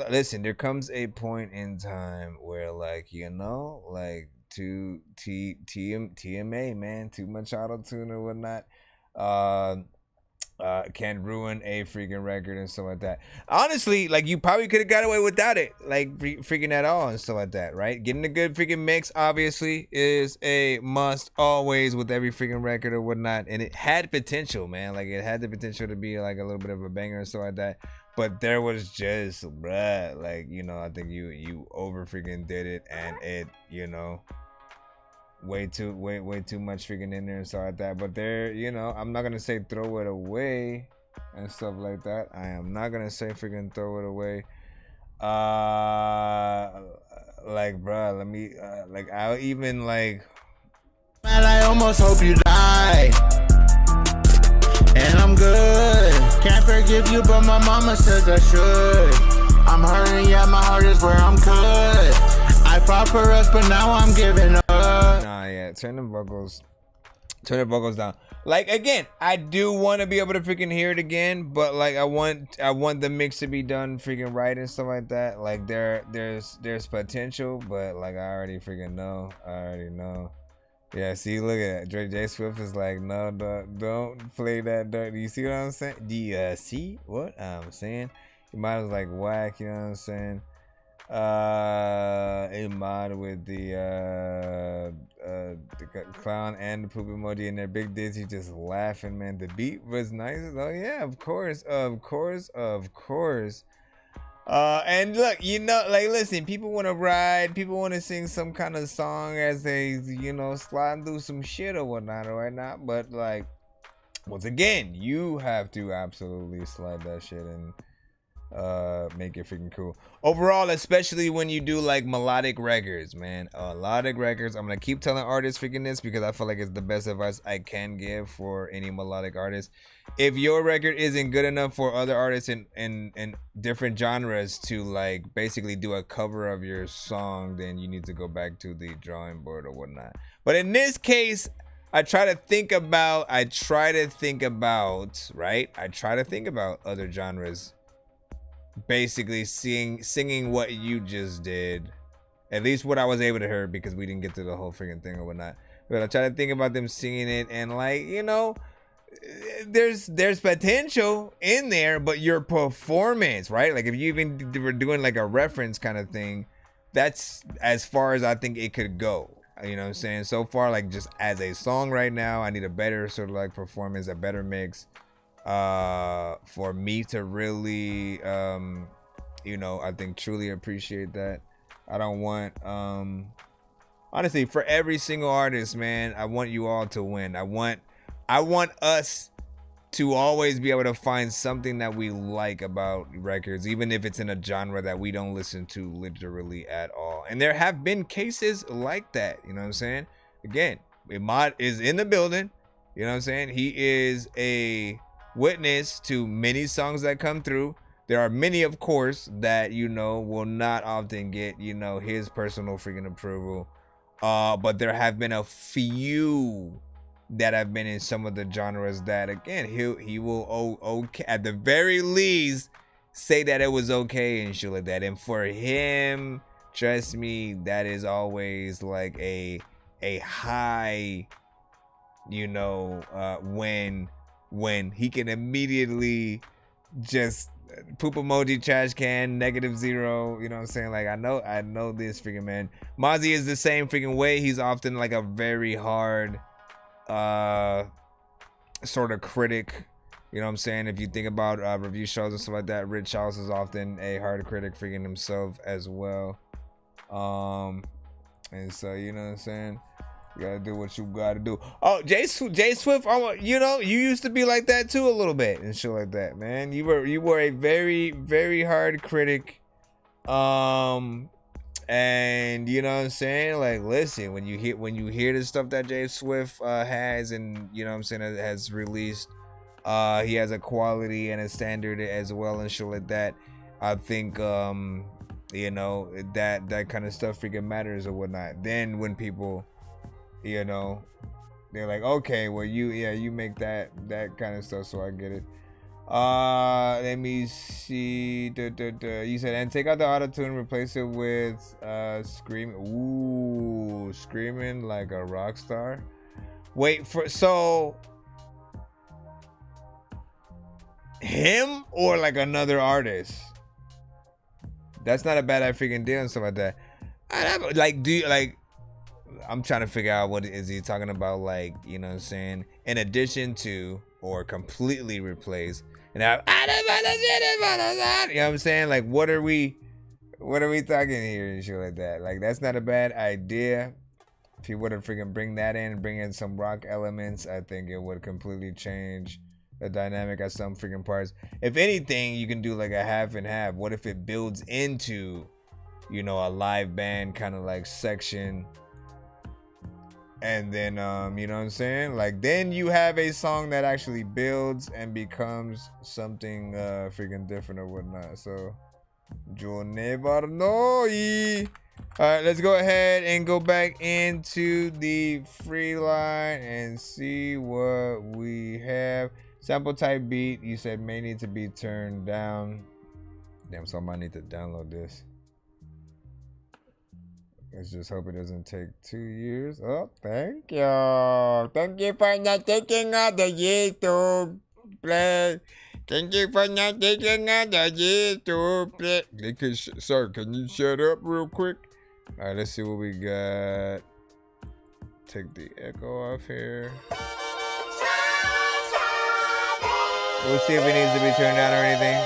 Listen, there comes a point in time where, like, you know, like TMA, man, too much auto tune or whatnot. Can ruin a freaking record and stuff like that. Honestly, like, you probably could have got away without it, like freaking at all and stuff like that, right? Getting a good freaking mix obviously is a must always with every freaking record or whatnot, and it had potential, man. Like, it had the potential to be like a little bit of a banger and stuff like that, but there was just, bruh, like, you know, I think you over freaking did it, and it, you know, way too much freaking in there and stuff like that. But there, you know, I'm not gonna say throw it away and stuff like that. I am not gonna say freaking throw it away. Like, bruh, let me like, I'll even like, man, I almost hope you die, and I'm good. Can't forgive you, but my mama says I should. I'm hurting, yeah, my heart is where I'm cut. I fought for us, but now I'm giving up. Nah, yeah, turn the vocals down. Like, again, I do want to be able to freaking hear it again, but like, I want the mix to be done freaking right and stuff like that. Like, there's potential, but like, I already freaking know. Yeah, see, look at that. J Swift is like, no, don't play that. You see what I'm saying? Do you see what I'm saying? You might as like whack, you know what I'm saying? In mod with the clown and the poop emoji and their big dizzy just laughing, man. The beat was nice. Oh yeah, of course. And look, you know, like, listen, people want to ride, people want to sing some kind of song as they, you know, slide through some shit or whatnot or whatnot, but like, once again, you have to absolutely slide that shit and make it freaking cool overall, especially when you do like melodic records, man. Melodic records, I'm gonna keep telling artists freaking this because I feel like it's the best advice I can give for any melodic artist. If your record isn't good enough for other artists in different genres to like basically do a cover of your song, then you need to go back to the drawing board or whatnot. But in this case, I try to think about other genres basically singing what you just did, at least what I was able to hear, because we didn't get to the whole freaking thing or whatnot. But I try to think about them singing it, and like, you know, there's potential in there, but your performance, right? Like, if you even were doing like a reference kind of thing, that's as far as I think it could go. You know what I'm saying? So far, like, just as a song right now, I need a better sort of like performance, a better mix, for me to really, you know, I think truly appreciate that. I don't want, honestly, for every single artist, man, I want you all to win. I want us to always be able to find something that we like about records, even if it's in a genre that we don't listen to literally at all. And there have been cases like that, you know what I'm saying? Again, Imad is in the building, you know what I'm saying? He is a witness to many songs that come through. There are many, of course, that, you know, will not often get, you know, his personal freaking approval. But there have been a few that have been in some of the genres that, again, he will okay, at the very least, say that it was okay and shit like that. And for him, trust me, that is always like a high, you know, when he can immediately just poop emoji, trash can, -0, you know what I'm saying? Like, I know this freaking man. Mozzie is the same freaking way. He's often like a very hard sort of critic, you know what I'm saying? If you think about review shows and stuff like that, Rich Charles is often a hard critic freaking himself as well. And so, you know what I'm saying? You gotta do what you gotta do. Oh, Jay Swift, you know, you used to be like that too a little bit and shit like that, man. You were a very, very hard critic. And you know what I'm saying? Like, listen, when you hear the stuff that Jay Swift has, and you know what I'm saying, has released, he has a quality and a standard as well and shit like that. I think you know, that kind of stuff freaking matters or whatnot. Then when people, you know, they're like, okay, well you make that kind of stuff, so I get it. Let me see. You said, and take out the auto tune, replace it with screaming. Ooh, screaming like a rock star. Wait for so him or like another artist? That's not a bad freaking deal and stuff like that. Like, do you like? I'm trying to figure out what is he talking about. Like, you know what I'm saying? In addition to or completely replace. And you know what I'm saying? Like, what are we talking here and shit like that? Like, that's not a bad idea. If you were to freaking bring that in and bring in some rock elements, I think it would completely change the dynamic at some freaking parts. If anything, you can do like a half and half. What if it builds into, you know, a live band kind of like section? And then, you know what I'm saying? Like, then you have a song that actually builds and becomes something freaking different or whatnot. So, you'll never know. All right, let's go ahead and go back into the free line and see what we have. Sample type beat, you said may need to be turned down. Damn, so I might need to download this. Let's just hope it doesn't take 2 years. Oh, thank you. Thank you for not taking out the YouTube play. Thank you for not taking out the YouTube play. Sir, can you shut up real quick? All right, let's see what we got. Take the echo off here. We'll see if it needs to be turned down or anything.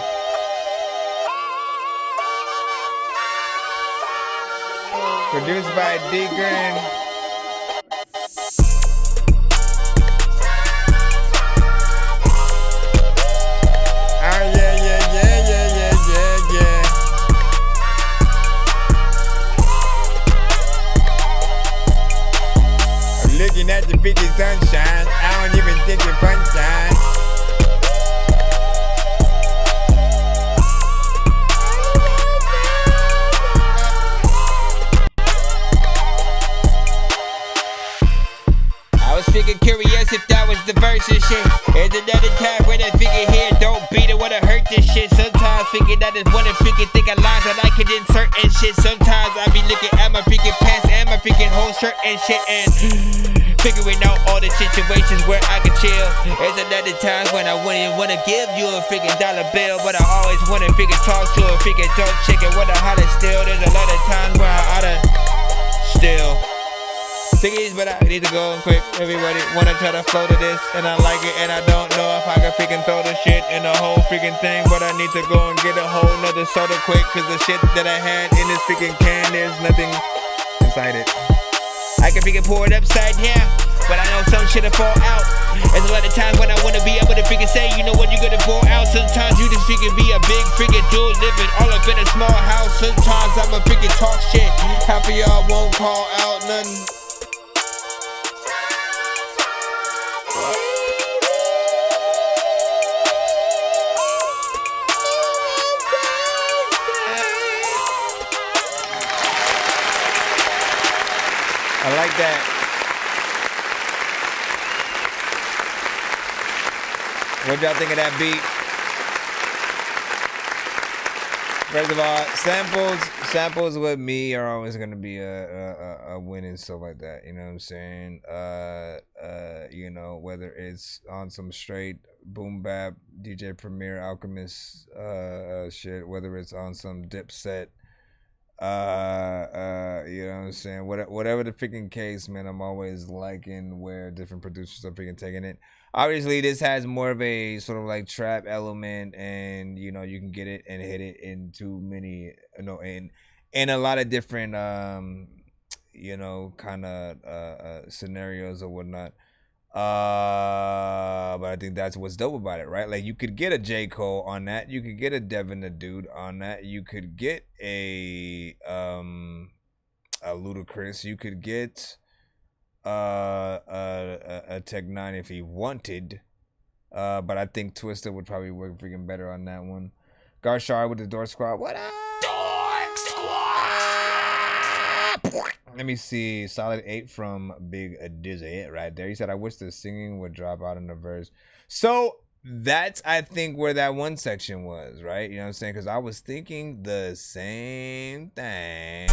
Produced by Deacon. Oh yeah. I'm looking at the biggest sunshine. I don't even think it's sunshine. Figure curious if that was the verse and shit. There's another time when I figure here, don't beat it, wanna hurt this shit. Sometimes figure that is one and freaking think of lines that I could insert and shit. Sometimes I be looking at my freaking pants and my freaking whole shirt and shit and figuring out all the situations where I can chill. There's another times when I wouldn't wanna give you a freaking dollar bill, but I always wanna freaking talk to a freaking dope chick and wanna holler still. There's a lot of times where I oughta still. Things, but I need to go quick. Everybody wanna try to flow to this, and I like it, and I don't know if I can freaking throw the shit in the whole freaking thing, but I need to go and get a whole nother soda quick, cause the shit that I had in this freaking can, there's nothing inside it. I can freaking pour it upside down, but I know some shit'll fall out. There's a lot of times when I wanna be able to freaking say, you know what, you're gonna pour out. Sometimes you just freaking be a big freaking dude living all up in a small house. Sometimes I'ma freaking talk shit. Half of y'all won't call out nothing. I like that. What y'all think of that beat? First of all, samples with me are always gonna be a win and stuff like that. You know what I'm saying? You know, whether it's on some straight boom bap, DJ Premier, Alchemist shit, whether it's on some Dipset. You know what I'm saying? Whatever the freaking case, man, I'm always liking where different producers are freaking taking it. Obviously, this has more of a sort of like trap element, and you know, you can get it and hit it in too many, you know, in a lot of different you know, kind of scenarios or whatnot. But I think that's what's dope about it, right? Like, you could get a J. Cole on that, you could get a Devin the Dude on that, you could get a Ludacris, you could get a Tech 9 if he wanted. But I think Twista would probably work freaking better on that one. Garshar with the Dork Squad. What up? Dork Squad! Let me see. Solid 8 from Big Dizzy right there. He said, I wish the singing would drop out in the verse. So that's, I think, where that one section was, right? You know what I'm saying? Because I was thinking the same thing.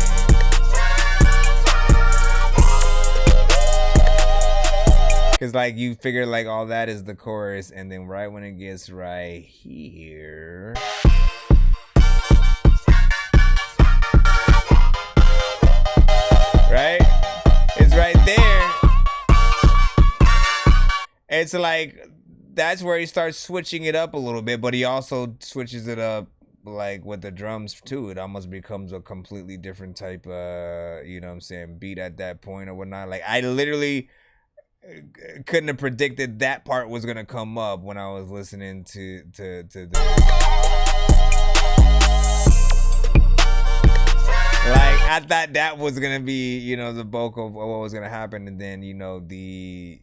Because, like, you figure, like, all that is the chorus, and then right when it gets right here... right? It's right there. It's like, that's where he starts switching it up a little bit, but he also switches it up like with the drums too. It almost becomes a completely different type of, you know what I'm saying, beat at that point or whatnot. Like, I literally couldn't have predicted that part was gonna come up when I was listening to this. Like, I thought that was gonna be, you know, the bulk of what was gonna happen, and then, you know, the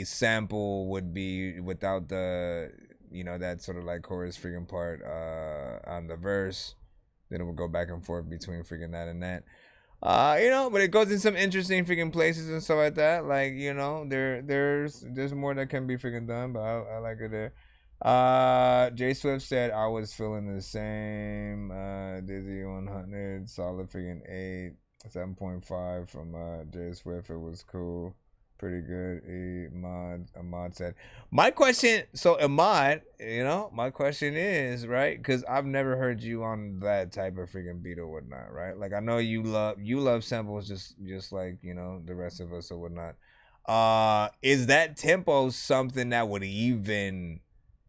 sample would be without the, you know, that sort of like chorus freaking part on the verse. Then it would go back and forth between freaking that and that. You know, but it goes in some interesting freaking places and stuff like that. Like, you know, there's more that can be freaking done, but I like it there. J Swift said I was feeling the same. Dizzy 100, solid freaking 8, 7.5 from J Swift. It was cool, pretty good. Ahmad said, my question. So Ahmad, you know, my question is, right? Because I've never heard you on that type of freaking beat or whatnot, right? Like, I know you love samples just like, you know, the rest of us or whatnot. Is that tempo something that would even,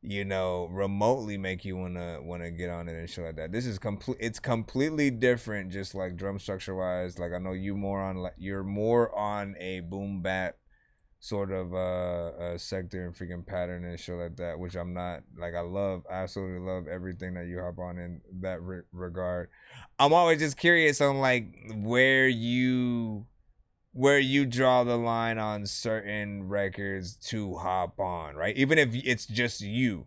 you know, remotely make you wanna get on it and shit like that? This is it's completely different, just like drum structure wise. Like, I know you're more on a boom bap sort of sector and freaking pattern and shit like that, which I'm not. Like, I absolutely love everything that you hop on in that regard. I'm always just curious on like where you draw the line on certain records to hop on, right? Even if it's just you,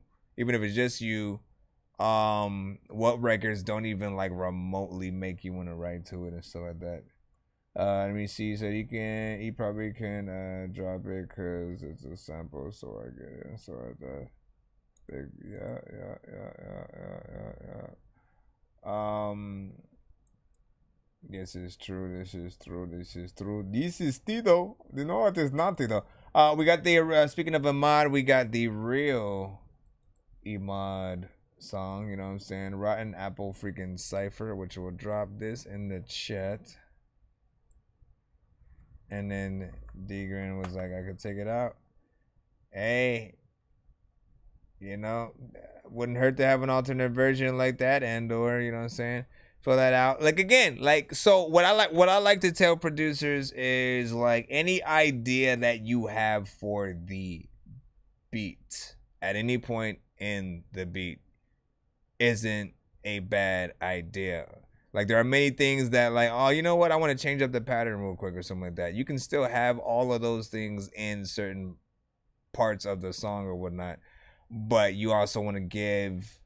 what records don't even like remotely make you want to write to it and stuff like that. Let me see. So he probably can drop it because it's a sample, so I get it and stuff like that. Yeah. This is true. This is Tito. You know what is not Tito? We got the speaking of Ahmad, we got the real Ahmad song, you know what I'm saying? Rotten Apple freaking Cypher, which will drop this in the chat. And then D-Grin was like, I could take it out. Hey, you know, wouldn't hurt to have an alternate version like that, and/or, you know what I'm saying? Fill that out. Like, again, like, so what I like to tell producers is, like, any idea that you have for the beat at any point in the beat isn't a bad idea. Like, there are many things that, like, oh, you know what, I want to change up the pattern real quick or something like that. You can still have all of those things in certain parts of the song or whatnot, but you also want to give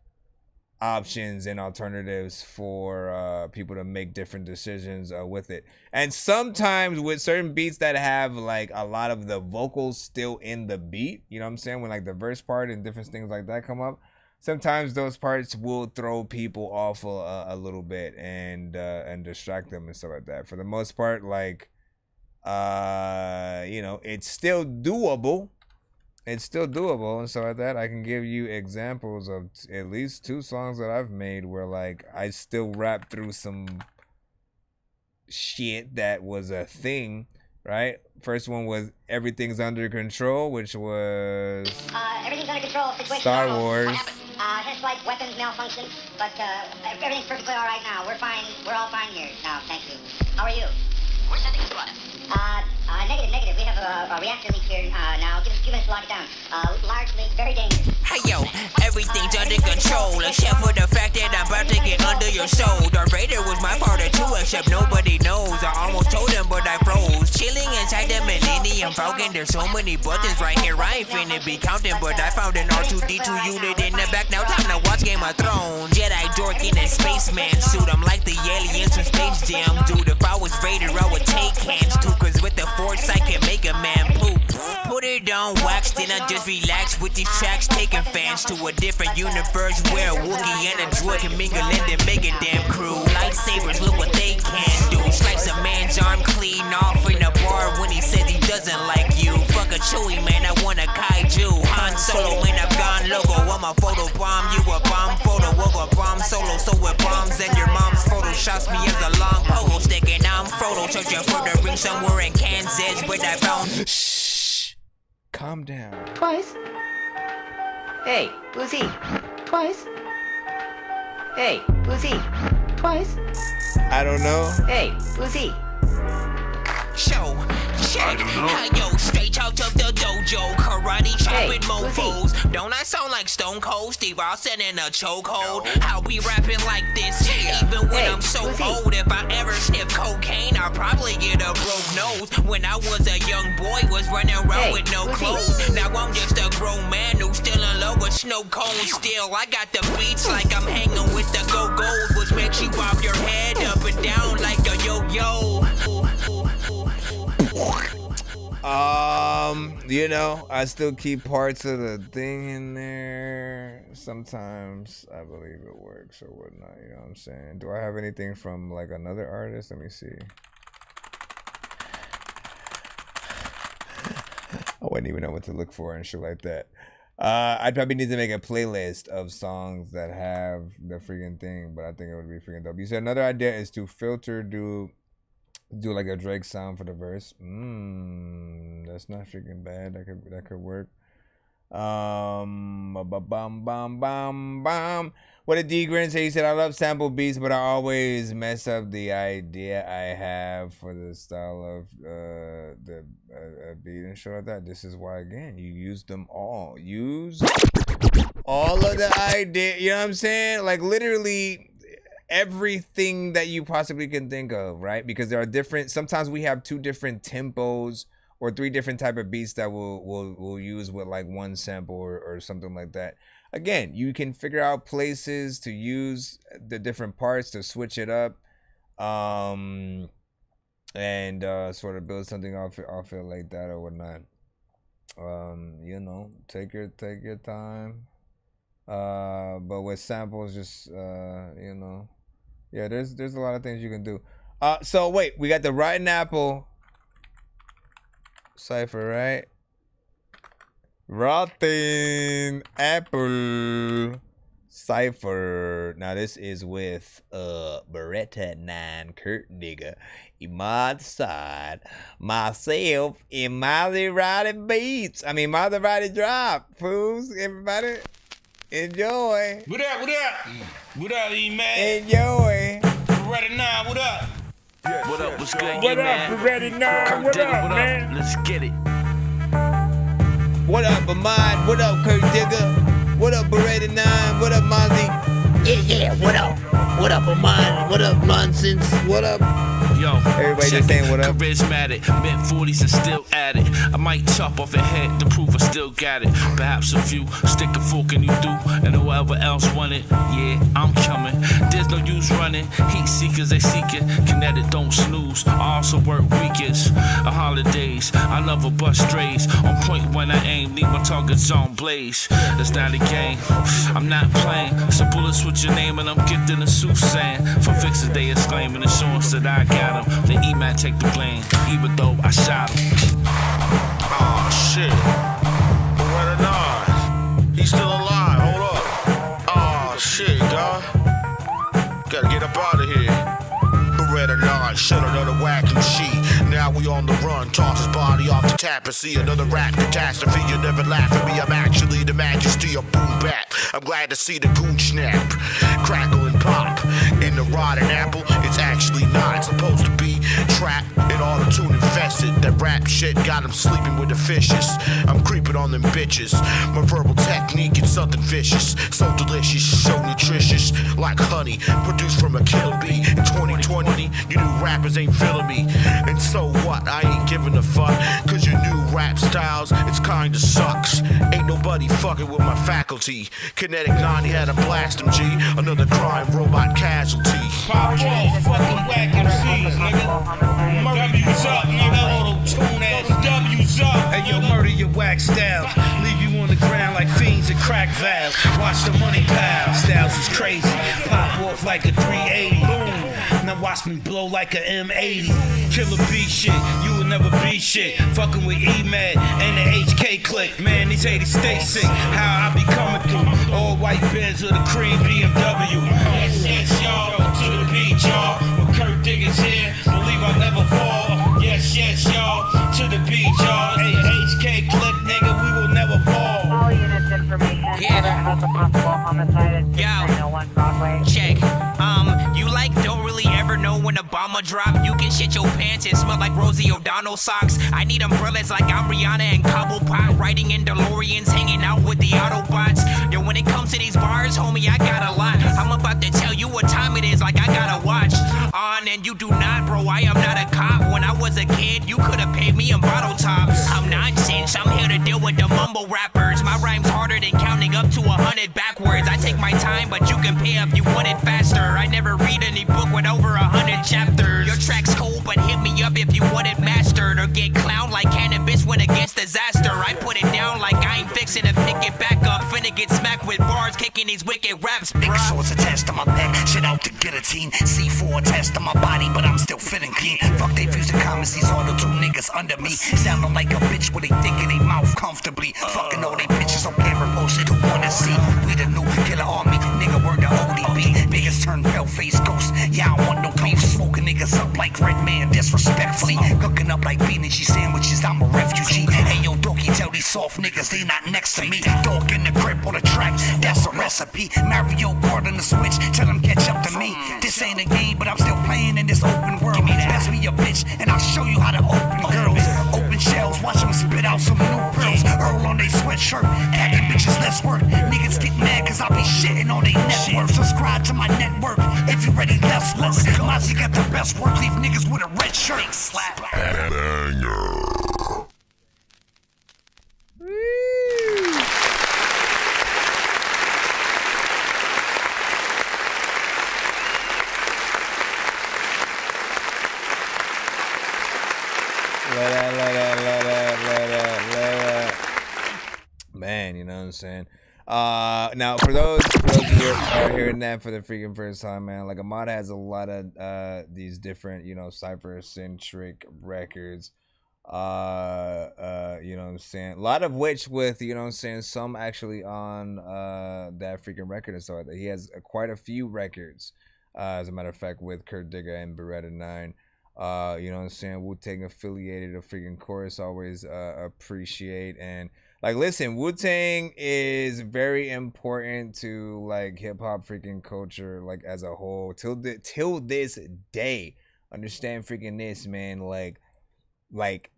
options and alternatives for people to make different decisions with it. And sometimes with certain beats that have like a lot of the vocals still in the beat, you know what I'm saying, when like the verse part and different things like that come up, sometimes those parts will throw people off a little bit and distract them and stuff like that. For the most part, like you know, it's still doable. And so like that, I can give you examples of at least 2 songs that I've made where like I still rap through some shit that was a thing, right? First one was Everything's Under Control, which was everything's under control. Star Wars. Just like weapons malfunction, but everything's perfectly all right now. We're fine. We're all fine here now. Thank you. How are you? We're sending a squad. Negative. We have a reactor leak here now. Give us a few minutes to lock it down. Large leak, very dangerous. Hey yo, everything's under control, except for the fact that I'm about to get under your soul. Darth Vader was my father too, except nobody knows. I almost told him, but I froze. Chilling inside the Millennium Falcon, there's so many buttons right here. I ain't finna be counting, but I found an R2-D2 unit in the back. Now time to watch Game of Thrones. Jedi Dork in a spaceman suit. I'm like the aliens from Space Jam. Dude, if I was Vader, I would take hands too. Cause with the force, I can make a man poop. Put it on wax, then I just relax with these tracks, taking fans to a different universe where a Wookiee and a droid can mingle and then make a damn crew. Lightsabers, look what they can do. Slice a man's arm clean off in a bar when he says he doesn't like you. Fuck a Chewie, man, I want a kaiju. Han Solo, man, I've gone logo. I'm a photo bomb, you a bomb photo of a bomb solo. So with bombs and your mom's photo shots me as a long pole stick, and I'm Frodo searching for the ring somewhere in Kansas, but I found. Shh. Calm down. Twice. Hey, who's he? Twice. Hey, who's he? Twice. I don't know. Hey, who's he? Show, check, yo, straight out of the dojo, karate chopping mofos. Don't I sound like Stone Cold Steve Austin in a chokehold? How we rapping like this, even when I'm so old. If I ever sniff cocaine, I'll probably get a broke nose. When I was a young boy, was running around with no clothes. Now I'm just a grown man who's still in love with snow cones. Still, I got the beats like I'm hanging with the go-go's, which makes you bob your head up and down like a yo-yo. You know, I still keep parts of the thing in there. Sometimes I believe it works or whatnot, you know what I'm saying? Do I have anything from like another artist? Let me see. I wouldn't even know what to look for and shit like that. I'd probably need to make a playlist of songs that have the freaking thing, but I think it would be freaking dope. You said another idea is to filter, do like a Drake sound for the verse. That's not freaking bad. That could work. What did D Grin say? He said, I love sample beats, but I always mess up the idea I have for the style of the beat and shit like that. This is why, again, you use them all. Use all of the idea. You know what I'm saying? Like literally everything that you possibly can think of, right? Because there are different, sometimes we have 2 different tempos or 3 different type of beats that we'll use with like one sample or something like that. Again, you can figure out places to use the different parts to switch it up, and sort of build something off it like that or whatnot. You know, take your time. But with samples, just you know, yeah, there's a lot of things you can do. So wait, we got the Rotten Apple cipher, right? Rotten Apple cipher. Now this is with Beretta 9 Kurt Nigga, Imad Side, myself, and Maserati Beats. I mean Maserati Drop. Fools, everybody. Enjoy. What up, what up? What up, E-Man? Enjoy. Ready now, what up? What up, what's good, What E-Man? up, ready now, Kurt what Digger, up, what man? up? Let's get it. What up, Ahmad? What up, Kurt Digger? What up, Beretta 9? What up, Mozzie? Yeah, what up? What up, Ahmad? What up, Nonsenze? What up? Yo, everybody just saying what up. Charismatic, mid-40s and still at it. I might chop off a head to prove I still got it. Perhaps a few stick a fork in you through, and whoever else want it, yeah, I'm coming. There's no use running. Heat seekers, they seek it. Kinetic, don't snooze. I also work weekends, holidays. I never bust strays. On point when I aim, leave my targets on blaze. That's not a game. I'm not playing. Some bullets with your name, and I'm getting a soothsaying. For fixes, they exclaiming assurance that I got him. The E-Man take the blame, even though I shot him. Oh shit. Where the nine? He's still alive, hold up. Oh shit, dawg. Gotta get up out of here. Beretta 9, shut another whacking sheet. Now we on the run, toss his body off the tap and see another rap catastrophe. You never laugh at me, I'm actually the majesty of boom bap. I'm glad to see the goon snap, crackle and pop. In the rotten apple, it's actually not supposed to be trapped in all the tune infested. That rap shit got him sleeping with the fishes. I'm creeping on them bitches. My verbal technique is something vicious, so delicious, so nutritious, like honey produced from a killer bee. In 2020, you new rappers ain't feeling me, and so what? I ain't giving a fuck, cause your new rap styles, it's kinda sucks. Ain't nobody fucking with my faculty. Kinetic 90 had a blast him, G. Another crime robot casualty. Pop off, fucking whack MCs, nigga. attack styles. Leave you on the ground like fiends and crack valves. Watch the money pile. Styles is crazy. Pop off like a 380. Boom. Now watch me blow like a M80. Killer beat shit. You will never be shit. Fucking with E-Mad and the HK clique. Man, these haters stay sick. How I be coming through. All white Benz with a cream BMW. Yes, y'all. To the beat, y'all. With Kurt Diggers here. Believe I'll never fall. Yes, y'all. To the beat, y'all. Hey, HK clip, nigga, we will never fall. All units information. Yeah. Has a possible homicide at 601 Broadway. Check. You like don't really ever know when a bomber drop. You can shit your pants and smell like Rosie O'Donnell socks. I need umbrellas like I'm Rihanna and Cobblepot. Riding in DeLoreans, hanging out with the Autobots. Yo, when it comes to these bars, homie, I got a lot. I'm about to tell you what time it is, like I got a watch on, and you do not, bro. I am not a cop. When I was a kid, you could have paid me in bottle tops. I'm nonsense. I'm here to deal with the mumble rappers. My rhyme's harder than counting up to 100 backwards. I take my time, but you can pay if you want it faster. I never read any book with over 100 chapters. Your track's cool, but hit me up if you want it mastered. Or get clowned like cannabis went against disaster. I put it down like I ain't fixing to pick it back up. Finna get smacked with bars, kicking these wicked raps, bruh. Big swords attached to my back, shit out the guillotine. C4 attached to my body, but I'm still fitting clean. Fuck they fusing comments, these all the two niggas under me. Sounding like a bitch when they think in they mouth comfortably. Fucking all they bitches on camera posted who wanna see. We the new killer army, nigga word the ODB. Biggest turn pale face ghost, yeah I don't want no beef. Smoking niggas up like Red Man, disrespectfully. Cooking up like bean and cheese sandwiches, I'm a refugee. Hey yo Dorky, tell these soft niggas they not next to me. Dork in the grip on the track, that's a recipe. Mario Kart on the switch, tell them catch up to me. This ain't a game, but I'm still playing in this open world. Pass me a bitch, and I'll show you how to open girls. Open shells, watch them spit out some new pearls. Earl on they sweatshirt, acting bitches less work. Niggas get mad cause I be shitting on they network. Subscribe to my network if you ready less work. Mozzie got the best work, leave niggas with a red shirt. Slap. Man, you know what I'm saying? Now for those who are hearing that for the freaking first time, man, like Ahmad has a lot of these different, you know, cypher-centric records. You know what I'm saying? A lot of which with, you know what I'm saying, some actually on that freaking record and so that he has quite a few records. As a matter of fact, with Kurt Digger and Beretta 9. You know what I'm saying? Wu-Tang affiliated, a freaking chorus, always appreciate. And like, listen, Wu-Tang is very important to like hip hop freaking culture, like as a whole, till this day. Understand freaking this, man. Like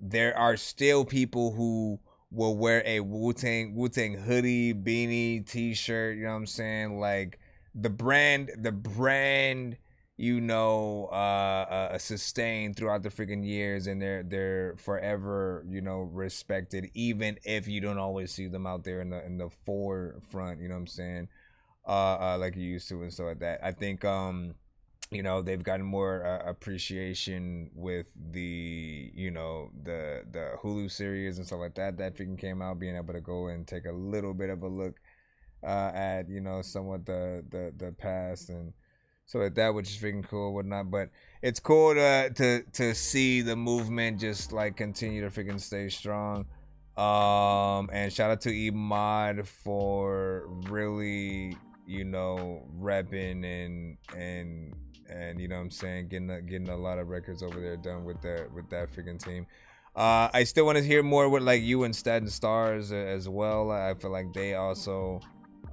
there are still people who will wear a Wu-Tang hoodie, beanie, t-shirt. You know what I'm saying? Like the brand, you know, sustained throughout the freaking years, and they're forever, you know, respected, even if you don't always see them out there in the forefront, you know what I'm saying, like you used to and stuff like that. I think you know, they've gotten more appreciation with the, you know, the Hulu series and stuff like that freaking came out, being able to go and take a little bit of a look at, you know, somewhat the past and so like that, which is freaking cool, whatnot. But it's cool to see the movement just like continue to freaking stay strong. And shout out to Ahmad for really, you know, repping and you know what I'm saying, getting a lot of records over there done with that freaking team. I still want to hear more with like you and Staten Stars as well. I feel like they also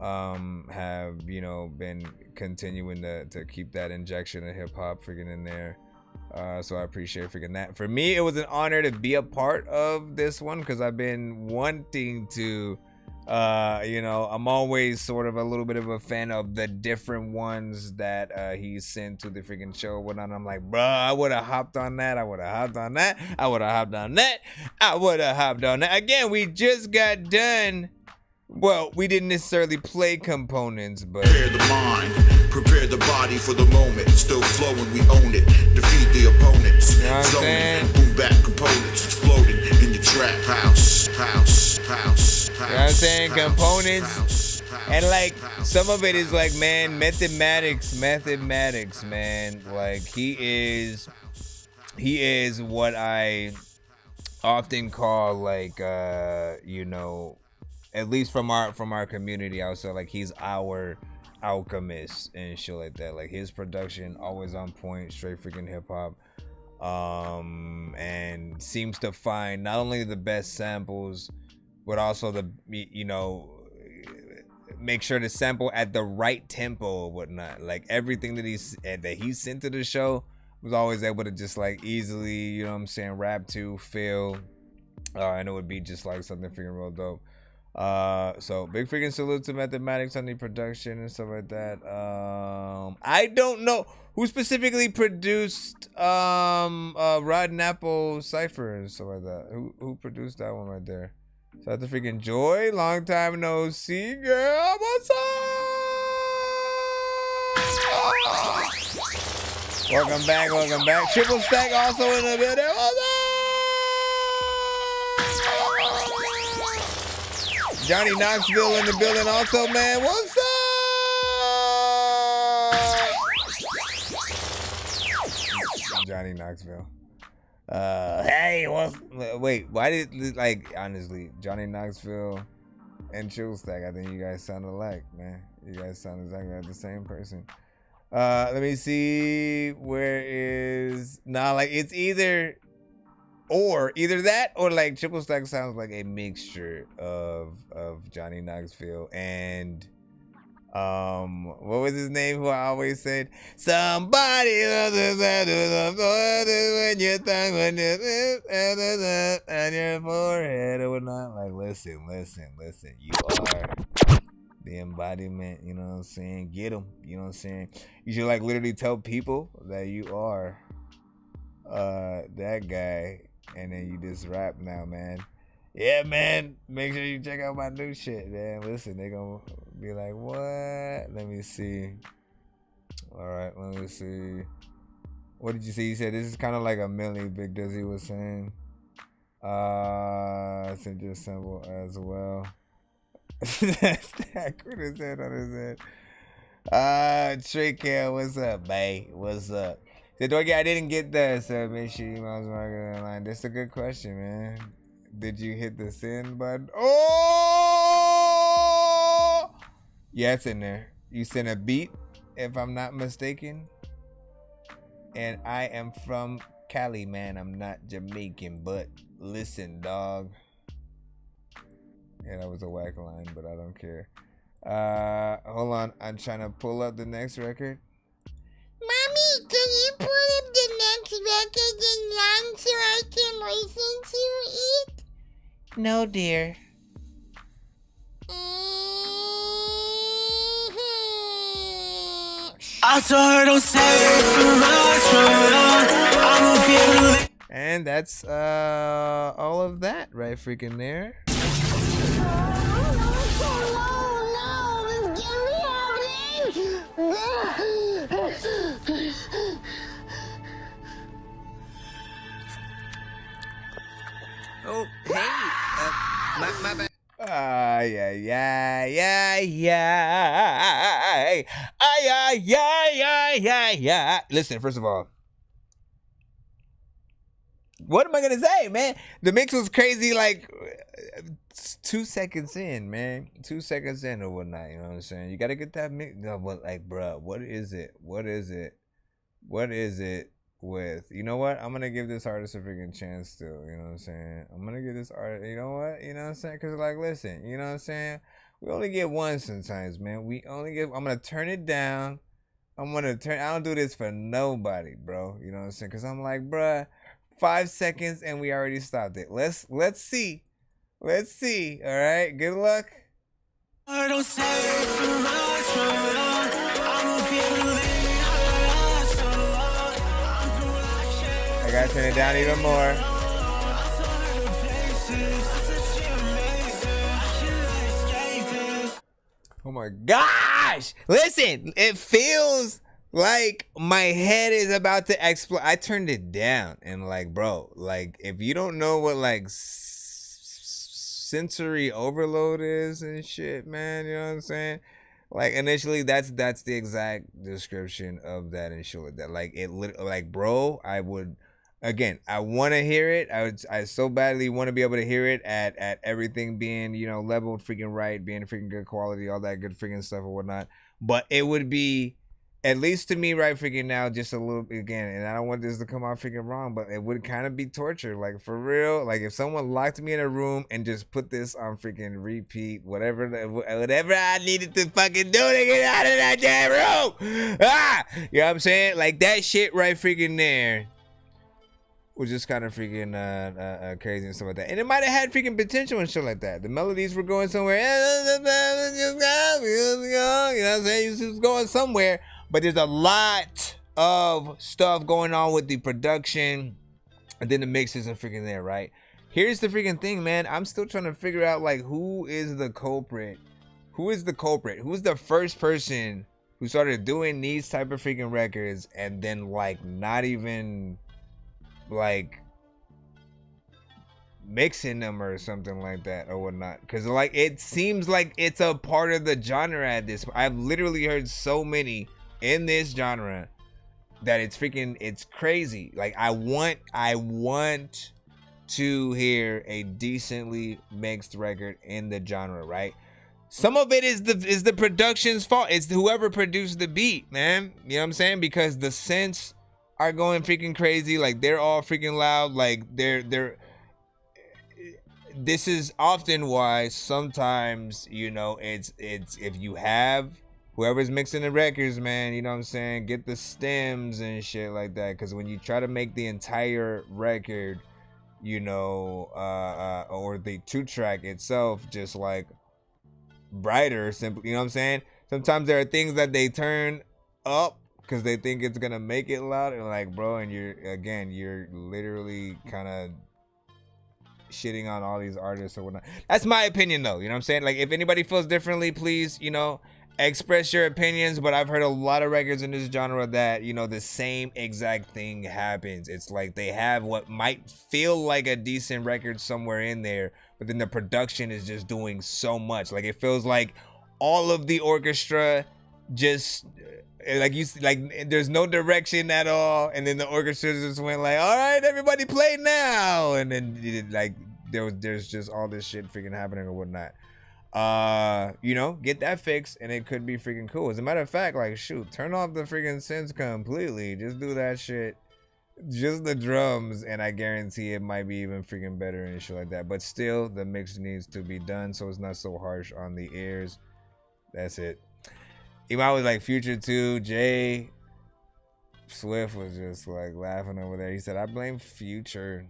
have, you know, been continuing to keep that injection of hip-hop freaking in there, so I appreciate freaking that. For me, it was an honor to be a part of this one because I've been wanting to, you know, I'm always sort of a little bit of a fan of the different ones that he sent to the freaking show and whatnot. I'm like, bruh, I would have hopped on that, I would have hopped on that, I would have hopped on that, I would have hopped on that. Again, we just got done. Well, we didn't necessarily play components, but prepare the mind, prepare the body for the moment. Still flowing, we own it. Defeat the opponents. You know what I'm saying? Boom back components exploding in your trap house. You know what I'm saying? Components. And like some of it is like, man, mathematics, man. Like he is what I often call like you know, at least from our community also, like he's our alchemist and shit like that. Like his production always on point, straight freaking hip hop. And seems to find not only the best samples, but also the, you know, make sure to sample at the right tempo or whatnot. Like everything that he sent to the show was always able to just like easily, you know what I'm saying, rap to, feel, and it would be just like something freaking real dope. So big freaking salute to Mathematics on the production and stuff like that. I don't know who specifically produced Rotten Apple Cypher and stuff like that. Who produced that one right there? Shout out to freaking Joy. Long time no see, girl. What's up? Welcome back. Triple Stack also in the building. What's up? Johnny Knoxville in the building also, man. What's up? Johnny Knoxville. Hey, wait, why did, like, honestly, Johnny Knoxville and Triple Stack, I think you guys sound alike, man. You guys sound exactly like the same person. Let me see, where is, like, it's either that or like Triple Stack sounds like a mixture of Johnny Knoxville and what was his name who I always said, somebody when your tongue when on your forehead or whatnot. Like listen, you are the embodiment, you know what I'm saying? Get them, you know what I'm saying? You should like literally tell people that you are that guy, and then you just rap now, man. Yeah, man, make sure you check out my new shit, man. Listen, they gonna be like, what? Let me see. All right, let me see. What did you say? You said this is kind of like a Millie Big Dizzy was saying. It's just simple as well. Stack with his head on his head. Trey Cal, what's up, bae? What's up? Said Dorky, I didn't get that, so make sure you emails market online. That's a good question, man. Did you hit the send button? Oh! Yeah, it's in there. You sent a beat, if I'm not mistaken. And I am from Cali, man. I'm not Jamaican, but listen, dog. Yeah, that was a whack line, but I don't care. Hold on. I'm trying to pull up the next record. Mommy, can you pull up the next record in line so I can listen to it? No, dear. I saw her, don't say it. And that's all of that right freaking there. Oh, hey, my bad. Listen, first of all, what am I gonna say, man? The mix was crazy, like 2 seconds in, man. 2 seconds in or whatnot, you know what I'm saying? You gotta get that mix. No, but like, bruh, what is it with, you know what? I'm gonna give this artist a freaking chance still, you know what I'm saying? I'm gonna give this artist, you know what? You know what I'm saying? Cause like, listen, you know what I'm saying? We only get one sometimes, man. I'm gonna turn it down. I don't do this for nobody, bro. You know what I'm saying? Cause I'm like, bruh, 5 seconds and we already stopped it. Let's see. All right, good luck. I don't say it for much, I gotta turn it down even more. Oh my gosh! Listen, it feels like my head is about to explode. I turned it down and like, bro, like if you don't know what like sensory overload is and shit, man. You know what I'm saying? Like initially, that's the exact description of that and shit like that. Like like bro, I would. Again, I want to hear it. I so badly want to be able to hear it at everything being, you know, leveled freaking right, being freaking good quality, all that good freaking stuff or whatnot. But it would be, at least to me right freaking now, just a little bit again, and I don't want this to come out freaking wrong, but it would kind of be torture. Like for real, like if someone locked me in a room and just put this on freaking repeat, whatever I needed to fucking do to get out of that damn room. You know what I'm saying? Like that shit right freaking there was just kind of freaking crazy and stuff like that. And it might have had freaking potential and shit like that. The melodies were going somewhere. You know what I'm saying? It was going somewhere. But there's a lot of stuff going on with the production. And then the mixes are freaking there, right? Here's the freaking thing, man. I'm still trying to figure out, like, who is the culprit? Who is the culprit? Who's the first person who started doing these type of freaking records and then, like, not even... like mixing them or something like that or whatnot, because like it seems like it's a part of the genre at this. I've literally heard so many in this genre that it's crazy. Like I want to hear a decently mixed record in the genre, right? Some of it is the production's fault. It's whoever produced the beat, man. You know what I'm saying? Because the synths are going freaking crazy. Like they're all freaking loud. Like they're this is often why sometimes, you know, it's if you have whoever's mixing the records, man, you know what I'm saying, get the stems and shit like that, because when you try to make the entire record, you know, or the 2-track itself just like brighter, simply, you know what I'm saying, sometimes there are things that they turn up because they think it's gonna make it loud, and like, bro, and you're literally kind of shitting on all these artists or whatnot. That's my opinion, though. You know what I'm saying? Like, if anybody feels differently, please, you know, express your opinions. But I've heard a lot of records in this genre that, you know, the same exact thing happens. It's like they have what might feel like a decent record somewhere in there, but then the production is just doing so much. Like, it feels like all of the orchestra just... like there's no direction at all, and then the orchestra just went like, all right, everybody play now, and then like there's just all this shit freaking happening or whatnot. You know, get that fixed and it could be freaking cool. As a matter of fact, like, shoot, turn off the freaking synths completely, just do that shit, just the drums, and I guarantee it might be even freaking better and shit like that. But still, the mix needs to be done so it's not so harsh on the ears. That's it. Even was like Future 2, Jay Swift was just like laughing over there. He said, I blame Future.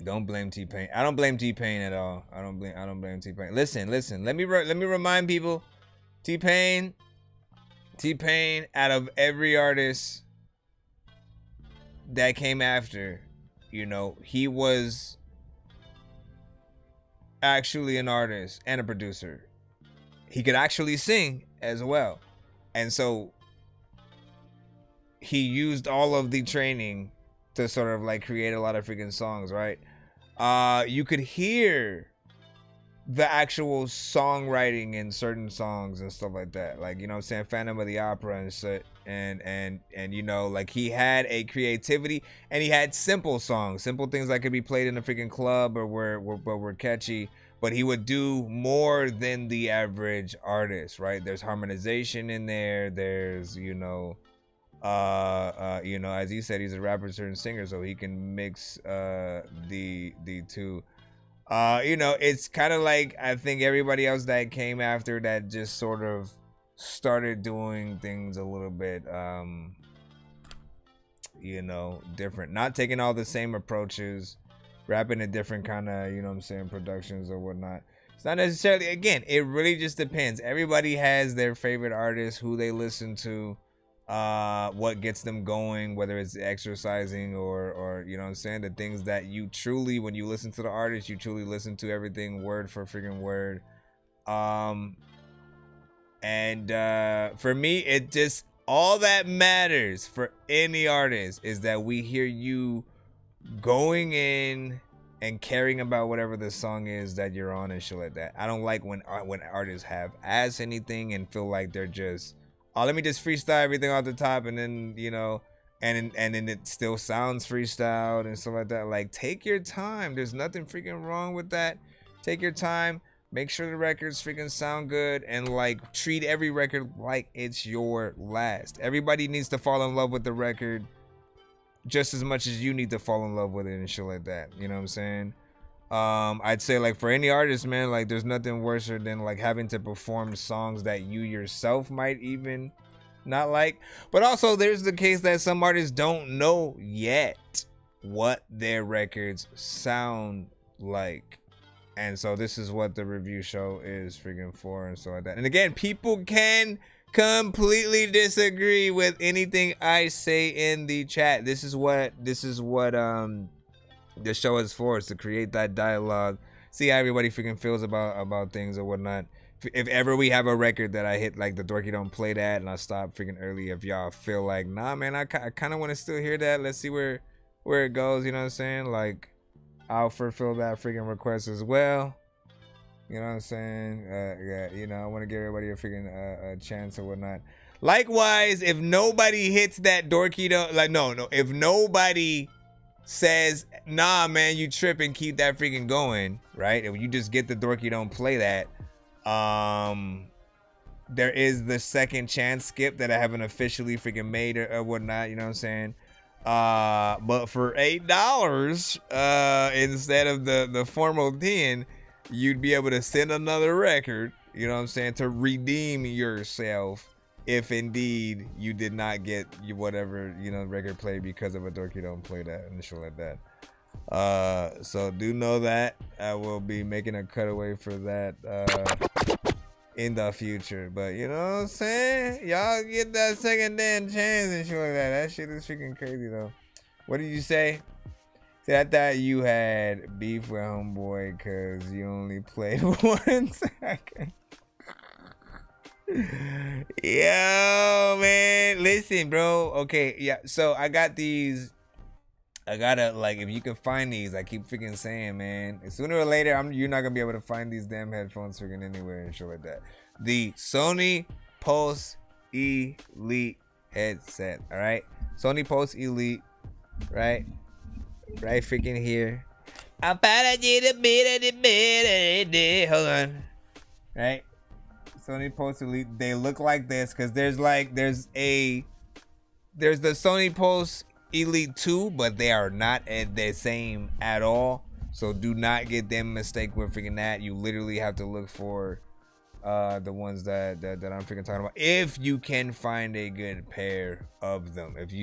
Don't blame T-Pain. I don't blame T-Pain at all. I don't blame T-Pain. Listen. Let me remind people, T-Pain, out of every artist that came after, you know, he was actually an artist and a producer. He could actually sing as well, and so he used all of the training to sort of like create a lot of freaking songs, right? You could hear the actual songwriting in certain songs and stuff like that, like, you know what I'm saying, Phantom of the Opera and shit, and you know, like, he had a creativity, and he had simple songs, simple things that could be played in a freaking club or were catchy. But he would do more than the average artist, right? There's harmonization in there. There's, you know, as he said, he's a rapper turned singer, so he can mix the two. You know, it's kind of like, I think everybody else that came after that just sort of started doing things a little bit, you know, different. Not taking all the same approaches. Rapping a different kind of, you know what I'm saying, productions or whatnot. It's not necessarily, again, it really just depends. Everybody has their favorite artist, who they listen to, what gets them going, whether it's exercising or you know what I'm saying, the things that you truly, when you listen to the artist, you truly listen to everything word for freaking word. For me, it just, all that matters for any artist is that we hear you going in and caring about whatever the song is that you're on and shit like that. I don't like when artists have asked anything and feel like they're just, oh, let me just freestyle everything off the top, and then, you know, and then it still sounds freestyled and stuff like that. Like, take your time. There's nothing freaking wrong with that. Take your time. Make sure the records freaking sound good, and like treat every record like it's your last. Everybody needs to fall in love with the record just as much as you need to fall in love with it and shit like that. You know what I'm saying? I'd say, like, for any artist, man, like, there's nothing worse than like having to perform songs that you yourself might even not like. But also, there's the case that some artists don't know yet what their records sound like. And so this is what the review show is freaking for and so like that. And again, people can completely disagree with anything I say in the chat. This is what the show is for, is to create that dialogue, see how everybody freaking feels about things or whatnot. If ever we have a record that I hit like the Dorky don't play that and I stop freaking early, if y'all feel like, nah man, I kind of want to still hear that, let's see where it goes, you know what I'm saying? Like, I'll fulfill that freaking request as well. You know what I'm saying? Yeah, you know, I want to give everybody a freaking a chance or whatnot. Likewise, if nobody hits that Dorky don't, like, no, if nobody says, nah, man, you tripping, keep that freaking going, right? If you just get the Dorky don't play that, there is the second chance skip that I haven't officially freaking made or whatnot, you know what I'm saying? But for $8, instead of the formal 10, you'd be able to send another record, you know what I'm saying, to redeem yourself if indeed you did not get whatever, you know, record play because of a Dorky don't play that and shit like that. So do know that I will be making a cutaway for that in the future. But you know what I'm saying, y'all get that second damn chance and shit like that. That shit is freaking crazy though. What did you say? See, I thought you had beef with homeboy because you only played 1 second. Yo, man, listen, bro. Okay, yeah, so I got these. I gotta, like, if you can find these, I keep freaking saying, man, sooner or later you're not gonna be able to find these damn headphones freaking anywhere and shit like that. The Sony Pulse Elite headset, all right? Sony Pulse Elite, right freaking here. I'm about to get a bit of the hold on, right? Sony Pulse Elite, they look like this because there's the Sony Pulse Elite 2, but they are not the same at all. So do not get them mistake with freaking that. You literally have to look for the ones that I'm freaking talking about. If you can find a good pair of them, if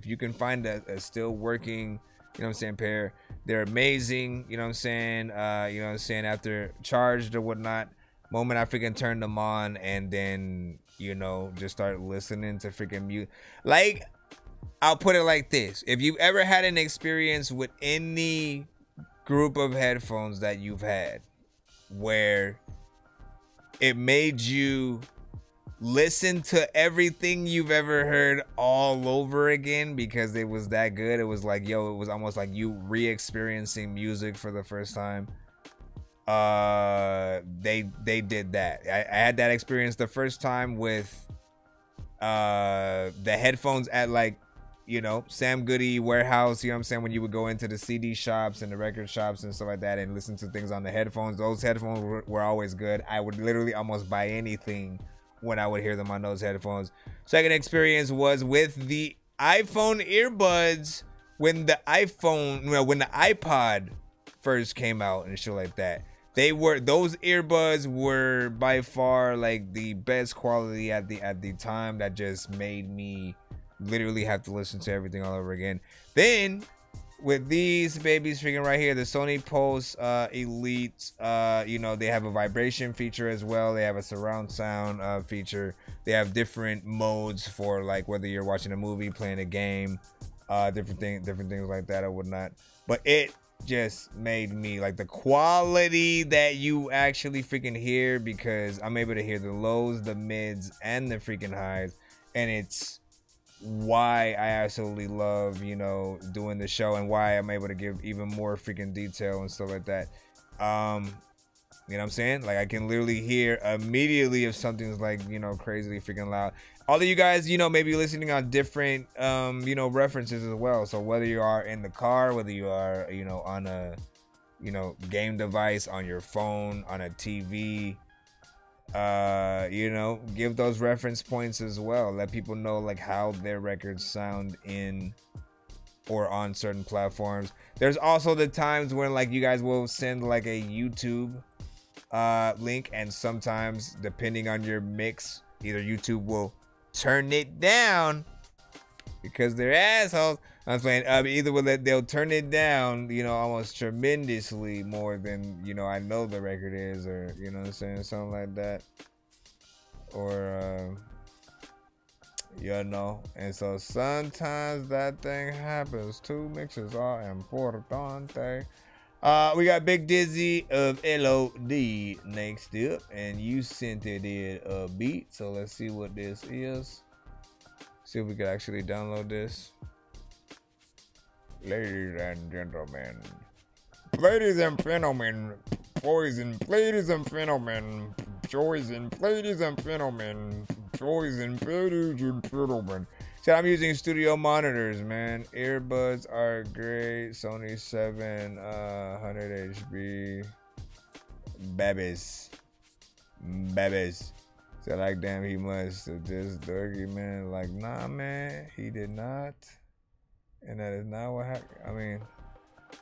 you can find a still working, you know what I'm saying, pair, they're amazing. You know what I'm saying. You know what I'm saying, after charged or whatnot. Moment I freaking turned them on and then, you know, just start listening to freaking mute. Like, I'll put it like this. If you've ever had an experience with any group of headphones that you've had where it made you listen to everything you've ever heard all over again because it was that good, it was like, yo, it was almost like you re-experiencing music for the first time. They did that. I had that experience the first time with the headphones at, like, you know, Sam Goody warehouse, you know what I'm saying, when you would go into the CD shops and the record shops and stuff like that and listen to things on the headphones. Those headphones were always good. I would literally almost buy anything when I would hear them on those headphones. Second experience was with the iPhone earbuds when the iPod first came out and shit like that. Those earbuds were by far like the best quality at the time. That just made me literally have to listen to everything all over again. Then with these babies freaking right here, the Sony Pulse Elite, you know, they have a vibration feature as well. They have a surround sound feature. They have different modes for, like, whether you're watching a movie, playing a game, different things like that or whatnot. But it just made me, like, the quality that you actually freaking hear, because I'm able to hear the lows, the mids, and the freaking highs, and it's why I absolutely love, you know, doing the show and why I'm able to give even more freaking detail and stuff like that. You know what I'm saying? Like, I can literally hear immediately if something's like, you know, crazily freaking loud. All of you guys, you know, maybe listening on different, you know, references as well. So whether you are in the car, whether you are, you know, on a, you know, game device, on your phone, on a TV, you know, give those reference points as well. Let people know like how their records sound in or on certain platforms. There's also the times when like you guys will send like a YouTube link, and sometimes depending on your mix, either YouTube will turn it down because they're assholes. I'm saying either will they'll turn it down, you know, almost tremendously more than, you know, I know the record is, or, you know what I'm saying, something like that, or you know. And so sometimes that thing happens. Two mixes are importante. We got Big Dizzy of LOD next up, and you sent it in a beat. So let's see what this is. See if we can actually download this. Ladies and gentlemen, ladies and gentlemen, boys and ladies and gentlemen, boys and ladies and gentlemen, boys and ladies and gentlemen. So I'm using studio monitors, man. Earbuds are great. Sony 700 HB. Babies. So like, damn, he must have just Dorky, man. Like, nah, man, he did not. And that is not what happened. I mean,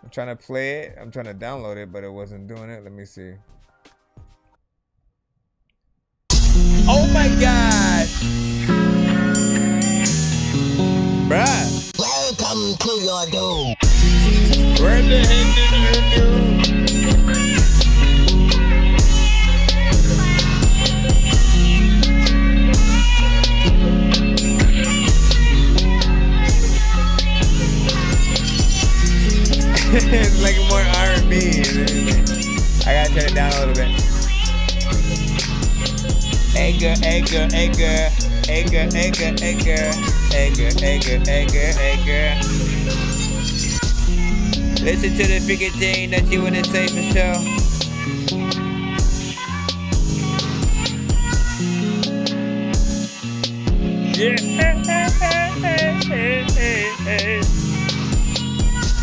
I'm trying to play it. I'm trying to download it, but it wasn't doing it. Let me see. Oh my God. Bruh. Welcome to your doom. Where the heck did you do? It's like more R&B. I gotta turn it down a little bit. Egger. Listen to the freaking thing that you wanna say for sure.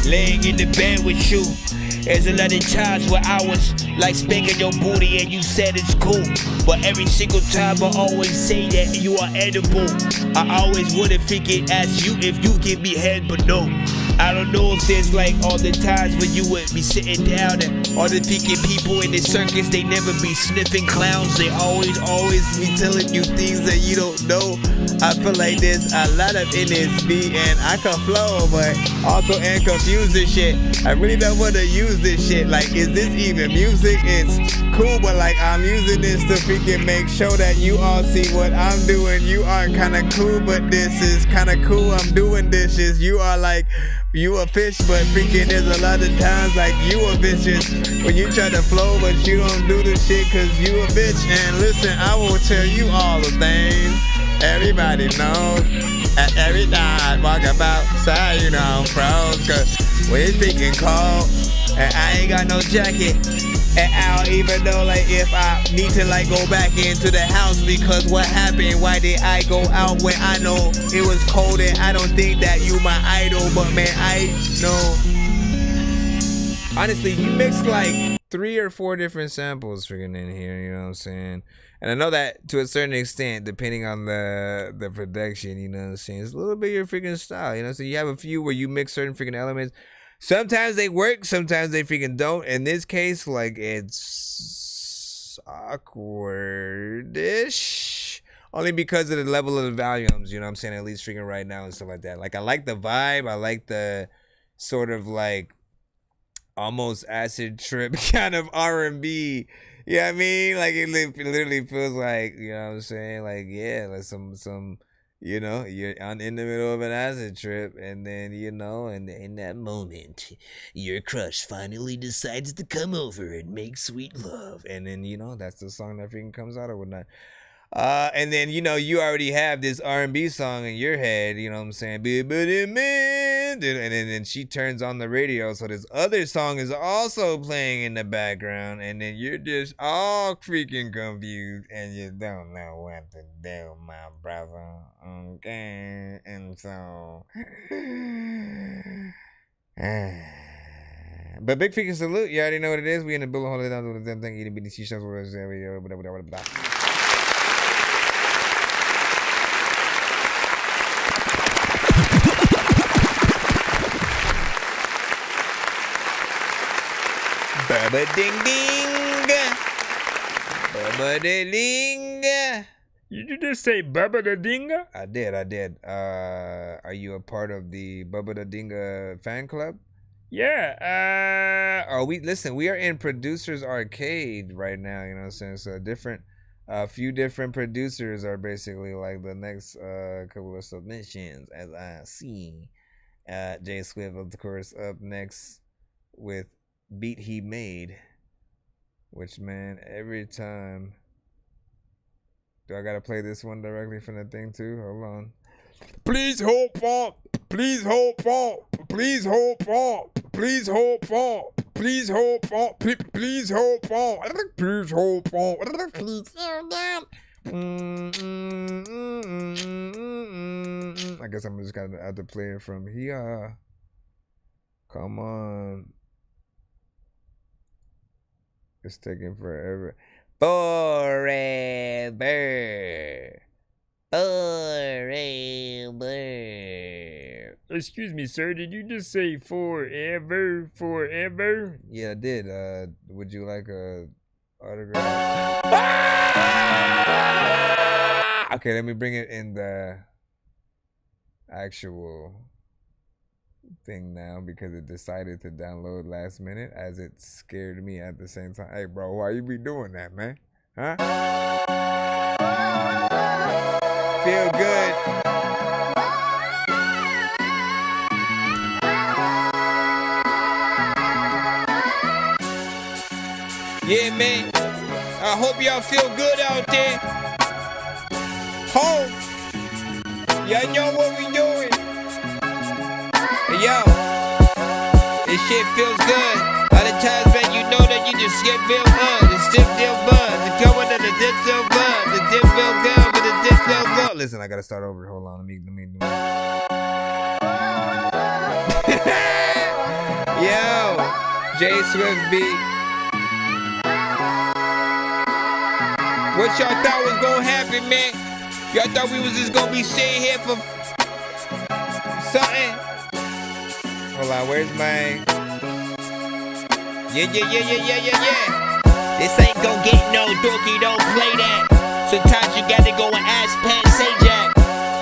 Laying in the bed with you. There's a lot of times where I was like spanking your booty and you said it's cool. But every single time I always say that you are edible. I always would've freaking asked you if you give me head, but no. I don't know if there's like all the times when you would be sitting down and all the freaking people in the circus, they never be sniffing clowns. They always be telling you things that you don't know. I feel like there's a lot of NSB and I can flow, but also and confuse this shit. I really don't want to use this shit. Like, is this even music? It's cool, but like I'm using this to freaking make sure that you all see what I'm doing. You are kind of cool, but this is kind of cool. I'm doing dishes. You are like, you a fish, but freaking there's a lot of times like you a vicious when you try to flow, but you don't do the shit cause you a bitch. And listen, I will tell you all the things everybody knows. At every time I walk about side, you know I'm pros, cause when it's freaking cold and I ain't got no jacket, and I don't even know like if I need to like go back into the house because what happened? Why did I go out when I know it was cold? And I don't think that you my idol, but man, I know. Honestly, you mixed like 3 or 4 different samples freaking in here, you know what I'm saying? And I know that to a certain extent, depending on the production, you know what I'm saying, it's a little bit your freaking style, you know what I'm saying? You have a few where you mix certain freaking elements. Sometimes they work, sometimes they freaking don't. In this case, like, it's awkward-ish. Only because of the level of the volumes, you know what I'm saying, at least freaking right now and stuff like that. Like, I like the vibe. I like the sort of, like, almost acid trip kind of R&B. You know what I mean? Like, it literally feels like, you know what I'm saying? Like, yeah, like some you know, you're in the middle of an acid trip, and then, you know, and in that moment, your crush finally decides to come over and make sweet love. And then, you know, that's the song that freaking comes out or whatnot. And then, you know, you already have this R&B song in your head, you know what I'm saying? And then she turns on the radio, so this other song is also playing in the background, and then you're just all freaking confused, and you don't know what to do, my brother. Okay? And so... But big freaking salute. You already know what it is. We in the building, holding down doing the damn thing, eating bitty t-shirts, whatever. Baba ding ding. Baba da ding. Did you just say Baba da Dinga? I did. Are you a part of the Baba da Dinga fan club? Yeah. We are in Producers Arcade right now, you know what I'm saying? So a few different producers are basically like the next couple of submissions, as I see. Jay Swift, of course, up next with Beat He Made, which, man, every time. Do I gotta play this one directly from the thing too? Hold on. Please hold on. Please hold on. Please hold on. Please hold on. Please hold on. Please hold on. Please hold on. Please hold on. I guess I'm just gonna have to play it from here. Come on. It's taking forever. Forever. Excuse me, sir. Did you just say forever? Forever? Yeah, I did. Would you like a autograph? Okay, let me bring it in the actual thing now because it decided to download last minute as it scared me at the same time. Hey, bro, why you be doing that, man? Huh? Feel good. Yeah, man. I hope y'all feel good out there. Hope. Y'all know what we doing. Hey, yo. This shit feels good. A lot of times, man, you know that you just skip feel buzz. The stiff feel buzz. The going to the dip feel buzz. The dip feel good, but the dip feel buzz. Listen, I gotta start over. Hold on. Let me do it. Yo. Jay Swift beat. What y'all thought was gonna happen, man? Y'all thought we was just gonna be sitting here for something? Hold on, where's my... Yeah. This ain't gon' get no dorky, don't play that. Sometimes you gotta go and ask Pat Sajak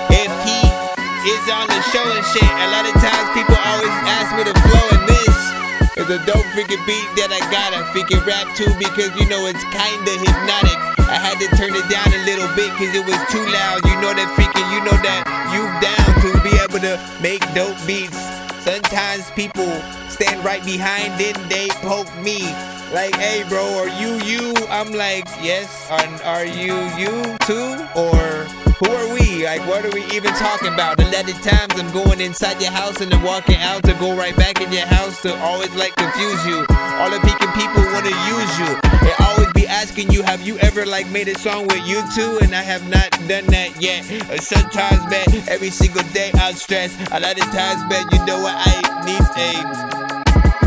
if he is on the show and shit. A lot of times people always ask me to flow, and this is a dope freaking beat that I gotta freaking rap to because, you know, it's kinda hypnotic. I had to turn it down a little bit cause it was too loud. You know that freaking, you know that you down to be able to make dope beats. Sometimes people stand right behind it and they poke me. Like, hey bro, are you? I'm like, yes. Are you too? Or who are we? Like, what are we even talking about? A lot of times I'm going inside your house and then walking out to go right back in your house to always like confuse you. All the peeking people wanna use you. They always be asking you, have you ever like made a song with you two? And I have not done that yet. Sometimes, man, every single day I'm stressed. A lot of times, man, you know what? I need a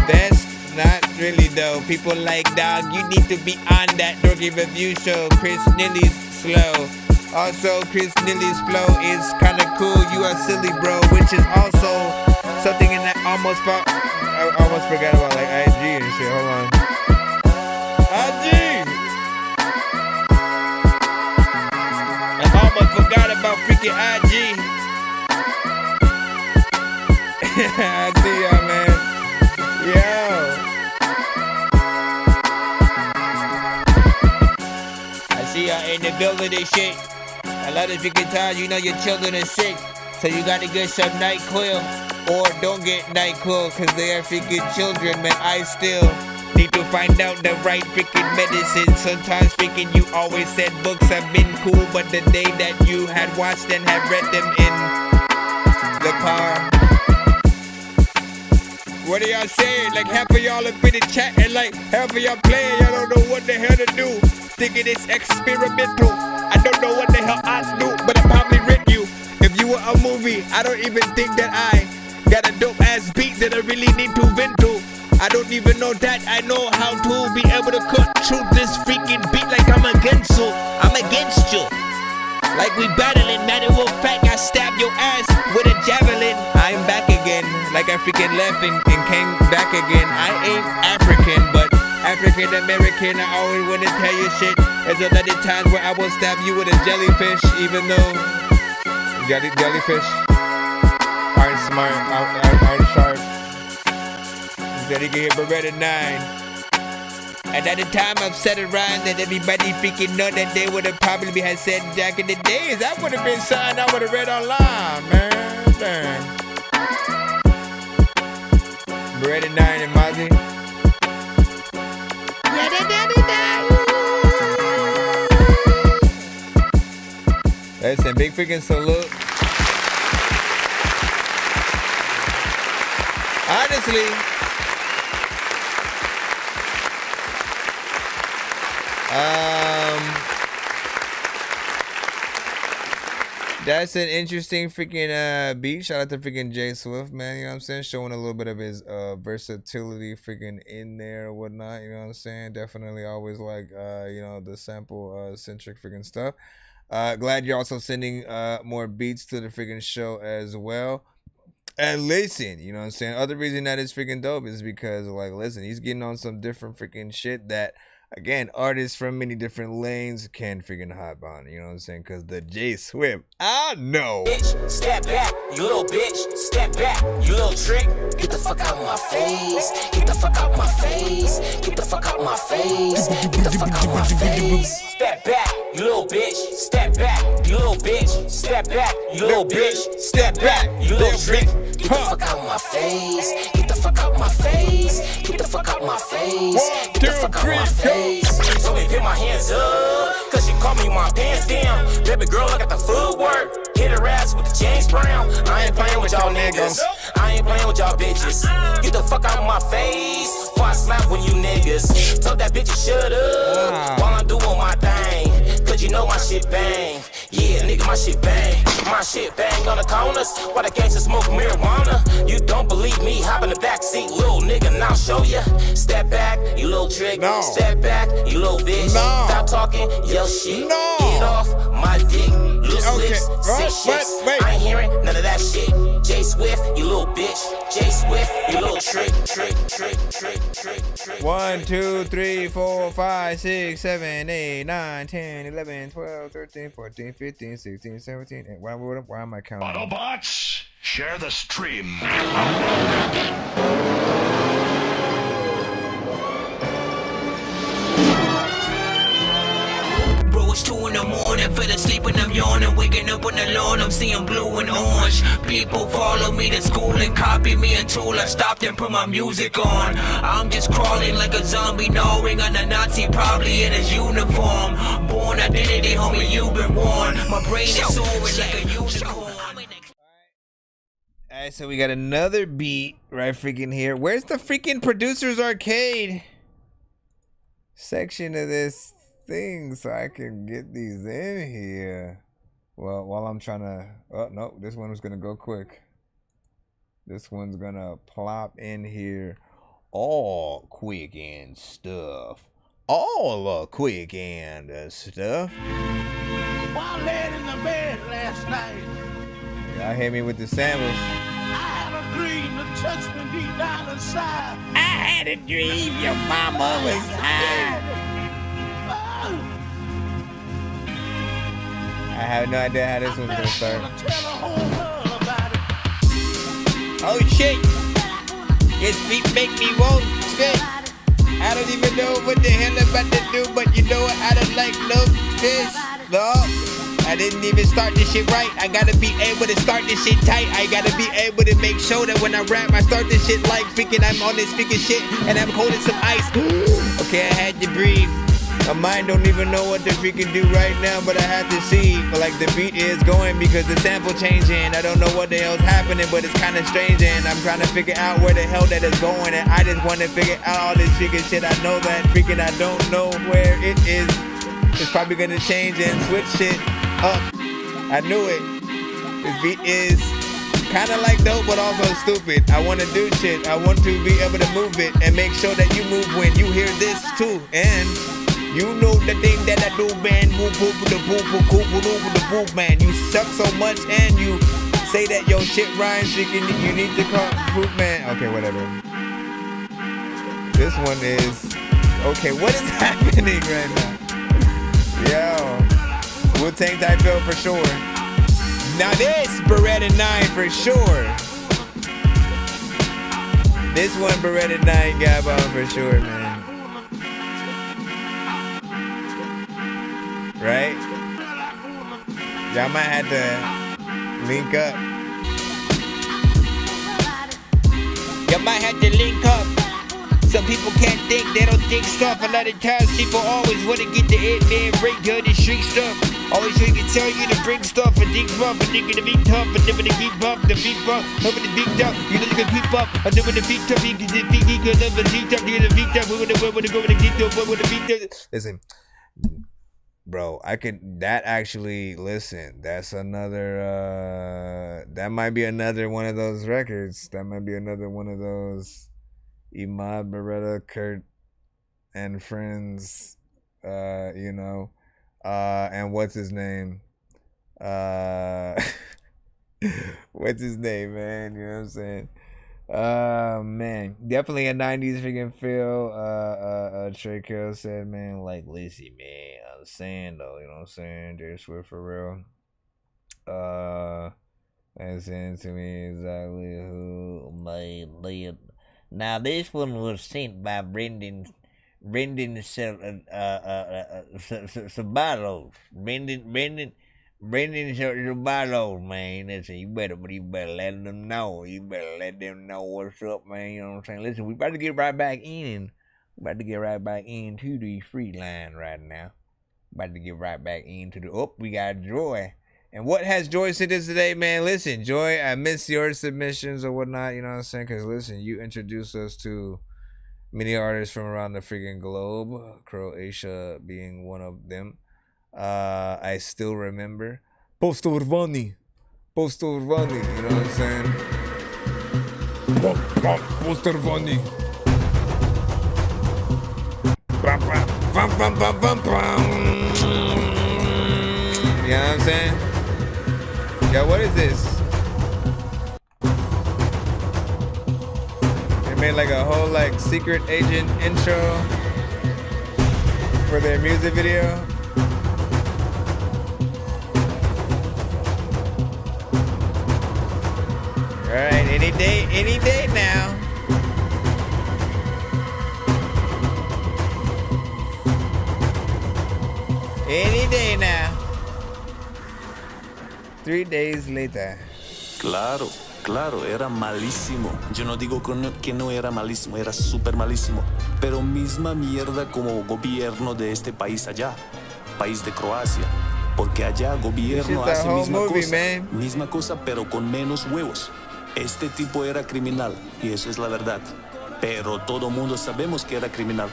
best. Not really though. People like, dog, you need to be on that Dorky review show. Chris Nilly's slow. Also, Chris Nilly's flow is kinda cool. You are silly, bro. Which is also something in that I almost forgot about like IG and shit. Hold on. IG! I almost forgot about freaking IG. I see y'all, man. Yo. I see y'all in the building and shit. A lot of freaking times, you know your children are sick, so you gotta get some NyQuil, or don't get NyQuil, cause they are freaking children, man. I still Need to find out the right freaking medicine. Sometimes freaking you always said books have been cool, but the day that you had watched and had read them in the car. What are y'all saying? Like half of y'all have been in chat and like half of y'all playing, y'all don't know what the hell to do. Thinking it's experimental. I don't know what the hell I do, but I probably read you. If you were a movie, I don't even think that I got a dope ass beat that I really need to vent to. I don't even know that I know how to be able to cut through this freaking beat like I'm against you. I'm against you. Like we battling, matter of fact, I stabbed your ass with a javelin. I'm back again, like I freaking left and came back again. I ain't African, but African American. I always wanna tell you shit. There's a lot of times where I will stab you with a jellyfish, even though jellyfish aren't smart, aren't sharp. Instead, you get hit Beretta 9. And at the time I've said it rhyme that everybody freaking know that they would have probably had said back in the days. That would have been something I would have read online, man. Damn. Beretta 9 and Mozzie. Listen, big freaking salute. Honestly, that's an interesting freaking beat. Shout out to freaking Jay Swift, man. You know what I'm saying? Showing a little bit of his versatility freaking in there or whatnot. You know what I'm saying? Definitely always like you know, the sample centric freaking stuff. Glad you're also sending more beats to the freaking show as well. And listen, you know what I'm saying? Other reason that is freaking dope is because, like, listen, he's getting on some different freaking shit that, again, artists from many different lanes can freaking hop on. You know what I'm saying? Because the J Swift, I know. Bitch, step back, you little bitch. Step back, you little trick. Get the fuck out my face. Get the fuck out my face. Get the fuck out my face. Get the fuck out my face. Step back, you little bitch. Step back, you little bitch. Step back, you little bitch. Step back, you little trick. Get the fuck out my face. Get the fuck out my face. Get the fuck out my face. Get the fuck out my face. She told me to get my hands up, cause she called me my pants down. Baby girl, I got the footwork. Hit her ass with the James Brown. I ain't playing with y'all niggas. I ain't playing with y'all bitches. Get the fuck out my face before I slap with you niggas. Told that bitch to shut up while I'm doing my thing. Cause you know my shit bang. Yeah, nigga, my shit bang. My shit bang on the corners while the gangsters smoke marijuana. You don't believe me? Hop in the backseat, little nigga, and I'll show ya. Step back, you little trick. No. Step back, you little bitch. No. Stop talking your shit. No. Get off my dick. Loose lips, sick shits. I ain't hearing none of that shit. J Swift, you little bitch. J Swift, you little trick. 1, 2, 3, 4, 5, 6, 7, 8, 9, 10, 11, 12, 13, 14, 15, 16, 17. And why am I counting? Autobots, share the stream. Bro, it's 2 in the morning, fell asleep and I'm yawning. Waking up on the lawn, I'm seeing blue and orange. People follow me to school and copy me until I stopped and put my music on. I'm just crawling like a zombie, gnawing on a Nazi, probably in his uniform. Born identity, homie, you've been warned. My brain is soaring like a unicorn. Alright, so we got another beat right freaking here. Where's the freaking Producers Arcade section of this thing so I can get these in here? Well, while I'm trying to... Oh, no, this one was going to go quick. This one's going to plop in here all quick and stuff. All quick and stuff. While laying in the bed last night, Y'all hit me with the samples. I had a dream that touched me deep down inside. I had a dream your mama was high. I have no idea how this one's gonna start. Oh shit! His feet make me want spit. I don't even know what the hell I'm about to do, but you know what? I don't like no fish. No, I didn't even start this shit right. I gotta be able to start this shit tight. I gotta be able to make sure that when I rap, I start this shit like freaking I'm on this freaking shit and I'm holding some ice. Okay, I had to breathe. My mind don't even know what to freaking do right now, but I have to see. But like the beat is going because the sample changing. I don't know what the hell's happening, but it's kind of strange, and I'm trying to figure out where the hell that is going. And I just want to figure out all this freaking shit. I know that freaking I don't know where it is. It's probably gonna change and switch shit up. I knew it. This beat is kind of like dope, but also stupid. I want to do shit. I want to be able to move it and make sure that you move when you hear this too. And you know the thing that I do, man. Whoop whoop the boop boop boop boop the boop, man. You suck so much and you say that your shit rhymes. You need to call poop, man. Okay, whatever. This one is okay. What is happening right now? Yo, Wu-Tang type feel for sure. Now this Beretta 9 for sure. This one Beretta 9 got on for sure, man. Right? Y'all might have to link up. Y'all might have to link up. Some people can't think, they don't think stuff. A lot of times people always want to get the it, man, break good and street stuff. Always trying to tell you to bring stuff and dig rough and nigga to be tough and never to keep up, the beat up, over the beat up. You know you can keep up, and never the beat up, you can the beat up, never the beat up, you the beat up, we would go with the beat up, with the beat up. Listen. Bro, I could, that actually, listen, that's another, that might be another one of those records. That might be another one of those Imad, Beretta, Kurt, and friends, you know, and what's his name? What's his name, man? You know what I'm saying? Man, definitely a 90s freaking feel. Trey Kill said, man, like, listen, man, I'm saying though, you know what I'm saying? Jerry Swift for real. And saying to me exactly who my lead. Now this one was sent by Brendan Sabalos. Brendan Sabalos, man. Listen, you better let them know. You better let them know what's up, man. You know what I'm saying? Listen, we about to get right back in. We about to get right back into the free line right now. About to get right back into the we got Joy. And what has Joy said this today, man? Listen, Joy, I miss your submissions or whatnot, you know what I'm saying? Because listen, you introduced us to many artists from around the freaking globe, Croatia being one of them. I still remember Postorvani, you know what I'm saying? Postorvani. You know what I'm saying? Yo, what is this? They made like a whole like secret agent intro for their music video. Alright, any day now. Any day now. 3 days later. Claro, era malísimo. Yo no digo que no era malísimo, era súper malísimo. Pero misma mierda como gobierno de este país allá, país de Croacia. Porque allá gobierno hace misma cosa, pero con menos huevos. Este tipo era criminal, y eso es la verdad. Pero todo mundo sabemos que era criminal.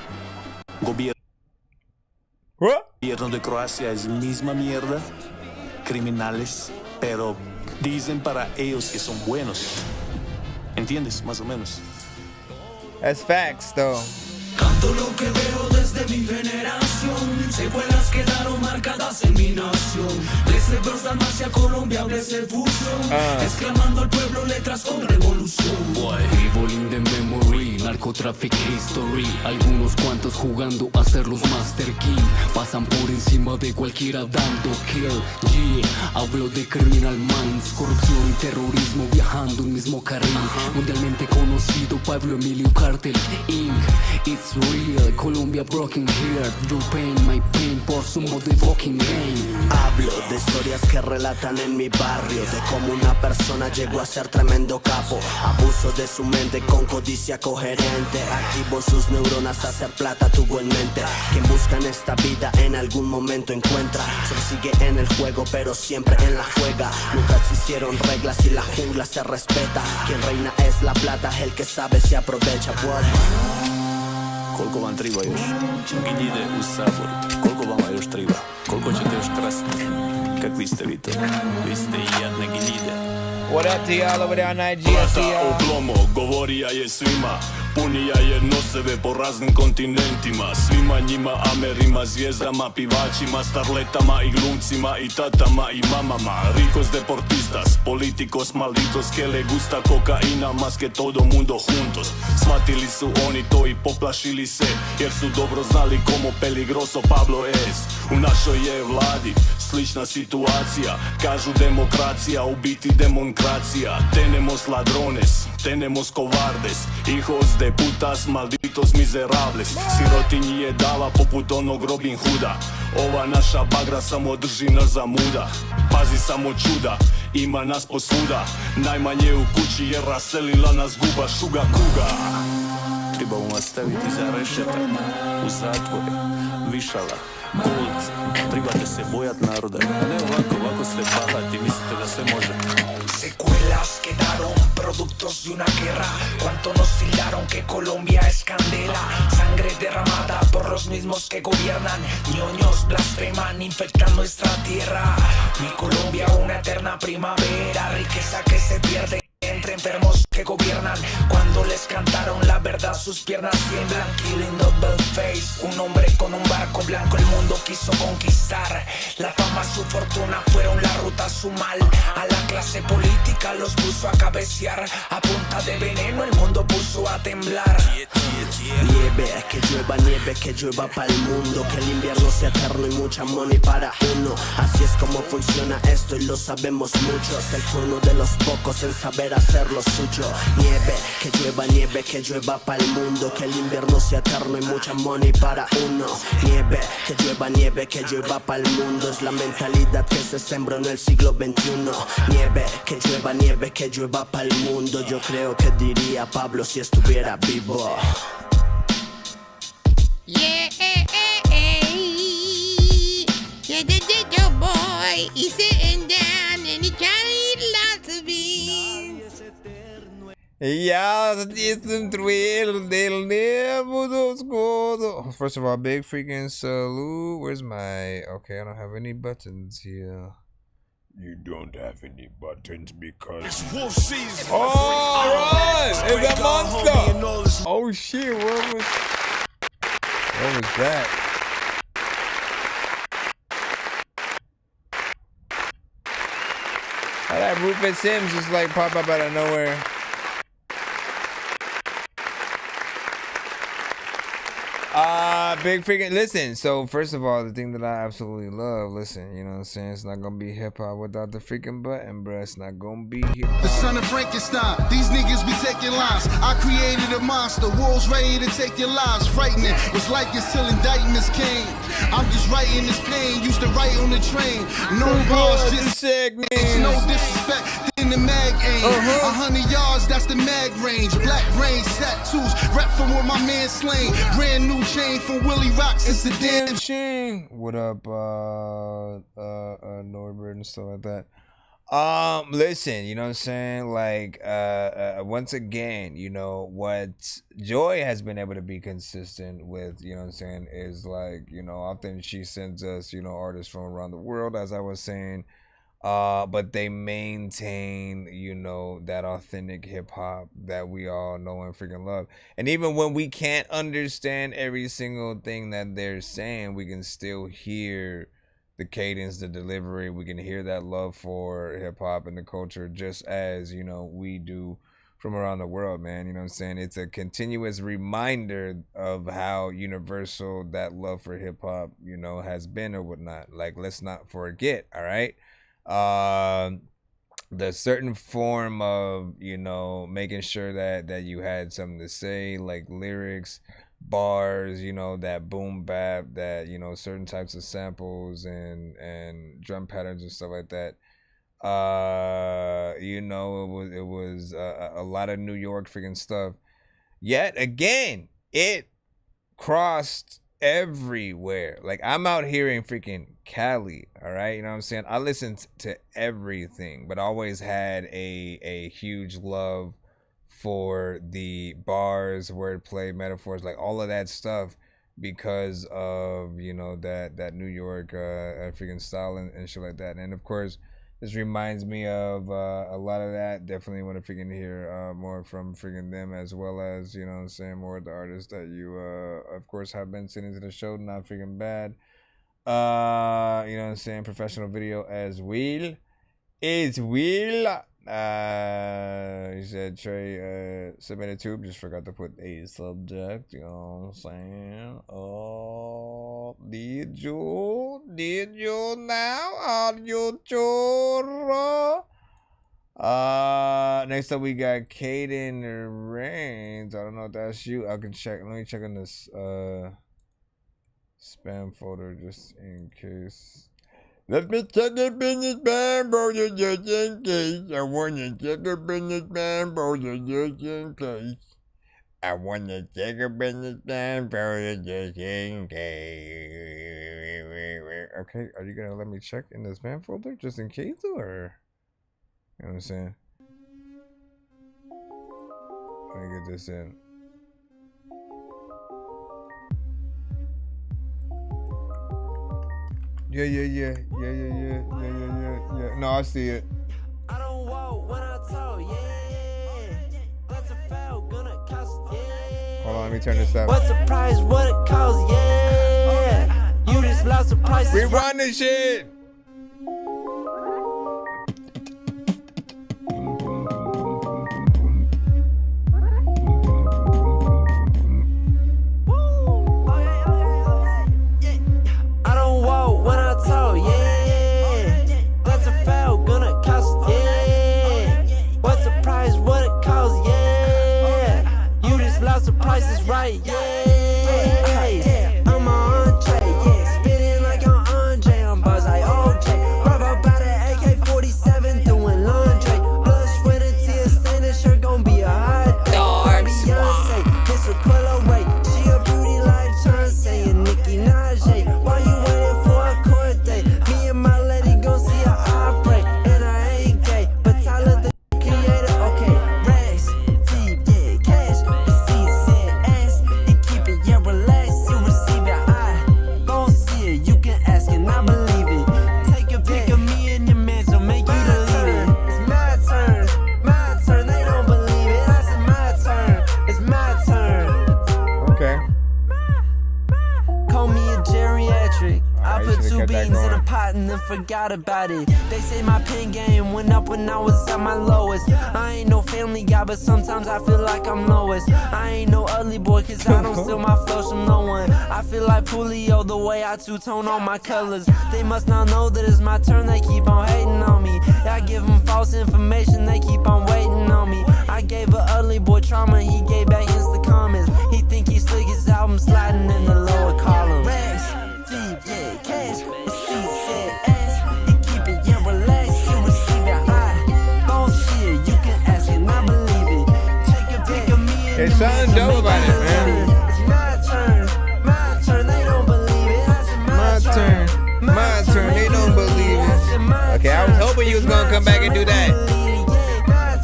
Gobierno de Croacia es misma mierda, criminales, pero dicen para ellos que son buenos. ¿Entiendes? Más o menos. That's facts, though. Canto lo que veo desde mi generación. Secuelas quedaron marcadas en mi nación. Desde Bros hacia Colombia, desde fusión. Exclamando al pueblo letras con revolución. Evil the memory, narcotraffic history. Algunos cuantos jugando a ser los Master King. Pasan por encima de cualquiera dando kill. Yeah, hablo de criminal minds, corrupción y terrorismo viajando un mismo carril. Mundialmente conocido Pablo Emilio Cartel Inc. It's real, Colombia broken heart. Your pain, my pain, por su motherfucking game. Hablo de historias que relatan en mi barrio de cómo una persona llegó a ser tremendo capo. Abuso de su mente con codicia coherente. Activó sus neuronas, hacer plata tuvo en mente. Quien busca en esta vida en algún momento encuentra. Solo sigue en el juego pero siempre en la juega. Nunca se hicieron reglas y la jungla se respeta. Quien reina es la plata, el que sabe se aprovecha. Koliko vam treba još? Gnjide u sabor. Koliko vama još treba? Koliko ćete još krasti? Kakvi ste vi to? Vi ste i jadne gnjide. What up to y'all over there on IG? Plata oblomo, govorija je svima. Punija je noseve po raznim kontinentima. Svima njima, Amerima, zvijezdama, pivačima, starletama i glumcima i tatama i mamama. Ricos deportistas, políticos malditos, que le gusta kokaina, más que todo mundo juntos. Shvatili su oni to i poplašili se, jer su dobro znali como peligroso Pablo es. U našoj je vladi slična situacija, kažu demokracija, u biti demokracija. Tenemos ladrones, tenemos covardes, hijos de putas, malditos miserables. Sirotinji je dala poput onog Robin Hooda. Ova naša bagra samo drži nas za muda. Pazi samo čuda, ima nas posvuda. Najmanje u kući jer raselila nas guba šuga kuga. Treba vas staviti za rešetak, u zatvore, višala, kolce. Trebate se bojat naroda. Ne ovako ste bahati, mislite da sve možete. Secuelas quedaron, productos de una guerra. Cuánto nos tildaron que Colombia es candela. Sangre derramada por los mismos que gobiernan. Ñoños blasfeman, infectan nuestra tierra. Mi Colombia, una eterna primavera. Riqueza que se pierde entre enfermos que gobiernan. Cuando les cantaron la verdad sus piernas tiemblan. Killing double face, un hombre con un barco blanco el mundo quiso conquistar. La fama, su fortuna fueron la ruta a su mal. A la clase política los puso a cabecear. A punta de veneno el mundo puso a temblar. Nieve, que llueva para el mundo. Que el invierno sea eterno y mucha money para uno. Así es como funciona esto y lo sabemos muchos. El fue uno de los pocos en saber hacer lo suyo. Nieve, que llueva para el mundo. Que el invierno sea eterno y mucha money para uno. Nieve, que llueva para el mundo. Es la mentalidad que se sembró en el siglo XXI. Nieve, que llueva para el mundo. Yo creo que diría Pablo si estuviera vivo. Yeah, your boy, he's sitting down and he's trying to eat lots of beans. Yeah, first of all, big freaking salute. Where's my... Okay, I don't have any buttons here. You don't have any buttons because it's wolf season. Oh, right! It's a monster! Oh shit, what was that? How that Rufus Sims just like pop up out of nowhere? Big freaking listen. So first of all, the thing that I absolutely love, listen, you know what I'm saying? It's not gonna be hip hop without the freaking button, bruh. It's not gonna be hip hop. The son of Frankenstein, these niggas be taking lives. I created a monster, wolves ready to take your lives. Frightening, was like this till indictments came. I'm just writing this pain, used to write on the train. No bars, just segments. It's no disrespect, then the mag aim. 100 yards, that's the mag range. Black brains, tattoos, rap from where my man slain. Brand new chain from Willie Rocks, it's a damn shame. What up, Norbert and stuff like that. Listen, you know what I'm saying? Like, once again, you know, what Joy has been able to be consistent with, you know what I'm saying, is like, you know, often she sends us, you know, artists from around the world, as I was saying, but they maintain, you know, that authentic hip hop that we all know and freaking love. And even when we can't understand every single thing that they're saying, we can still hear the cadence, the delivery. We can hear that love for hip hop and the culture, just as, you know, we do from around the world, man. You know what I'm saying? It's a continuous reminder of how universal that love for hip hop, you know, has been or whatnot. Like, let's not forget, all right? The certain form of, you know, making sure that you had something to say, like lyrics, bars, you know, that boom bap, that, you know, certain types of samples and drum patterns and stuff like that. You know, it was a lot of New York freaking stuff. Yet again, it crossed everywhere. Like, I'm out here in freaking Cali, all right? You know what I'm saying? I listened to everything, but I always had a huge love for the bars, wordplay, metaphors, like all of that stuff, because of, you know, that New York freaking style and shit like that. And of course, this reminds me of a lot of that. Definitely want to freaking hear more from freaking them, as well as, you know what I'm saying, more of the artists that you of course have been sending to the show. Not freaking bad. You know what I'm saying, professional video as well. It's will. He said Trey submitted tube, just forgot to put a subject, you know what I'm saying? Oh, did you now? Are you sure? Next up we got Caden Reigns. I don't know if that's you. I can check. Let me check on this spam folder just in case. Let me check the business spam folder just in case. I want to check the business spam folder just in case. I want to check a business spam folder just in case. Okay, are you going to let me check in the spam folder just in case, or? You know what I'm saying? Let me get this in. Yeah. No, I see it. I don't walk when I talk, yeah. That's a foul, gonna cost, yeah. Hold on, let me turn this up. What's the price, what it costs, yeah. You just lost the price. Rewind this shit. Right, yeah. I'm on Andre, yeah. Spitting like I'm Andre. I'm buzz like OJ. Bravo by the AK-47 doing laundry. Blood, sweat, and tears. Saying this shirt gon' be a hot day. Beyonce, Miss Raquel Ray. She a beauty like Chauncey and Nicki Minaj. Why you waiting for a court date? Me and my lady gon' see a opera. And I ain't gay, but Tyler the creator. Okay, Rex, deep, yeah, cash. Beans in a pot and then forgot about it. They say my pen game went up when I was at my lowest. I ain't no family guy, but sometimes I feel like I'm lowest. I ain't no ugly boy, cause I don't steal my flows from no one. I feel like Julio the way I two-tone all my colors. They must not know that it's my turn, they keep on hating on me. I give them false information, they keep on waiting on me. I gave a ugly boy trauma, he gave back Insta comments. He think he slick, his album sliding in the lower column. Rex, deep, yeah, cash. There's something dope about it, man. My turn, they don't believe it. My turn, they don't believe it. Okay, I was hoping you was gonna come back and do that. My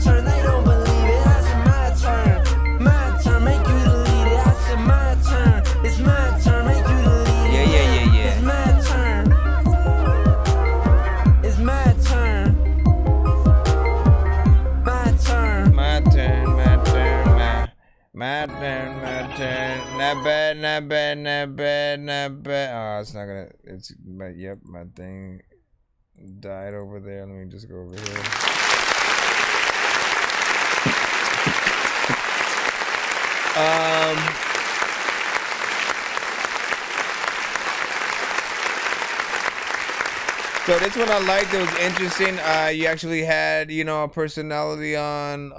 turn, they don't believe it. I said my turn, make you delete it. I said my turn, it's my turn, make you delete it. Yeah. It's my turn. It's my turn. My turn. My turn. Not bad. Oh, it's not gonna. It's. But yep, my thing died over there. Let me just go over here. So this one I liked. It was interesting. You actually had, you know, a personality on,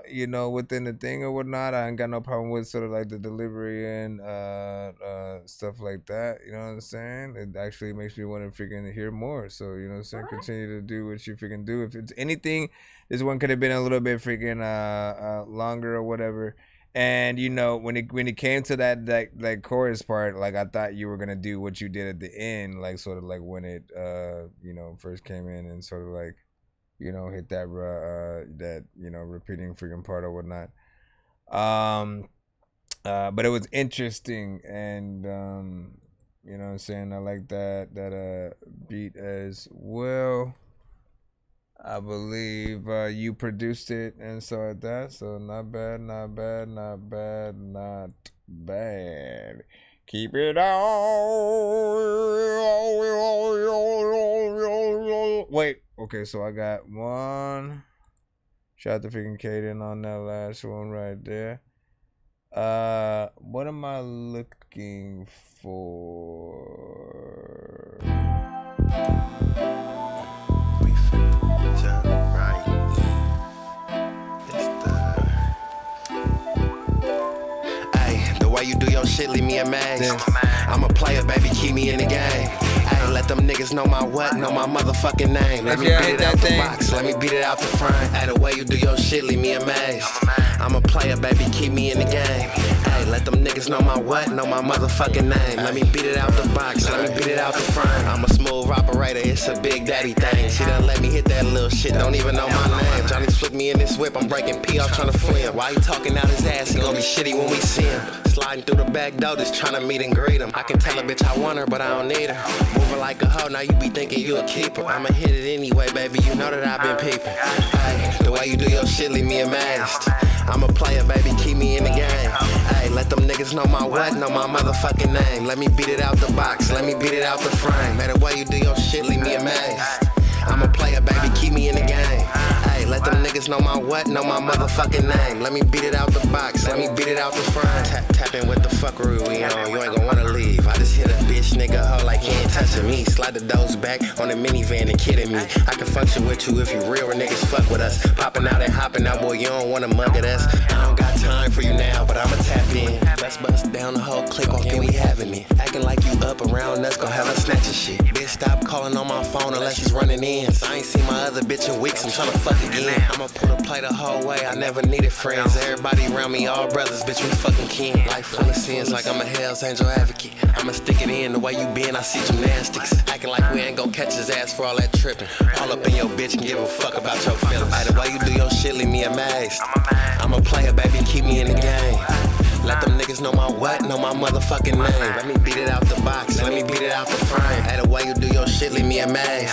you know, within the thing or whatnot. I ain't got no problem with sort of like the delivery and stuff like that. You know what I'm saying? It actually makes me want to freaking hear more. So, you know what I'm saying? Continue to do what you freaking do. If it's anything, this one could have been a little bit freaking longer or whatever. And you know, when it came to that chorus part, like I thought you were gonna do what you did at the end, like sort of like when it you know, first came in and sort of like, you know, hit that that, you know, repeating freaking part or whatnot. But it was interesting, and you know what I'm saying, I like that beat as well. I believe you produced it and so like that. So not bad, not bad, not bad, not bad. Keep it on. Wait, okay, so I got one. Shout out to freaking Kaden on that last one right there. What am I looking for? The way you do your shit leave me amazed. I'm a player, baby, keep me in the game. Ay, let them niggas know my what, know my motherfucking name. Let me beat it out the box, let me beat it out the front. Ay, the way you do your shit leave me amazed. I'm a player, baby, keep me in the game. Ay, let them niggas know my what, know my motherfucking name. Let me beat it out the box, let me beat it out the front. I'm a smooth operator, it's a big daddy thing. She done let me hit that little shit, don't even know my name. Johnny flick me in this whip, I'm breaking P off trying to free him. Why he talking out his ass, he gon' be shitty when we see him. Sliding through the back door, just trying to meet and greet him. I can tell a bitch I want her, but I don't need her. Moving like a hoe, now you be thinking you a keeper. I'ma hit it anyway, baby, you know that I've been peeping. Ay, the way you do your shit leave me amazed. I'm a player, baby, keep me in the game. Ay, let them niggas know my what, know my motherfucking name. Let me beat it out the box, let me beat it out the frame. Man, the way you do your shit leave me amazed. I'm a player, baby, keep me in the game. Ay, let them niggas know my what, know my motherfucking name. Let me beat it out the box, let me beat it out the front. Tap in with the fuckery we on, you ain't gon' wanna leave. I just hit a bitch nigga hoe like he ain't touching me. Slide the doors back on the minivan and kidding me. I can function with you if you real or niggas fuck with us. Popping out and hopping out, boy, you don't wanna mug at us. I don't got time for you now, but I'ma tap in. Let's bust down the whole click off and we having it. Acting like you up around us, gon' have us snatching shit. Bitch, stop calling on my phone unless she's running in. I ain't seen my other bitch in weeks, I'm tryna fuck again. I'ma put a play the whole way, I never needed friends. Everybody around me, all brothers, bitch, we fucking kin. Life full of sins like I'm a Hell's Angel advocate. I'ma stick it in the way you been, I see gymnastics. Acting like we ain't gon' catch his ass for all that tripping. All up in your bitch and give a fuck about your feelings. Like the way you do your shit leave me amazed. I'm a player, baby, keep me in the game. Let them niggas know my what, know my motherfucking name. Let me beat it out the box, let me beat it out the frame. Hey, the way you do your shit leave me amazed.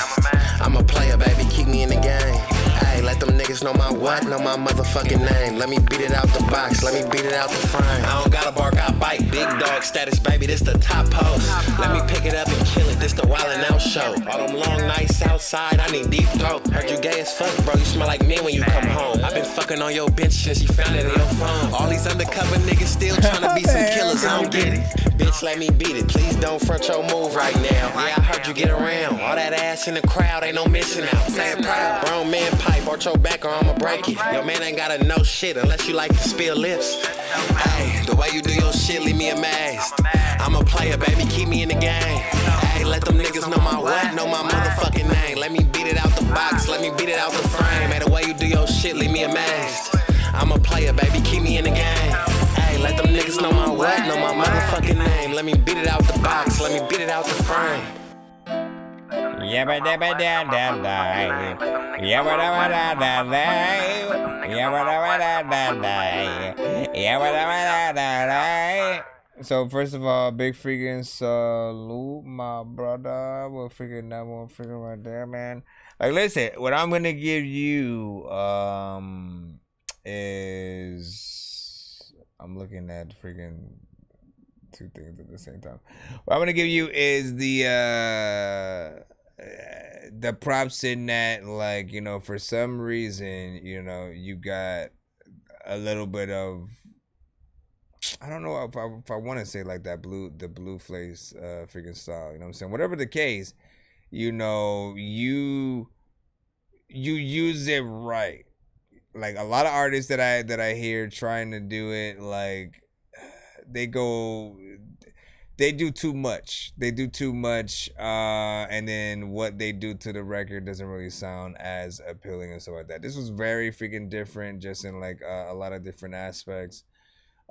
I'm a player, baby, keep me in the game. Hey, let them niggas know my what, know my motherfucking name. Let me beat it out the box, let me beat it out the frame. I don't gotta bark, I bite. Big dog status, baby, this the top post. Let me pick it up and kill it, this the Wildin' Out show. All them long nights outside, I need deep throat. Heard you gay as fuck, bro, you smell like men when you come home. I've been fucking on your bitch since you found it in your phone. All these undercover niggas still tryna be some killers, I don't get it. Bitch, let me beat it, please don't front your move right now. Yeah, I heard you get around. All that ass in the crowd, ain't no missing out. Say it proud. Grown man pipe, arch your back or I'ma break it. Your man ain't gotta know shit unless you like to spill lips. Hey, the way you do your shit leave me amazed. I'm a player, baby, keep me in the game. Hey, let them niggas know my what, know my motherfucking name. Let me beat it out the box, let me beat it out the frame. Hey, the way you do your shit leave me amazed. I'm a player, baby, keep me in the game. Hey, let them niggas know my what, know my motherfucking name. Let me beat it out the box, let me beat it out the frame. Yabba dabba da da da. Yabba dabba da da da. Yabba dabba da da da. Yabba dabba da da da. So first of all, big freaking salute, my brother. We're freaking that one freaking right there, man. Like, listen, what I'm gonna give you is I'm looking at freaking two things at the same time. What I'm gonna give you is the props in that, like, you know, for some reason, you know, you got a little bit of, I don't know if I want to say like that the blue face freaking style, you know what I'm saying? Whatever the case, you know, you use it right. Like a lot of artists that I hear trying to do it, like they do too much. They do too much, and then what they do to the record doesn't really sound as appealing and stuff like that. This was very freaking different, just in like a lot of different aspects.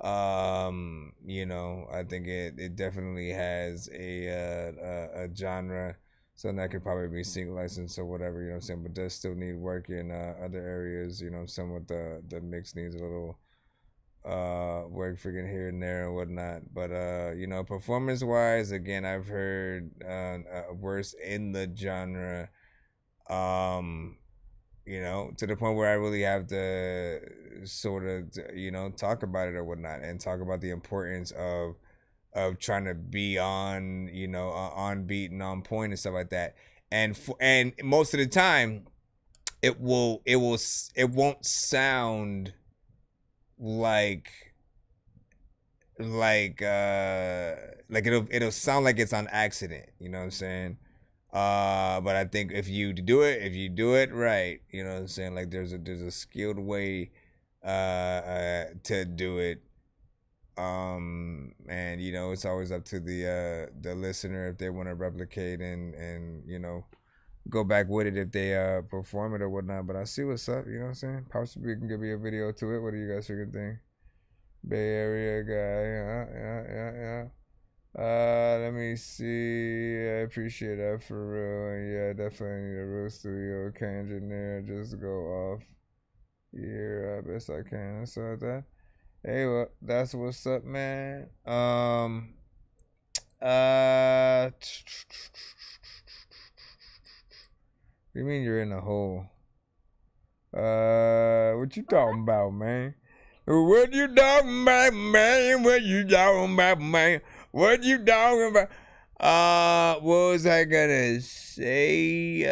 You know, I think it definitely has a genre, something that could probably be single licensed or whatever, you know what I'm saying, but does still need work in other areas, you know, some of the mix needs a little work freaking here and there and whatnot. But you know, performance wise, again, I've heard worse in the genre, you know, to the point where I really have to sort of, you know, talk about it or whatnot, and talk about the importance of trying to be on, you know, on beat and on point and stuff like that. And most of the time, it won't sound like it'll sound like it's on accident, you know what I'm saying? But I think if you do it right, you know what I'm saying, like there's a skilled way to do it. And you know, it's always up to the listener if they want to replicate and you know, go back with it if they perform it or whatnot. But I see what's up, you know what I'm saying? Possibly can give me a video to it. What do you guys freaking think? Bay Area guy, yeah. Let me see. I appreciate that for real. And yeah, definitely need a real studio engineer just to go off here. I best I can. So that. Hey, well, that's what's up, man. What do you mean you're in a hole? What you talking about, man? What you talking about, man? What you talking about, man? What you talking about? What was I gonna say?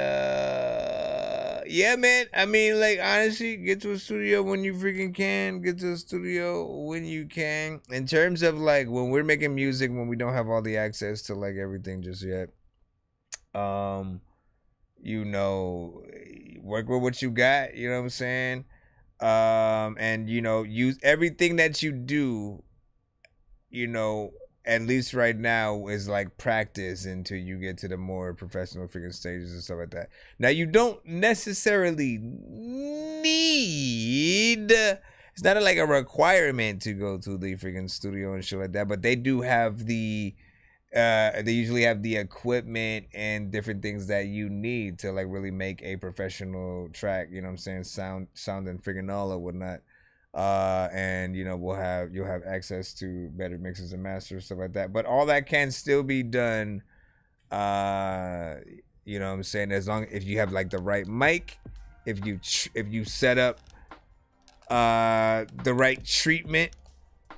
Yeah, man. I mean, like, honestly, get to a studio when you freaking can. Get to a studio when you can. In terms of, like, when we're making music, when we don't have all the access to, like, everything just yet, you know, work with what you got, you know what I'm saying? And, you know, use everything that you do, you know, at least right now, is like practice until you get to the more professional freaking stages and stuff like that. Now, you don't necessarily need, it's not like a requirement to go to the freaking studio and shit like that, but they do have they usually have the equipment and different things that you need to like really make a professional track, you know what I'm saying, sound and freaking all or whatnot. And you know, you'll have access to better mixes and masters, stuff like that. But all that can still be done, you know what I'm saying, as long if you have like the right mic, if you set up the right treatment,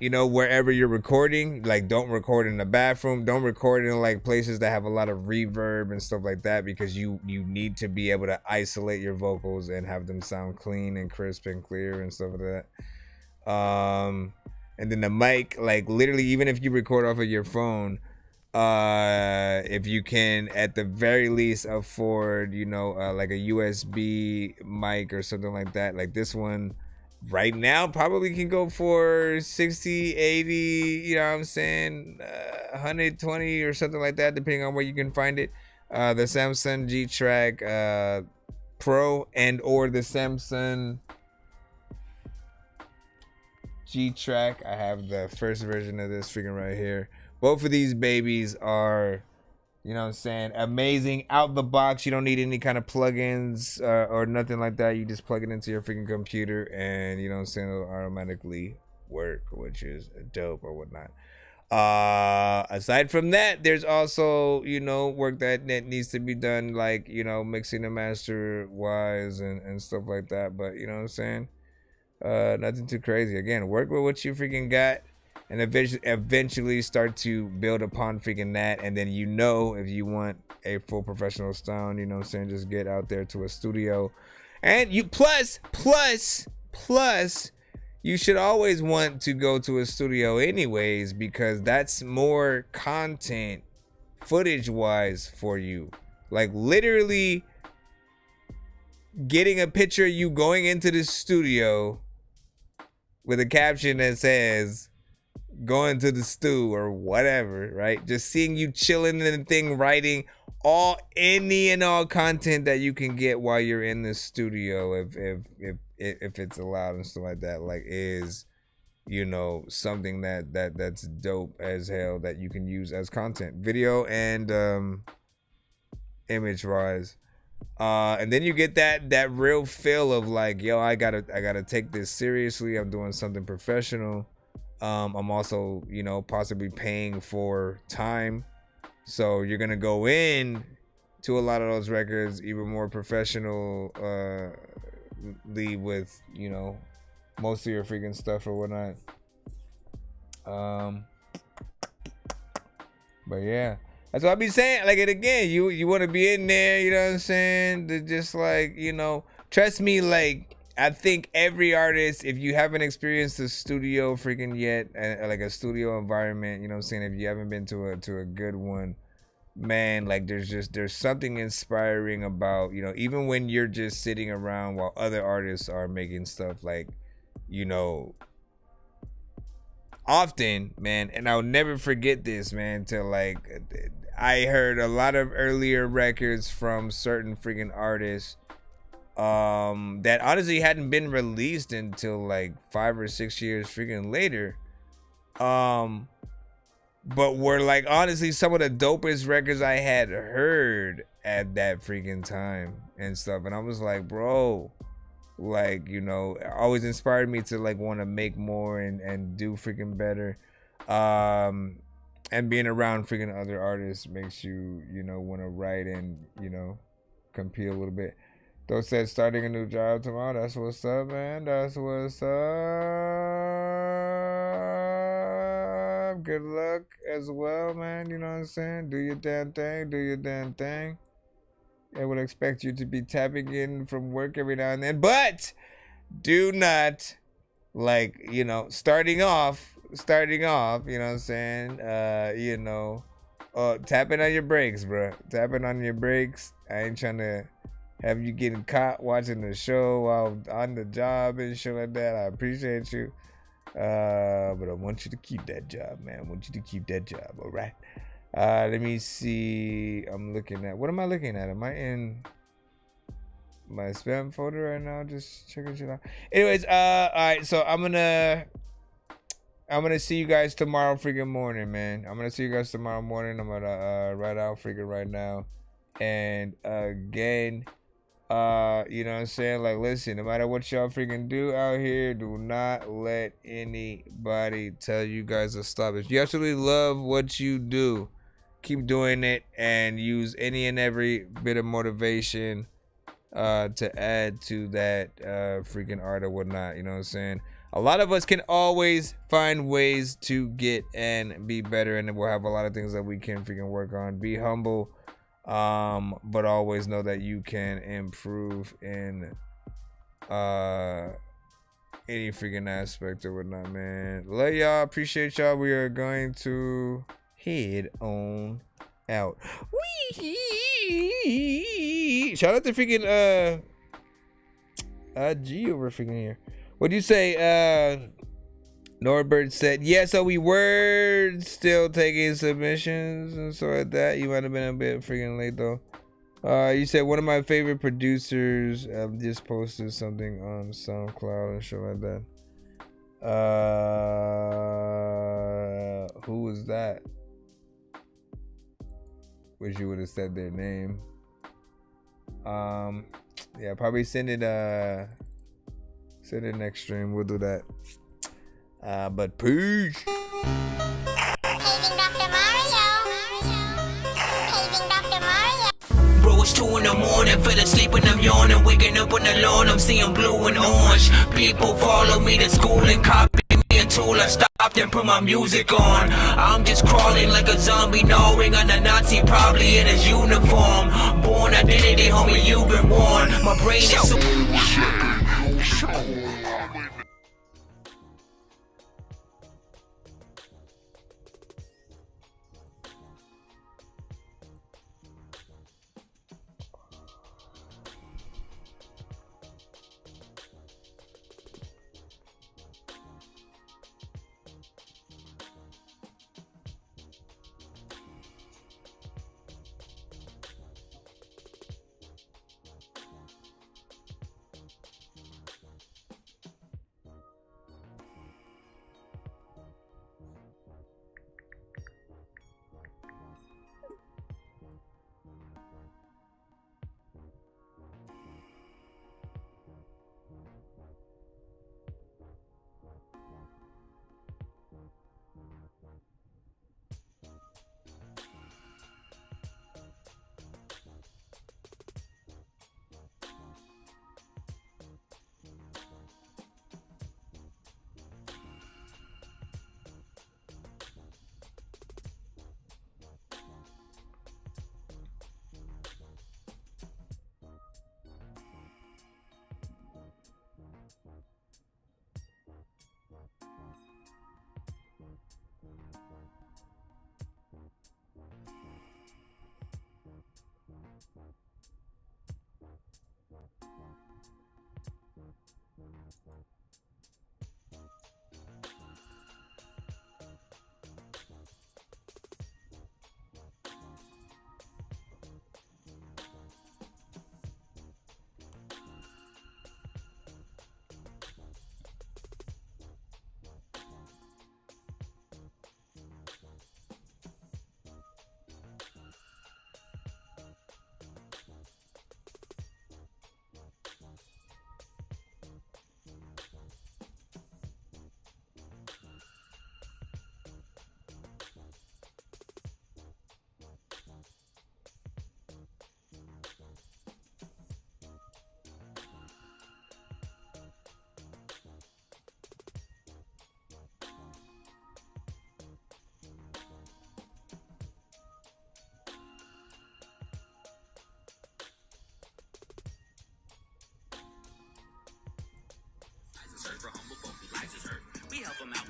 you know, wherever you're recording. Like, don't record in the bathroom, don't record in like places that have a lot of reverb and stuff like that, because you need to be able to isolate your vocals and have them sound clean and crisp and clear and stuff like that. And then the mic, like literally, even if you record off of your phone, if you can at the very least afford, you know, like a USB mic or something like that, like this one right now probably can go for 60, 80, you know what I'm saying, 120 or something like that, depending on where you can find it. The Samsung G-Track Pro and or the Samsung G-Track. I have the first version of this freaking right here. Both of these babies are, you know what I'm saying, amazing out the box. You don't need any kind of plugins or nothing like that. You just plug it into your freaking computer and, you know what I'm saying, it'll automatically work, which is dope or whatnot. Aside from that, there's also, you know, work that needs to be done, like, you know, mixing and master wise and stuff like that. But, you know what I'm saying, nothing too crazy. Again, work with what you freaking got, and eventually start to build upon freaking that. And then, you know, if you want a full professional sound, you know what I'm saying, just get out there to a studio. And you plus you should always want to go to a studio anyways, because that's more content footage wise for you Like literally getting a picture of you going into the studio with a caption that says going to the stew or whatever, right? Just seeing you chilling in the thing, writing any and all content that you can get while you're in the studio, if it's allowed and stuff like that, like is, you know, something that's dope as hell that you can use as content, video and image wise. And then you get that real feel of like, yo, I gotta take this seriously. I'm doing something professional. I'm also, you know, possibly paying for time. So you're gonna go in to a lot of those records even more professional with, you know, most of your freaking stuff or whatnot. But yeah, that's what I be saying. Like, and again, you want to be in there, you know what I'm saying? To just like, you know, trust me, like, I think every artist, if you haven't experienced a studio freaking yet, like a studio environment, you know what I'm saying? If you haven't been to a good one, man, like there's something inspiring about, you know, even when you're just sitting around while other artists are making stuff, like, you know, often, man, and I'll never forget this, man, till like I heard a lot of earlier records from certain freaking artists that honestly hadn't been released until like 5 or 6 years freaking later, but were like honestly some of the dopest records I had heard at that freaking time and stuff. And I was like, bro, like, you know, it always inspired me to like want to make more and do freaking better. And being around freaking other artists makes you, you know, want to write and, you know, compete a little bit. Those said starting a new job tomorrow. That's what's up, man. That's what's up. Good luck as well, man. You know what I'm saying? Do your damn thing. Do your damn thing. I would expect you to be tapping in from work every now and then, but do not, like, you know, starting off, you know what I'm saying? You know, tapping on your brakes, bro. Tapping on your brakes. I ain't trying to have you getting caught watching the show while on the job and shit like that. I appreciate you. But I want you to keep that job, man. I want you to keep that job, all right? Let me see. I'm looking at, what am I looking at? Am I in my spam folder right now? Just checking shit out. Anyways, all right, so I'm gonna see you guys tomorrow freaking morning, man. I'm gonna see you guys tomorrow morning. I'm gonna write out freaking right now. And again, you know what I'm saying? Like, listen, no matter what y'all freaking do out here, do not let anybody tell you guys to stop. If you absolutely love what you do, keep doing it and use any and every bit of motivation to add to that freaking art or whatnot. You know what I'm saying? A lot of us can always find ways to get and be better, and we'll have a lot of things that we can freaking work on. Be humble. But always know that you can improve in any freaking aspect or whatnot, man. Love y'all, appreciate y'all. We are going to head on out. Wee! Shout out to freaking G over freaking here. What'd you say? Norbert said, yeah, so we were still taking submissions and so like that. You might have been a bit freaking late though. You said one of my favorite producers just posted something on SoundCloud and shit like that. Who was that? Wish you would have said their name. Yeah, probably send it next stream. We'll do that. But peace. Bro, it's 2 in the morning, fell asleep and I'm yawning, waking up on the lawn, I'm seeing blue and orange. People follow me to school and copy me until I stopped and put my music on. I'm just crawling like a zombie, gnawing on a Nazi, probably in his uniform. Born identity, homie, you've been warned. My brain is so...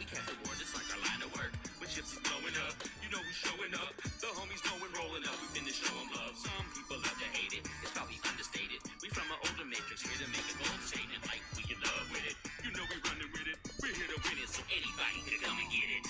Cafe war, just like our line of work. When chips is blowing up, you know we showing up. The homies know when rolling up, we finna show them love. Some people love to hate it, it's probably understated. We from an older matrix, here to make it gold shaded. Like we in love with it, you know we running with it. We're here to win it, so anybody can come and get it.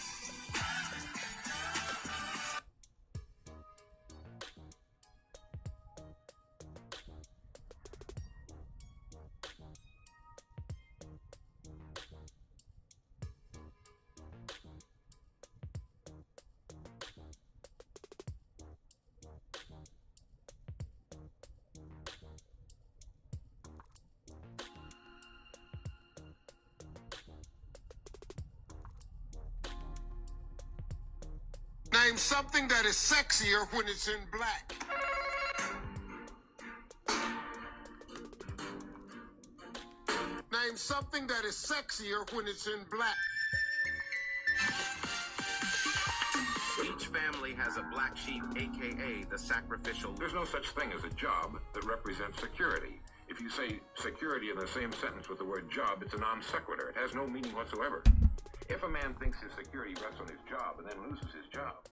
Name something that is sexier when it's in black. Name something that is sexier when it's in black. Each family has a black sheep, aka the sacrificial. There's no such thing as a job that represents security. If you say security in the same sentence with the word job, it's a non sequitur. It has no meaning whatsoever. If a man thinks his security rests on his job and then loses his job,